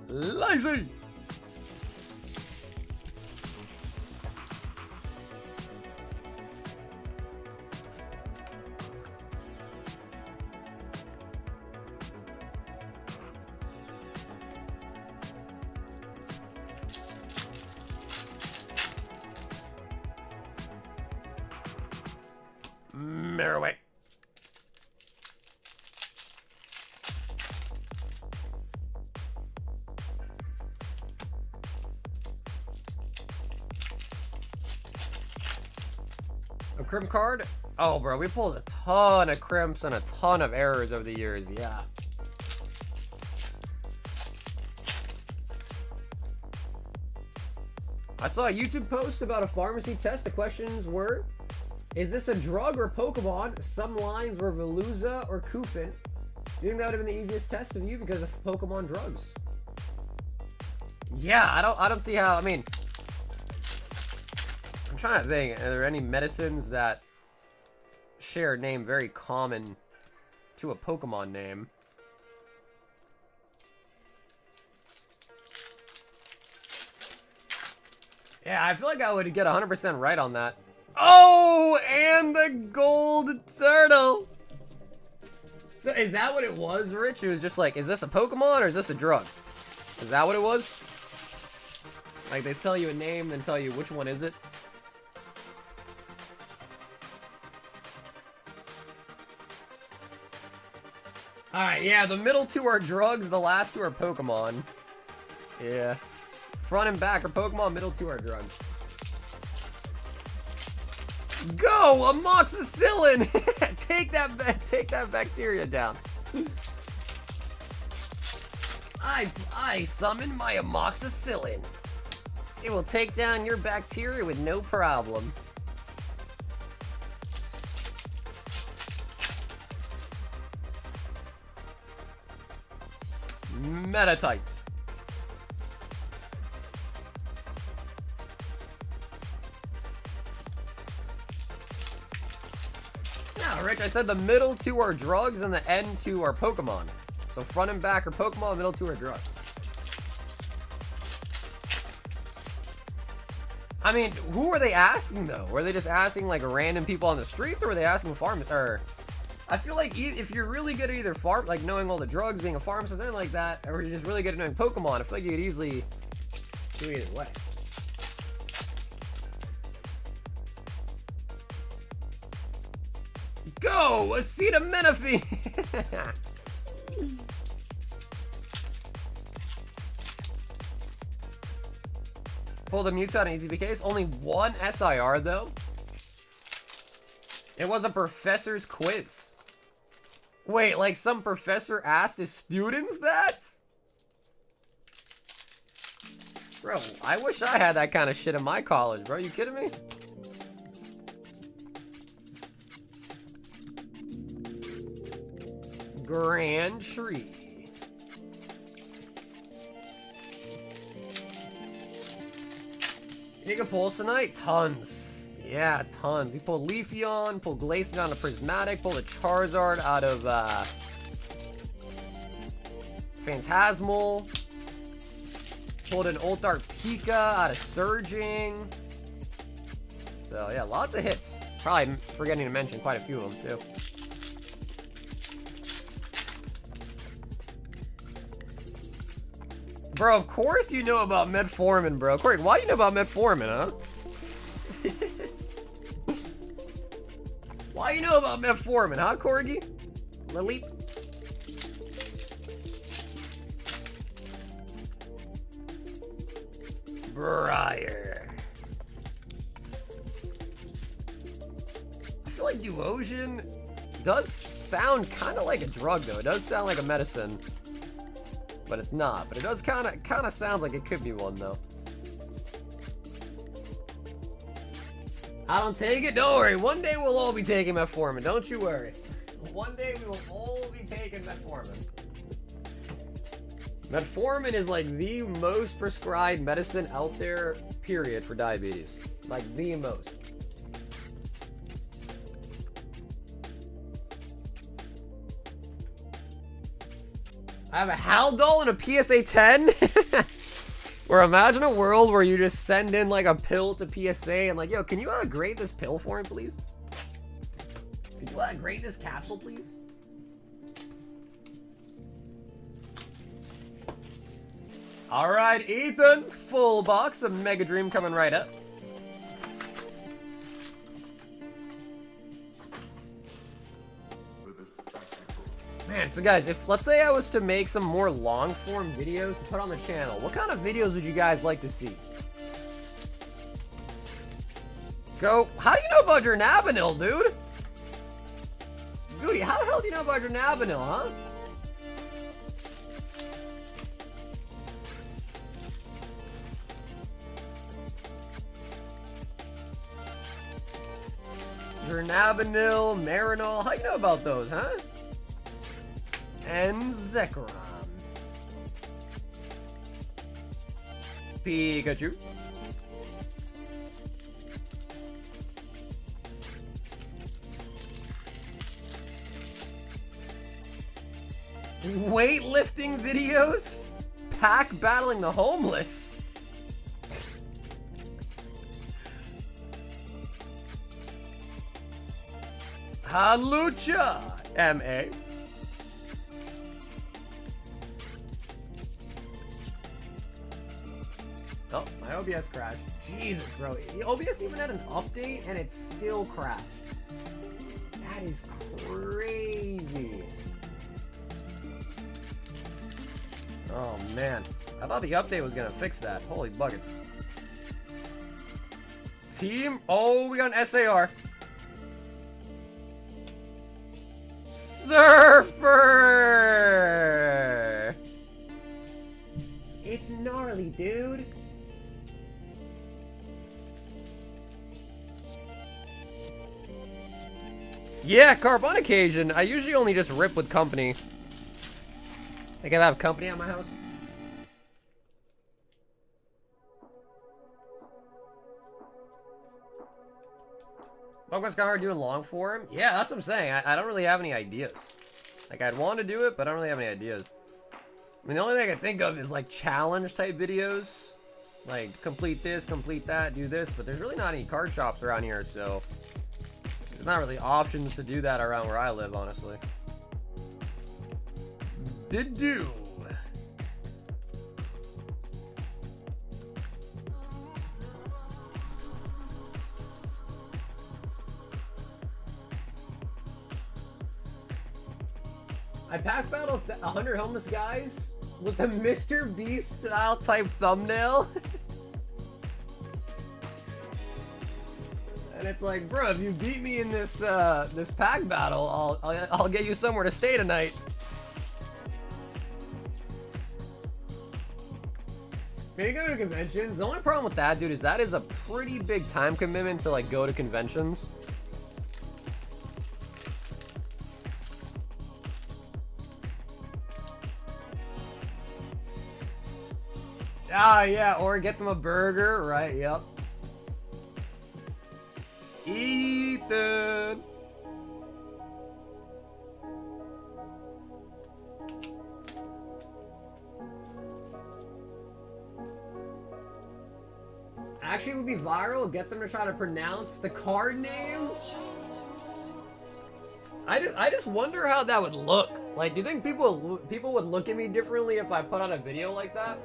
A: Lazy! Marroway. A crimp card? Oh, bro, we pulled a ton of crimps and a ton of errors over the years, yeah. I saw a YouTube post about a pharmacy test. The questions were, is this a drug or Pokemon? Some lines were Veluza or Kufin. Do you think that would have been the easiest test of you because of Pokemon drugs? Yeah, I don't see how, I mean, I'm trying to think, are there any medicines that share a name very common to a Pokemon name? Yeah, I feel like I would get 100% right on that. Oh, and the gold turtle. So is that what it was, Rich? It was just like, is this a Pokemon or is this a drug? Is that what it was? Like they tell you a name, then tell you which one is it? Alright, yeah, the middle two are drugs, the last two are Pokemon. Yeah. Front and back are Pokemon, middle two are drugs. Go! Amoxicillin! take that bacteria down. I summon my amoxicillin. It will take down your bacteria with no problem. Meta-type. Yeah, Rich, I said the middle two are drugs and the end two are Pokemon. So front and back are Pokemon, middle two are drugs. I mean, who were they asking though? Were they just asking like random people on the streets, or were they asking farmers? Or I feel like if you're really good at either farm, like knowing all the drugs, being a pharmacist, something like that, or you're just really good at knowing Pokemon, I feel like you could easily do either way. Go! Acetaminophen! Pull the Mewtwo out in ETB case. Only one SIR though. It was a professor's quiz. Wait, like some professor asked his students that? Bro, I wish I had that kind of shit in my college, bro. You kidding me? Grand Tree. You can pull tonight? Tons. Yeah, tons. You pulled Leafeon, pulled Glaceon out of Prismatic, pulled a Charizard out of Phantasmal, pulled an Ultar Pika out of Surging. So yeah, lots of hits. Probably forgetting to mention quite a few of them too. Bro, of course you know about Metformin, bro. Corey, why do you know about Metformin, huh? Why you know about Metformin, huh, Corgi? Lily? Briar. I feel like Duosion does sound kind of like a drug, though. It does sound like a medicine. But it's not. But it does kind of sounds like it could be one, though. I don't take it. Don't worry. One day we'll all be taking Metformin. Don't you worry. One day we will all be taking Metformin. Metformin is like the most prescribed medicine out there, period, for diabetes. Like the most. I have a Haldol and a PSA 10? Or imagine a world where you just send in like a pill to PSA and like, yo, can you grade this pill for me, please? Could you grade this capsule, please? All right, Ethan, full box of Mega Dream coming right up. Man, so guys, if let's say I was to make some more long form videos to put on the channel, what kind of videos would you guys like to see? Go, how do you know about Dronabinil, dude? Goody, how the hell do you know about Dronabinil, huh? Dronabinil, Marinol, how you know about those, huh? And Zekrom. Pikachu. Weightlifting videos? Pack battling the homeless? Halucha, M.A. Oh, my OBS crashed. Jesus, bro. OBS even had an update and it still crashed. That is crazy. Oh, man. I thought the update was going to fix that. Holy buckets. Team. Oh, we got an SAR. Surfer. Really, dude? Yeah, Carp, on occasion. I usually only just rip with company. Like, if I have company at my house. Pokemon Scholar doing long form? Yeah, that's what I'm saying. I don't really have any ideas. Like, I'd want to do it, but I don't really have any ideas. I mean, the only thing I can think of is, like, challenge-type videos. Like, complete this, complete that, do this. But there's really not any card shops around here, so... There's not really options to do that around where I live, honestly. Did do. I packed battle 100 homeless guys with the Mr. Beast style type thumbnail. And it's like, bro, if you beat me in this this pack battle, I'll get you somewhere to stay tonight. Maybe go to conventions. The only problem with that, dude, is that is a pretty big time commitment to like go to conventions. Ah, yeah, or get them a burger, right? Yep. Ethan. Actually, it would be viral. Get them to try to pronounce the card names. I just wonder how that would look. Like, do you think people would look at me differently if I put out a video like that?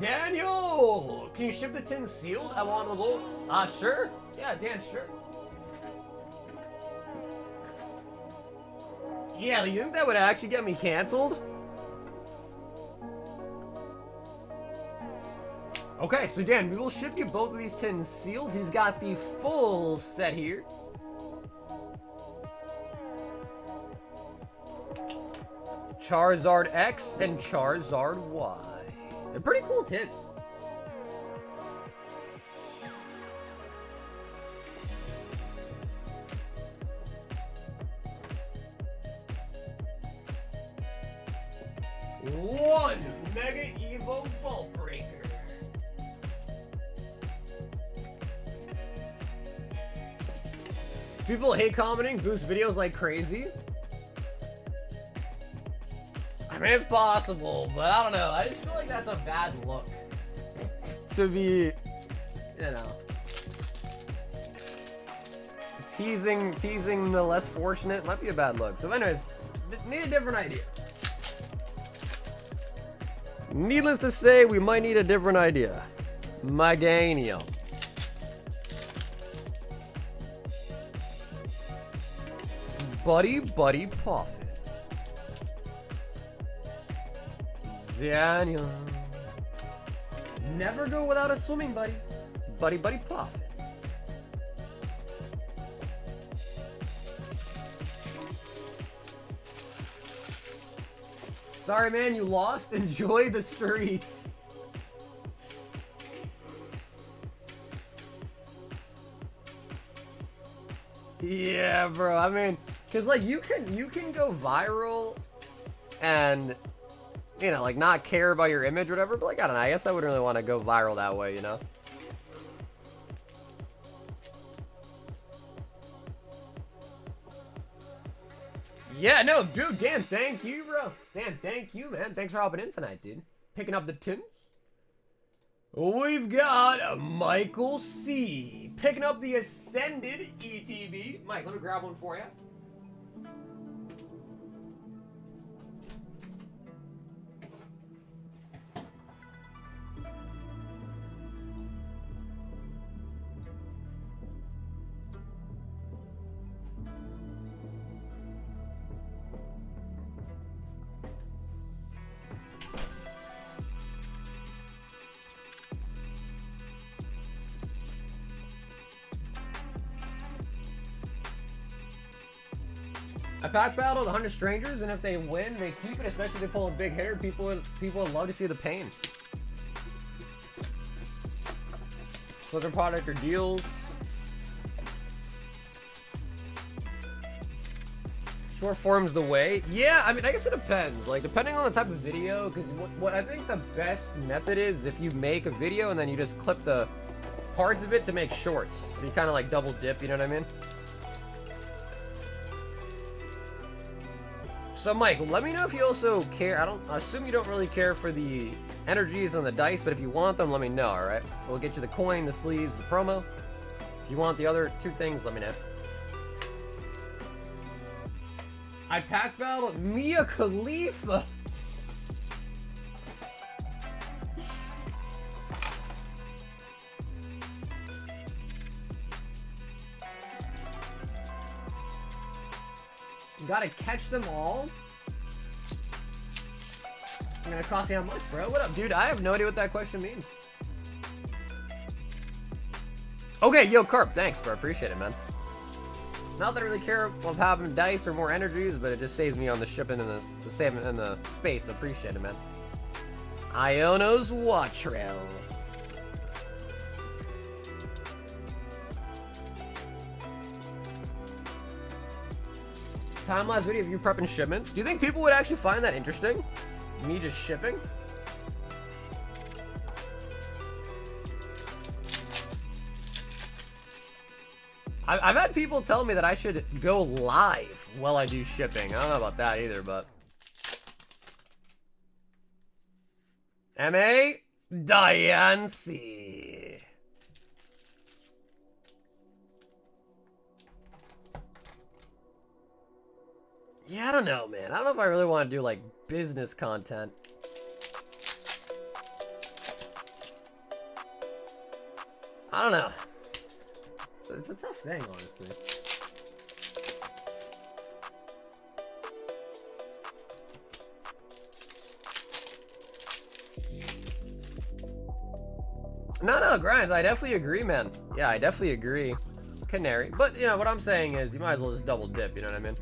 A: Daniel! Can you ship the tin sealed? I want to go. Sure. Yeah, Dan, sure. Yeah, you think that would actually get me canceled? Okay, so Dan, we will ship you both of these tins sealed. He's got the full set here. Charizard X and Charizard Y. They're pretty cool tits. One Mega Evo Vault Breaker. People hate commenting, boost videos like crazy. I mean, it's possible, but I don't know. I just feel like that's a bad look. To be, you know, teasing the less fortunate might be a bad look. So anyways, need a different idea. Needless to say, we might need a different idea. Meganium. Buddy Puffin. Daniel. Never go without a swimming buddy. Buddy Puffin. Sorry, man, you lost. Enjoy the streets. Yeah, bro. I mean, cause like you can go viral, and you know, like not care about your image or whatever. But like I don't know. I guess I wouldn't really want to go viral that way, you know. Yeah, no, dude, Dan, thank you, bro. Dan, thank you, man. Thanks for hopping in tonight, dude. Picking up the tins. We've got Michael C. Picking up the Ascended ETB. Mike, let me grab one for you. I pack battled 100 strangers, and if they win, they keep it, especially if they pull a big hitter. People would love to see the pain. Flicker product or deals. Short form's the way. Yeah, I mean, I guess it depends. Like, depending on the type of video, because what I think the best method is if you make a video and then you just clip the parts of it to make shorts. So you kind of like double dip, you know what I mean? So, Mike, let me know if you also care. I assume you don't really care for the energies on the dice, but if you want them, let me know, alright? We'll get you the coin, the sleeves, the promo. If you want the other two things, let me know. I pack battled Mia Khalifa. Gotta catch them all. I'm gonna cost you how much, bro? What up, dude? I have no idea what that question means. Okay, yo, Carp, thanks, bro. Appreciate it, man. Not that I really care of having dice or more energies, but it just saves me on the shipping and the saving and the space. Appreciate it, man. Iono's Wattrail. Time-lapse video of you prepping shipments. Do you think people would actually find that interesting? Me just shipping? I've had people tell me that I should go live while I do shipping. I don't know about that either, but... M.A. Diane C. Yeah, I don't know, man. I don't know if I really want to do, like, business content. I don't know. It's a tough thing, honestly. No, Grinds, I definitely agree, man. Yeah, I definitely agree. Canary. But, you know, what I'm saying is you might as well just double dip, you know what I mean?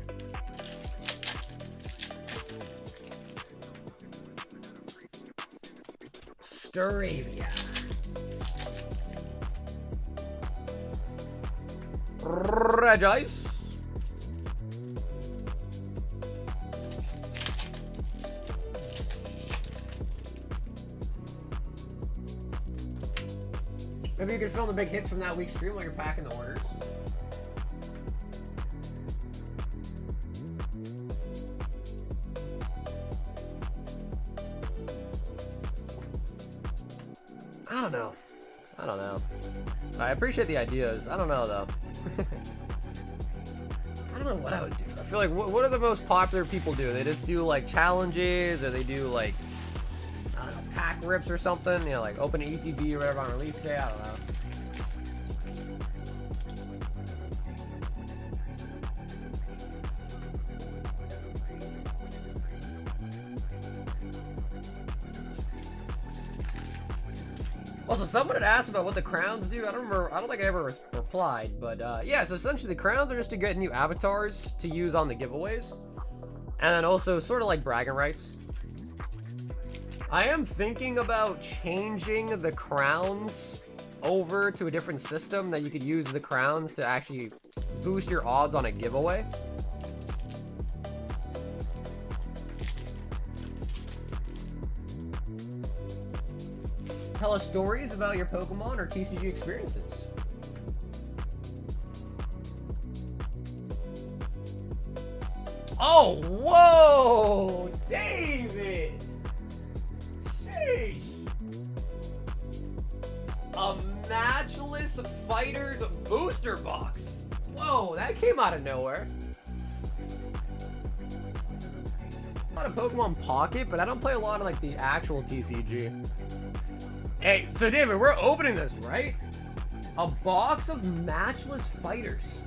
A: Staravia. Regice. Maybe you can film the big hits from that week's stream while you're packing the orders. I don't know. I appreciate the ideas. I don't know, though. I don't know what I would do. I feel like, what are the most popular people do? They just do, like, challenges, or they do, like, I don't know, pack rips or something. You know, like, open an Etbs or whatever on release day. I don't know. Also, someone had asked about what the crowns do. I don't think I ever replied, but yeah, so essentially the crowns are just to get new avatars to use on the giveaways. And then also sort of like bragging rights. I am thinking about changing the crowns over to a different system that you could use the crowns to actually boost your odds on a giveaway. Tell us stories about your Pokemon or TCG experiences. Oh, whoa, David! Sheesh! A Matchless Fighters booster box. Whoa, that came out of nowhere. A lot of Pokemon Pocket, but I don't play a lot of like the actual TCG. Hey, so David, we're opening this, right? A box of Matchless Fighters.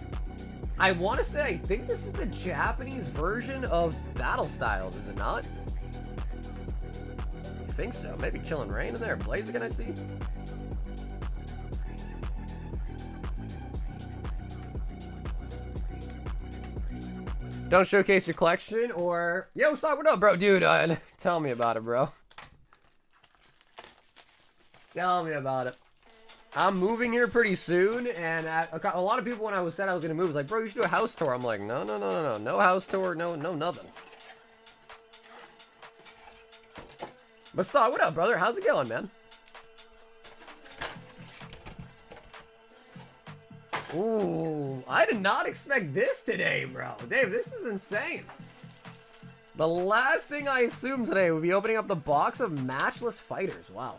A: I want to say, I think this is the Japanese version of Battle Styles, is it not? I think so. Maybe Chillin' Rain in there. Blaziken, I see. Don't showcase your collection or... Yo, Stock, what up, bro? Dude, tell me about it, bro. Tell me about it. I'm moving here pretty soon, and a lot of people, when I said I was going to move, was like, bro, you should do a house tour. I'm like, no. No house tour, no nothing. But Stock, what up, brother? How's it going, man? Ooh, I did not expect this today, bro. Dave, this is insane. The last thing I assumed today would be opening up the box of matchless fighters. Wow.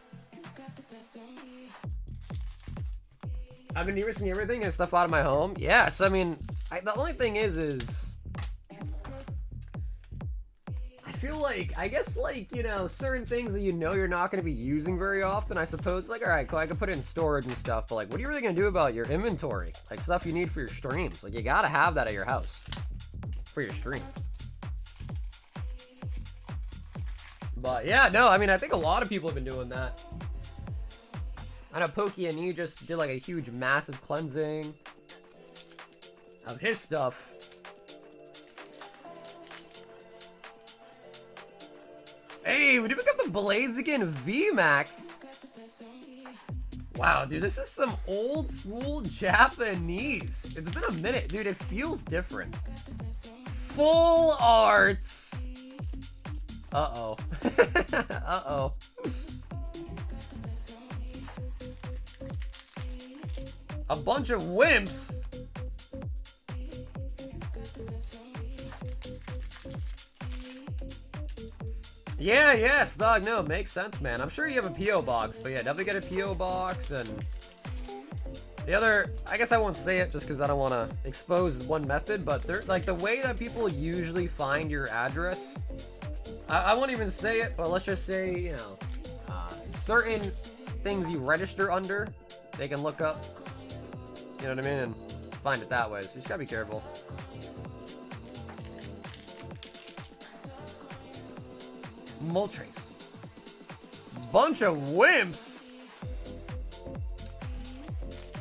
A: I've been de-risking everything and stuff out of my home. Yes, I mean, the only thing is I feel like, I guess, like, you know, certain things that you know you're not going to be using very often, I suppose. Like, all right, cool, I can put it in storage and stuff, but, like, what are you really going to do about your inventory? Like, stuff you need for your streams. Like, you got to have that at your house for your stream. But, yeah, no, I mean, I think a lot of people have been doing that. I know Pokey and you just did, like, a huge, massive cleansing of his stuff. Hey, we did pick up the Blaziken VMAX. Wow, dude, this is some old school Japanese. It's been a minute, dude. It feels different. Full arts. Uh-oh. Uh-oh. A bunch of wimps. Yeah, Stog, no, makes sense, man. I'm sure you have a P.O. box, but yeah, definitely get a P.O. box, and the other, I guess I won't say it just because I don't want to expose one method, but they're, like, the way that people usually find your address, I won't even say it, but let's just say, you know, certain things you register under, they can look up, you know what I mean, and find it that way, so you just gotta be careful. Moltres. Bunch of wimps.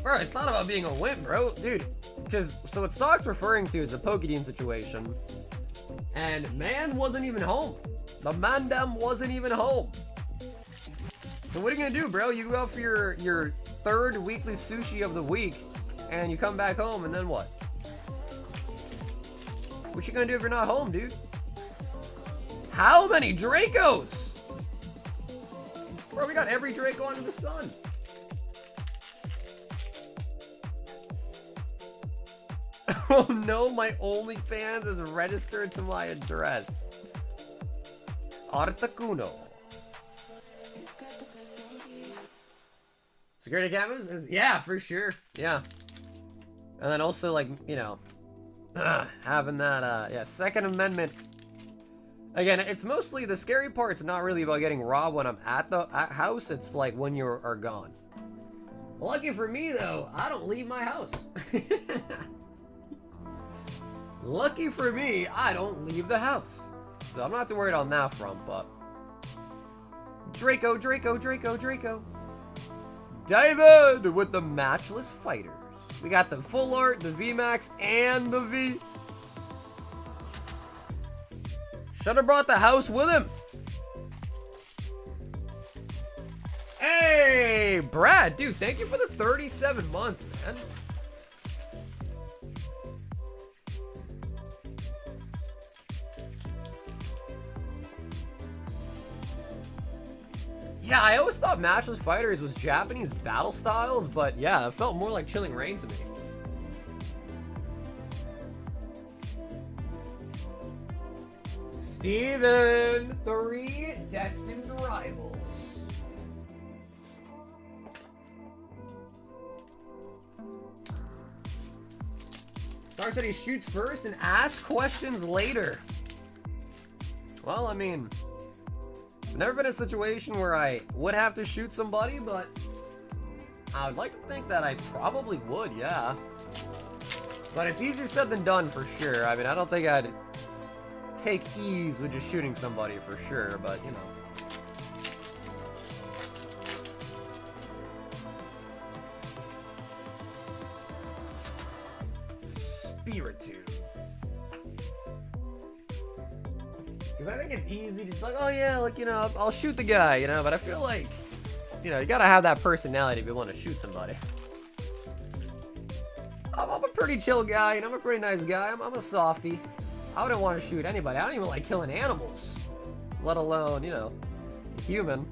A: Bro, it's not about being a wimp, bro. Dude, because, so what Stock's referring to is a Pokédean situation. And man wasn't even home. The Mandem wasn't even home. So what are you gonna do, bro? You go out for your third weekly sushi of the week, and you come back home, and then what? What you gonna do if you're not home, dude? How many Dracos? Bro, we got every Draco under the sun. Oh no, my OnlyFans is registered to my address. Artacuno. Security cameras? Yeah, for sure. Yeah. And then also, like, you know, having that, yeah, Second Amendment. Again, it's mostly, the scary part's not really about getting robbed when I'm at the house, it's like when you are gone. Lucky for me, though, I don't leave my house. Lucky for me, I don't leave the house. So I'm not too worried on that front, but... Draco. David with the matchless fighters. We got the full art, the VMAX, and the V. Should have brought the house with him. Hey, Brad, dude, thank you for the 37 months, man. Yeah, I always thought Matchless Fighters was Japanese battle styles, but yeah, it felt more like Chilling Reign to me. Steven, 3 Destined Rivals. Stark said he shoots first and asks questions later. Well, I mean, I've never been in a situation where I would have to shoot somebody, but I would like to think that I probably would, yeah. But it's easier said than done for sure. I mean, I don't think I'd take ease with just shooting somebody for sure, but you know. Spiritu. Because I think it's easy to just be like, oh yeah, like, you know, I'll shoot the guy, you know, but I feel like, you know, you gotta have that personality if you want to shoot somebody. I'm a pretty chill guy, and I'm a pretty nice guy. I'm a softie. I wouldn't want to shoot anybody. I don't even like killing animals, let alone, you know, a human.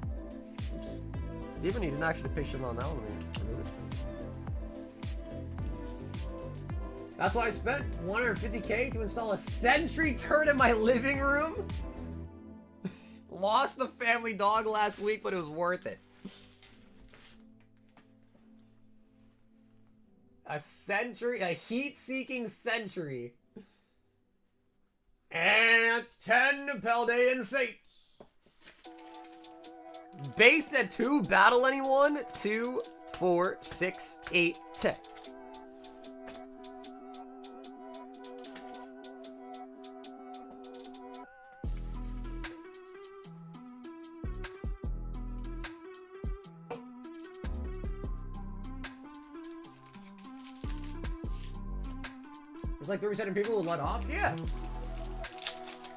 A: Steven, you didn't actually pitch him on that one. That's why I spent $150K to install a sentry turret in my living room. Lost the family dog last week, but it was worth it. A sentry, a heat-seeking sentry. And it's 10 Paldean Fates. Base at 2, battle anyone? 2, 4, 6, 8, 10. It's like 37 people would let off? Yeah.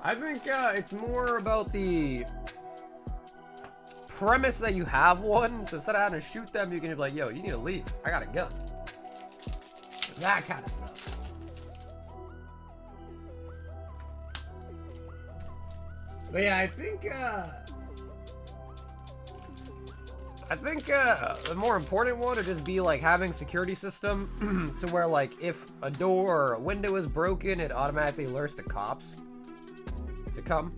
A: I think it's more about the premise that you have one. So instead of having to shoot them, you can be like, yo, you need to leave. I got a gun. That kind of stuff. But yeah, I think the more important one would just be like having security system to where like if a door or a window is broken, it automatically alerts the cops to come.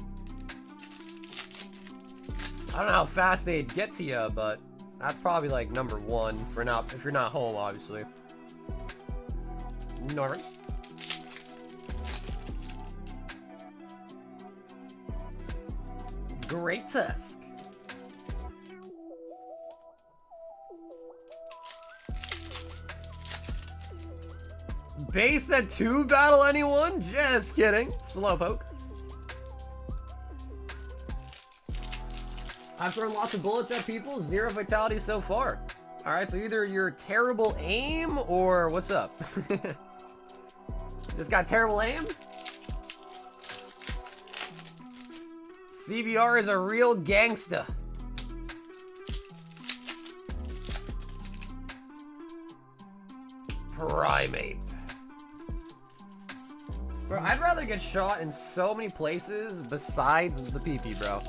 A: I don't know how fast they'd get to you, but that's probably like number one for not if you're not home, obviously. Norman. Great task. Base at 2, battle anyone? Just kidding. Slowpoke. I've thrown lots of bullets at people, 0 fatalities so far. Alright, so either you're terrible aim or what's up? Just got terrible aim? CBR is a real gangsta. Primate. Bro, I'd rather get shot in so many places besides the PP, bro.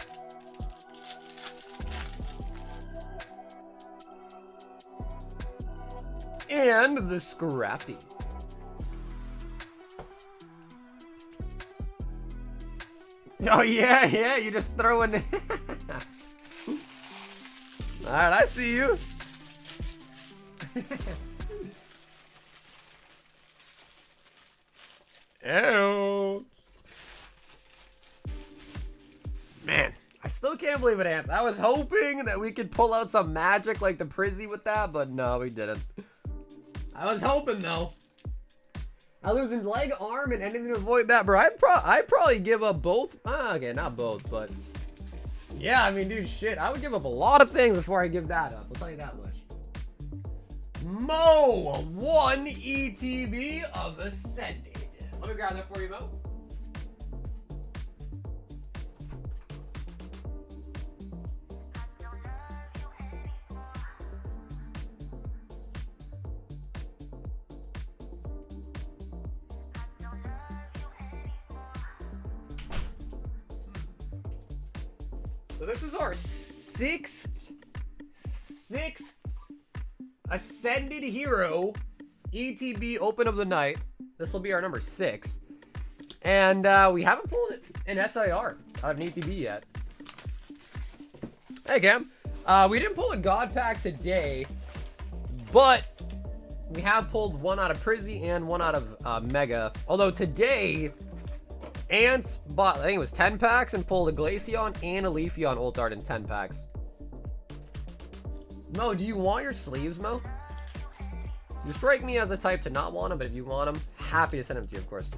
A: And the Scrappy. Oh yeah, you just throwing it. Alright, I see you. Ew. Man, I still can't believe it, Ants. I was hoping that we could pull out some magic like the Prizzy with that, but no, we didn't. I was hoping, though. I lose a leg, arm, and anything to avoid that, bro. I'd probably give up both. Okay, not both, but... Yeah, I mean, dude, shit. I would give up a lot of things before I give that up. I'll tell you that much. Mo, 1 ETB of Ascended. Let me grab that for you, Mo. So this is our sixth Ascended Hero ETB Open of the Night. This will be our number 6. And we haven't pulled an SIR out of an ETB yet. Hey, Cam. We didn't pull a God Pack today, but we have pulled one out of Prizzy and one out of Mega. Although today... Ants bought, I think it was 10 packs and pulled a Glaceon and a Leafeon Ult Art in 10 packs. Mo, do you want your sleeves, Mo? You strike me as a type to not want them, but if you want them, happy to send them to you, of course.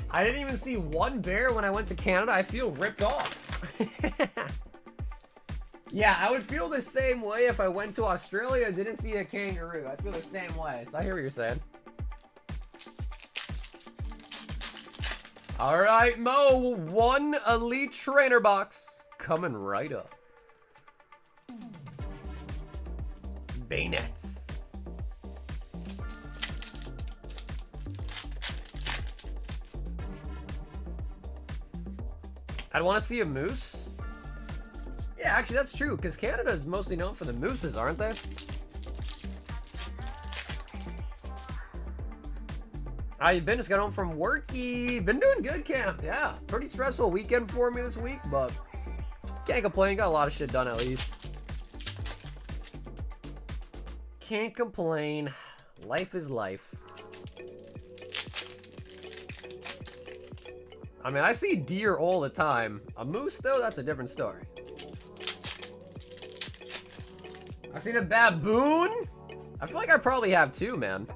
A: I didn't even see one bear when I went to Canada. I feel ripped off. Yeah, I would feel the same way if I went to Australia and didn't see a kangaroo. I feel the same way, so I hear what you're saying. All right, Mo, 1 Elite Trainer box coming right up. Bayonets. I'd want to see a moose. Yeah, actually, that's true, because Canada is mostly known for the mooses, aren't they? How you been? Just got home from worky. Been doing good, Cam. Yeah, pretty stressful weekend for me this week, but can't complain. Got a lot of shit done at least. Can't complain. Life is life. I mean, I see deer all the time. A moose, though, that's a different story. I've seen a baboon. I feel like I probably have too, man.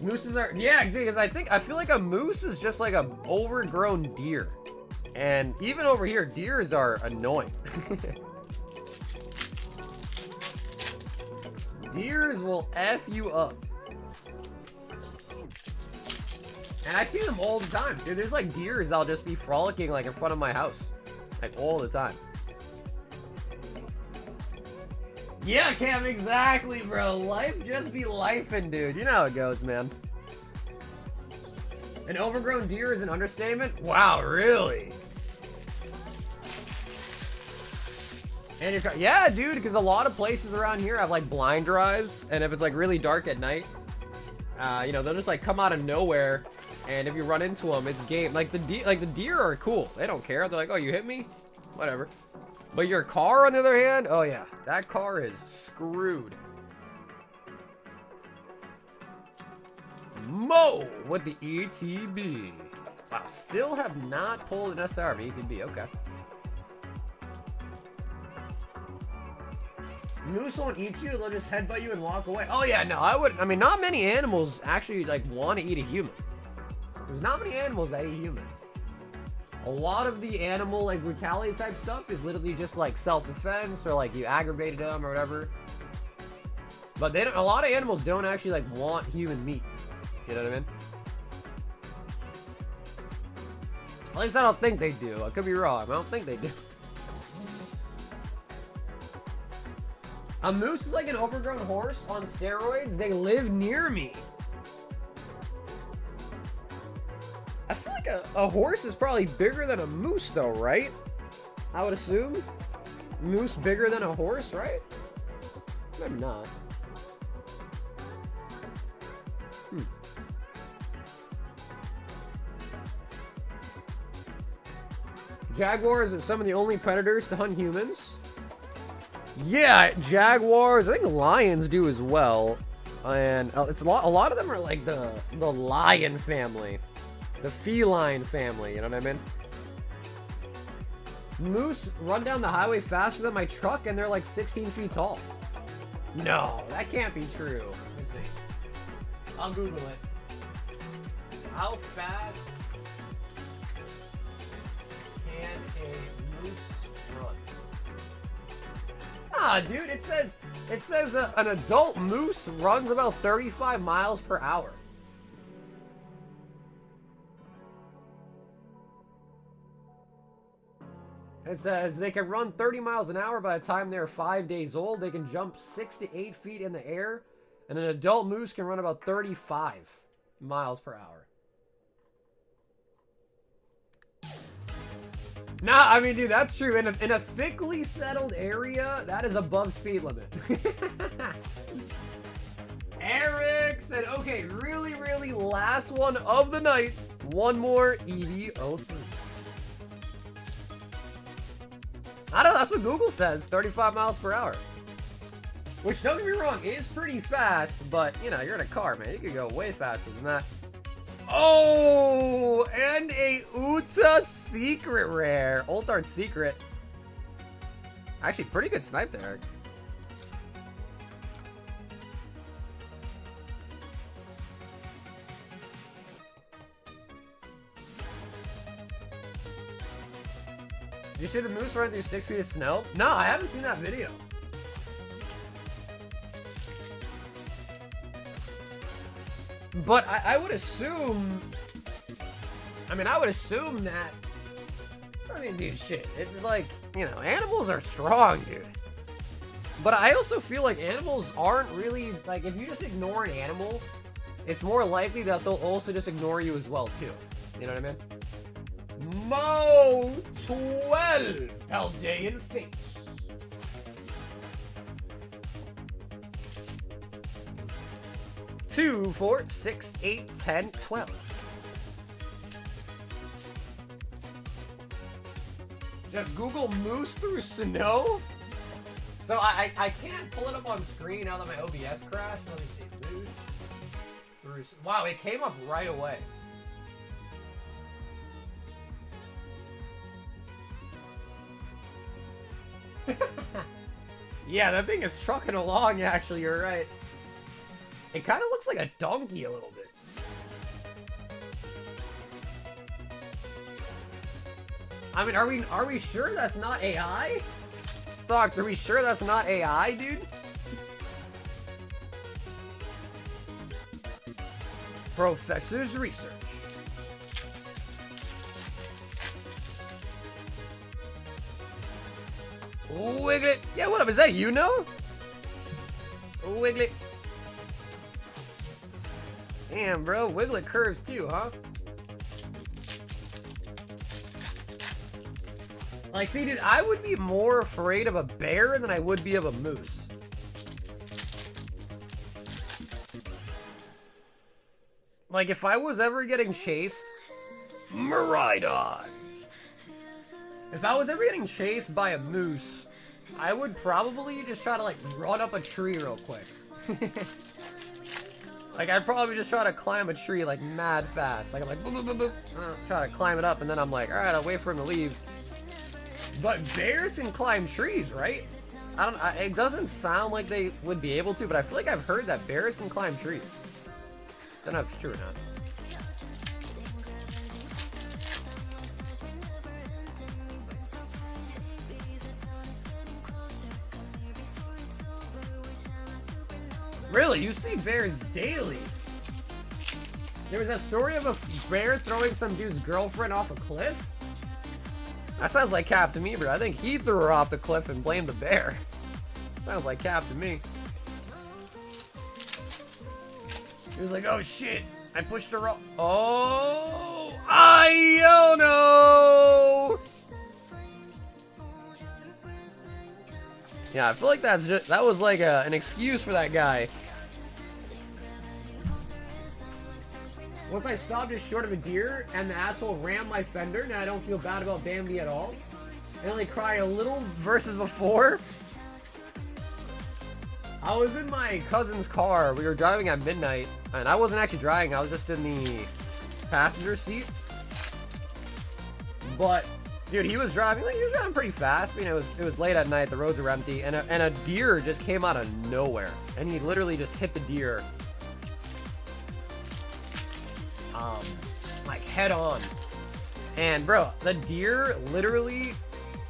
A: Mooses are, yeah, because I feel like a moose is just like a overgrown deer. And even over here, deers are annoying. Deers will F you up. And I see them all the time. Dude, there's like deers that'll just be frolicking like in front of my house. Like all the time. Yeah, Cam, exactly, bro. Life just be lifing, dude. You know how it goes, man. An overgrown deer is an understatement? Wow, really? And you're, yeah, dude, because a lot of places around here have like blind drives, and if it's like really dark at night, you know, they'll just like come out of nowhere, and if you run into them, it's game. Like the deer are cool. They don't care. They're like, oh, you hit me? Whatever. But your car, on the other hand, oh yeah, that car is screwed. Mo with the ETB. Wow, still have not pulled an SR of ETB. Okay. Moose won't eat you, they'll just headbutt you and walk away. Oh yeah, no, I wouldn't. I mean, not many animals actually like want to eat a human. There's not many animals that eat humans. A lot of the animal like brutality type stuff is literally just like self-defense or like you aggravated them or whatever. But they don't, a lot of animals don't actually like want human meat. You know what I mean? At least I don't think they do. I could be wrong. I don't think they do. A moose is like an overgrown horse on steroids. They live near me. I feel like a horse is probably bigger than a moose though, right? I would assume. Moose bigger than a horse, right? Maybe not. Jaguars are some of the only predators to hunt humans. Yeah, jaguars. I think lions do as well, and it's a lot of them are like the lion family, the feline family. You know what I mean? Moose run down the highway faster than my truck, and they're like 16 feet tall. No, that can't be true. Let me see. I'll Google it. How fast can a moose run? Ah, dude, it says an adult moose runs about 35 miles per hour. It says they can run 30 miles an hour by the time they're 5 days old. They can jump 6 to 8 feet in the air, and an adult moose can run about 35 miles per hour. Nah, I mean, dude, that's true. In a thickly settled area, that is above speed limit. Eric said, okay, really last one of the night. One more EV03. I don't know, that's what Google says, 35 miles per hour. Which, don't get me wrong, is pretty fast, but, you know, you're in a car, man. You could go way faster than that. Oh, and a Uta secret rare. Ultart secret. Actually, pretty good snipe there, Eric. Did you see the moose run through 6 feet of snow? No, I haven't seen that video. But I would assume... I mean, I would assume that... I mean, dude, shit. It's like, you know, animals are strong, dude. But I also feel like animals aren't really... Like, if you just ignore an animal, it's more likely that they'll also just ignore you as well, too. You know what I mean? Mo 12 Paldean Face. 2, 4, 6, 8, 10, 12. Just Google moose through snow. So I can't pull it up on screen now that my OBS crashed. Let me see. Moose through. Wow, it came up right away. Yeah, that thing is trucking along, actually, you're right. It kind of looks like a donkey a little bit. I mean, are we sure that's not AI? Stock, are we sure that's not AI, dude? Professor's research. Wiglet. Yeah, what up? Is that you know? Wiglet. Damn, bro. Wiglet curves too, huh? Like, see, dude, I would be more afraid of a bear than I would be of a moose. Like, if I was ever getting chased... Miraidon! If I was ever getting chased by a moose, I would probably just try to, like, run up a tree real quick. Like, I'd probably just try to climb a tree, like, mad fast. Like, I'm like, boop, boop, boop, boop. Try to climb it up, and then I'm like, alright, I'll wait for him to leave. But bears can climb trees, right? It doesn't sound like they would be able to, but I feel like I've heard that bears can climb trees. Don't know if it's true or not. Really? You see bears daily? There was a story of a bear throwing some dude's girlfriend off a cliff? That sounds like cap to me, bro. I think he threw her off the cliff and blamed the bear. Sounds like cap to me. He was like, oh shit, I pushed her off. Oh, I don't know. Yeah, I feel like that was like an excuse for that guy. Once I stopped just short of a deer and the asshole rammed my fender, now I don't feel bad about Bambi at all. I only cry a little versus before. I was in my cousin's car. We were driving at midnight, and I wasn't actually driving. I was just in the passenger seat. But dude, he was driving. Like, he was driving pretty fast. I mean, it was late at night. The roads were empty, and a deer just came out of nowhere, and he literally just hit the deer. Like head on. And bro, the deer literally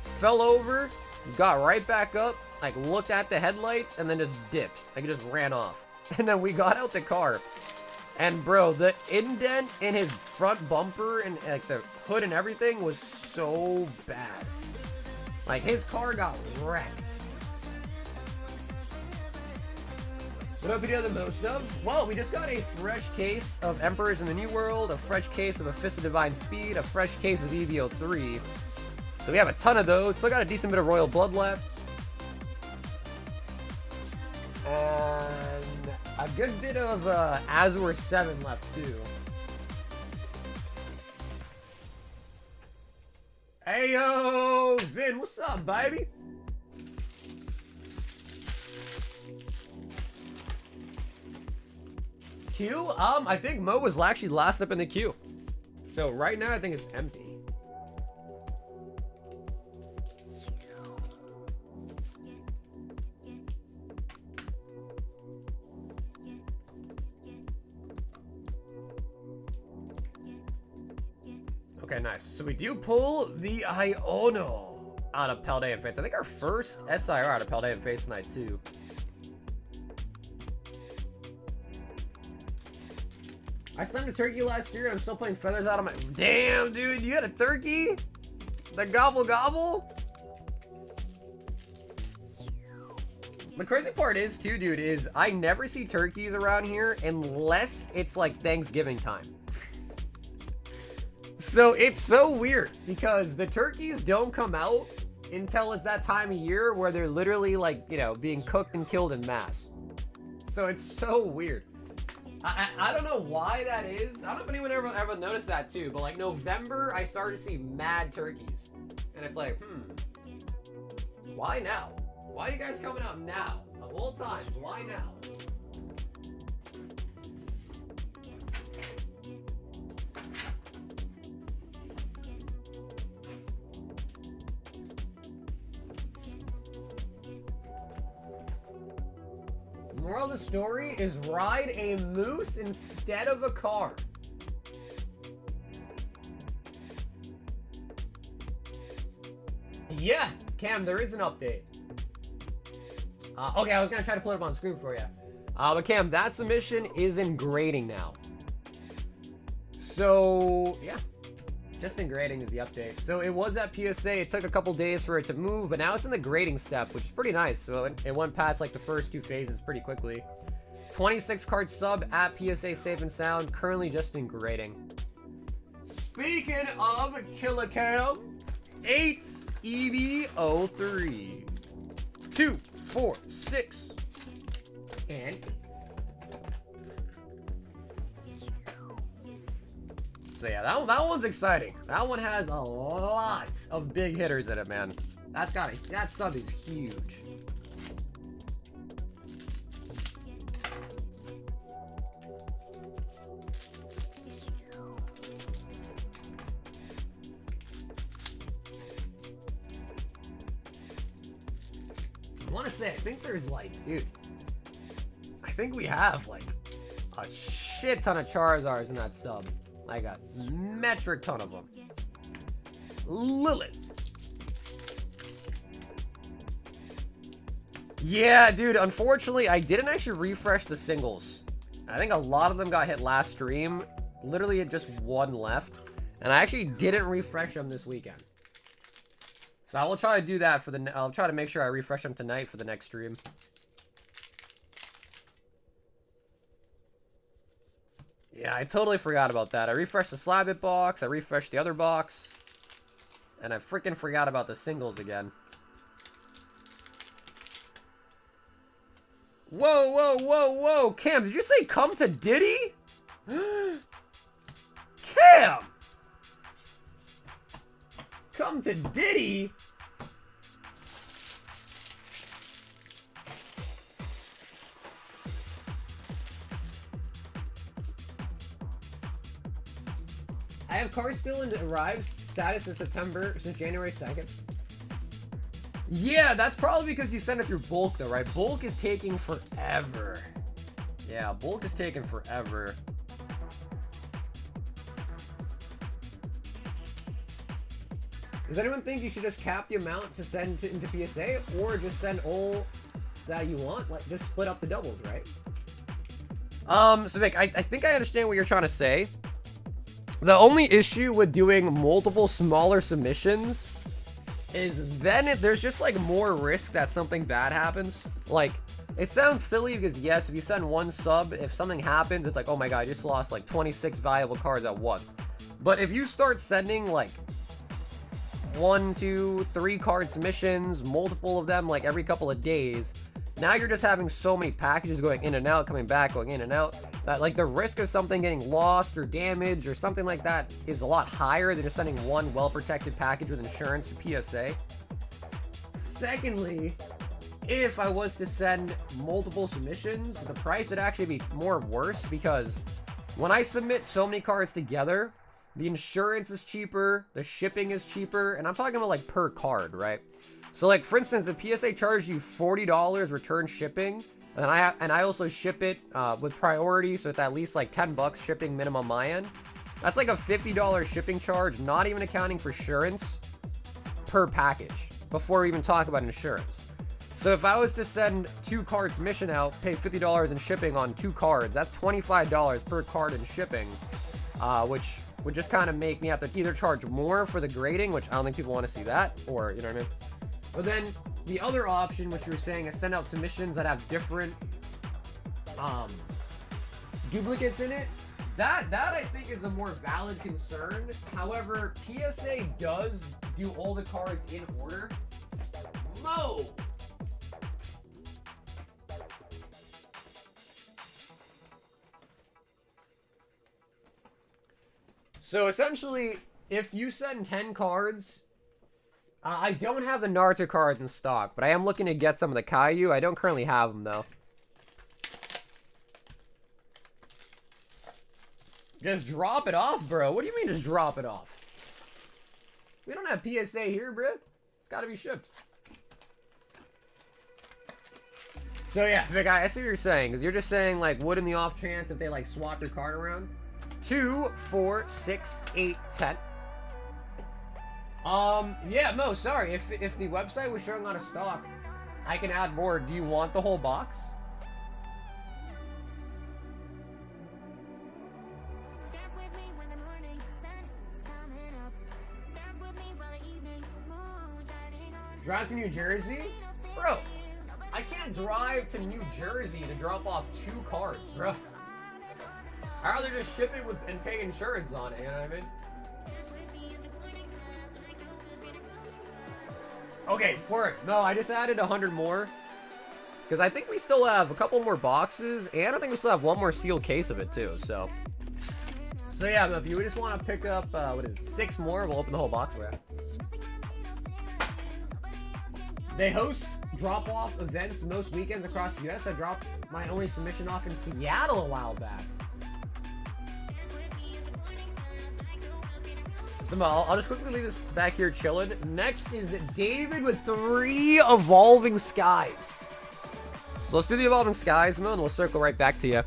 A: fell over, got right back up, like looked at the headlights, and then just dipped. Like, it just ran off. And then we got out the car, and bro, the indent in his front bumper and like the hood and everything was so bad. Like, his car got wrecked. What up, video the most of? Well, we just got a fresh case of Emperors in the New World, a fresh case of a Fist of Divine Speed, a fresh case of EVO 3. So we have a ton of those. Still got a decent bit of Royal Blood left. And a good bit of Azure 7 left, too. Hey, yo, Vin, what's up, baby? Queue? I think Mo was actually last up in the queue. So right now, I think it's empty. Okay, nice. So we do pull the Iono. out of Paldean Fates. I think our first SIR out of Paldean Fates tonight, too. I slammed a turkey last year and I'm still playing feathers out of my... Damn, dude, you had a turkey? The gobble gobble? The crazy part is, too, dude, is I never see turkeys around here unless it's, like, Thanksgiving time. So it's so weird because the turkeys don't come out until it's that time of year where they're literally, like, you know, being cooked and killed in mass. So it's so weird. I don't know why that is. I don't know if anyone ever noticed that too, but like November, I started to see mad turkeys. And it's like, why now? Why are you guys coming out now? Of all times, why now? Moral of the story is ride a moose instead of a car. Yeah, Cam, there is an update. Okay, I was gonna try to put it up on screen for you. But Cam, that submission is in grading now. So, yeah. Just in grading is the update. So it was at PSA. It took a couple days for it to move, but now it's in the grading step, which is pretty nice. So it went past like the first 2 phases pretty quickly. 26 card sub at PSA safe and sound. Currently just in grading. Speaking of Killicam, 8 EB03. 2, 4, 6, and 8. So yeah, that one's exciting. That one has a lot of big hitters in it, man. That sub is huge. I want to say, I think there's like, dude, I think we have like a shit ton of Charizards in that sub. Like a metric ton of them. Lilith. Yeah, dude, unfortunately, I didn't actually refresh the singles. I think a lot of them got hit last stream. Literally, just one left. And I actually didn't refresh them this weekend. So I will try to do that for the... I'll try to make sure I refresh them tonight for the next stream. Yeah, I totally forgot about that. I refreshed the Slab box, I refreshed the other box, and I freaking forgot about the singles again. Whoa, whoa, whoa, whoa! Cam, did you say come to Diddy? Cam! Come to Diddy? I have cars still in arrives. Status is September since January 2nd. Yeah, that's probably because you sent it through bulk though, right? Bulk is taking forever. Yeah, bulk is taking forever. Does anyone think you should just cap the amount to send into PSA or just send all that you want? Like, just split up the doubles, right? So Vic, I think I understand what you're trying to say. The only issue with doing multiple smaller submissions is then there's just like more risk that something bad happens. Like, it sounds silly because yes, if you send one sub, if something happens, it's like, oh my god, I just lost like 26 valuable cards at once. But if you start sending like 1, 2, 3 card submissions, multiple of them like every couple of days, now you're just having so many packages going in and out, coming back, going in and out, that like the risk of something getting lost or damaged or something like that is a lot higher than just sending one well-protected package with insurance to PSA. Secondly, if I was to send multiple submissions, the price would actually be more worse because when I submit so many cards together, the insurance is cheaper, the shipping is cheaper, and I'm talking about like per card, right? So like, for instance, if PSA charged you $40 return shipping, and I also ship it with priority, so it's at least like 10 bucks shipping minimum my end, that's like a $50 shipping charge, not even accounting for insurance per package. before we even talk about insurance. So if I was to send 2 cards mission out, pay $50 in shipping on 2 cards, that's $25 per card in shipping, which would just kind of make me have to either charge more for the grading, which I don't think people want to see that, or, you know what I mean? But then the other option, which you were saying, is send out submissions that have different duplicates in it. That I think is a more valid concern. However, PSA does do all the cards in order. Mo! So essentially, if you send 10 cards, I don't have the Naruto cards in stock, but I am looking to get some of the Caillou. I don't currently have them, though. Just drop it off, bro. What do you mean just drop it off? We don't have PSA here, bro. It's got to be shipped. So yeah, Vic, I see what you're saying, because you're just saying, like, would in the off chance if they, like, swap your card around? 2, 4, 6, 8, 10. Yeah, Mo, sorry. If the website was showing out of stock, I can add more. Do you want the whole box? Drive to New Jersey? Bro, I can't drive to New Jersey to drop off 2 cards, bro. I'd rather just ship it and pay insurance on it, you know what I mean? Okay, work. No, I just added 100 more. Because I think we still have a couple more boxes, and I think we still have 1 more sealed case of it, too, so. So yeah, if you just want to pick up, what is it, 6 more, we'll open the whole box for you. They host drop-off events most weekends across the US. I dropped my only submission off in Seattle a while back. So I'll just quickly leave this back here chilling. Next is David with 3 Evolving Skies. So let's do the Evolving Skies, Mo, and we'll circle right back to you.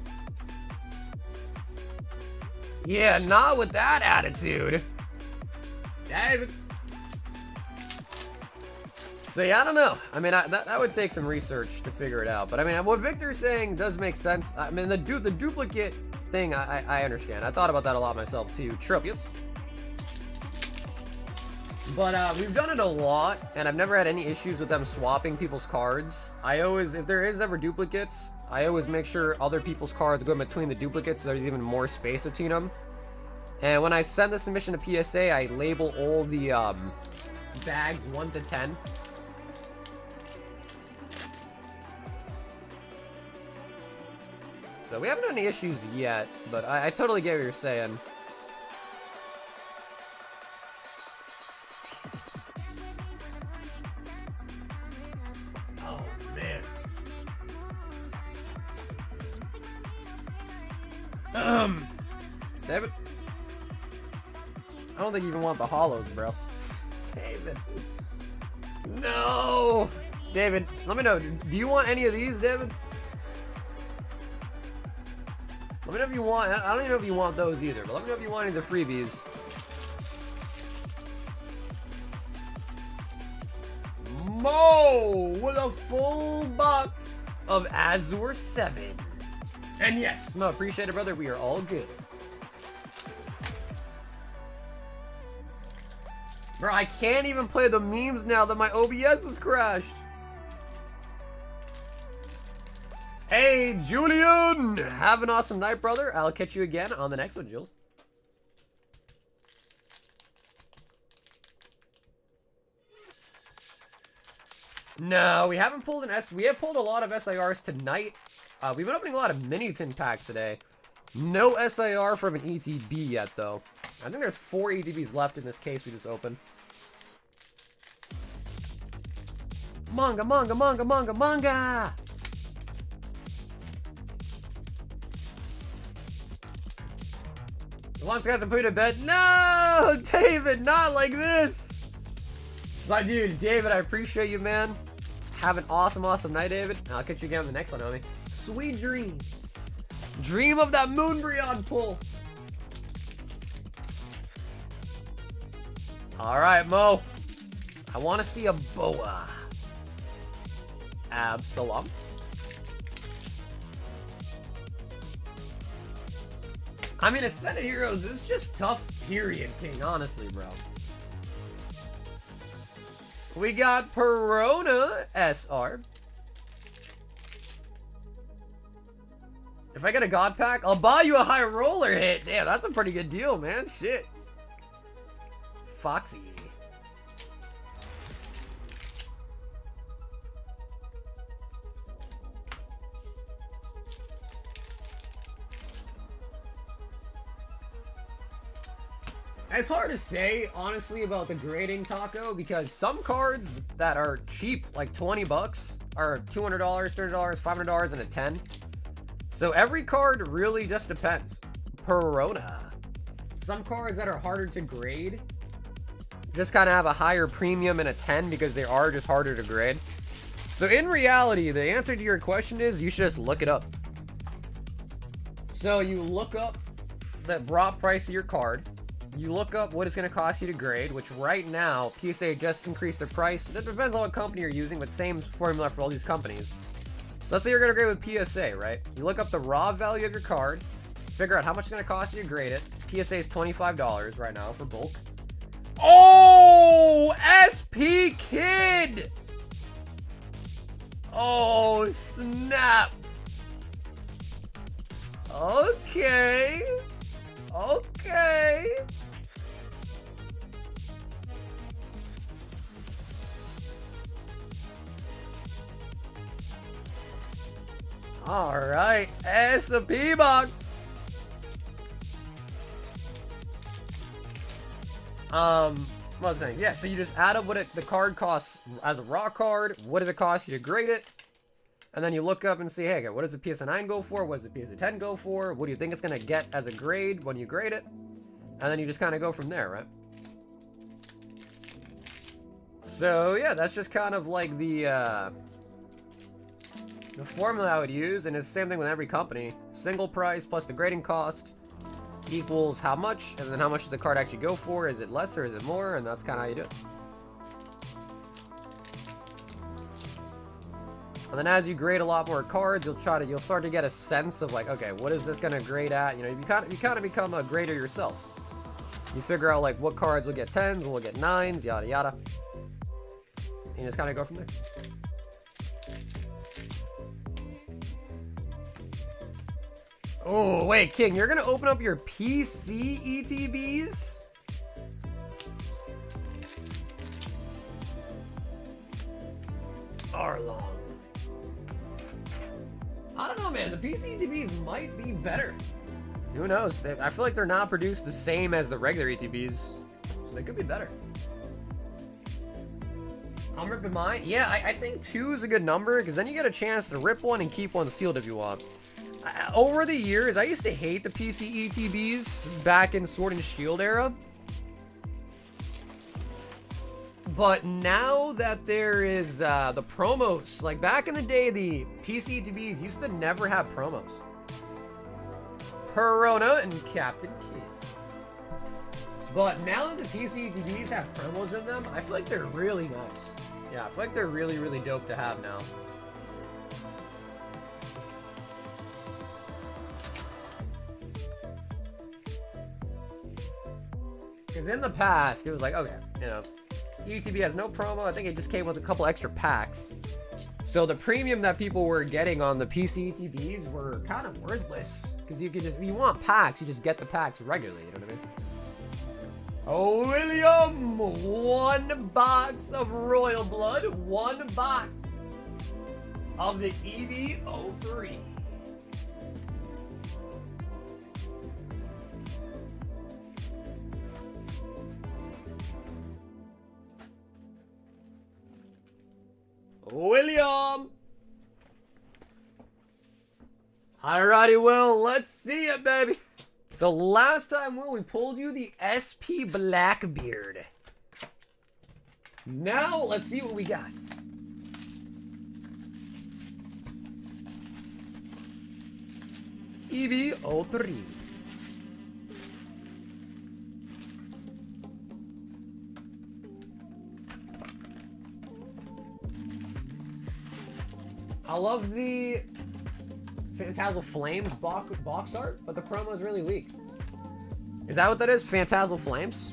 A: Yeah, not with that attitude. David. So yeah, I don't know. I mean, that would take some research to figure it out. But I mean, what Victor's saying does make sense. I mean, the duplicate thing, I understand. I thought about that a lot myself too. Tropius. But we've done it a lot, and I've never had any issues with them swapping people's cards. I always, if there is ever duplicates, I always make sure other people's cards go in between the duplicates so there's even more space between them. And when I send the submission to PSA, I label all the bags 1 to 10. So we haven't had any issues yet, but I totally get what you're saying. Oh, man. David? I don't think you even want the holos, bro. David. No! David, let me know. Do you want any of these, David? Let me know if you want. I don't even know if you want those either, but let me know if you want any of the freebies. Mo with a full box of Azure 7. And yes, Mo, appreciate it, brother. We are all good. Bro, I can't even play the memes now that my OBS has crashed. Hey, Julian! Have an awesome night, brother. I'll catch you again on the next one, Jules. No, we haven't pulled an S. We have pulled a lot of SIRs tonight. We've been opening a lot of mini tin packs today. No SIR from an ETB yet, though. I think there's 4 ETBs left in this case we just opened. Manga, manga, manga, manga, manga! Once guys, I'm putting to bed. No, David, not like this. But dude, David, I appreciate you, man. Have an awesome, awesome night, David. I'll catch you again on the next one, homie. Sweet dream. Dream of that Moonbreon pull. All right, Mo. I want to see a boa. Absalom. I mean, Ascended Heroes is just tough, period, King, honestly, bro. We got Perona SR. If I get a God Pack, I'll buy you a high roller hit. Damn, that's a pretty good deal, man. Shit. Foxy. It's hard to say, honestly, about the grading, Taco, because some cards that are cheap, like 20 bucks, are $200, $30, $500, and a 10. So every card really just depends. Perona. Some cards that are harder to grade just kind of have a higher premium and a 10 because they are just harder to grade. So in reality, the answer to your question is you should just look it up. So you look up the raw price of your card. You look up what it's going to cost you to grade, which right now, PSA just increased their price. It depends on what company you're using, but same formula for all these companies. So let's say you're going to grade with PSA, right? You look up the raw value of your card, figure out how much it's going to cost you to grade it. PSA is $25 right now for bulk. Oh, SP Kid! Oh, snap. Okay. Okay. All right, S&P box. What was I saying? Yeah, so you just add up what the card costs as a raw card. What does it cost you to grade it? And then you look up and see, hey, what does the PS9 go for? What does the PS10 go for? What do you think it's going to get as a grade when you grade it? And then you just kind of go from there, right? So, yeah, that's just kind of like the formula I would use. And it's the same thing with every company. Single price plus the grading cost equals how much. And then how much does the card actually go for? Is it less or is it more? And that's kind of how you do it. And then as you grade a lot more cards, you'll start to get a sense of like, okay, what is this gonna grade at? You know, you kind of become a grader yourself. You figure out like what cards will get 10s, will get 9s, yada yada. And you just kind of go from there. Oh wait, King, you're gonna open up your PC ETBs? Arlong. I don't know, man. The PC ETBs might be better. Who knows? I feel like they're not produced the same as the regular ETBs. So they could be better. I'm ripping mine. Yeah, I think 2 is a good number because then you get a chance to rip one and keep one sealed if you want. Over the years, I used to hate the PC ETBs back in Sword and Shield era. But now that there is the promos, like back in the day, the PC ETBs used to never have promos. Perona and Captain Kid. But now that the PC ETBs have promos in them, I feel like they're really nice. Yeah, I feel like they're really, really dope to have now. Because in the past, it was like, okay, you know, ETB has no promo. I think it just came with a couple extra packs. So the premium that people were getting on the PC ETBs were kind of worthless. Because you could just, if you want packs, you just get the packs regularly, you know what I mean? Oh, William! 1 box of Royal Blood, 1 box of the EV03. William! Alrighty, Will, let's see it, baby. So last time, Will, we pulled you the SP Blackbeard. Now, let's see what we got. EV03. I love the Phantasmal Flames box art, but the promo is really weak. Is that what that is? Phantasmal Flames?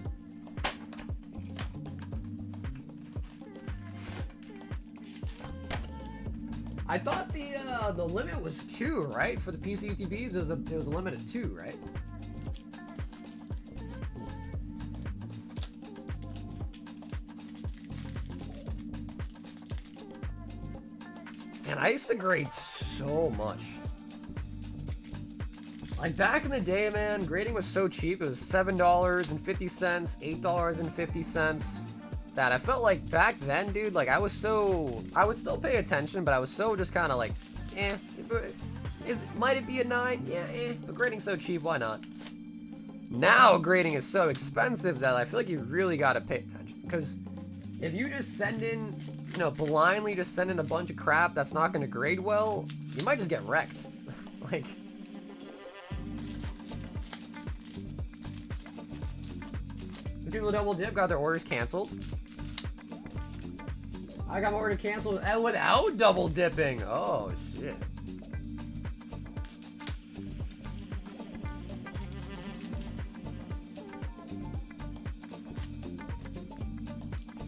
A: I thought the limit was 2, right? For the PC Etbs, it was a limit of 2, right? And I used to grade so much. Like back in the day, man, grading was so cheap. It was $7.50, $8.50. That I felt like back then, dude, like I would still pay attention, but I was so just kind of like, might it be a 9? Yeah, but grading's so cheap, why not? Now grading is so expensive that I feel like you really got to pay attention, because if you just send in, you know, blindly just send in a bunch of crap that's not going to grade well, you might just get wrecked. Like, the people who double dip got their orders canceled. I got my order canceled without double dipping. Oh, shit.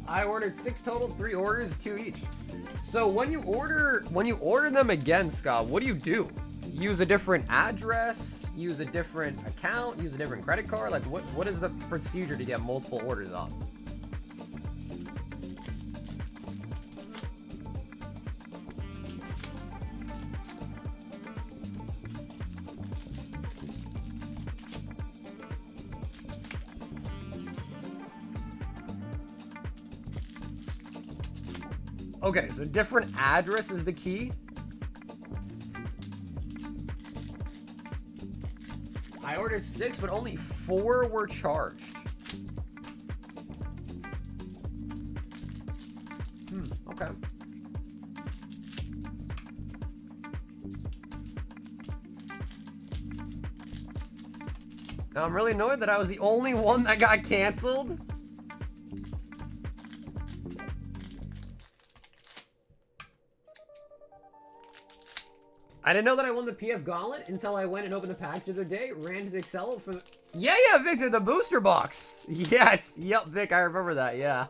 A: I ordered 6 total, 3 orders, 2 each. So when you order them again, Scott, what do? Use a different address, use a different account, use a different credit card? Like what is the procedure to get multiple orders on? Okay, so different address is the key. I ordered 6, but only 4 were charged. Okay. Now I'm really annoyed that I was the only one that got canceled. I didn't know that I won the PF Gauntlet until I went and opened the package the other day. Ran to Excel for the... Yeah, Victor, the booster box. Yes. Yep, Vic, I remember that, yeah.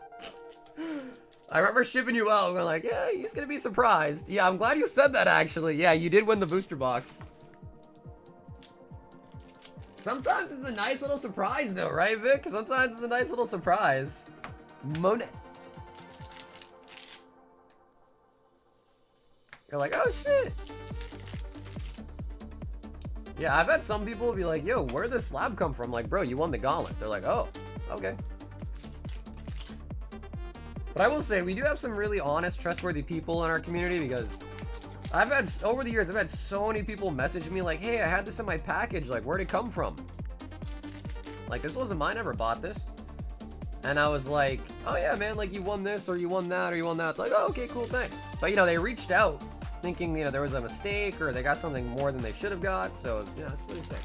A: I remember shipping you out. We're like, yeah, he's going to be surprised. Yeah, I'm glad you said that, actually. Yeah, you did win the booster box. Sometimes it's a nice little surprise, though, right, Vic? Sometimes it's a nice little surprise. Monet. You're like, oh, shit. Yeah, I've had some people be like, yo, where'd this slab come from? Like, bro, you won the gauntlet. They're like, oh, okay. But I will say, we do have some really honest, trustworthy people in our community, because over the years, I've had so many people message me like, hey, I had this in my package. Like, where'd it come from? Like, this wasn't mine. I never bought this. And I was like, oh yeah, man, like you won this or you won that or you won that. It's like, oh, okay, cool, thanks. But, you know, they reached out thinking, you know, there was a mistake or they got something more than they should have got. So, you know, it's pretty sick.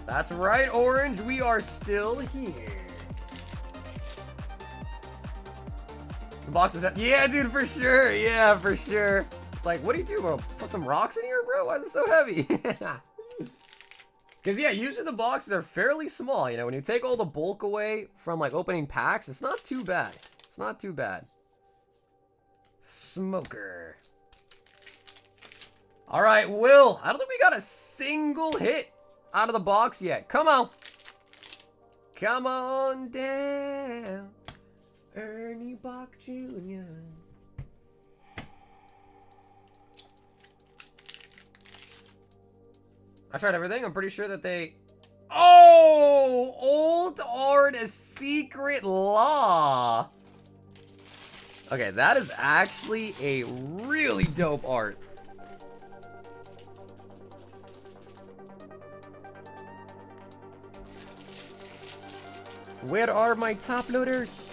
A: That's right, Orange. We are still here. The box is... Yeah, dude, for sure. Yeah, for sure. It's like, what do you do, bro? Put some rocks in here, bro? Why is it so heavy? Because, yeah, usually the boxes are fairly small. You know, when you take all the bulk away from, like, opening packs, it's not too bad. It's not too bad. Smoker. All right, Will. I don't think we got a single hit out of the box yet. Come on. Come on down. Ernie Bach Jr. I tried everything. I'm pretty sure that they... Oh! Old art, a secret law. Okay, that is actually a really dope art. Where are my top loaders?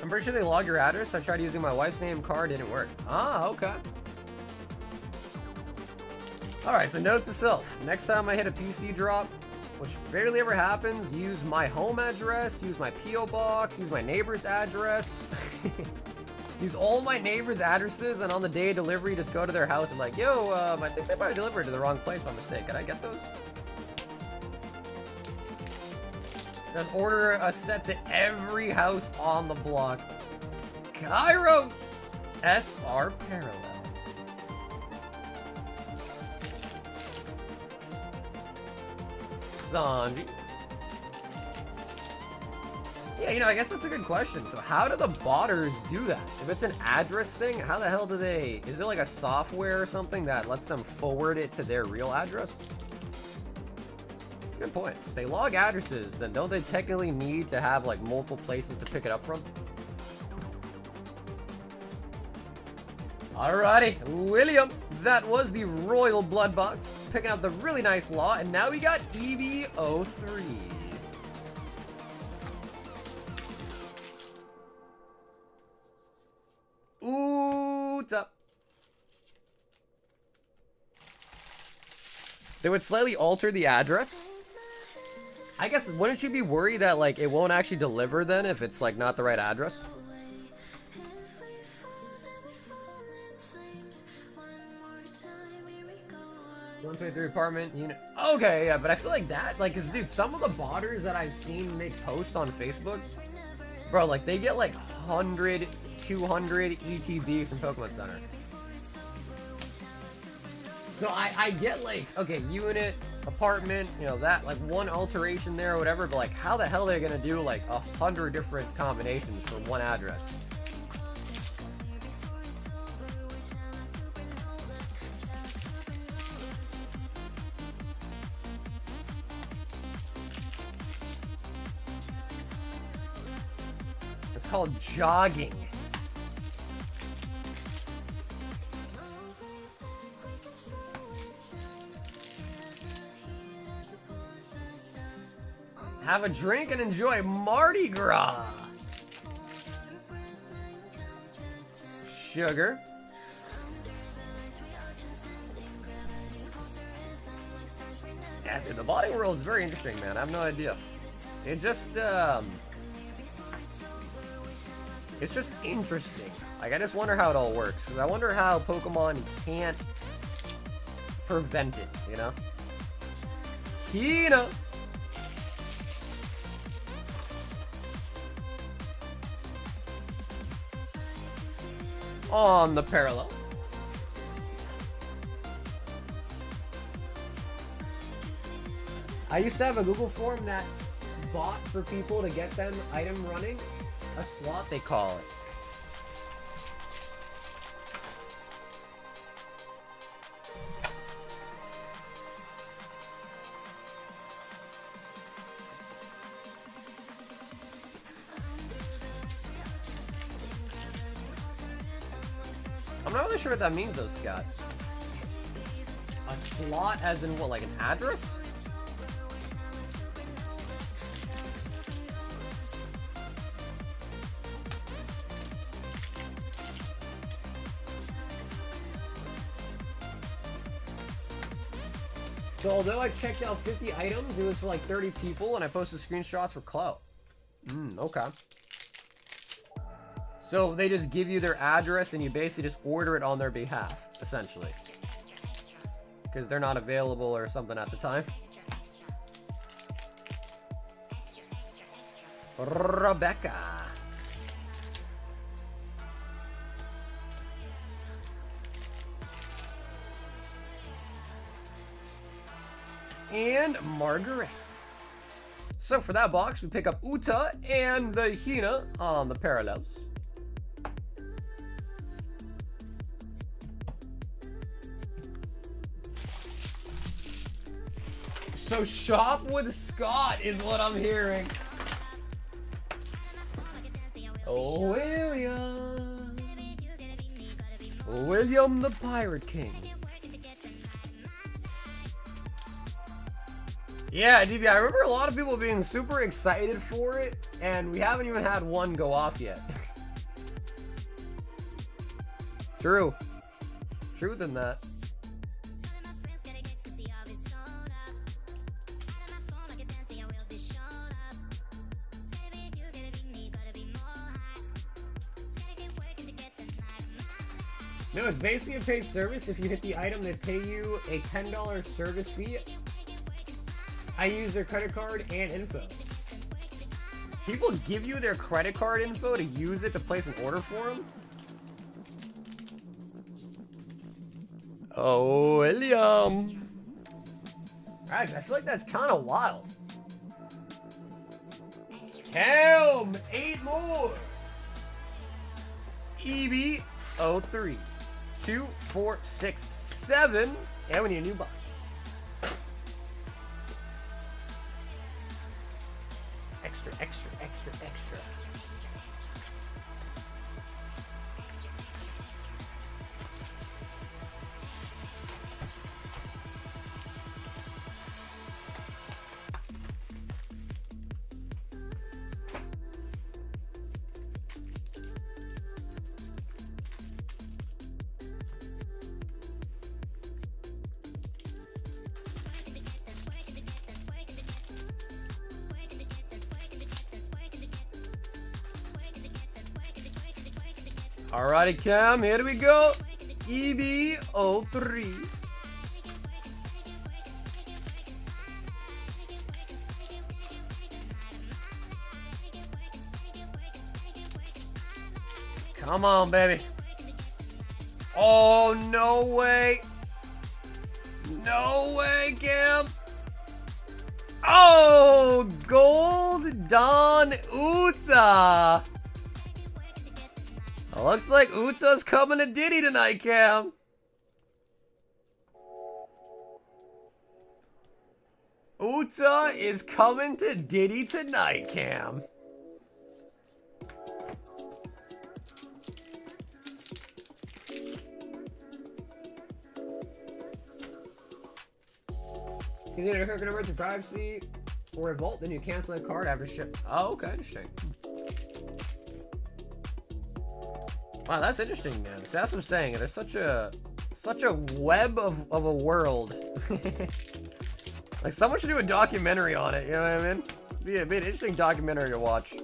A: I'm pretty sure they log your address. I tried using my wife's name card, didn't work. Ah, okay. Alright, so note to self. Next time I hit a PC drop, which barely ever happens, use my home address, use my P.O. box, use my neighbor's address. Use all my neighbors' addresses, and on the day of delivery, just go to their house and like, yo, I think they might have delivered to the wrong place by mistake. Can I get those? Just order a set to every house on the block. Cairo! SR Parallel. Sanji. Yeah, you know, I guess that's a good question. So how do the botters do that? If it's an address thing, how the hell do they... Is there like a software or something that lets them forward it to their real address? That's a good point. If they log addresses, then don't they technically need to have like multiple places to pick it up from? Alrighty, William. That was the Royal Blood Box. Picking up the really nice law, and now we got EV03. Oota. They would slightly alter the address. I guess, wouldn't you be worried that, like, it won't actually deliver then if it's, like, not the right address? 123 apartment unit. Okay, yeah, but I feel like that, like, cause dude, some of the botters that I've seen make posts on Facebook, bro, like, they get like 100, 200 ETBs from Pokemon Center. So I get like, okay, unit, apartment, you know, that, like, one alteration there or whatever, but like, how the hell are they gonna do like 100 different combinations for one address? Called jogging. Have a drink and enjoy Mardi Gras. Sugar. Yeah, dude, the botting world is very interesting, man. I have no idea. It just, it's just interesting. Like, I just wonder how it all works. Because I wonder how Pokemon can't prevent it, you know? Hina! On the parallel. I used to have a Google form that bought for people to get them item running. A slot, they call it. I'm not really sure what that means though, Scott. A slot as in what, like an address? So although I checked out 50 items, it was for like 30 people, and I posted screenshots for clout. Okay. So they just give you their address, and you basically just order it on their behalf, essentially. Because they're not available or something at the time. Rebecca. And Margaret. So for that box, we pick up Uta and the Hina on the parallels. So shop with Scott is what I'm hearing. Oh, William. William the Pirate King. Yeah, DB, I remember a lot of people being super excited for it, and we haven't even had one go off yet. True. Truth in that. No, it's basically a paid service. If you hit the item, they pay you a $10 service fee. I use their credit card and info. People give you their credit card info to use it to place an order for them? Oh, William. Alright, I feel like that's kind of wild. Cam, 8 more. EB03. 2, 4, 6, 7. And we need a new box. Extra, extra, extra, extra. Alrighty, Cam, here we go. EB03. Come on, baby. Oh, no way. No way, Cam. Oh, Gold Don Uta. Looks like Uta's coming to Diddy tonight, Cam. Uta is coming to Diddy tonight, Cam. Consider hooking over to privacy or revolt, then you cancel the card after ship. Oh, okay, interesting. Wow, that's interesting, man. So that's what I'm saying. There's such a web of a world. Like, someone should do a documentary on it. You know what I mean? Be an interesting documentary to watch.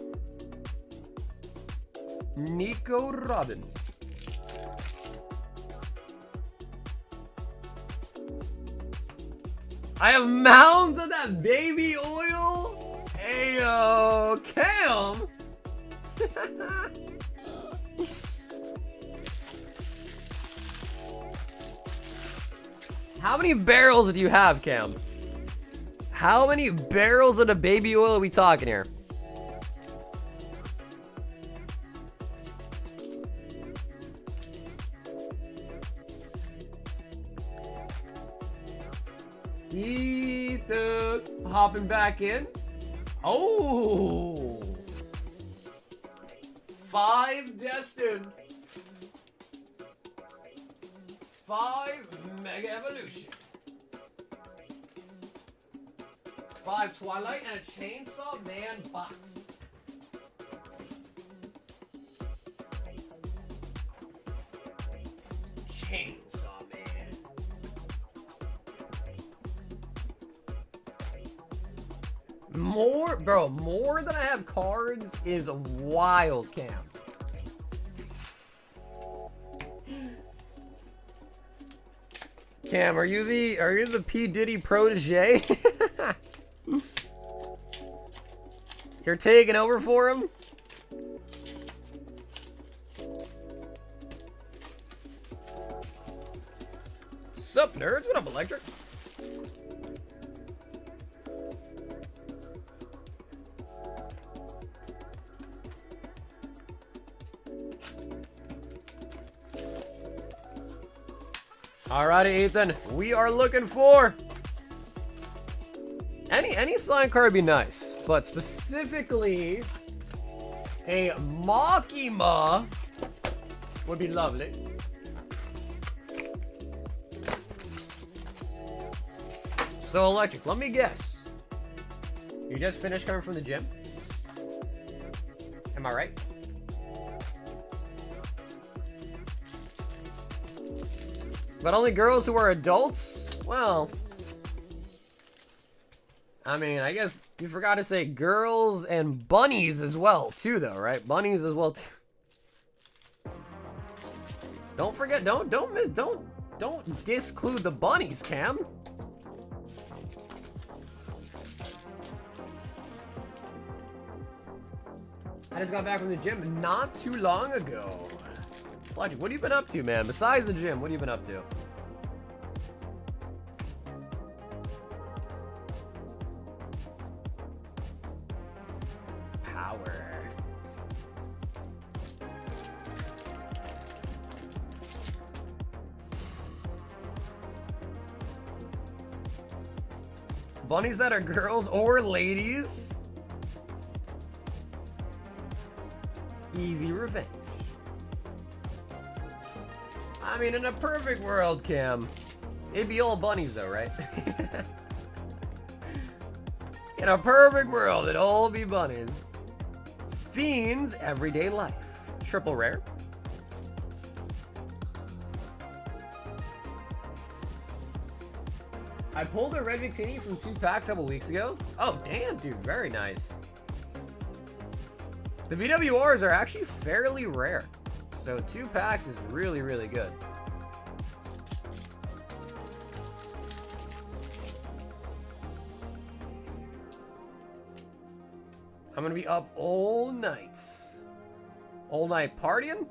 A: Nico Robin. I have mounds of that baby oil. Ayo, Cam. How many barrels do you have, Cam? How many barrels of the baby oil are we talking here? Ethan hopping back in. Oh, 5 destined. 5 Mega Evolution. 5 Twilight and a Chainsaw Man box. Chainsaw Man. More, bro, more than I have cards is wild, Cam. Cam, are you the P. Diddy protege? You're taking over for him? Sup, nerds? What up, Electric? Alrighty, Ethan. We are looking for any slime card would be nice, but specifically a Makima would be lovely. So, Electric, let me guess. You just finished coming from the gym? Am I right? But only girls who are adults? Well, I mean, I guess you forgot to say girls and bunnies as well, too, though, right? Bunnies as well, too. Don't forget, don't disclude the bunnies, Cam. I just got back from the gym not too long ago. Logic, what have you been up to, man? Besides the gym, what have you been up to? Power. Bunnies that are girls or ladies. Easy revenge. I mean, in a perfect world, Cam, it'd be all bunnies though, right? In a perfect world, it'd all be bunnies. Fiends, everyday life. Triple rare. I pulled a red Victini from 2 packs a couple weeks ago. Oh, damn, dude. Very nice. The BWRs are actually fairly rare. So 2 packs is really, really good. I'm gonna be up all night. All night partying?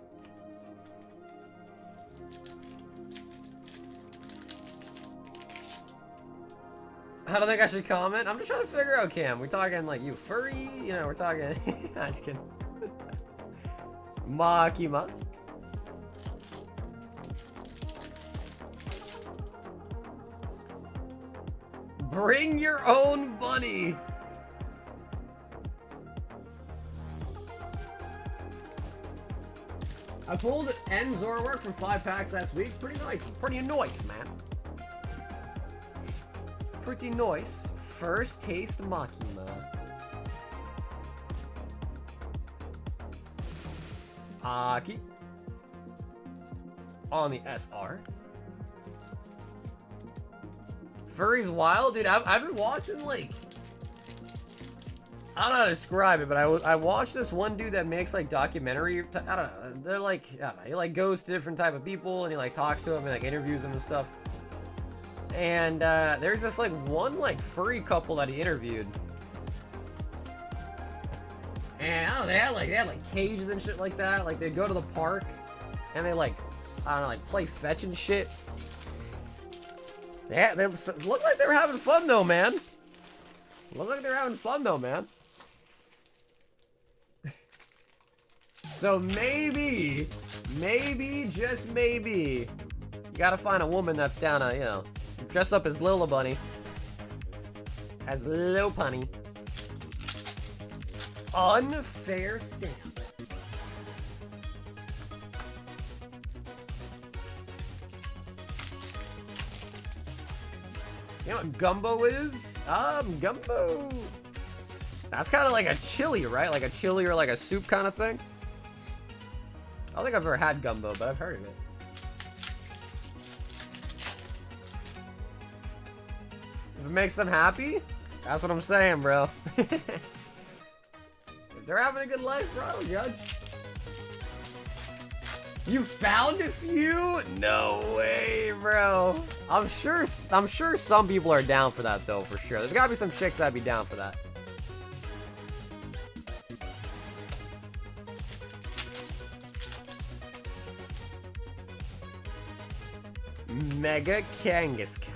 A: I don't think I should comment. I'm just trying to figure out, Cam. We talking like you furry? You know, we're talking. I'm just kidding. Makima. Bring your own bunny. I pulled N Zorwork from 5 packs last week. Pretty nice. Pretty nice, man. Pretty nice. First taste Makima. Aki. On the SR. Furry's wild, dude. I've been watching, like, I don't know how to describe it, but I watched this one dude that makes like documentary. I don't know. They're like, I don't know, he like goes to different type of people and he like talks to them and like interviews them and stuff. And there's this like one like furry couple that he interviewed. And I don't know, they had like cages and shit like that. Like they'd go to the park and they like, I don't know, like play fetch and shit. They look like they were having fun though, man. Look like they're having fun though, man. So maybe, just maybe, you gotta find a woman that's down to, you know, dress up as Lil Bunny. As Lil Bunny. Unfair stamp. You know what gumbo is? Gumbo. That's kind of like a chili, right? Like a chili or like a soup kind of thing. I don't think I've ever had gumbo, but I've heard of it. If it makes them happy, that's what I'm saying, bro. If they're having a good life, bro, I don't judge. You found a few? No way, bro. I'm sure some people are down for that though, for sure. There's gotta be some chicks that'd be down for that. Mega Kangaskhan.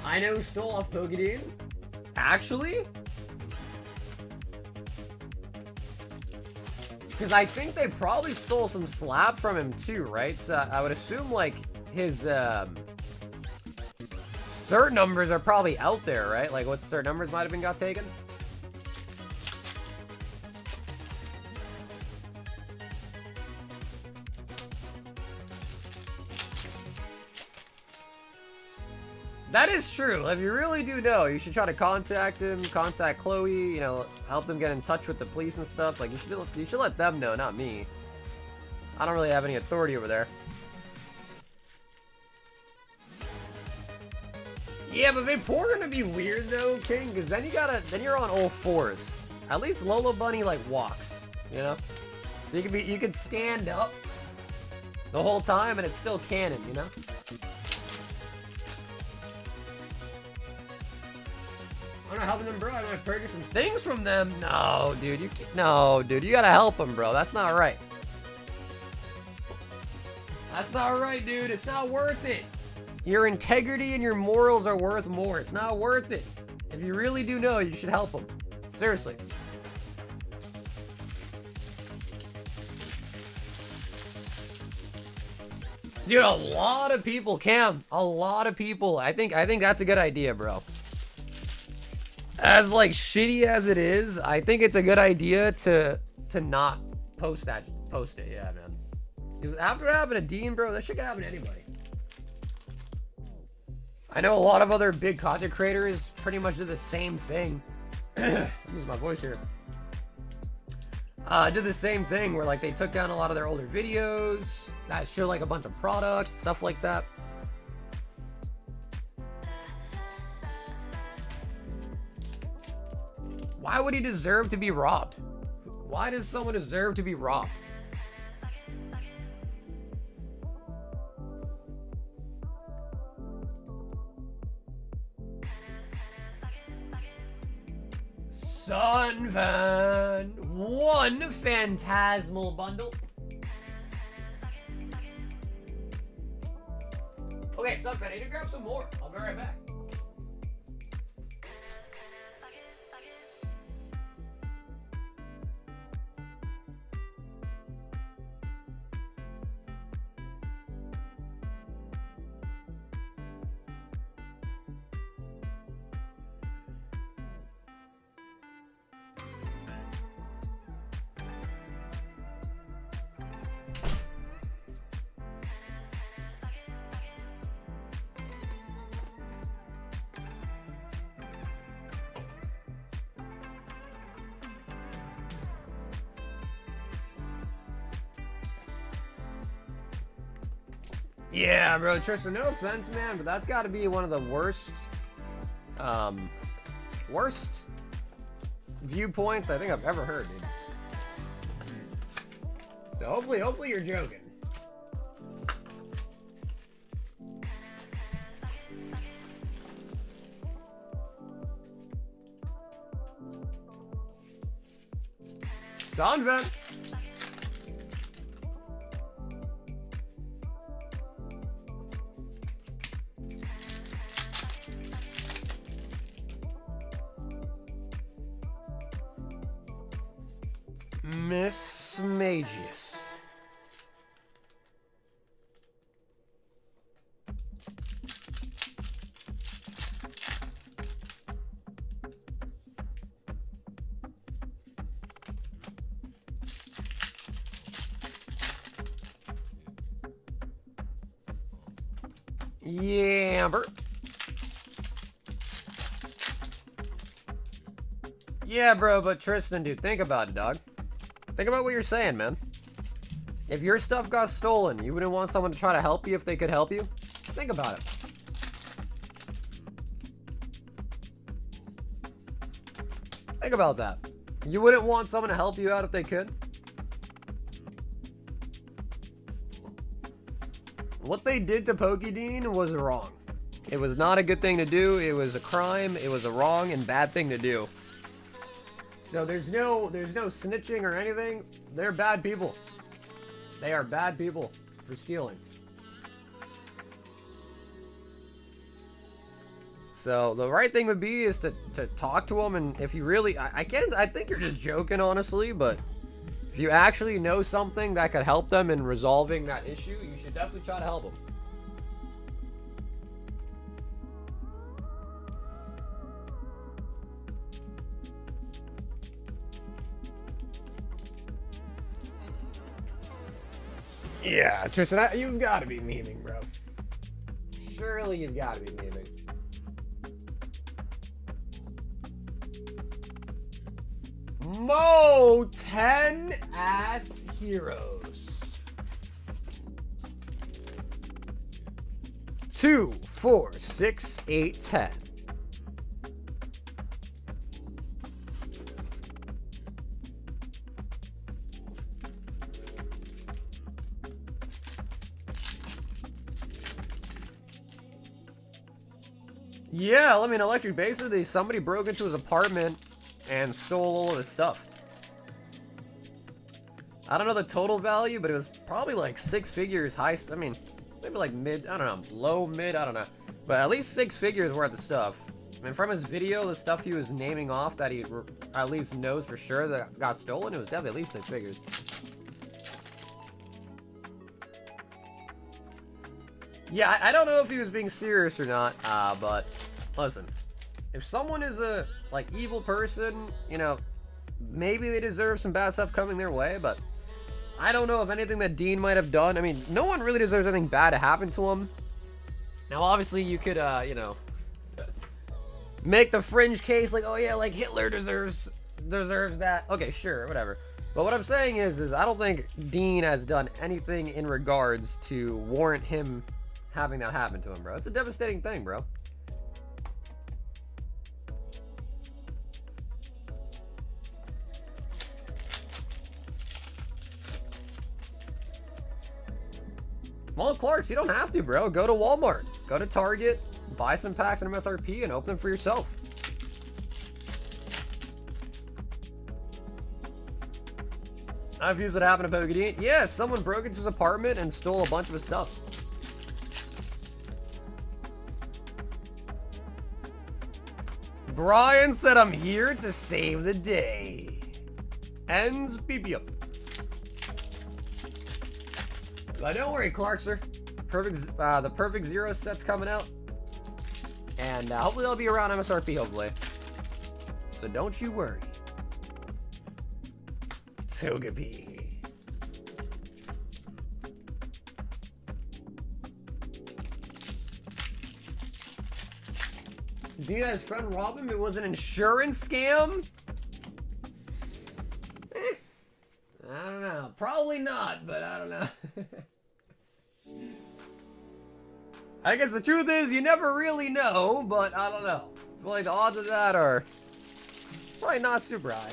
A: I know who stole off Pokédean. Actually? Because I think they probably stole some Slab from him too, right? So I would assume like his cert numbers are probably out there, right? Like what cert numbers might have been got taken? That is true. If you really do know, you should try to contact him, contact Chloe, you know, help them get in touch with the police and stuff. Like, you should let them know, not me. I don't really have any authority over there. Yeah, but Vapor gonna be weird though, King, because then you're on all fours. At least Lola Bunny like walks, you know? So you could stand up the whole time and it's still canon, you know? I'm not helping them, bro. I want to purchase some things from them. No, dude, you gotta help them, bro. That's not right. That's not right, dude. It's not worth it. Your integrity and your morals are worth more. It's not worth it. If you really do know, you should help them. Seriously. Dude, a lot of people, Cam. A lot of people. I think that's a good idea, bro. As like shitty as it is, I think it's a good idea to not post it. Yeah, man. Because after it happened to Dean, bro, that shit can happen to anybody. I know a lot of other big content creators pretty much did the same thing. Lose my voice here. Did the same thing where like they took down a lot of their older videos that show like a bunch of products, stuff like that. Why would he deserve to be robbed? Why does someone deserve to be robbed? Sunvan, one Phantasmal bundle. Okay, Sunvan, I need to grab some more. I'll be right back. Yeah, bro, Tristan, no offense, man, but that's got to be one of the worst viewpoints I think I've ever heard, dude. So hopefully you're joking. Sunvan. Miss Magius. Yeah, Amber. Yeah, bro, but Tristan, dude, think about it, dog. Think about what you're saying, man. If your stuff got stolen, you wouldn't want someone to try to help you if they could help you? Think about it. Think about that. You wouldn't want someone to help you out if they could? What they did to Pokédean was wrong. It was not a good thing to do. It was a crime. It was a wrong and bad thing to do. So there's no snitching or anything. They're bad people. They are bad people for stealing. So the right thing would be is to talk to them, and if you really, I think you're just joking, honestly, but if you actually know something that could help them in resolving that issue, you should definitely try to help them. Yeah, Tristan, you've got to be memeing, bro. Surely you've got to be memeing. Mo 10 ass heroes. 2, 4, 6, 8, 10. Yeah, I mean, Electric basically somebody broke into his apartment and stole all of his stuff. I don't know the total value, but it was probably like 6 figures high. I mean, maybe like mid, I don't know, low, mid, I don't know. But at least 6 figures worth of stuff. I mean, from his video, the stuff he was naming off that he at least knows for sure that got stolen, it was definitely at least 6 figures. Yeah, I don't know if he was being serious or not, but listen, if someone is a, like, evil person, you know, maybe they deserve some bad stuff coming their way, but I don't know if anything that Dean might have done, I mean, no one really deserves anything bad to happen to him. Now, obviously, you could, you know, make the fringe case, like, oh yeah, like, Hitler deserves that. Okay, sure, whatever. But what I'm saying is I don't think Dean has done anything in regards to warrant him having that happen to him, bro. It's a devastating thing, bro. Well, Clarks, you don't have to, bro. Go to Walmart. Go to Target. Buy some packs in MSRP and open them for yourself. I've used what happened to Pokemon. Yeah, someone broke into his apartment and stole a bunch of his stuff. Brian said, I'm here to save the day. Ends BPM. But don't worry, Clarkser. The Perfect Zero set's coming out. And hopefully they'll be around MSRP, hopefully. So don't you worry. Togepi. Do you guys friend rob him? It was an insurance scam? I don't know. Probably not, but I don't know. I guess the truth is you never really know, but I don't know. I feel like the odds of that are probably not super high.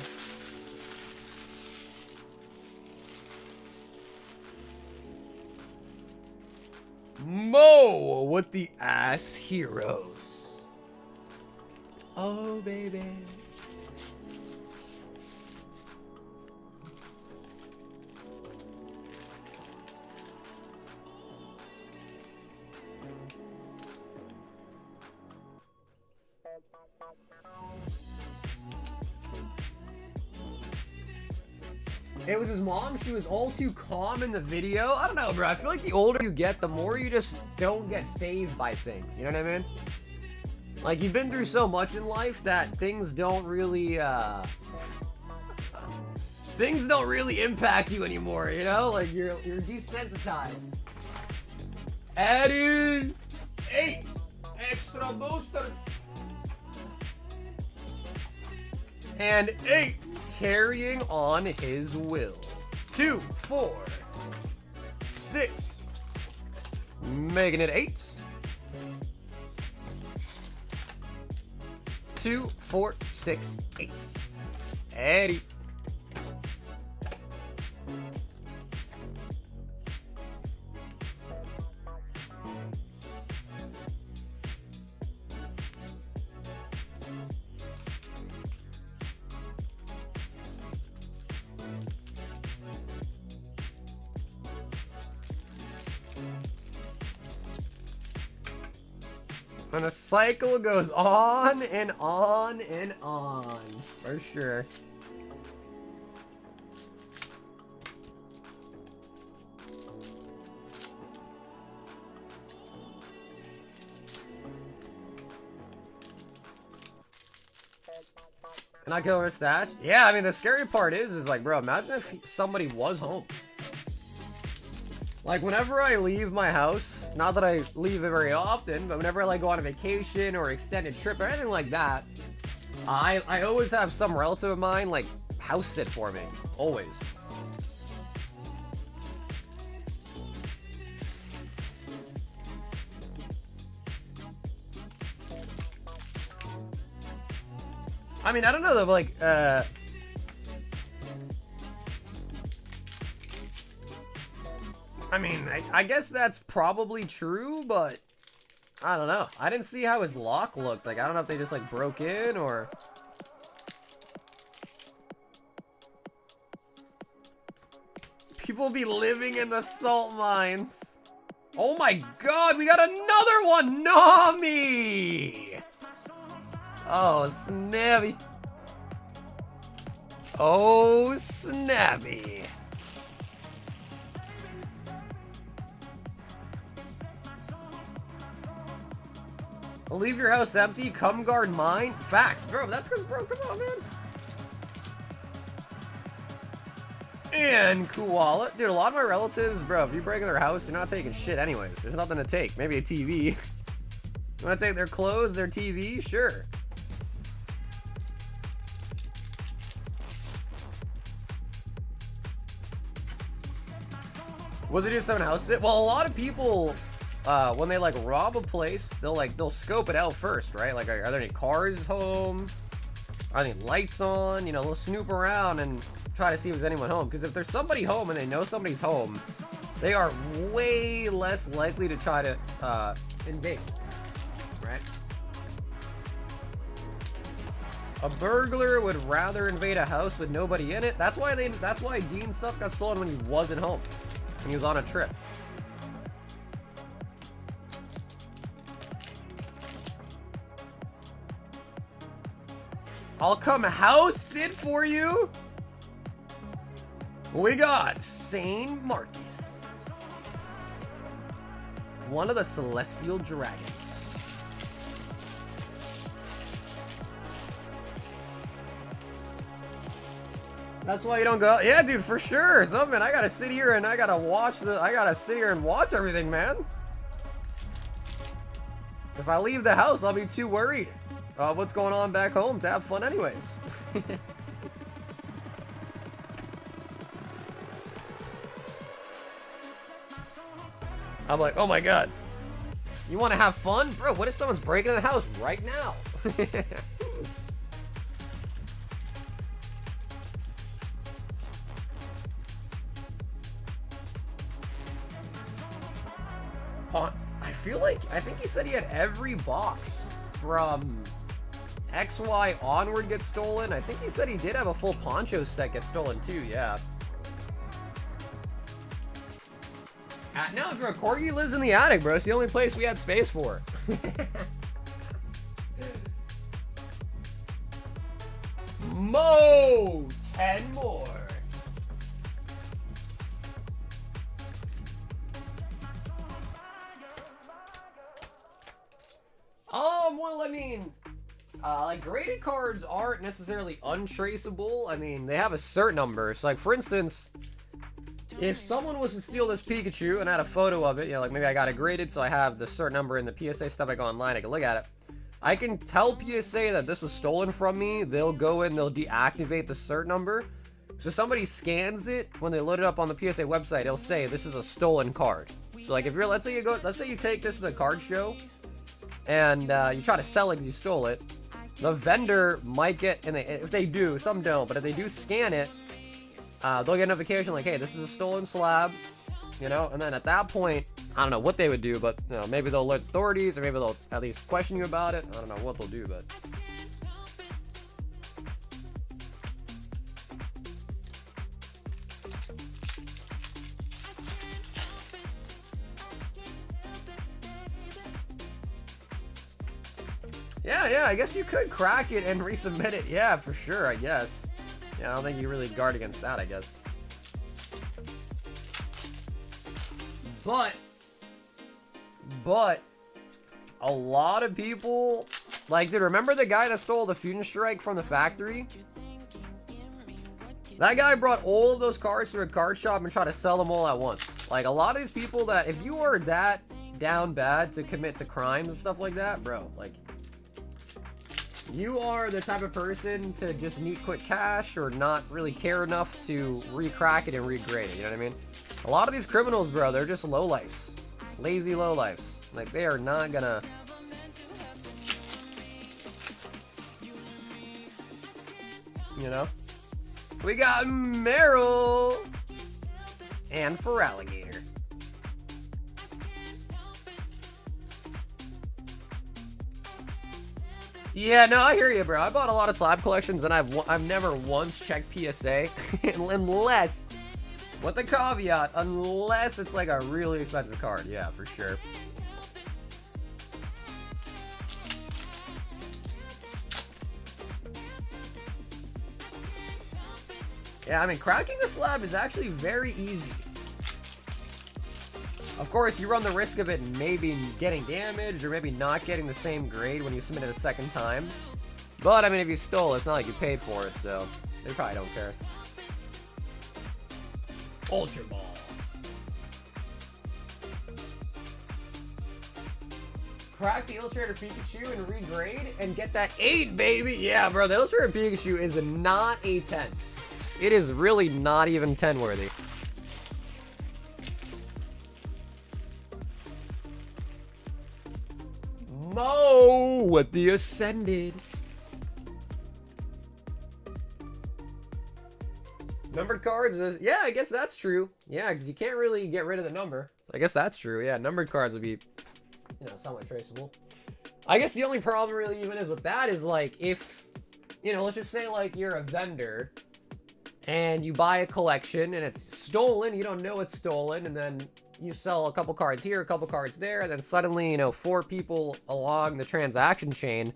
A: Mo with the ass heroes. Oh, baby. It was his mom. She was all too calm in the video. I don't know, bro. I feel like the older you get, the more you just don't get fazed by things. You know what I mean? Like, you've been through so much in life that things don't really, things don't really impact you anymore, you know? Like, you're desensitized. Adding 8 extra boosters. And 8 carrying on his will. 2, 4, 6, making it 8. 2, 4, 6, 8. Eddie. And the cycle goes on and on and on, for sure. And I kill her stash? Yeah, I mean, the scary part is like, bro, imagine if somebody was home. Like, whenever I leave my house, not that I leave it very often, but whenever I, like, go on a vacation or extended trip or anything like that, I always have some relative of mine, like, house sit for me. Always. I mean, I don't know though, like, I mean, I guess that's probably true, but I don't know. I didn't see how his lock looked. Like, I don't know if they just, like, broke in or... People be living in the salt mines. Oh my god, we got another one! Nami! Oh, snappy. Oh, snappy. Leave your house empty, come guard mine. Facts, bro. That's because, bro, come on, man. And koala. Dude, a lot of my relatives, bro, if you break in their house, you're not taking shit anyways. There's nothing to take. Maybe a TV. You want to take their clothes, their TV? Sure. What do they do if someone house sit? Well, a lot of people... when they like rob a place, they'll scope it out first, right? Like, are there any cars home? Are there any lights on? You know, they'll snoop around and try to see if there's anyone home. Because if there's somebody home and they know somebody's home, they are way less likely to try to invade, right? A burglar would rather invade a house with nobody in it. That's why Dean's stuff got stolen when he wasn't home, when he was on a trip. I'll come house sit for you. We got Saint Marcus, one of the celestial dragons. That's why you don't go. Yeah, dude, for sure. So, man, I gotta sit here and I gotta sit here and watch everything, man. If I leave the house, I'll be too worried. What's going on back home to have fun anyways. I'm like, oh my god. You want to have fun? Bro, what if someone's breaking in the house right now? I think he said he had every box from XY onward get stolen. I think he said he did have a full poncho set get stolen too, yeah. No, bro, Corgi lives in the attic, bro. It's the only place we had space for. Mo! 10 more. Well, I mean, like, graded cards aren't necessarily untraceable. I mean, they have a cert number. So, like, for instance, if someone was to steal this Pikachu and had a photo of it, you know, like, maybe I got it graded, so I have the cert number in the PSA stuff. I go online, I can look at it. I can tell PSA that this was stolen from me. They'll go in, they'll deactivate the cert number. So somebody scans it, when they load it up on the PSA website, it'll say this is a stolen card. So, like, if you're, let's say you take this to the card show, and you try to sell it because you stole it, the vendor might get, and if they do, some don't, but if they do scan it, they'll get a notification like, hey, this is a stolen slab, you know, and then at that point, I don't know what they would do, but, you know, maybe they'll alert authorities, or maybe they'll at least question you about it. I don't know what they'll do, but... Yeah, I guess you could crack it and resubmit it. Yeah, for sure, I guess. Yeah, I don't think you really guard against that, I guess. But a lot of people, like, dude, remember the guy that stole the Fusion Strike from the factory? That guy brought all of those cards to a card shop and tried to sell them all at once. Like, a lot of these people that, if you are that down bad to commit to crimes and stuff like that, bro, like, you are the type of person to just need quick cash or not really care enough to re-crack it and regrade it, you know what I mean? A lot of these criminals, bro, they're just lowlifes. Lazy lowlifes. Like, they are not gonna... You know? We got Meryl and Feraligatr. Yeah, no, I hear you, bro. I bought a lot of slab collections, and I've never once checked PSA, unless, with the caveat, unless it's like a really expensive card. Yeah, for sure. Yeah, I mean, cracking the slab is actually very easy. Of course, you run the risk of it maybe getting damaged or maybe not getting the same grade when you submit it a second time. But, I mean, if you stole it, it's not like you paid for it, so they probably don't care. Ultra Ball. Crack the Illustrator Pikachu and regrade and get that 8, baby! Yeah, bro, the Illustrator Pikachu is not a 10. It is really not even 10 worthy. Mo with the Ascended. Numbered cards is, yeah, I guess that's true. Yeah, because you can't really get rid of the number. So I guess that's true. Yeah, numbered cards would be, you know, somewhat traceable. I guess the only problem really even is with that is like if, you know, let's just say like you're a vendor and you buy a collection and it's stolen, you don't know it's stolen, and then you sell a couple cards here, a couple cards there, and then suddenly, you know, 4 people along the transaction chain,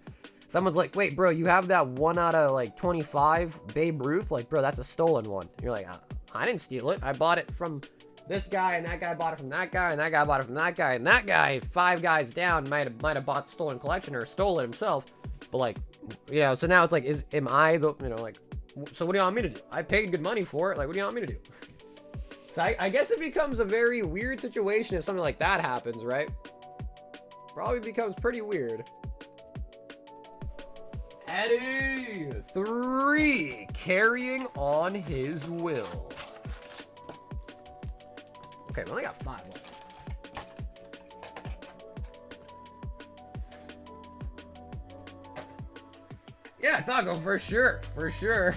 A: someone's like, wait, bro, you have that 1 out of like 25 Babe Ruth? Like, bro, that's a stolen one. You're like, I didn't steal it. I bought it from this guy, and that guy bought it from that guy, and that guy bought it from that guy, and that guy, 5 guys down, might have bought the stolen collection or stole it himself. But like, you know, so now it's like, am I the, you know, like, so what do you want me to do? I paid good money for it. Like, what do you want me to do? So I guess it becomes a very weird situation if something like that happens, right? Probably becomes pretty weird. Eddie, 3, carrying on his will. Okay, we only got 5 left. Yeah, Taco, for sure, for sure.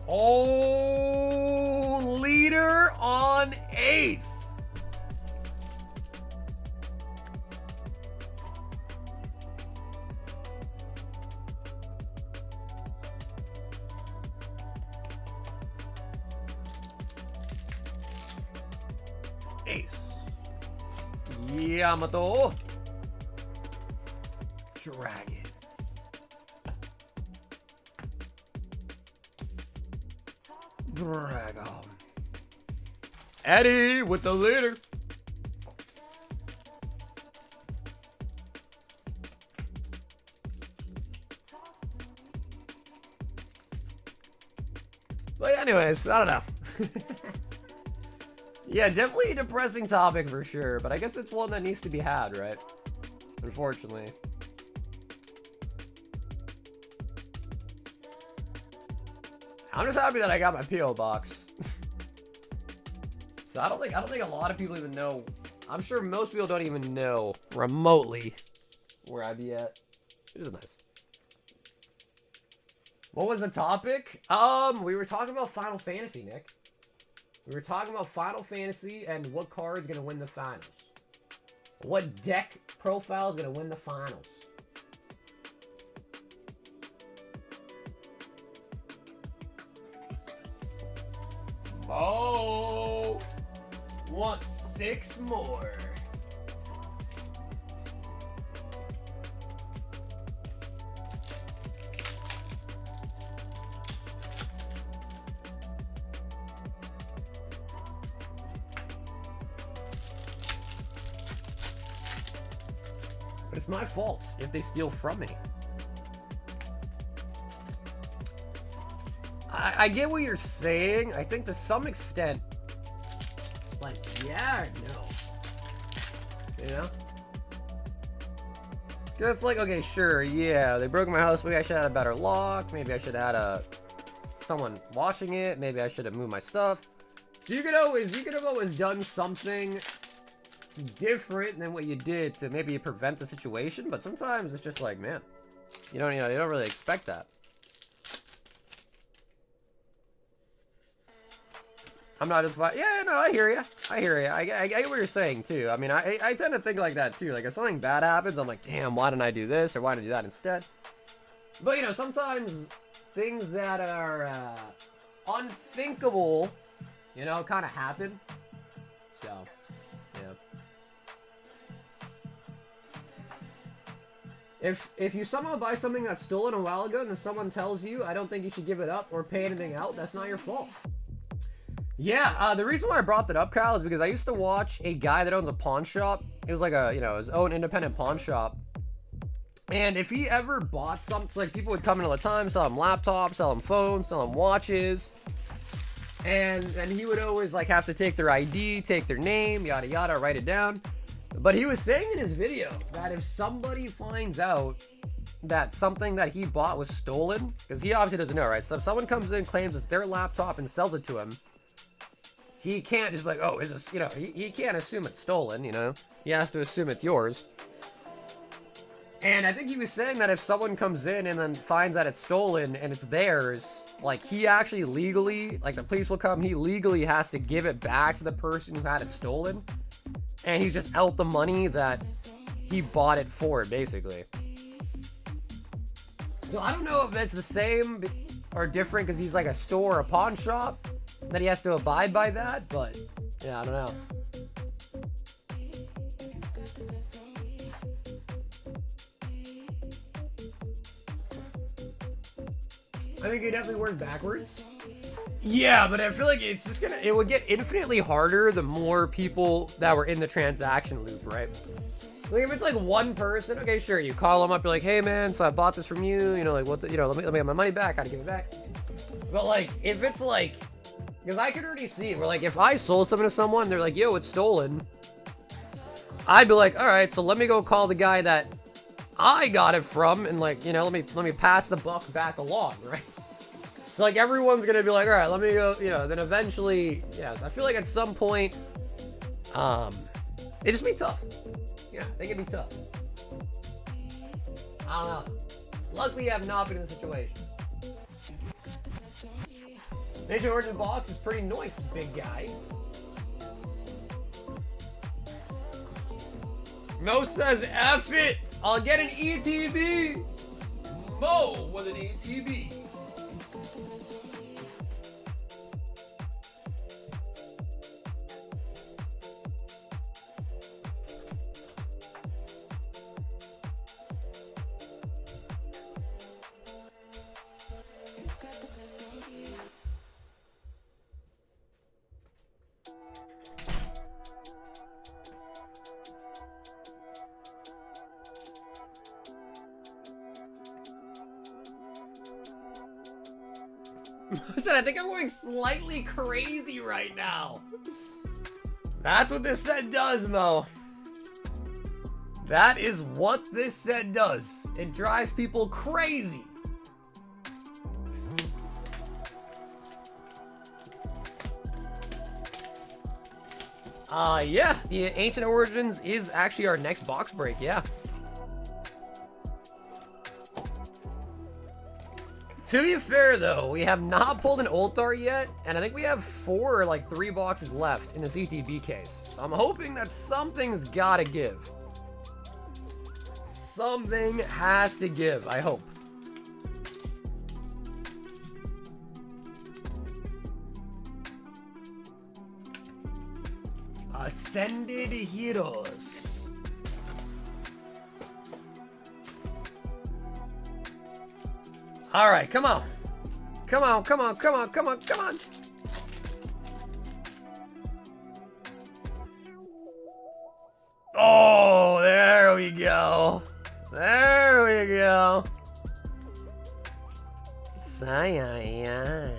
A: Oh, leader on ace. Ace. Yamato. Dragon. Dragon. Eddie with the leader. But anyways, I don't know. Yeah, definitely a depressing topic for sure, but I guess it's one that needs to be had, right? Unfortunately. I'm just happy that I got my P.O. box. So I don't think a lot of people even know. I'm sure most people don't even know remotely where I'd be at. It is nice. What was the topic? We were talking about Final Fantasy, Nick. We were talking about Final Fantasy and what card's gonna win the finals. What deck profile is gonna win the finals? Oh, want 6 more. But it's my fault if they steal from me. I get what you're saying. I think to some extent, like, yeah or no? You know? Cause it's like, okay, sure, yeah, they broke my house. Maybe I should have had a better lock. Maybe I should have had someone watching it. Maybe I should have moved my stuff. So you could have always done something different than what you did to maybe prevent the situation. But sometimes it's just like, man, you don't really expect that. I'm not just yeah, no, I hear you. I get what you're saying too. I mean, I tend to think like that too. Like if something bad happens, I'm like, damn, why didn't I do this or why didn't I do that instead? But you know, sometimes things that are unthinkable, you know, kind of happen. So, yeah. If you somehow buy something that's stolen a while ago and then someone tells you, I don't think you should give it up or pay anything out, that's not your fault. Yeah, the reason why I brought that up, Kyle, is because I used to watch a guy that owns a pawn shop. It was like a, you know, his own independent pawn shop. And if he ever bought something, like people would come in all the time, sell him laptops, sell him phones, sell him watches. And he would always like have to take their ID, take their name, yada yada, write it down. But he was saying in his video that if somebody finds out that something that he bought was stolen, because he obviously doesn't know, right? So if someone comes in, claims it's their laptop and sells it to him, he can't just be like, oh, is this, you know, he can't assume it's stolen, you know? He has to assume it's yours. And I think he was saying that if someone comes in and then finds that it's stolen and it's theirs, like, he actually legally, like, the police will come, he legally has to give it back to the person who had it stolen. And he's just out the money that he bought it for, basically. So I don't know if it's the same or different because he's like a store or a pawn shop, that he has to abide by that, but yeah, I don't know. I think it definitely works backwards. Yeah, but I feel like it's just it would get infinitely harder the more people that were in the transaction loop, right? Like if it's like one person, okay, sure, you call them up, you're like, hey man, so I bought this from you, you know, like what the, you know, let me get my money back, I gotta give it back. But like, if it's like, because I could already see where like if I sold something to someone, they're like, yo, it's stolen. I'd be like, all right, so let me go call the guy that I got it from, and like, you know, let me pass the buck back along, right? So like everyone's gonna be like, all right, let me go, you know, then eventually, yes, I feel like at some point, it'd just be tough. Yeah, I think it'd be tough. I don't know. Luckily, I've not been in the situation. Nature Origin box is pretty nice, big guy. Mo says, F it! I'll get an ETB! Mo with an ETB. I think I'm going slightly crazy right now. That's what this set does, Mo. That is what this set does. It drives people crazy. Yeah, the Ancient Origins is actually our next box break, yeah. To be fair, though, we have not pulled an Ultar yet, and I think we have 4 or like 3 boxes left in this ETB case. So I'm hoping that something's gotta give. Something has to give, I hope. Ascended Heroes. All right, come on. Come on, come on, come on, come on, come on. Oh, there we we go. There we go. Sigh.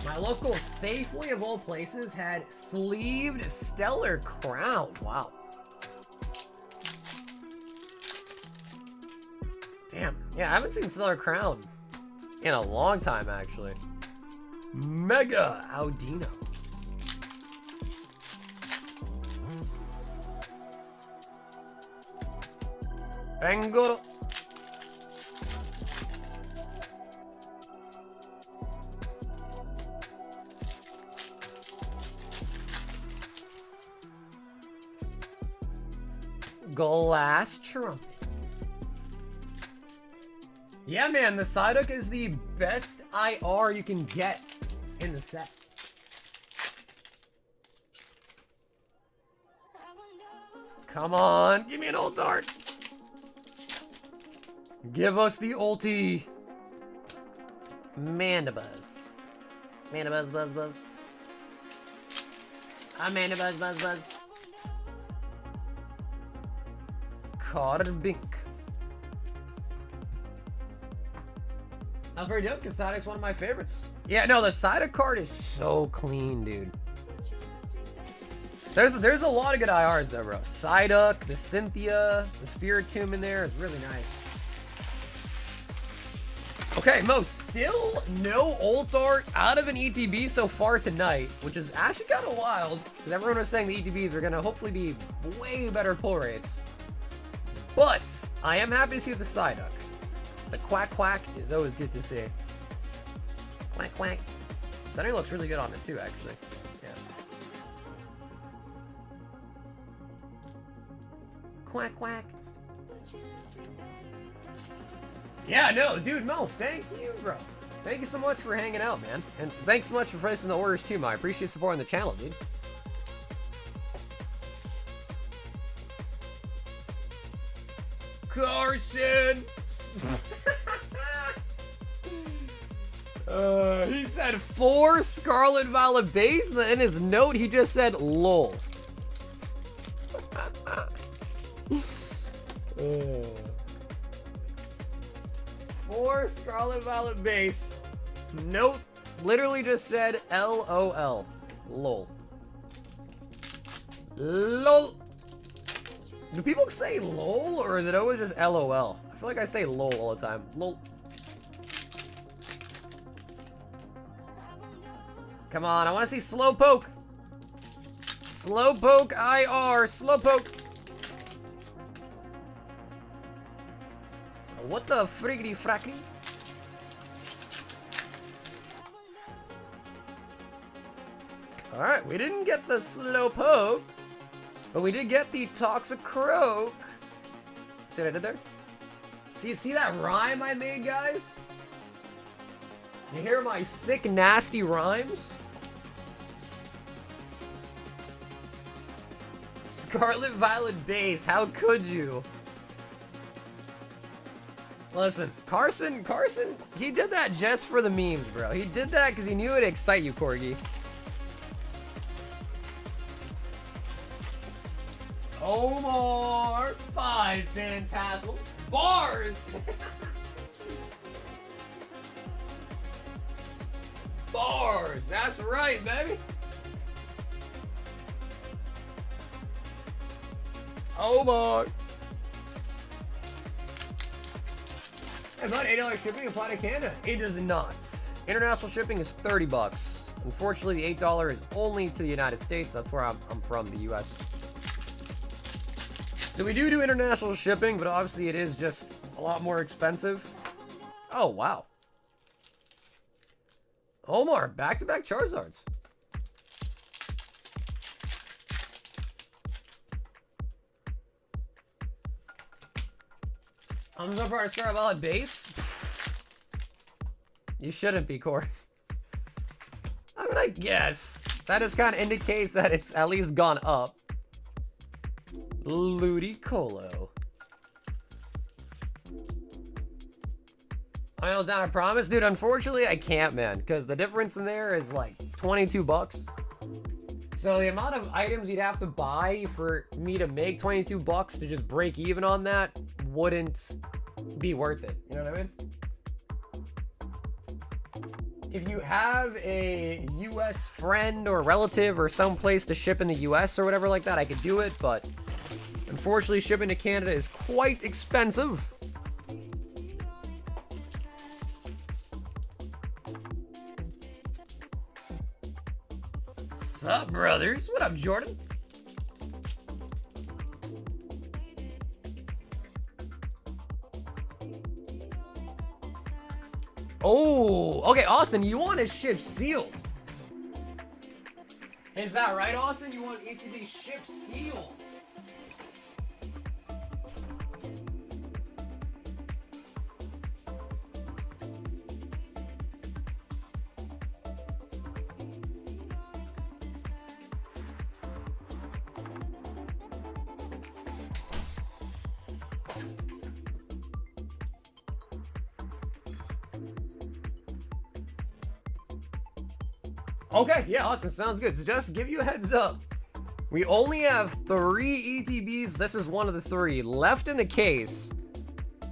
A: My local Safeway of all places had sleeved Stellar Crown. Wow. Damn. Yeah, I haven't seen Stellar Crown in a long time, actually. Mega Audino. Angolo. Glass trumpets. Yeah, man, the Psyduck is the best IR you can get in the set. Come on, give me an ult dart. Give us the ulti. Mandibuzz. Mandibuzz, buzz. Mandibuzz, buzz. Carbink. That was very dope because Psyduck's one of my favorites. Yeah, no, the Psyduck card is so clean, dude. There's a lot of good IRs though, bro. Psyduck, the Cynthia, the Spirit Tomb in there is really nice. Okay, Mo, still no ult art out of an ETB so far tonight, which is actually kind of wild because everyone was saying the ETBs are gonna hopefully be way better pull rates. But I am happy to see the Psyduck. The quack is always good to see. Quack. Sunny looks really good on it too, actually. Yeah. Quack. Yeah, no, dude, Mo, thank you, bro. Thank you so much for hanging out, man. And thanks so much for placing the orders too, Mo. I appreciate supporting the channel, dude. Carson! He said 4 Scarlet Violet base, and in his note he just said lol. 4 Scarlet Violet base. Note literally just said LOL. Lol. LOL. Do people say lol or is it always just LOL? I feel like I say lol all the time. Lol. Come on, I want to see Slowpoke. Slowpoke IR. Slowpoke. What the friggity frackity? Alright, we didn't get the Slowpoke, but we did get the Toxicroak. See what I did there? See that rhyme I made, guys? You hear my sick, nasty rhymes? Scarlet Violet base, how could you? Listen, Carson, he did that just for the memes, bro. He did that because he knew it'd excite you, Corgi. Omar, 5 Phantasmal bars. Bars, that's right, baby. Omar. Hey, about $8 shipping apply to Canada? It does not. International shipping is $30. Unfortunately, the $8 is only to the United States. That's where I'm from, the US. So we do international shipping, but obviously it is just a lot more expensive. Oh, wow. Omar, back-to-back Charizards. I'm so far to Scarlet Violet base. You shouldn't be, Course. I mean, I guess. That just kind of indicates that it's at least gone up. Ludicolo. Miles down, I promise. Dude, unfortunately, I can't, man. Because the difference in there is like 22 bucks. So the amount of items you'd have to buy for me to make 22 bucks to just break even on that wouldn't be worth it. You know what I mean? If you have a US friend or relative or someplace to ship in the US or whatever like that, I could do it, but unfortunately shipping to Canada is quite expensive. Sup, brothers? What up, Jordan? Oh, okay, Austin, you want his ship sealed. Is that right, Austin? You want each of these ships sealed? Okay, yeah, awesome. Sounds good. So just give you a heads up. We only have 3 ETBs. This is one of the 3 left in the case,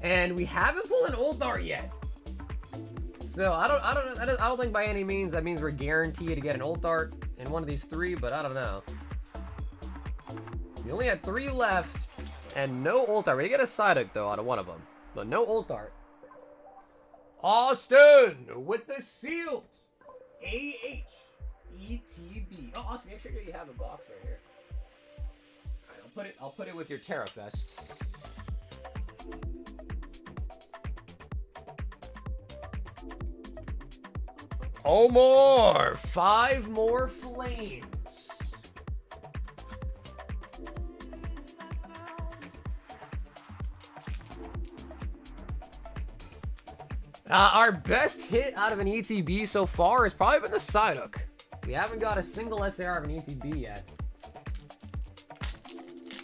A: and we haven't pulled an ult art yet. So I don't think by any means that means we're guaranteed to get an ult art in one of these 3, but I don't know. We only had 3 left, and no ult art. We get a Psyduck though out of one of them, but no ult art. Austin with the seals. AH. ETB. Oh, Austin, make sure you have a box right here. All right, I'll put it with your Terrafest. Oh, more! 5 more flames. Our best hit out of an ETB so far has probably been the Psyduck. We haven't got a single SAR of an ETB yet.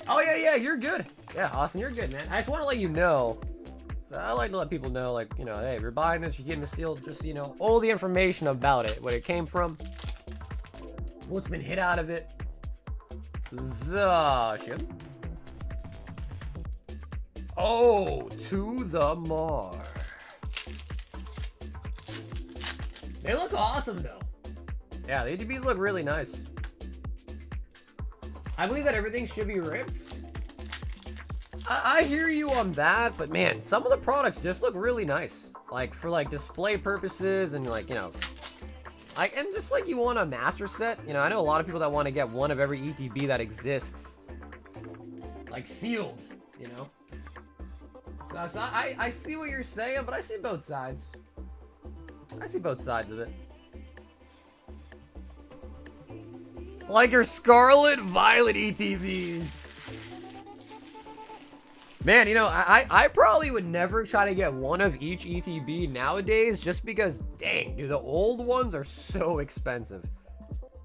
A: Oh, yeah, you're good. Yeah, Austin, you're good, man. I just want to let you know. So I like to let people know, like, you know, hey, if you're buying this, you're getting a seal, just, you know, all the information about it, where it came from, what's been hit out of it. Ship. Oh, to the Mar. They look awesome, though. Yeah, the ETBs look really nice. I believe that everything should be ripped. I hear you on that, but man, some of the products just look really nice. Like, for like display purposes and like, you know, like, and just like you want a master set. You know, I know a lot of people that want to get one of every ETB that exists. Like sealed, you know? So I see what you're saying, but I see both sides. I see both sides of it. Like your Scarlet Violet ETBs. Man, you know, I probably would never try to get one of each ETB nowadays just because, dang, dude, the old ones are so expensive.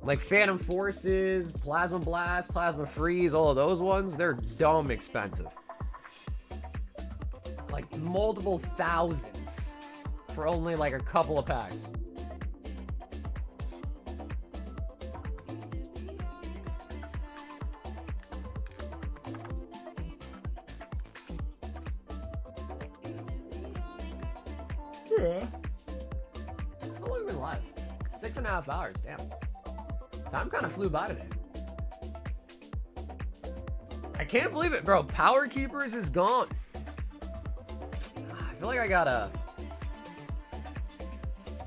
A: Like Phantom Forces, Plasma Blast, Plasma Freeze, all of those ones, they're dumb expensive. Like multiple thousands for only like a couple of packs. Yeah. How long have we been live? 6.5 hours, damn. Time kind of flew by today. I can't believe it, bro. Power Keepers is gone. I feel like I gotta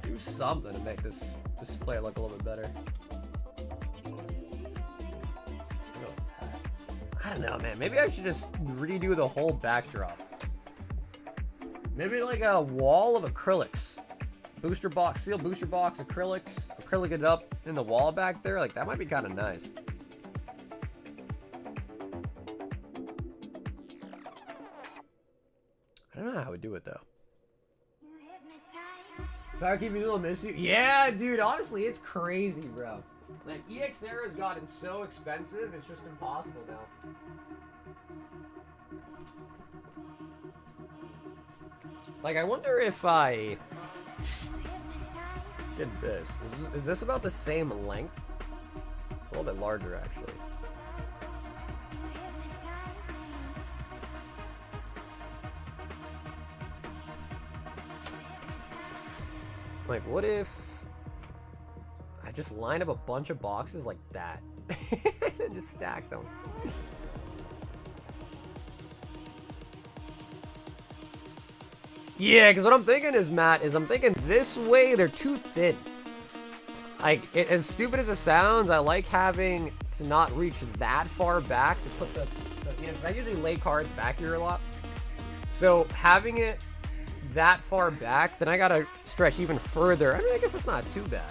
A: do something to make this display look a little bit better. I don't know, man. Maybe I should just redo the whole backdrop. Maybe like a wall of acrylics. Booster box, sealed booster box, acrylics. Acrylic it up in the wall back there. Like, that might be kind of nice. I don't know how I would do it, though. Power Keepers will miss you. Yeah, dude, honestly, it's crazy, bro. Like, EX Era has gotten so expensive, it's just impossible now. Like, I wonder if I did this. Is this about the same length? It's a little bit larger, actually. Like, what if I just line up a bunch of boxes like that? And just stack them. Yeah, because what I'm thinking is, Matt, I'm thinking this way they're too thin. Like, as stupid as it sounds, I like having to not reach that far back to put the you know, 'cause I usually lay cards back here a lot. So having it that far back, then I gotta stretch even further. I mean, I guess it's not too bad.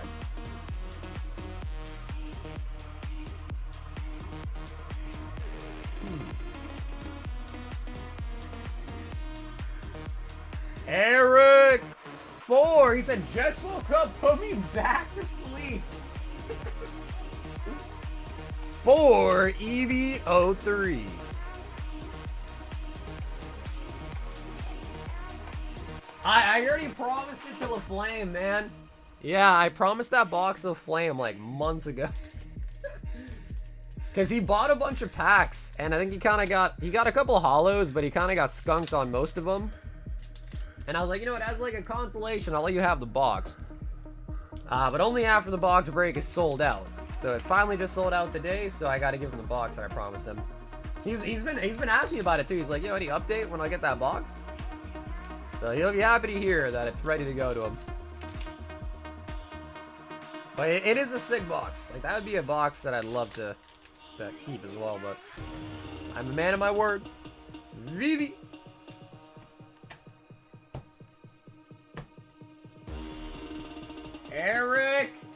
A: Eric 4, he said, just woke up, put me back to sleep. 4 EV03. I already promised it to LaFlame, man. Yeah, I promised that box of Flame like months ago. Because he bought a bunch of packs, and I think he got a couple holos, but he kind of got skunked on most of them. And I was like, you know what, as like a consolation, I'll let you have the box. But only after the box break is sold out. So it finally just sold out today, so I gotta give him the box that I promised him. He's been asking me about it too. He's like, yo, any update when I get that box? So he'll be happy to hear that it's ready to go to him. But it is a sick box. Like, that would be a box that I'd love to keep as well, but I'm a man of my word. Vivi.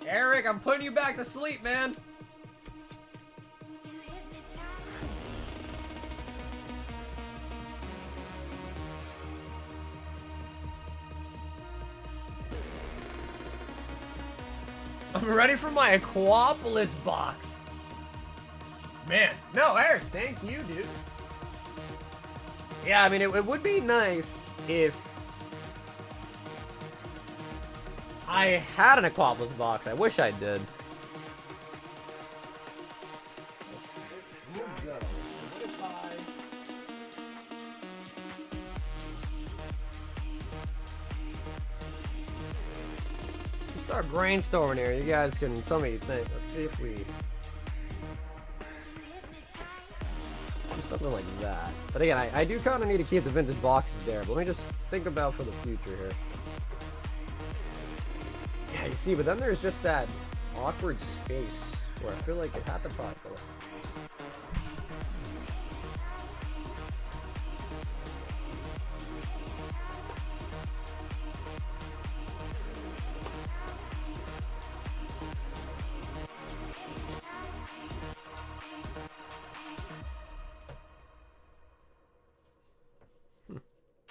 A: Eric, I'm putting you back to sleep, man. I'm ready for my Aquapolis box. Man, no, Eric, thank you, dude. Yeah, I mean, it would be nice if I had an Aquapolis box. I wish I did. Start brainstorming here. You guys can tell me what you think. Let's see if we do something like that. But again, I do kind of need to keep the vintage boxes there. But let me just think about for the future here. Yeah, you see, but then there's just that awkward space where I feel like it had to probably go like this.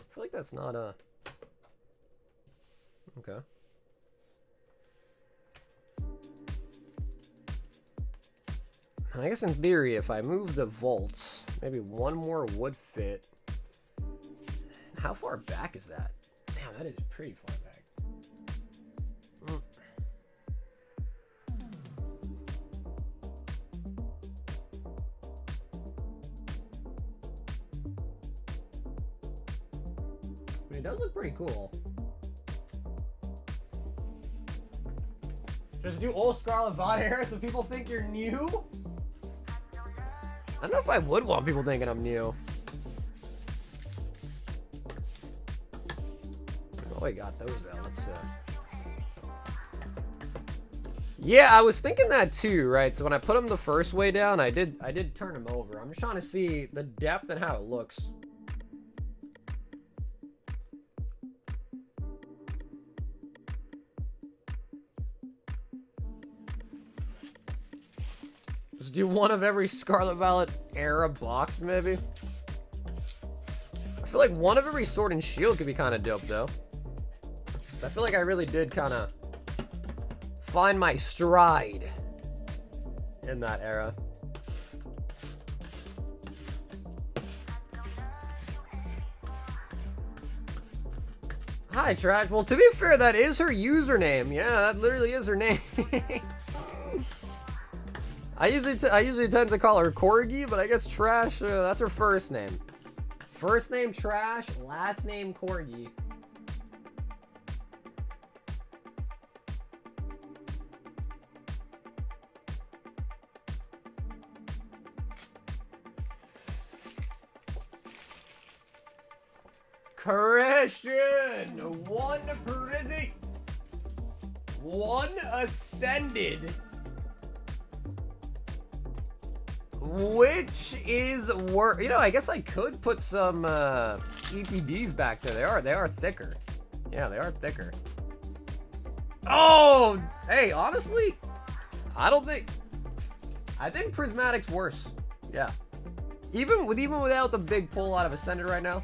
A: I feel like that's not a... Okay. I guess in theory, if I move the vaults, maybe one more would fit. How far back is that? Damn, that is pretty far back. I mean, it does look pretty cool. Just do old Scarlet Vod era so people think you're new? I don't know if I would want people thinking I'm new. Oh, I got those out. Let's Yeah, I was thinking that too, right? So when I put them the first way down, I did turn them over. I'm just trying to see the depth and how it looks. Let's do one of every Scarlet Violet era box, maybe. I feel like one of every Sword and Shield could be kind of dope, though. I feel like I really did kind of find my stride in that era. Hi, Trash. Well, to be fair, that is her username. Yeah, that literally is her name. I usually tend to call her Corgi, but I guess Trash, that's her first name. First name Trash, last name Corgi. Christian! 1 Prizzy! 1 Ascended! Which is worth, you know, I guess I could put some Etbs back there. They are thicker. Yeah, they are thicker. Oh, hey, honestly, I think Prismatic's worse. Yeah. Even without the big pull out of Ascended right now,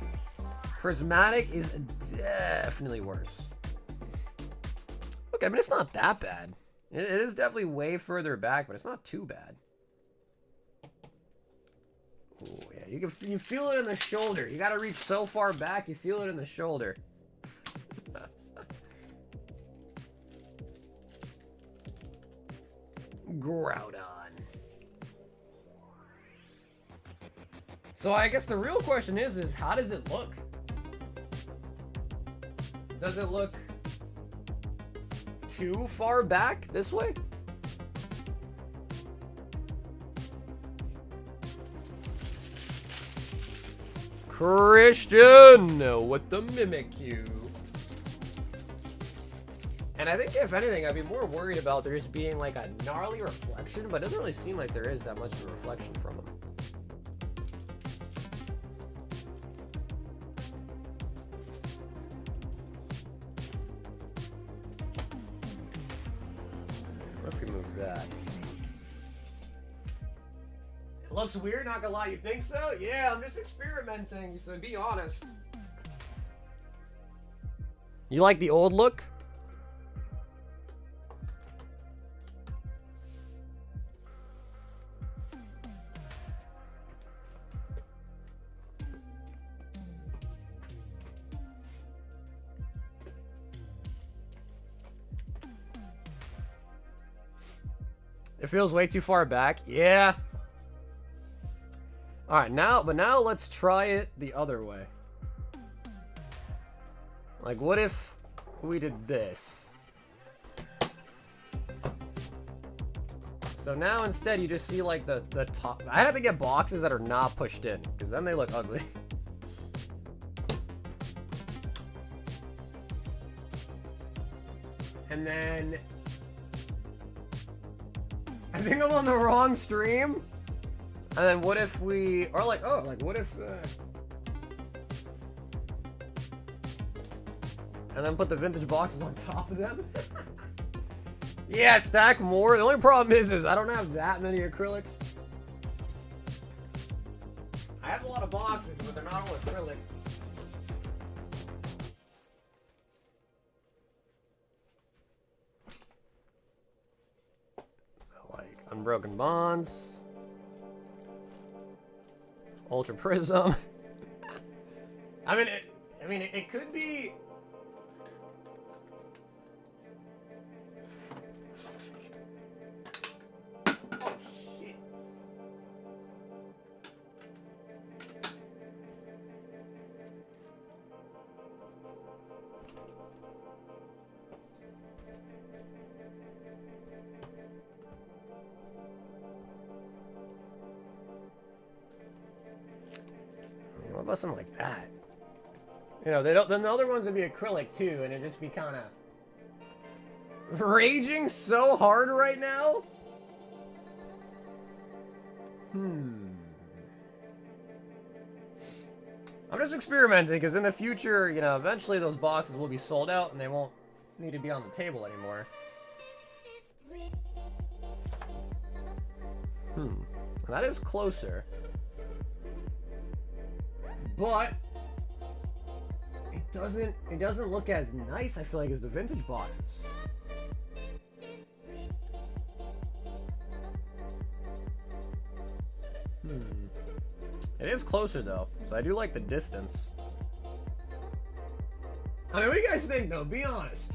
A: Prismatic is definitely worse. Okay, I mean, it's not that bad. It is definitely way further back, but it's not too bad. Oh yeah, you feel it in the shoulder. You gotta reach so far back, you feel it in the shoulder. Groudon. So I guess the real question is how does it look? Does it look too far back this way? Christian with the Mimikyu. And I think if anything, I'd be more worried about there just being like a gnarly reflection, but it doesn't really seem like there is that much of a reflection from them. Let's remove that. It looks weird, not gonna lie. You think so? Yeah, I'm just experimenting, so be honest. You like the old look? It feels way too far back. Yeah. All right, now let's try it the other way. Like, what if we did this? So now instead you just see like the top. I have to get boxes that are not pushed in, because then they look ugly. And then I think I'm on the wrong stream. And then what if we, or like, oh, like what if, and then put the vintage boxes on top of them? Yeah, stack more. The only problem is I don't have that many acrylics. I have a lot of boxes, but they're not all acrylic. Unbroken Bonds, Ultra Prism. I mean, it could be. Oh shit! What about something like that? You know, they don't. Then the other ones would be acrylic too, and it'd just be kind of raging so hard right now. I'm just experimenting because in the future, you know, eventually those boxes will be sold out and they won't need to be on the table anymore. That is closer. But it doesn't look as nice, I feel like, as the vintage boxes. It is closer though, so I do like the distance. I mean, what do you guys think, though? Be honest.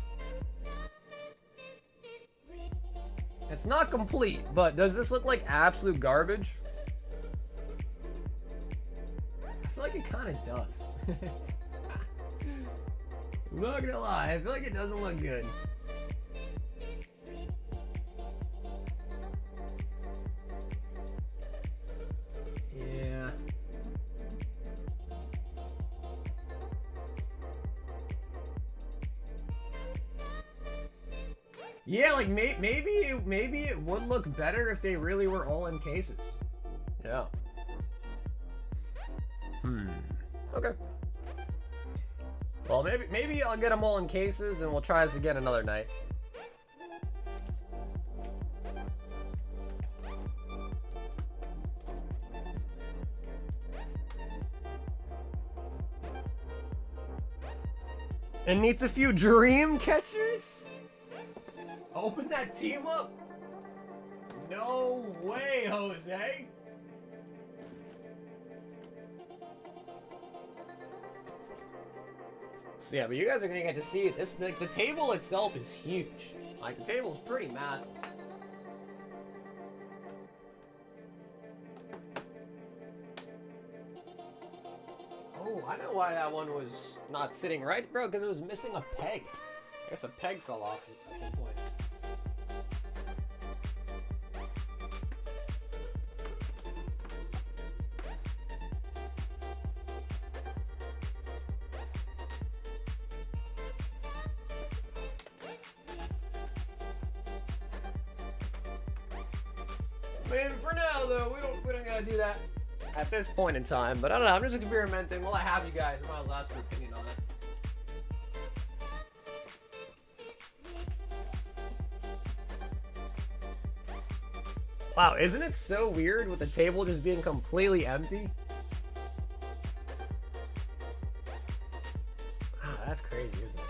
A: It's not complete, but does this look like absolute garbage? I feel like it kind of does. I'm not gonna lie, I feel like it doesn't look good. Yeah. Yeah, like maybe it would look better if they really were all in cases. Yeah. Okay. Well, maybe I'll get them all in cases and we'll try this again another night. It needs a few dream catchers? Open that team up? No way, Jose. So yeah, but you guys are gonna get to see it. This the table itself is huge. Like the table is pretty massive. Oh, I know why that one was not sitting right, bro, because it was missing a peg. I guess a peg fell off at some point. I mean, for now though, we don't gotta do that at this point in time. But I don't know. I'm just experimenting. While I have you guys, I might as well ask your opinion on it. Wow, isn't it so weird with the table just being completely empty? Wow, that's crazy, isn't it?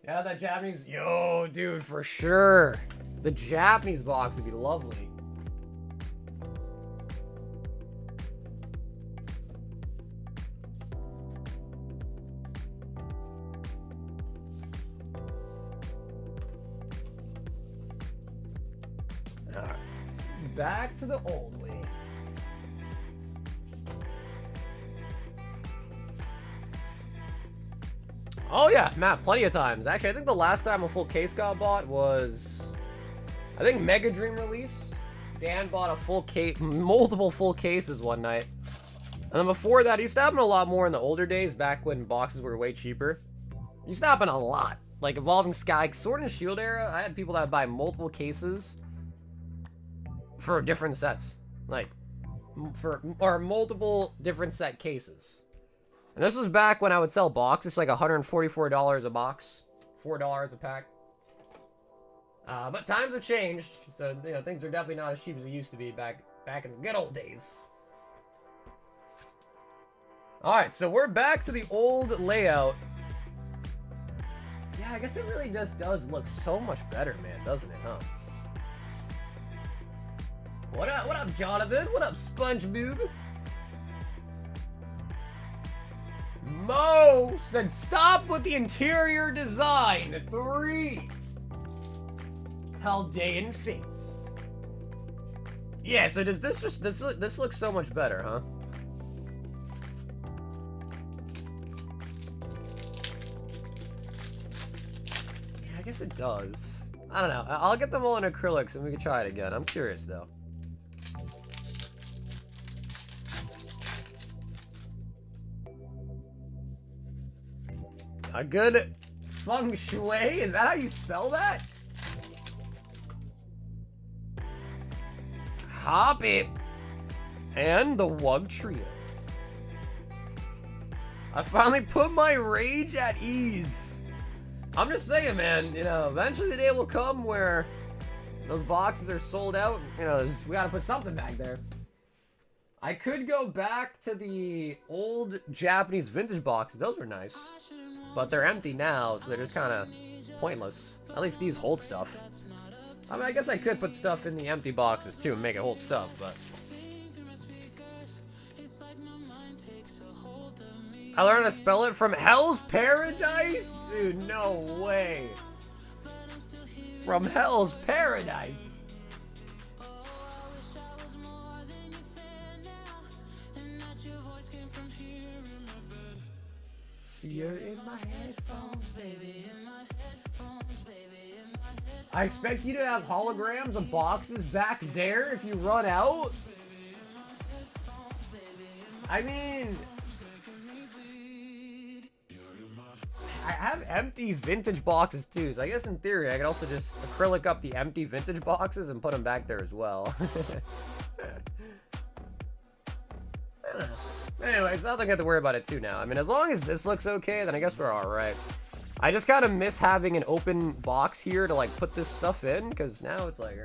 A: Yeah, that Japanese, yo, dude, for sure. The Japanese box would be lovely. All right, back to the old way. Oh yeah, Matt, plenty of times. Actually, I think the last time a full case got bought was, I think Mega Dream release. Dan bought a full case, multiple full cases one night. And then before that, it used to happen a lot more in the older days, back when boxes were way cheaper. It used to happen a lot. Like Evolving Sky, Sword and Shield era, I had people that would buy multiple cases for different sets. Like, or multiple different set cases. And this was back when I would sell boxes, like $144 a box, $4 a pack. But times have changed, so you know things are definitely not as cheap as they used to be back in the good old days. All right, so we're back to the old layout. Yeah, I guess it really just does look so much better, man, doesn't it, huh? What up, Jonathan? What up, SpongeBob? Mo said, stop with the interior design. 3. Haldean Fates. Yeah, so does this looks so much better, huh? Yeah, I guess it does. I don't know. I'll get them all in acrylics and we can try it again. I'm curious though. A good feng shui? Is that how you spell that? Hop it. And the Wug Trio. I finally put my rage at ease. I'm just saying, man, you know, eventually the day will come where those boxes are sold out. You know, we gotta put something back there. I could go back to the old Japanese vintage boxes. Those were nice. But they're empty now, so they're just kind of pointless. At least these hold stuff. I mean, I guess I could put stuff in the empty boxes too and make it hold stuff, but... I learned to spell it from Hell's Paradise? Dude, no way. From Hell's Paradise. You're in my headphones, baby, in my headphones, baby, in my headphones. I expect you to have holograms of boxes back there if you run out. I mean... I have empty vintage boxes too, so I guess in theory I could also just acrylic up the empty vintage boxes and put them back there as well. I don't know. Anyways, I don't think I have to worry about it too now. I mean, as long as this looks okay, then I guess we're alright. I just kind of miss having an open box here to like put this stuff in, because now it's like...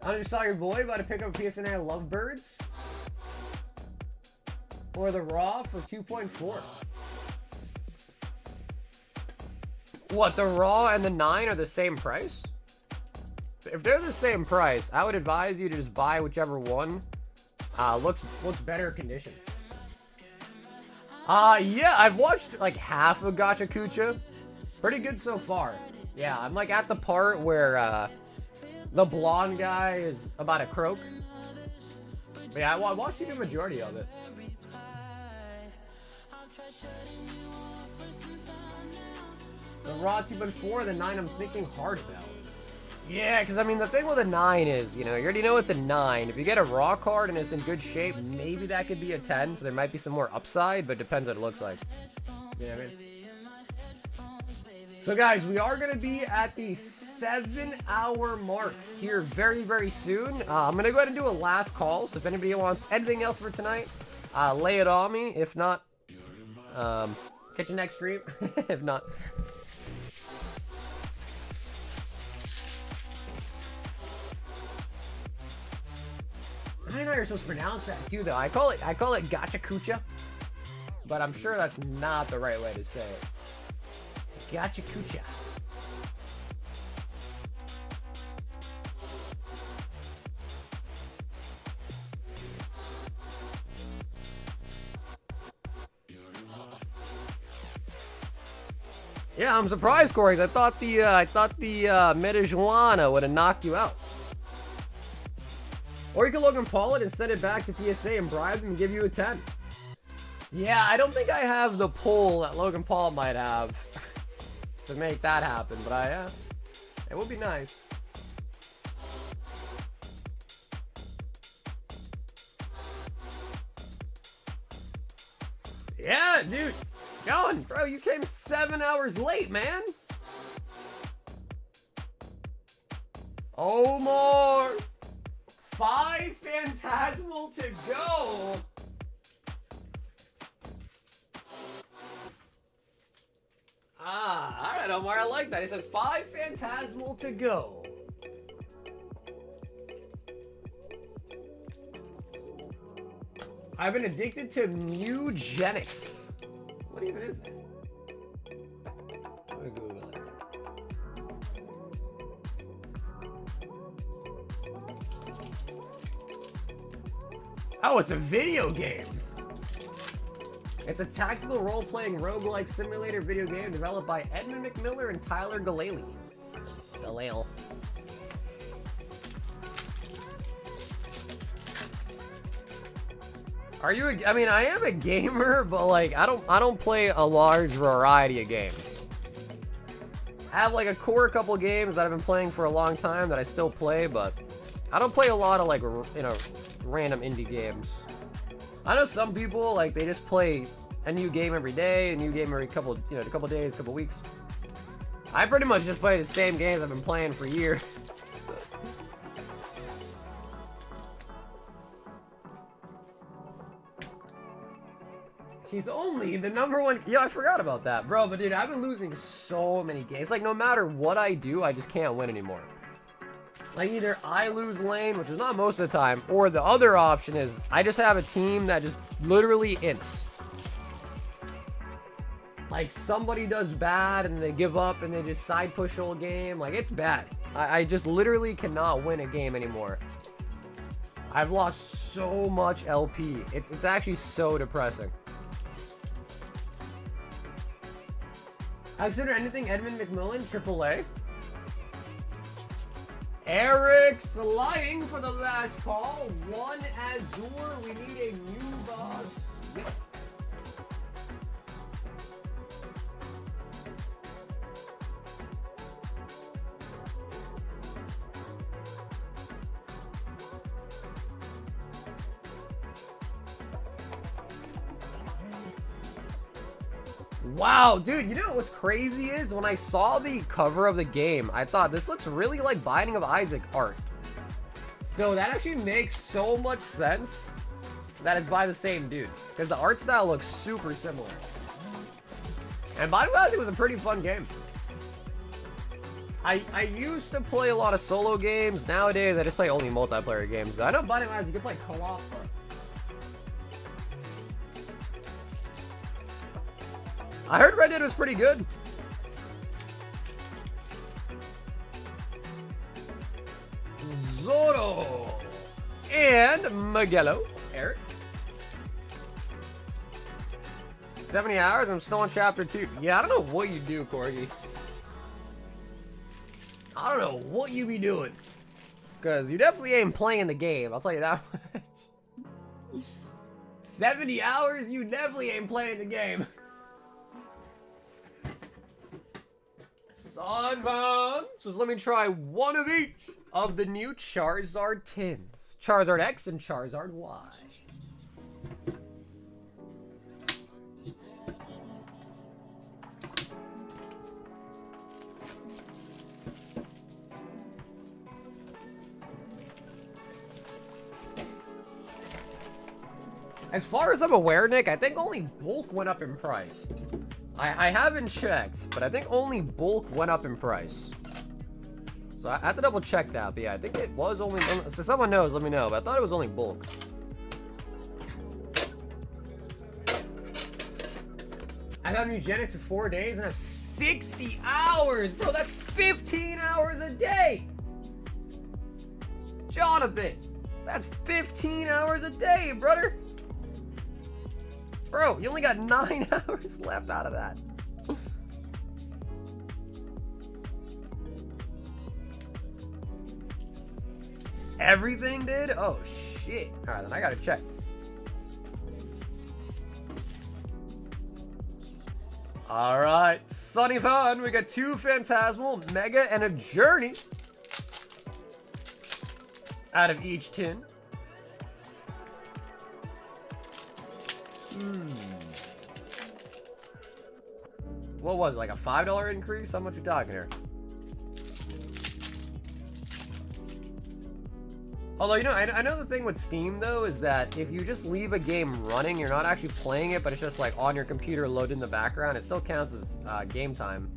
A: I just saw your boy about to pick up a PSNA Lovebirds. Or the Raw for 2.4. What, the Raw and the 9 are the same price? If they're the same price, I would advise you to just buy whichever one looks better condition. Yeah, I've watched like half of Gacha Kucha. Pretty good so far. Yeah, I'm like at the part where the blonde guy is about to croak. But yeah, I watched the majority of it. The Raw 2.4, the 9 I'm thinking hard about. Yeah, because I mean, the thing with a 9 is, you know, you already know it's a 9. If you get a Raw card and it's in good shape, maybe that could be a 10, so there might be some more upside, but it depends what it looks like. You know what I mean? So guys, we are going to be at the 7-hour mark here very, very soon. I'm going to go ahead and do a last call, so if anybody wants anything else for tonight, lay it on me. If not, catch you next stream. If not... I know you're supposed to pronounce that too, though. I call it Gacha Kucha, but I'm sure that's not the right way to say it. Gacha Kucha. Yeah, I'm surprised, Corey. I thought the Marijuana would have knocked you out. Or you can Logan Paul it and send it back to PSA and bribe them and give you a 10. Yeah, I don't think I have the pull that Logan Paul might have to make that happen, but it would be nice. Yeah, dude. Going, bro, you came 7 hours late, man. Omar. 5 Phantasmal to go. All right, Omar, I like that. He said 5 Phantasmal to go. I've been addicted to Mugenics. What even is that? Let me Google it. Oh, it's a video game. It's a tactical role-playing roguelike simulator video game developed by Edmund McMiller and Tyler Galale. Are you I mean, I am a gamer, but like I don't play a large variety of games. I have like a core couple games that I've been playing for a long time that I still play, but I don't play a lot of like, you know, random indie games. I know some people like they just play a new game every day, a new game every couple, you know, a couple days, a couple weeks. I pretty much just play the same games I've been playing for years. He's only the #1. Yeah, I forgot about that, bro. But dude, I've been losing so many games. Like, no matter what I do, I just can't win anymore. Like, either I lose lane, which is not most of the time, or the other option is I just have a team that just literally ints. Like, somebody does bad and they give up and they just side push the whole game. Like, it's bad. I just literally cannot win a game anymore. I've lost so much LP. It's actually so depressing. I consider anything Edmund McMillan, AAA. Eric sliding for the last call. 1 Azure. We need a new boss. Yep. Wow, dude, you know what's crazy is when I saw the cover of the game, I thought this looks really like Binding of Isaac art. So that actually makes so much sense that it's by the same dude, because the art style looks super similar. And Binding of Isaac was a pretty fun game. I used to play a lot of solo games. Nowadays, I just play only multiplayer games. I know Binding of Isaac, you can play co-op. I heard Red Dead was pretty good. Zoro and Magello. Eric. 70 hours. I'm still on chapter 2. Yeah, I don't know what you do, Corgi. I don't know what you be doing. Because you definitely ain't playing the game. I'll tell you that much. 70 hours? You definitely ain't playing the game. Sunbound. So let me try one of each of the new Charizard tins. Charizard X and Charizard Y. As far as I'm aware, Nick, I think only bulk went up in price. I haven't checked, but I think only bulk went up in price. So I have to double check that, but yeah, I think it was only... So someone knows, let me know, but I thought it was only bulk. I've had Eugenics for 4 days and I have 60 hours! Bro, that's 15 hours a day! Jonathan! That's 15 hours a day, brother! Bro, you only got 9 hours left out of that. Everything did? Oh, shit. All right, then I gotta check. All right, Sunny Fun. We got 2 Phantasmal, Mega, and a Journey out of each tin. What was it, like a $5 increase? How much you talking here? Although, you know, I know the thing with Steam, though, is that if you just leave a game running, you're not actually playing it, but it's just, like, on your computer loaded in the background, it still counts as game time.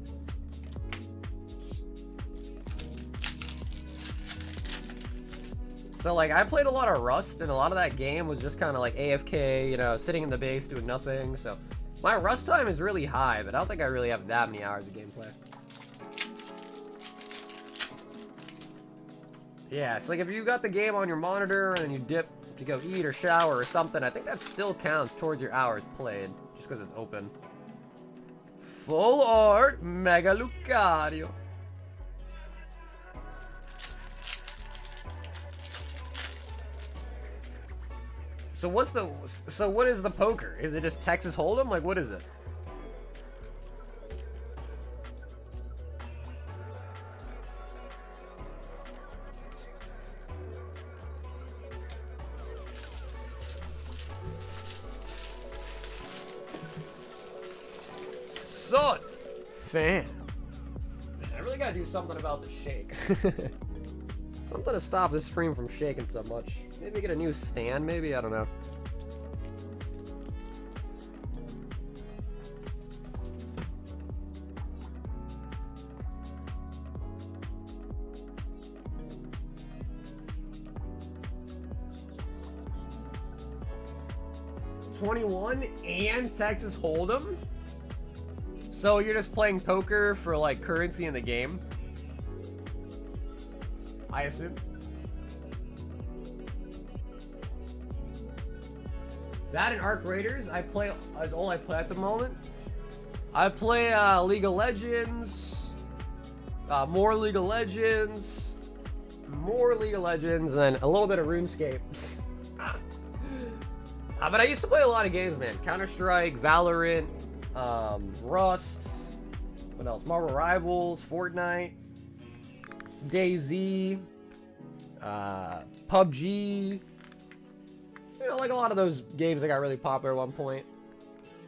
A: So, like, I played a lot of Rust, and a lot of that game was just kind of, like, AFK, you know, sitting in the base doing nothing, so... My Rust time is really high, but I don't think I really have that many hours of gameplay. Yeah, so like if you got the game on your monitor and then you dip to go eat or shower or something, I think that still counts towards your hours played, just because it's open. Full art, Mega Lucario. So what is the poker? Is it just Texas Hold'em? Like, what is it? Son! Fan. Man, I really gotta do something about the shake. Something to stop this stream from shaking so much. Maybe get a new stand, maybe? I don't know. 21 and Texas Hold'em. So you're just playing poker for like currency in the game, I assume. That and Arc Raiders, I play is all I play at the moment. I play League of Legends, more League of Legends, and a little bit of RuneScape. But I used to play a lot of games, man. Counter-Strike, Valorant, Rust, what else? Marvel Rivals, Fortnite, DayZ, PUBG. You know, like a lot of those games that got really popular at one point.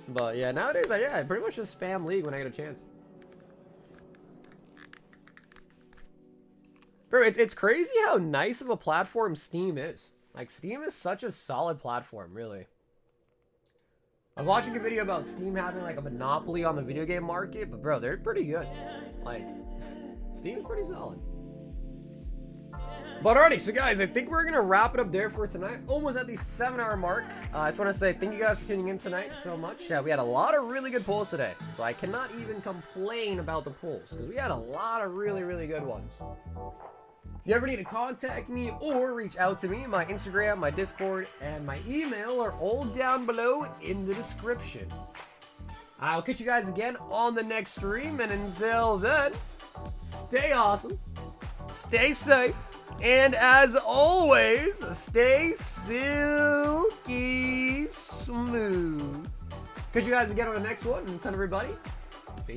A: But yeah, nowadays, I pretty much just spam League when I get a chance. Bro, it's crazy how nice of a platform Steam is. Like, Steam is such a solid platform, really. I was watching a video about Steam having, like, a monopoly on the video game market, but, bro, they're pretty good. Like, Steam's pretty solid. But alrighty, so guys, I think we're gonna wrap it up there for tonight. Almost at the 7-hour mark. I just want to say thank you guys for tuning in tonight so much. We had a lot of really good polls today, so I cannot even complain about the polls because we had a lot of really, really good ones. If you ever need to contact me or reach out to me, my Instagram, my Discord, and my email are all down below in the description. I'll catch you guys again on the next stream, and until then, stay awesome, stay safe, and as always, stay silky smooth. Catch you guys again on the next one, and everybody,